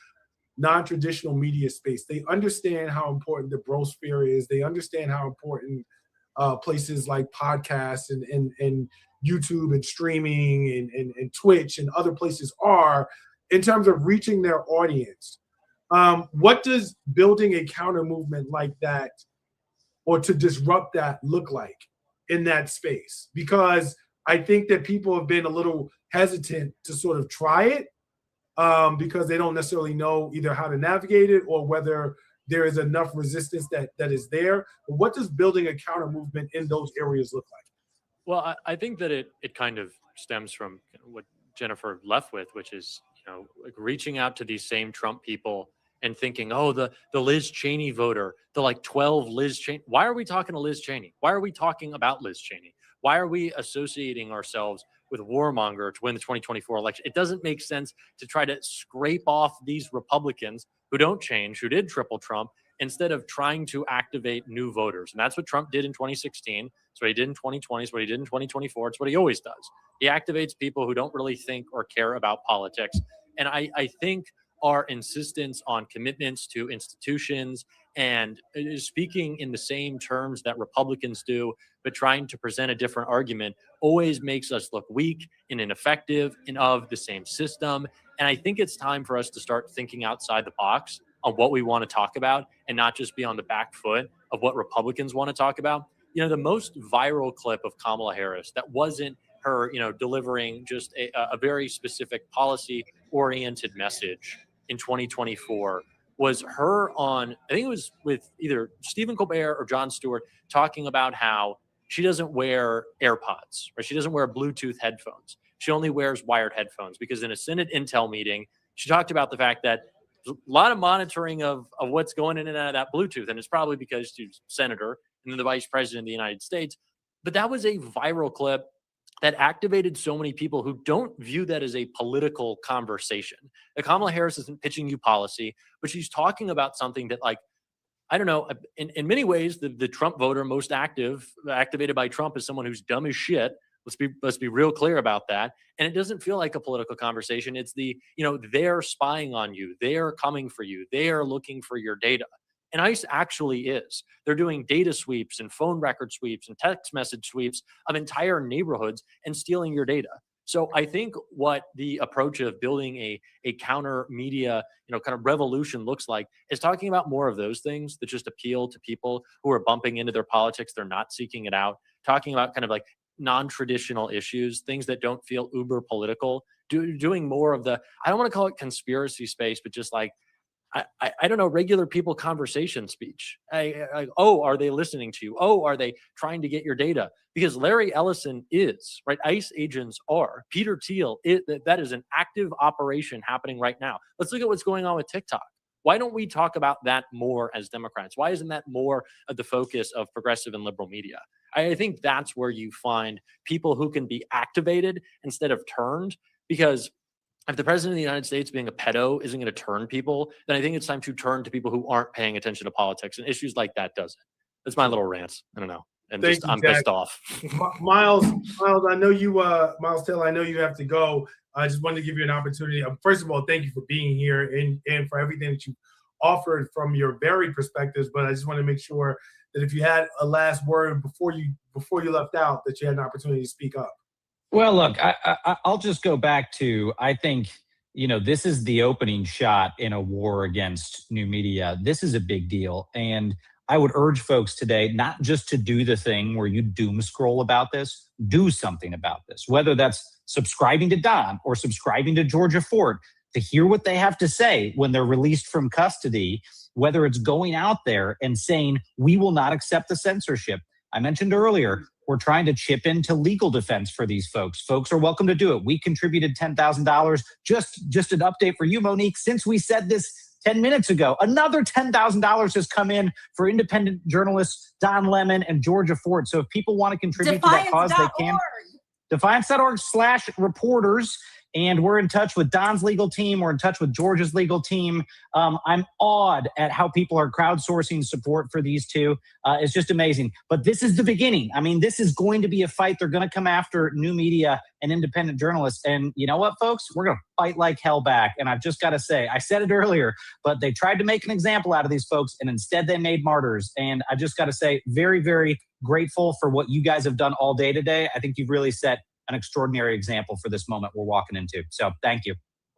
non-traditional media space. They understand how important the brosphere is. They understand how important places like podcasts and YouTube and streaming and Twitch and other places are in terms of reaching their audience. What does building a counter movement like that or to disrupt that look like in that space? Because I think that people have been a little hesitant to sort of try it because they don't necessarily know either how to navigate it or whether there is enough resistance that is there. But what does building a counter movement in those areas look like? Well, I think that it kind of stems from what Jennifer left with, which is, like reaching out to these same Trump people and thinking, oh, the Liz Cheney voter, the like 12 Liz Cheney. Why are we talking to Liz Cheney? Why are we talking about Liz Cheney? Why are we associating ourselves with warmonger to win the 2024 election? It doesn't make sense to try to scrape off these Republicans who don't change, who did triple Trump, instead of trying to activate new voters. And that's what Trump did in 2016. It's what he did in 2020. It's what he did in 2024. It's what he always does. He activates people who don't really think or care about politics. And I think our insistence on commitments to institutions and speaking in the same terms that Republicans do, but trying to present a different argument always makes us look weak and ineffective and of the same system. And I think it's time for us to start thinking outside the box on what we want to talk about and not just be on the back foot of what Republicans want to talk about. You know, the most viral clip of Kamala Harris that wasn't her, delivering just a very specific policy-oriented message in 2024 was her on, I think it was with either Stephen Colbert or Jon Stewart, talking about how she doesn't wear AirPods, or she doesn't wear Bluetooth headphones. She only wears wired headphones because in a Senate Intel meeting, she talked about the fact that there's a lot of monitoring of what's going in and out of that Bluetooth. And it's probably because she's senator and then the vice president of the United States. But that was a viral clip that activated so many people who don't view that as a political conversation. Kamala Harris isn't pitching you policy, but she's talking about something that, like, I don't know, in many ways, the Trump voter most activated by Trump is someone who's dumb as shit. Let's be real clear about that. And it doesn't feel like a political conversation. It's they're spying on you. They're coming for you. They are looking for your data. And ICE actually is. They're doing data sweeps and phone record sweeps and text message sweeps of entire neighborhoods and stealing your data. So I think what the approach of building a counter media, kind of revolution looks like is talking about more of those things that just appeal to people who are bumping into their politics. They're not seeking it out. Talking about kind of like non-traditional issues, things that don't feel uber political, doing more of the, I don't want to call it conspiracy space, but just like, I don't know, regular people conversation speech. Oh, are they listening to you? Oh, are they trying to get your data? Because Larry Ellison is, right? ICE agents are. Peter Thiel, that is an active operation happening right now. Let's look at what's going on with TikTok. Why don't we talk about that more as Democrats? Why isn't that more of the focus of progressive and liberal media? I think that's where you find people who can be activated instead of turned, because if the president of the United States being a pedo isn't going to turn people, then I think it's time to turn to people who aren't paying attention to politics, and issues like that doesn't. That's my little rant. I don't know. And I'm pissed off. Miles, I know you, Miles Taylor, I know you have to go. I just wanted to give you an opportunity. First of all, thank you for being here and for everything that you offered from your varied perspectives. But I just want to make sure that if you had a last word before you left out, that you had an opportunity to speak up. Well, look, I'll just go back to, I think, this is the opening shot in a war against new media. This is a big deal. And I would urge folks today not just to do the thing where you doom scroll about this, do something about this, whether that's subscribing to Don or subscribing to Georgia Ford to hear what they have to say when they're released from custody, whether it's going out there and saying, we will not accept the censorship. I mentioned earlier, we're trying to chip into legal defense for these folks. Folks are welcome to do it. We contributed $10,000. Just an update for you, Monique. Since we said this 10 minutes ago, another $10,000 has come in for independent journalists Don Lemon and Georgia Ford. So if people want to contribute to that cause, they can. Defiance.org/reporters. And we're in touch with Don's legal team. We're in touch with Georgia's legal team. I'm awed at how people are crowdsourcing support for these two. It's just amazing. But this is the beginning. I mean, this is going to be a fight. They're going to come after new media and independent journalists. And you know what, folks? We're going to fight like hell back. And I've just got to say, I said it earlier, but they tried to make an example out of these folks, and instead they made martyrs. And I just got to say, very, very grateful for what you guys have done all day today. I think you've really set an extraordinary example for this moment we're walking into. So thank you.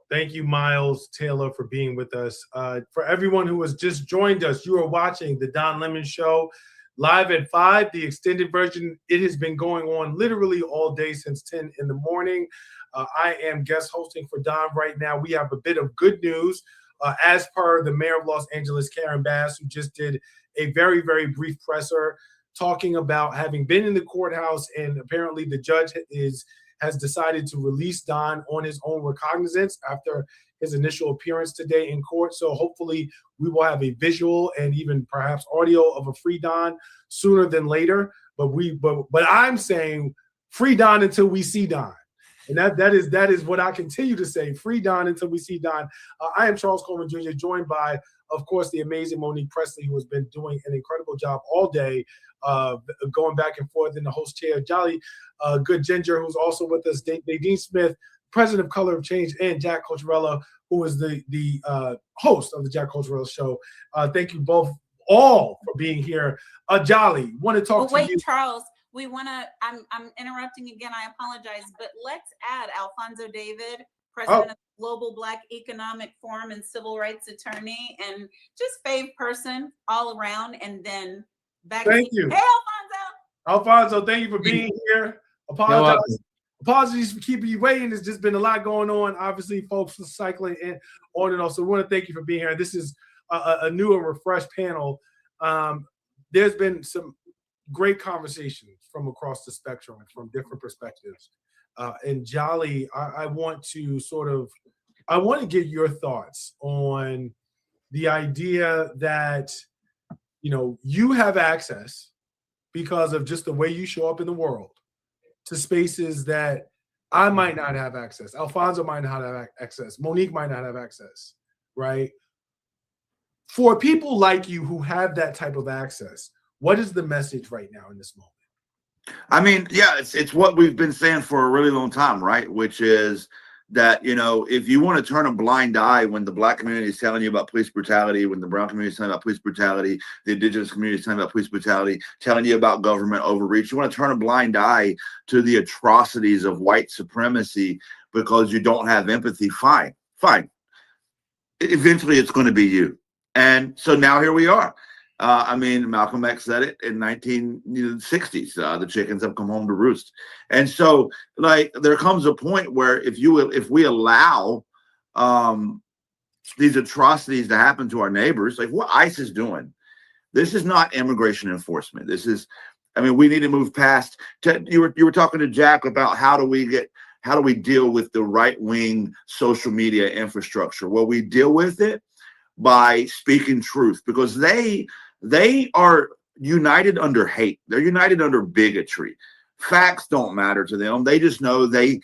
Thank you, Miles Taylor, for being with us. For everyone who has just joined us, you are watching the Don Lemon Show live at 5, the extended version. It has been going on literally all day since 10 in the morning. I am guest hosting for Don right now. We have a bit of good news. As per the mayor of Los Angeles, Karen Bass, who just did a very, very brief presser talking about having been in the courthouse, and apparently the judge has decided to release Don on his own recognizance after his initial appearance today in court. So hopefully we will have a visual and even perhaps audio of a free Don sooner than later. But I'm saying free Don until we see Don. And that is what I continue to say. Free Don until we see Don. I am Charles Coleman Jr., joined by, of course, the amazing Monique Presley, who has been doing an incredible job all day, going back and forth in the host chair. Jolly Good Ginger, who's also with us. Nadine Smith, president of Color of Change, and Jack Cocherello, who is the host of the Jack Cocherello Show. Thank you all for being here. Jolly, want to talk to you. Charles. We want to, I'm interrupting again. I apologize, but let's add Alfonso David, president of the Global Black Economic Forum and civil rights attorney, and just fave person all around. And then back Thank to you. Hey, Alfonso, thank you for being here. Apologies for keeping you waiting. There's just been a lot going on. Obviously, folks are cycling in on and off. So we want to thank you for being here. This is a new and refreshed panel. There's been some great conversations from across the spectrum, from different perspectives. And Jolly, I want to get your thoughts on the idea that, you have access because of just the way you show up in the world to spaces that I might not have access. Alfonso might not have access. Monique might not have access, right? For people like you who have that type of access, what is the message right now in this moment? I mean, yeah, it's what we've been saying for a really long time, right? Which is that, if you want to turn a blind eye when the Black community is telling you about police brutality, when the brown community is telling you about police brutality, the indigenous community is telling you about police brutality, telling you about government overreach, you want to turn a blind eye to the atrocities of white supremacy because you don't have empathy, fine. Eventually it's going to be you. And so now here we are. Malcolm X said it in 1960s. The chickens have come home to roost, and so there comes a point where if we allow these atrocities to happen to our neighbors, like what ICE is doing, this is not immigration enforcement. This is, we need to move past. You were talking to Jack about how do we deal with the right-wing social media infrastructure? Well, we deal with it by speaking truth, because they are united under hate. They're united under bigotry. Facts don't matter to them. They just know they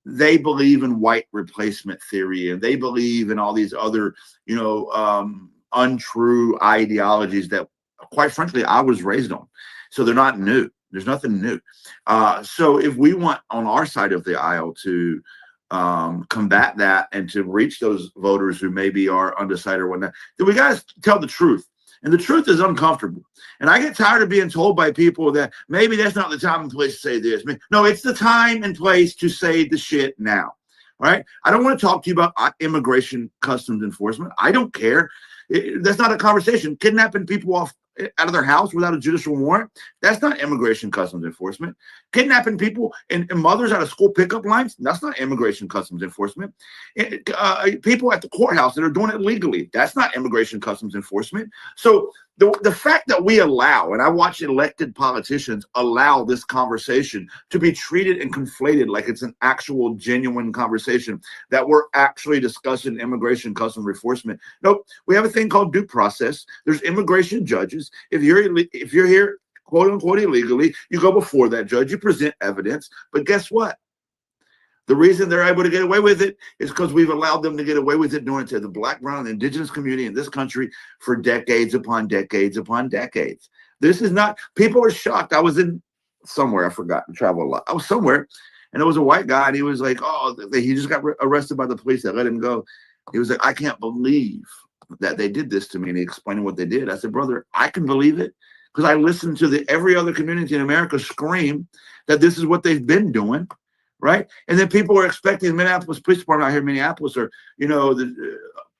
believe in white replacement theory, and they believe in all these other, untrue ideologies that, quite frankly, I was raised on. So they're not new. There's nothing new. So if we want on our side of the aisle to combat that and to reach those voters who maybe are undecided or whatnot, then we got to tell the truth. And the truth is uncomfortable. And I get tired of being told by people that maybe that's not the time and place to say this. No, it's the time and place to say the shit now. All right? I don't want to talk to you about immigration customs enforcement. I don't care. That's not a conversation. Kidnapping people out of their house without a judicial warrant, that's not immigration customs enforcement. Kidnapping people and mothers out of school pickup lines, that's not immigration customs enforcement. People at the courthouse that are doing it legally, that's not immigration customs enforcement. So the fact that we allow, and I watch elected politicians allow this conversation to be treated and conflated like it's an actual genuine conversation, that we're actually discussing immigration customs enforcement. Nope, we have a thing called due process. There's immigration judges. If you're here, quote unquote, illegally, you go before that judge, you present evidence. But guess what? The reason they're able to get away with it is because we've allowed them to get away with it, doing it to the Black, brown, and indigenous community in this country for decades upon decades upon decades. This is not, people are shocked. I was in somewhere, I forgot, I travel a lot. I was somewhere, and there was a white guy, and he was like, oh, he just got arrested by the police that let him go. He was like, I can't believe that they did this to me. And he explained what they did. I said, brother, I can believe it, because I listened to every other community in America scream that this is what they've been doing. Right. And then people are expecting the Minneapolis Police Department out here in Minneapolis, or, the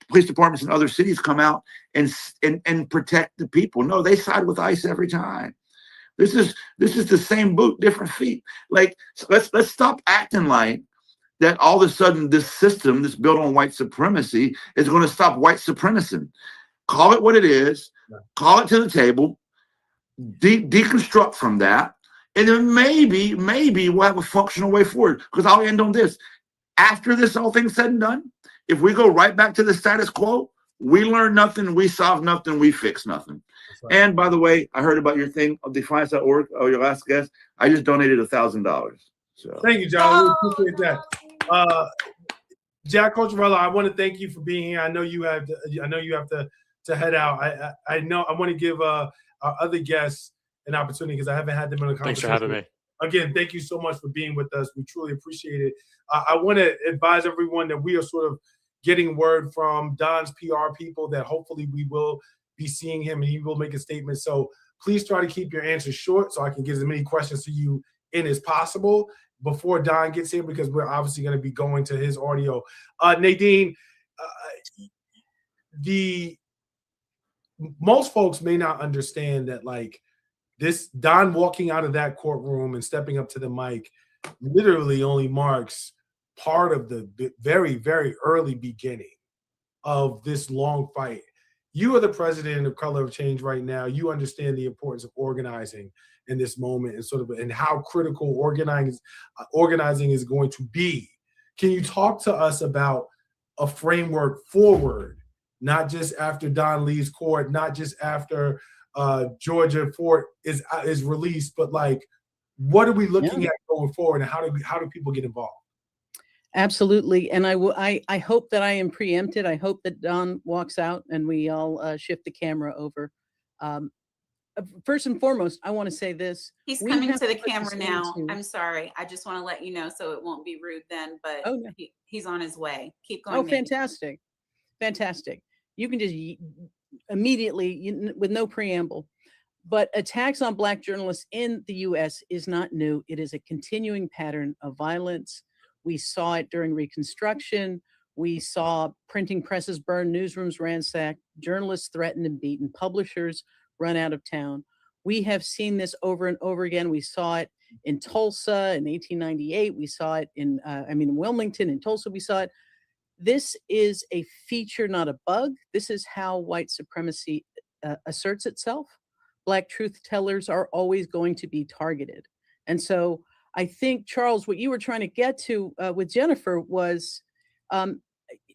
police departments in other cities come out and protect the people. No, they side with ICE every time. This is the same boot, different feet. Like, let's stop acting like that all of a sudden this system, this built on white supremacy, is going to stop white supremacy. Call it what it is, call it to the table, deconstruct from that, And then maybe we'll have a functional way forward. Because I'll end on this. After this all thing's said and done, if we go right back to the status quo, we learn nothing, we solve nothing, we fix nothing. Right. And by the way, I heard about your thing of Defiance.org, your last guest. I just donated $1,000. So thank you, John. We appreciate that. Jack Coacharella, I want to thank you for being here. I know you have to head out. I know I want to give our other guests an opportunity because I haven't had them in a conversation. Thanks for having me. Again, thank you so much for being with us. We truly appreciate it. I want to advise everyone that we are sort of getting word from Don's PR people that hopefully we will be seeing him and he will make a statement. So please try to keep your answers short so I can get as many questions to you in as possible before Don gets here, because we're obviously going to be going to his audio. Nadine, most folks may not understand that, like, this Don walking out of that courtroom and stepping up to the mic literally only marks part of the very, very early beginning of this long fight. You are the president of Color of Change right now. You understand the importance of organizing in this moment and how critical organizing is going to be. Can you talk to us about a framework forward, not just after Don leaves court, not just after Georgia Fort is released, but like, what are we looking at going forward, and how do people get involved? Absolutely. And I hope that I am preempted. I hope that Don walks out and we all shift the camera over. First and foremost, I want to say this. He's coming to the camera now. I'm sorry. I just want to let you know so it won't be rude then, but he's on his way. Keep going. Oh, fantastic. Fantastic. You can just immediately, with no preamble. But attacks on Black journalists in the U.S. is not new. It is a continuing pattern of violence. We saw it during Reconstruction. We saw printing presses burned, newsrooms ransacked, journalists threatened and beaten, publishers run out of town. We have seen this over and over again. We saw it in Tulsa in 1898. We saw it in Wilmington, in Tulsa, we saw it. This is a feature, not a bug. This is how white supremacy asserts itself. Black truth tellers are always going to be targeted. And so I think, Charles, what you were trying to get to with Jennifer was,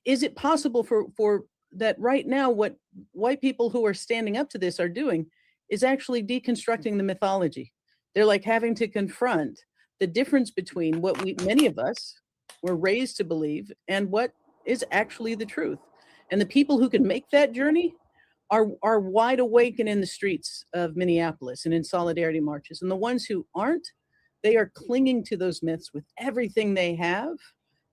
is it possible for that right now what white people who are standing up to this are doing is actually deconstructing the mythology. They're like having to confront the difference between what many of us were raised to believe and what is actually the truth. And the people who can make that journey are wide awake and in the streets of Minneapolis and in solidarity marches. And the ones who aren't, they are clinging to those myths with everything they have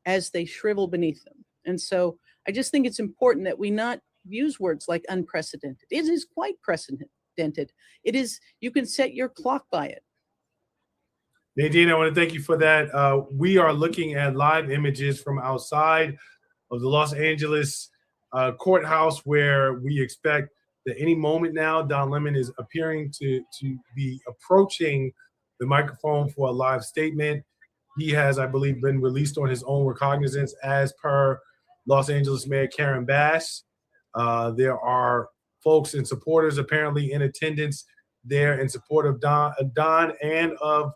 as they shrivel beneath them. And so I just think it's important that we not use words like unprecedented. It is quite precedented. It is, you can set your clock by it. Nadine, I want to thank you for that. We are looking at live images from outside of the Los Angeles courthouse, where we expect that any moment now, Don Lemon is appearing to be approaching the microphone for a live statement. He has, I believe, been released on his own recognizance as per Los Angeles Mayor Karen Bass. There are folks and supporters apparently in attendance there in support of Don and of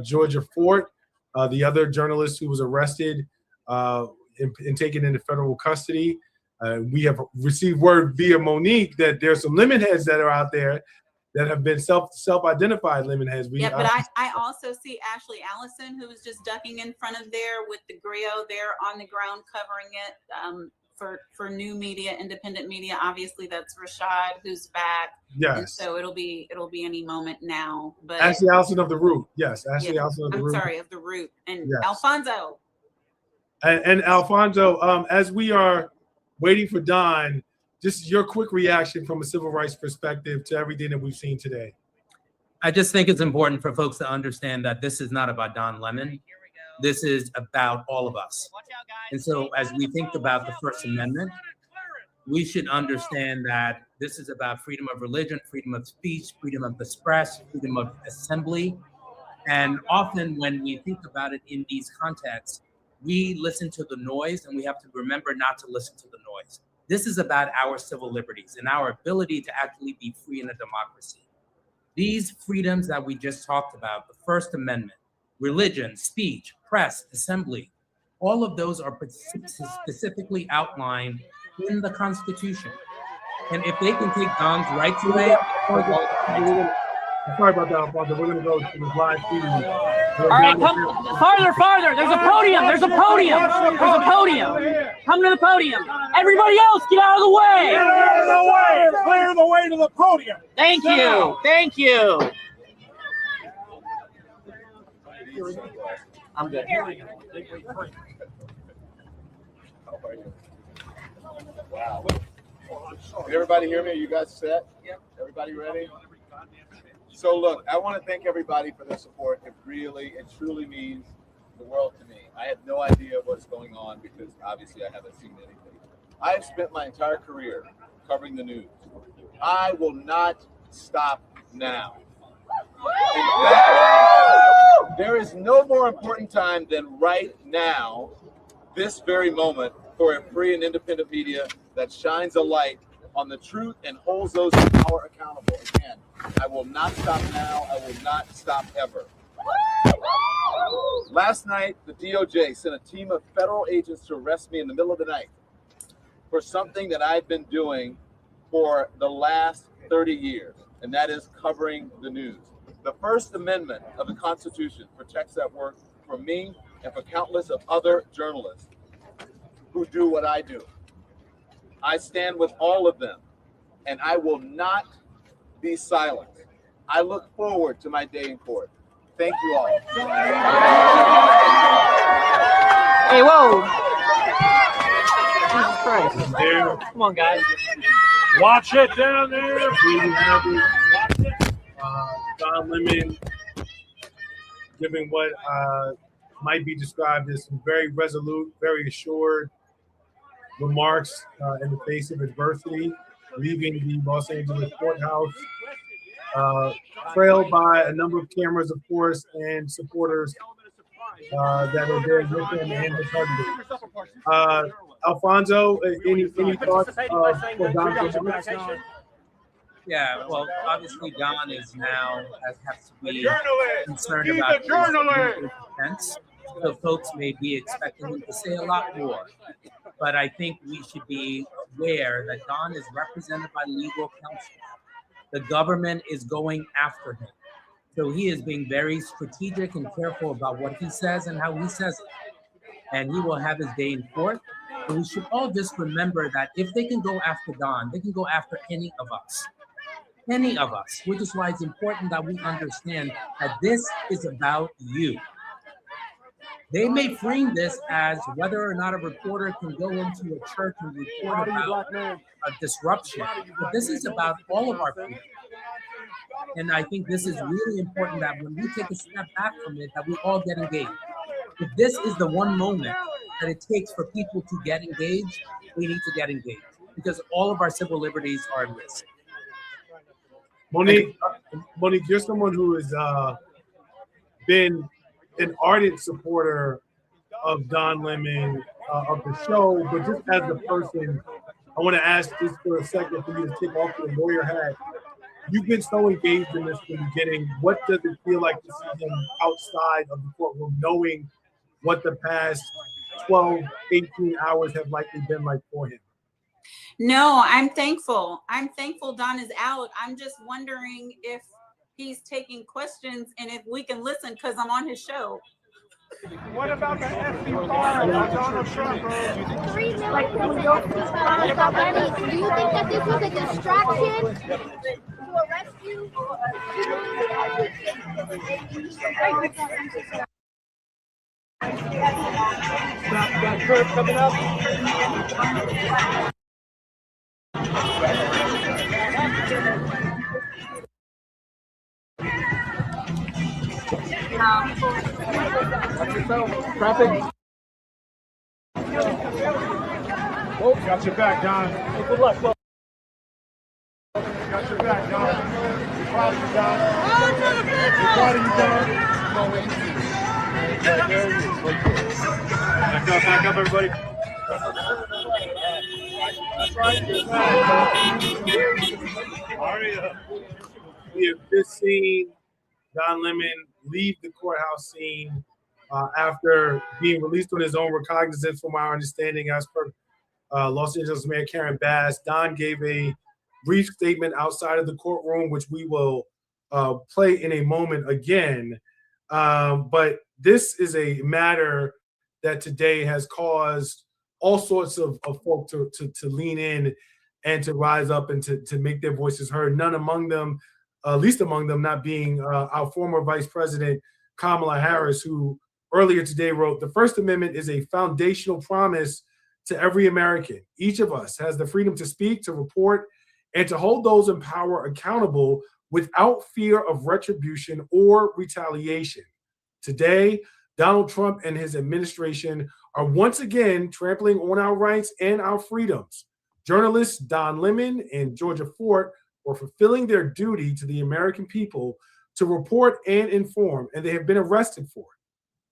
Georgia Fort, the other journalist who was arrested and taken into federal custody. We have received word via Monique that there's some lemon heads that are out there that have been self-identified lemon heads. But I also see Ashley Allison, who was just ducking in front of there with the griot there on the ground covering it for new media, independent media. Obviously, that's Rashad who's back. Yes. And so it'll be any moment now. But Ashley Allison of the Root. Yes, Ashley Allison of the Root. I'm sorry, of the Root. And Yes. Alfonso. And Alfonso, as we are waiting for Don, just your quick reaction from a civil rights perspective to everything that we've seen today. I just think it's important for folks to understand that this is not about Don Lemon. This is about all of us. And so as we think about the First Amendment, we should understand that this is about freedom of religion, freedom of speech, freedom of the press, freedom of assembly. And often when we think about it in these contexts, we listen to the noise, and we have to remember not to listen to the noise. This is about our civil liberties and our ability to actually be free in a democracy. These freedoms that we just talked about, the First Amendment, religion, speech, press, assembly, all of those are specifically outlined in the Constitution. And if they can take Don's rights away, sorry about that, Alfonso. We're going to go to the live feed. All right, come farther. There's a podium. There's a podium. There's a podium. Come to the podium. Everybody else, get out of the way. Get out of the way. Clear the way to the podium. Thank you. Thank you. I'm good. Wow. Can everybody hear me? Are you guys set? Yep. Everybody ready? So look, I want to thank everybody for their support. It truly means the world to me. I had no idea what's going on because obviously I haven't seen anything. I have spent my entire career covering the news. I will not stop now. In fact, there is no more important time than right now, this very moment, for a free and independent media that shines a light on the truth and holds those in power accountable. Again, I will not stop now. I will not stop ever. Last night, the DOJ sent a team of federal agents to arrest me in the middle of the night for something that I've been doing for the last 30 years, and that is covering the news. The First Amendment of the Constitution protects that work for me and for countless of other journalists who do what I do. I stand with all of them, and I will not be silent. I look forward to my day in court. Thank you all. Hey, whoa. Jesus Christ. Come on, guys. Watch it down there. Don Lemon giving what might be described as some very resolute, very assured remarks in the face of adversity, leaving the Los Angeles courthouse, trailed by a number of cameras, of course, and supporters that are there with him and his husband. Alfonso, any thoughts for Don? Yeah, well, obviously Don is now has to be concerned about his defense. So folks may be expecting him to say a lot more. But I think we should be aware that Don is represented by legal counsel. The government is going after him. So he is being very strategic and careful about what he says and how he says it. And he will have his day in court. And we should all just remember that if they can go after Don, they can go after any of us. Any of us, which is why it's important that we understand that this is about you. They may frame this as whether or not a reporter can go into a church and report about a disruption, but this is about all of our people. And I think this is really important that when we take a step back from it, that we all get engaged. If this is the one moment that it takes for people to get engaged, we need to get engaged because all of our civil liberties are at risk. Monique, you're someone who has been an ardent supporter of Don Lemon, of the show, but just as a person, I want to ask just for a second for you to take off your lawyer hat. You've been so engaged in this from the beginning. What does it feel like to see him outside of the courtroom, knowing what the past 12, 18 hours have likely been like for him? No, I'm thankful. I'm thankful Don is out. I'm just wondering if he's taking questions and if we can listen because I'm on his show. What about the FB5 on Donald Trump? Do you think that this was a distraction to arrest you? That curve coming up. Traffic. Oh, got your back, Don. Hey, good luck. Got your back, Don. We're proud of you, Don. We're proud of you, Don. Back up, everybody. That's right. Aria. We have just seen Don Lemon leave the courthouse scene after being released on his own recognizance, from our understanding, as per Los Angeles Mayor Karen Bass. Don gave a brief statement outside of the courtroom, which we will play in a moment again. But this is a matter that today has caused all sorts of folk to lean in and to rise up and to make their voices heard. None among them, least among them, not being our former Vice President, Kamala Harris, who earlier today wrote, "The First Amendment is a foundational promise to every American. Each of us has the freedom to speak, to report, and to hold those in power accountable without fear of retribution or retaliation." Today, Donald Trump and his administration are once again trampling on our rights and our freedoms. Journalists Don Lemon and Georgia Fort were fulfilling their duty to the American people to report and inform, and they have been arrested for it.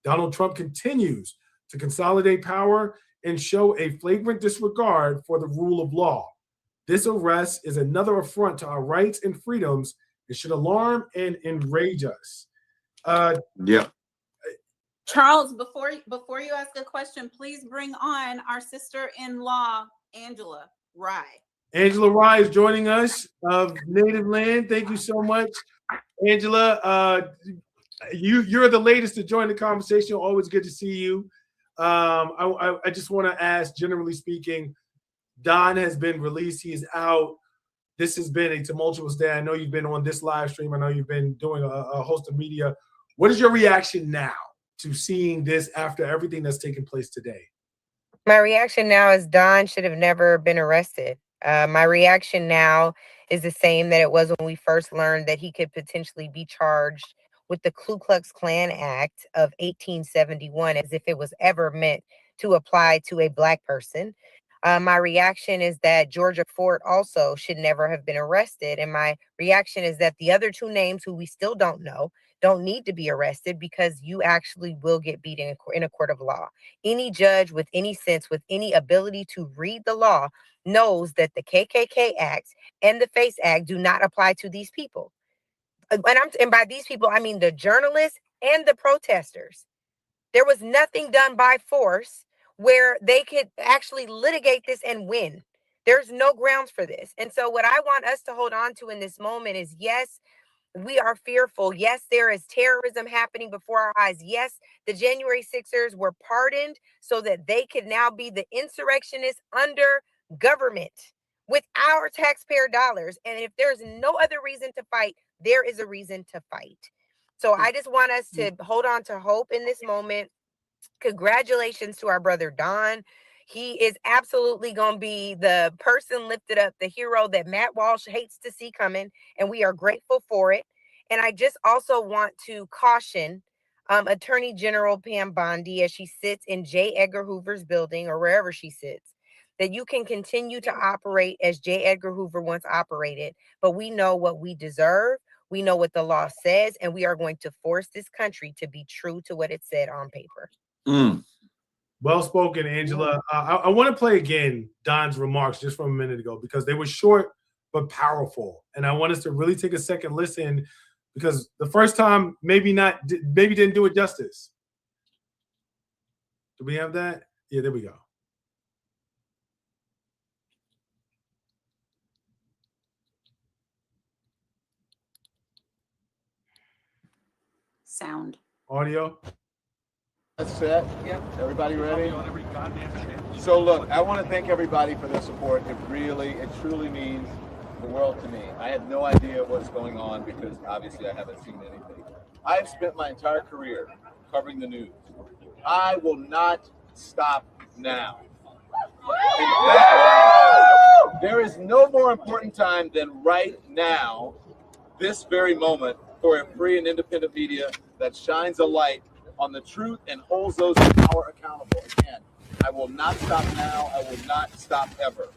Donald Trump continues to consolidate power and show a flagrant disregard for the rule of law. This arrest is another affront to our rights and freedoms. It should alarm and enrage us. Yeah. Charles, before you ask a question, please bring on our sister-in-law, Angela Rye. Angela Rye is joining us of Native Land. Thank you so much, Angela. You're the latest to join the conversation. Always good to see you. I just want to ask, generally speaking, Don has been released. He is out. This has been a tumultuous day. I know you've been on this live stream. I know you've been doing a host of media. What is your reaction now to seeing this after everything that's taken place today? My reaction now is Don should have never been arrested. My reaction now is the same that it was when we first learned that he could potentially be charged with the Ku Klux Klan Act of 1871, as if it was ever meant to apply to a Black person. My reaction is that Georgia Fort also should never have been arrested. And my reaction is that the other two names, who we still don't know, don't need to be arrested, because you actually will get beat in a court of law. Any judge with any sense, with any ability to read the law, knows that the KKK Act and the FACE Act do not apply to these people. And by these people, I mean the journalists and the protesters. There was nothing done by force where they could actually litigate this and win. There's no grounds for this. And so what I want us to hold on to in this moment is, yes, we are fearful. Yes, there is terrorism happening before our eyes. Yes, the January 6ers were pardoned so that they could now be the insurrectionists under government with our taxpayer dollars. And if there's no other reason to fight, there is a reason to fight. So I just want us to hold on to hope in this moment. Congratulations to our brother Don. He is absolutely going to be the person lifted up, the hero that Matt Walsh hates to see coming, and we are grateful for it. And I just also want to caution Attorney General Pam Bondi, as she sits in J. Edgar Hoover's building, or wherever she sits, that you can continue to operate as J. Edgar Hoover once operated, but we know what we deserve. We know what the law says, and we are going to force this country to be true to what it said on paper. Well spoken, Angela. I want to play again Don's remarks just from a minute ago, because they were short but powerful. And I want us to really take a second listen, because the first time maybe didn't do it justice. Do we have that? Yeah, there we go. Sound. Audio. That's set. Yep. Everybody ready? So look, I want to thank everybody for their support. It truly means the world to me. I had no idea what's going on, because obviously I haven't seen anything. I've spent my entire career covering the news. I will not stop now. In fact, there is no more important time than right now, this very moment, for a free and independent media that shines a light on the truth and holds those in power accountable. Again, I will not stop now. I will not stop ever.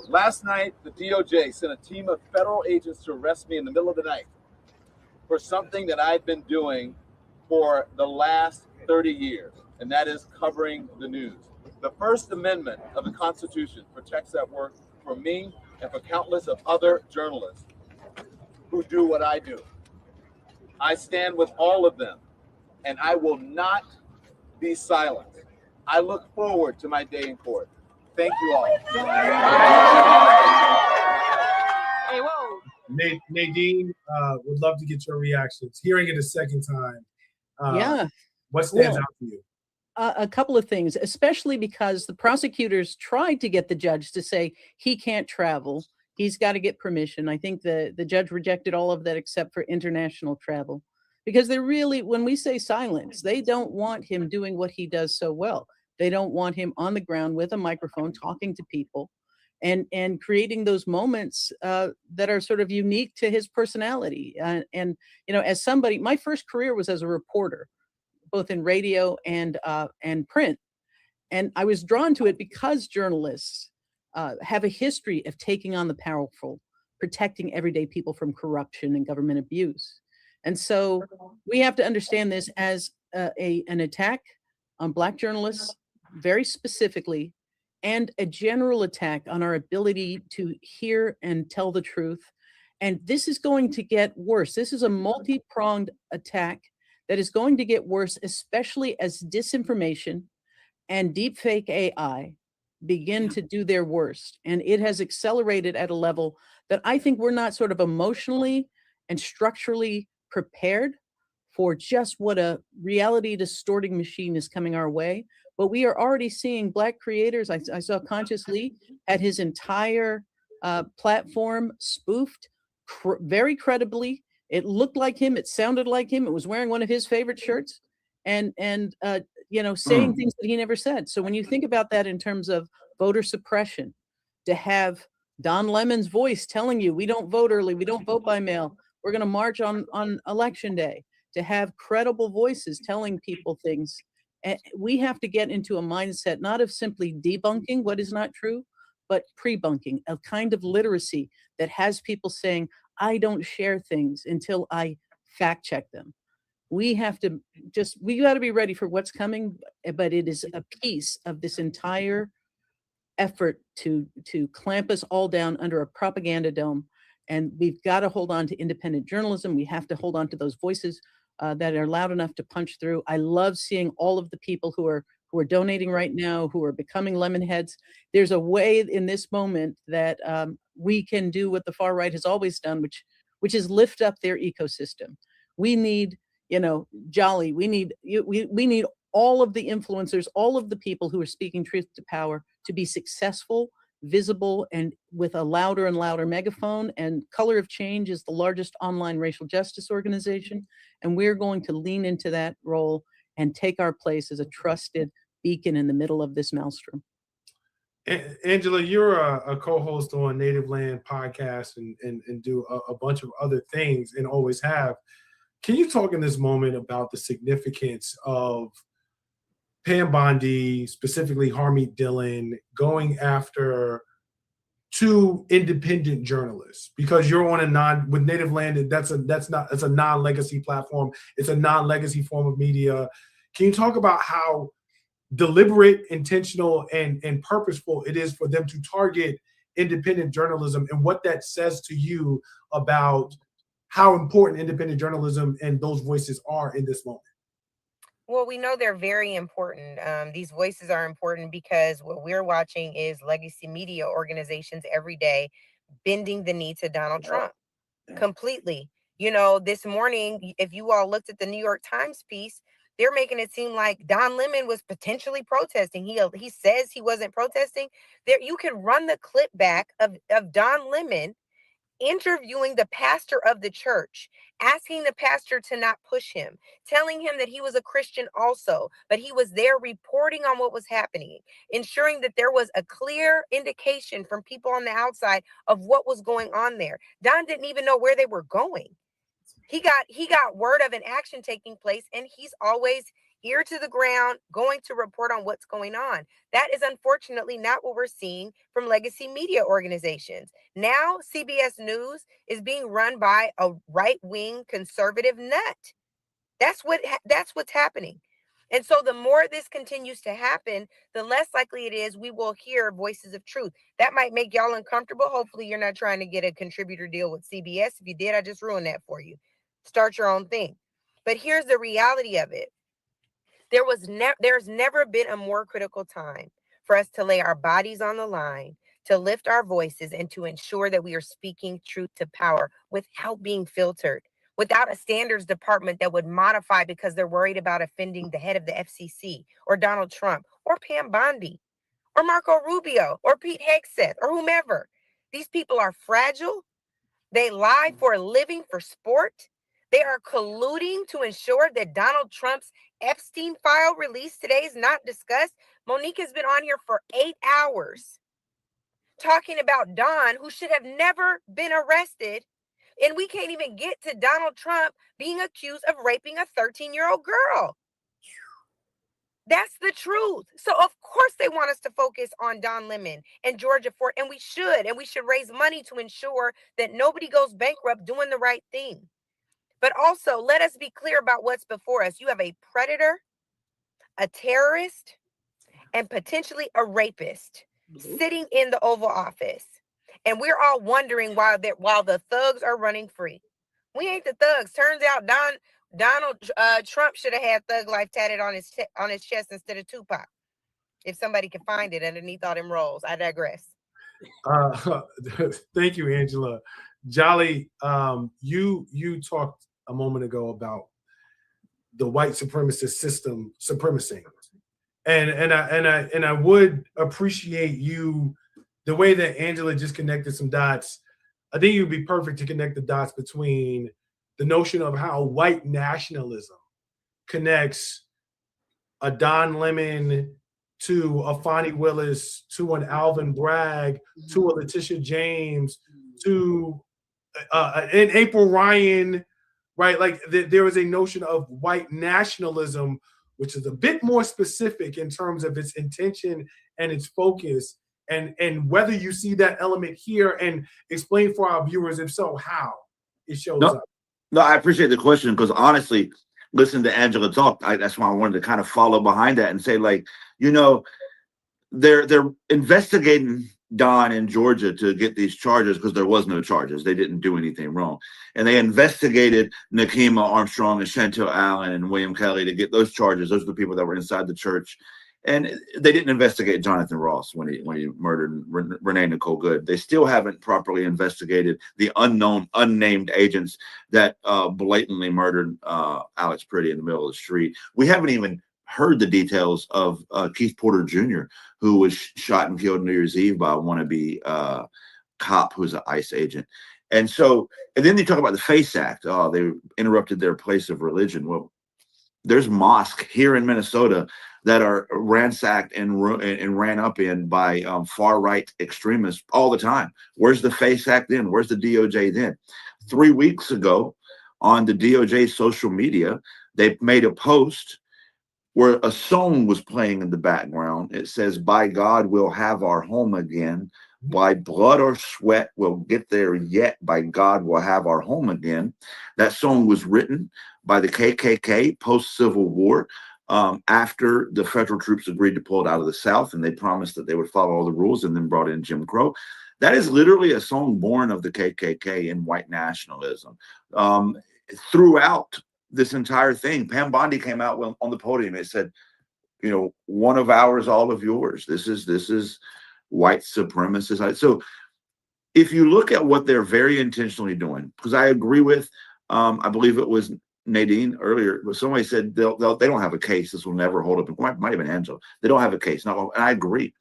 Last night, the DOJ sent a team of federal agents to arrest me in the middle of the night for something that I've been doing for the last 30 years, and that is covering the news. The First Amendment of the Constitution protects that work for me and for countless of other journalists. who do what I do. I stand with all of them, and I will not be silent. I look forward to my day in court. Thank you all. Hey, whoa. Nadine, would love to get your reactions. Hearing it a second time, Yeah. what stands Well, out for you? a couple of things, especially because the prosecutors tried to get the judge to say he can't travel. He's got to get permission. I think the judge rejected all of that except for international travel, because they really, when we say silence, they don't want him doing what he does so well. They don't want him on the ground with a microphone talking to people and creating those moments that are sort of unique to his personality. And you know, as somebody, my first career was as a reporter, both in radio and print. And I was drawn to it because journalists have a history of taking on the powerful, protecting everyday people from corruption and government abuse. And so we have to understand this as an attack on Black journalists, very specifically, and a general attack on our ability to hear and tell the truth. And this is going to get worse. This is a multi-pronged attack that is going to get worse, especially as disinformation and deepfake AI begin to do their worst. And it has accelerated at a level that I think we're not sort of emotionally and structurally prepared for just what a reality distorting machine is coming our way. But we are already seeing Black creators. I saw Conscious Lee had his entire platform spoofed very credibly. It looked like him. It sounded like him. It was wearing one of his favorite shirts and you know, saying things that he never said. So when you think about that in terms of voter suppression, to have Don Lemon's voice telling you, we don't vote early, we don't vote by mail, we're going to march on election day, to have credible voices telling people things. And we have to get into a mindset, not of simply debunking what is not true, but pre-bunking, a kind of literacy that has people saying, I don't share things until I fact check them. We have to we got to be ready for what's coming, but it is a piece of this entire effort to clamp us all down under a propaganda dome. And we've got to hold on to independent journalism. We have to hold on to those voices that are loud enough to punch through. I love seeing all of the people who are donating right now, who are becoming Lemonheads. There's a way in this moment that we can do what the far right has always done, which is lift up their ecosystem. We need, you know, Jolly. We need all of the influencers, all of the people who are speaking truth to power to be successful, visible, and with a louder and louder megaphone. And Color of Change is the largest online racial justice organization. And we're going to lean into that role and take our place as a trusted beacon in the middle of this maelstrom. Angela, you're a co-host on Native Land podcast and do a bunch of other things and always have. Can you talk in this moment about the significance of Pam Bondi, specifically Harmeet Dillon, going after two independent journalists? Because you're on with Native Land, that's a non-legacy platform. It's a non-legacy form of media. Can you talk about how deliberate, intentional, and purposeful it is for them to target independent journalism, and what that says to you about how important independent journalism and those voices are in this moment? Well, we know they're very important. These voices are important because what we're watching is legacy media organizations every day bending the knee to Donald Trump completely. You know, this morning, if you all looked at the New York Times piece, they're making it seem like Don Lemon was potentially protesting. He says he wasn't protesting. There, you can run the clip back of Don Lemon interviewing the pastor of the church, asking the pastor to not push him, telling him that he was a Christian also, but he was there reporting on what was happening, ensuring that there was a clear indication from people on the outside of what was going on there. Don didn't even know where they were going. He got word of an action taking place, and he's always ear to the ground, going to report on what's going on. That is unfortunately not what we're seeing from legacy media organizations. Now, CBS News is being run by a right-wing conservative nut. That's what's happening. And so the more this continues to happen, the less likely it is we will hear voices of truth. That might make y'all uncomfortable. Hopefully you're not trying to get a contributor deal with CBS. If you did, I just ruined that for you. Start your own thing. But here's the reality of it. There's never been a more critical time for us to lay our bodies on the line, to lift our voices, and to ensure that we are speaking truth to power without being filtered, without a standards department that would modify because they're worried about offending the head of the FCC or Donald Trump or Pam Bondi or Marco Rubio or Pete Hegseth or whomever. These people are fragile. They lie for a living for sport. They are colluding to ensure that Donald Trump's Epstein file released today is not discussed. Monique has been on here for 8 hours talking about Don, who should have never been arrested. And we can't even get to Donald Trump being accused of raping a 13-year-old girl. That's the truth. So of course they want us to focus on Don Lemon and Georgia Ford, and we should raise money to ensure that nobody goes bankrupt doing the right thing. But also, let us be clear about what's before us. You have a predator, a terrorist, and potentially a rapist sitting in the Oval Office. And we're all wondering while the thugs are running free. We ain't the thugs. Turns out Donald Trump should have had Thug Life tatted on his chest instead of Tupac. If somebody can find it underneath all them rolls. I digress. Thank you, Angela. Jolly, you talked a moment ago about the white supremacist system supremacy, and I would appreciate you the way that Angela just connected some dots. I think it would be perfect to connect the dots between the notion of how white nationalism connects a Don Lemon to a Fonnie Willis, to an Alvin Bragg, to a Letitia James, to an April Ryan, right? Like there is a notion of white nationalism, which is a bit more specific in terms of its intention and its focus, and whether you see that element here, and explain for our viewers, if so, how it shows up. No, I appreciate the question, because honestly, listen to Angela talk. That's why I wanted to kind of follow behind that and say, like, you know, they're investigating Don in Georgia to get these charges because there was no charges. They didn't do anything wrong. And they investigated Nakima Armstrong and Chantel Allen and William Kelly to get those charges. Those are the people that were inside the church. And they didn't investigate Jonathan Ross when he murdered Renee Nicole Good. They still haven't properly investigated the unnamed agents that blatantly murdered Alex Pretty in the middle of the street. We haven't even heard the details of Keith Porter Jr., who was shot and killed New Year's Eve by a wannabe cop who's an ICE agent. And then they talk about the FACE Act. Oh, they interrupted their place of religion. Well, there's mosques here in Minnesota that are ransacked and ran up in by far-right extremists all the time. Where's the FACE Act then? Where's the DOJ then? 3 weeks ago on the DOJ social media, they made a post where a song was playing in the background. It says, "By God, we'll have our home again. By blood or sweat, we'll get there yet. By God, we'll have our home again." That song was written by the KKK post-Civil War, after the federal troops agreed to pull it out of the South, and they promised that they would follow all the rules, and then brought in Jim Crow. That is literally a song born of the KKK and white nationalism. Throughout this entire thing, Pam Bondi came out on the podium and said, you know, one of ours, all of yours. This is white supremacist. So if you look at what they're very intentionally doing, because I agree with, I believe it was Nadine earlier, but somebody said they don't have a case. This will never hold up. It might have been Angela. They don't have a case. No, and I agree.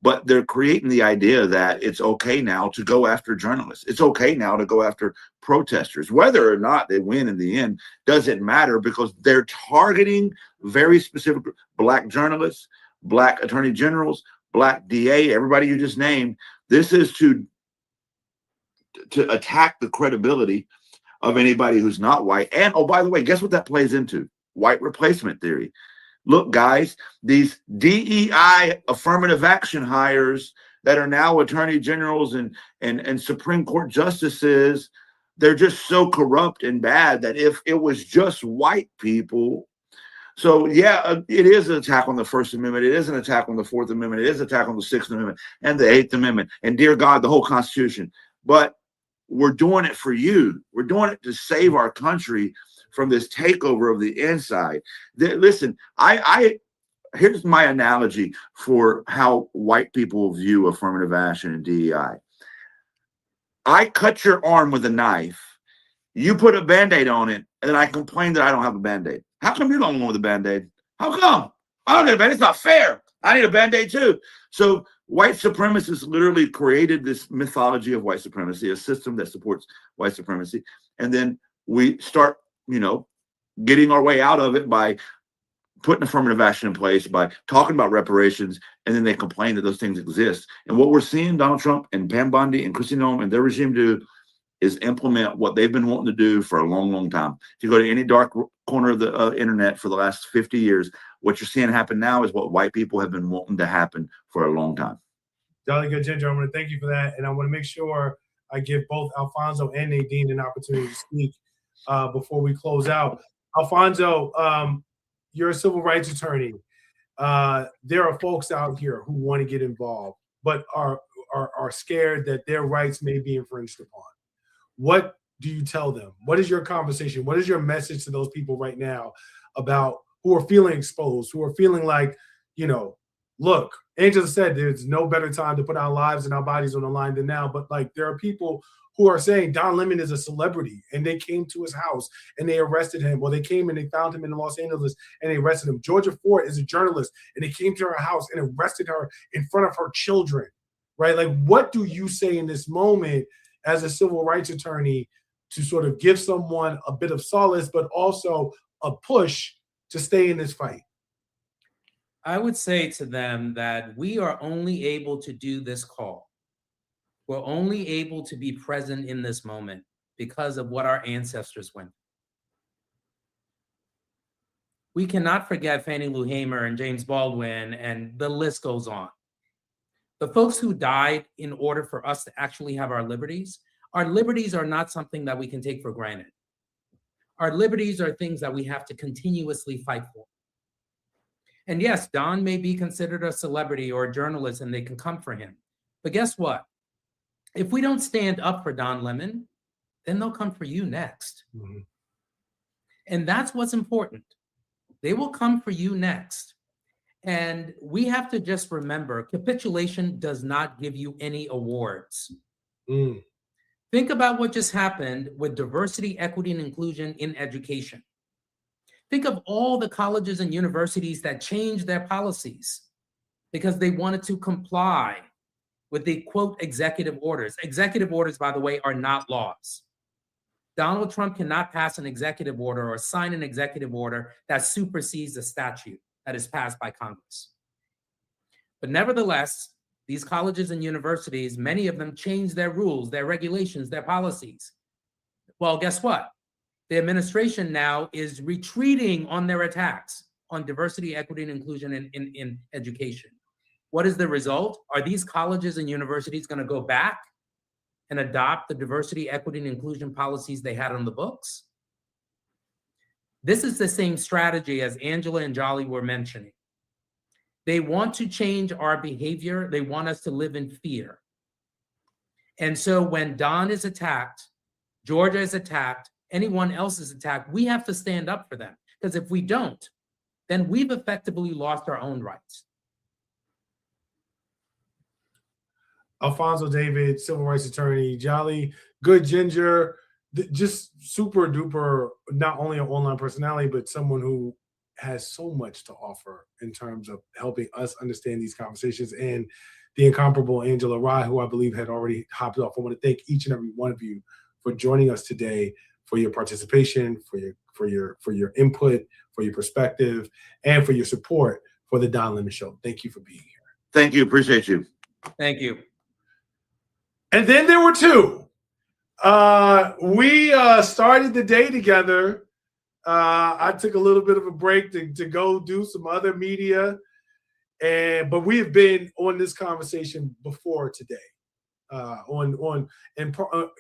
But they're creating the idea that it's okay now to go after journalists. It's okay now to go after protesters. Whether or not they win in the end doesn't matter, because they're targeting very specific Black journalists, Black attorney generals, Black DA, everybody you just named. This is to attack the credibility of anybody who's not white. And, oh, by the way, guess what that plays into? White replacement theory. Look, guys, these DEI affirmative action hires that are now attorney generals and Supreme Court justices, they're just so corrupt and bad that if it was just white people, So yeah, it is an attack on the First Amendment. It is an attack on the Fourth Amendment. It is an attack on the Sixth Amendment and the Eighth Amendment. And dear God, the whole Constitution. But we're doing it for you. We're doing it to save our country from this takeover of the inside. Listen, here's my analogy for how white people view affirmative action and DEI. I cut your arm with a knife. You put a Band-Aid on it, and then I complain that I don't have a Band-Aid. How come you're the only one with a Band-Aid? How come? I don't need a Band-Aid. It's not fair. I need a Band-Aid too. So white supremacists literally created this mythology of white supremacy, a system that supports white supremacy. And then we start, getting our way out of it by putting affirmative action in place, by talking about reparations, and then they complain that those things exist. And what we're seeing Donald Trump and Pam Bondi and Kristi Noem and their regime do is implement what they've been wanting to do for a long, long time. If you go to any dark corner of the internet for the last 50 years, what you're seeing happen now is what white people have been wanting to happen for a long time. Jolly good, Ginger. I want to thank you for that. And I want to make sure I give both Alfonso and Nadine an opportunity to speak before we close out. Alfonso, you're a civil rights attorney. There are folks out here who want to get involved, but are scared that their rights may be infringed upon. What do you tell them? What is your conversation? What is your message to those people right now about who are feeling exposed, who are feeling like, look, Angela said there's no better time to put our lives and our bodies on the line than now. But like, there are people who are saying Don Lemon is a celebrity and they came to his house and they arrested him. Well, they came and they found him in Los Angeles and they arrested him. Georgia Ford is a journalist and they came to her house and arrested her in front of her children, right? Like, what do you say in this moment as a civil rights attorney to sort of give someone a bit of solace, but also a push to stay in this fight? I would say to them that we are only able to do this call. We're only able to be present in this moment because of what our ancestors went through. We cannot forget Fannie Lou Hamer and James Baldwin, and the list goes on. The folks who died in order for us to actually have our liberties are not something that we can take for granted. Our liberties are things that we have to continuously fight for. And yes, Don may be considered a celebrity or a journalist and they can come for him. But guess what? If we don't stand up for Don Lemon, then they'll come for you next. Mm-hmm. And that's what's important. They will come for you next. And we have to just remember, capitulation does not give you any awards. Mm. Think about what just happened with diversity, equity, and inclusion in education. Think of all the colleges and universities that changed their policies because they wanted to comply with the, quote, executive orders. Executive orders, by the way, are not laws. Donald Trump cannot pass an executive order or sign an executive order that supersedes a statute that is passed by Congress. But nevertheless, these colleges and universities, many of them changed their rules, their regulations, their policies. Well, guess what? The administration now is retreating on their attacks on diversity, equity, and inclusion in education. What is the result? Are these colleges and universities going to go back and adopt the diversity, equity, and inclusion policies they had on the books? This is the same strategy as Angela and Jolly were mentioning. They want to change our behavior. They want us to live in fear. And so when Don is attacked, Georgia is attacked, anyone else is attacked, we have to stand up for them. Because if we don't, then we've effectively lost our own rights. Alfonso David, civil rights attorney, Jolly, good Ginger, just super duper, not only an online personality, but someone who has so much to offer in terms of helping us understand these conversations, and the incomparable Angela Rye, who I believe had already hopped off. I want to thank each and every one of you for joining us today, for your participation, for your input, for your perspective, and for your support for the Don Lemon Show. Thank you for being here. Thank you. Appreciate you. Thank you. And then there were two. We started the day together. I took a little bit of a break to go do some other media, but we have been on this conversation before today,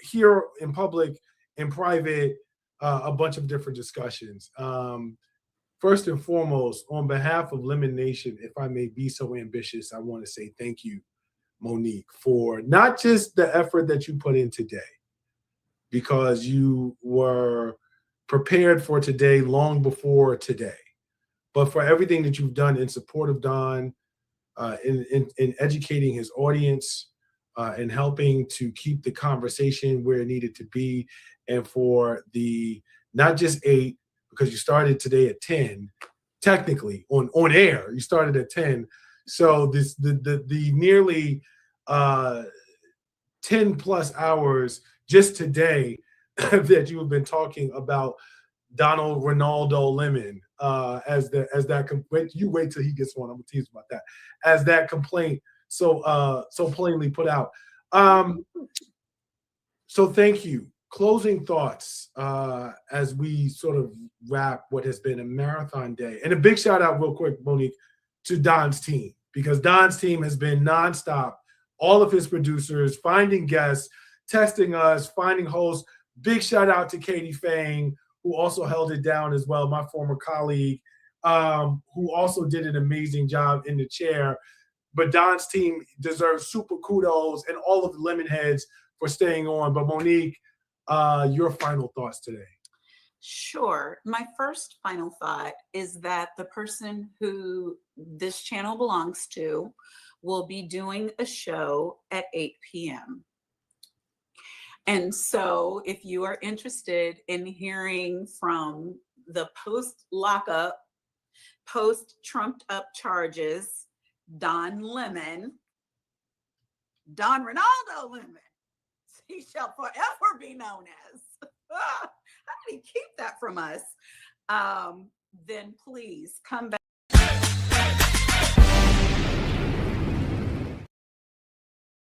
here in public, in private, a bunch of different discussions. first and foremost, on behalf of Lemon Nation, if I may be so ambitious, I want to say thank you, Monique, for not just the effort that you put in today, because you were prepared for today long before today, but for everything that you've done in support of Don, in educating his audience, and helping to keep the conversation where it needed to be, and for the not just 8, because you started today at 10, technically on air, you started at 10. So the nearly 10 plus hours just today that you have been talking about Donald Ronaldo Lemon as that you wait till he gets one. I'm gonna tease about that, as that complaint so plainly put out. So thank you. Closing thoughts as we sort of wrap what has been a marathon day. And a big shout out real quick, Monique, to Don's team, because Don's team has been nonstop. All of his producers, finding guests, testing us, finding hosts. Big shout out to Katie Fang, who also held it down as well, my former colleague, who also did an amazing job in the chair. But Don's team deserves super kudos, and all of the Lemon heads for staying on. But Monique, your final thoughts today. Sure. My first final thought is that the person who this channel belongs to will be doing a show at 8 p.m. And so if you are interested in hearing from the post-lockup, post-trumped-up charges, Don Lemon, Don Ronaldo Lemon, he shall forever be known as. How did he keep that from us? Then please come back.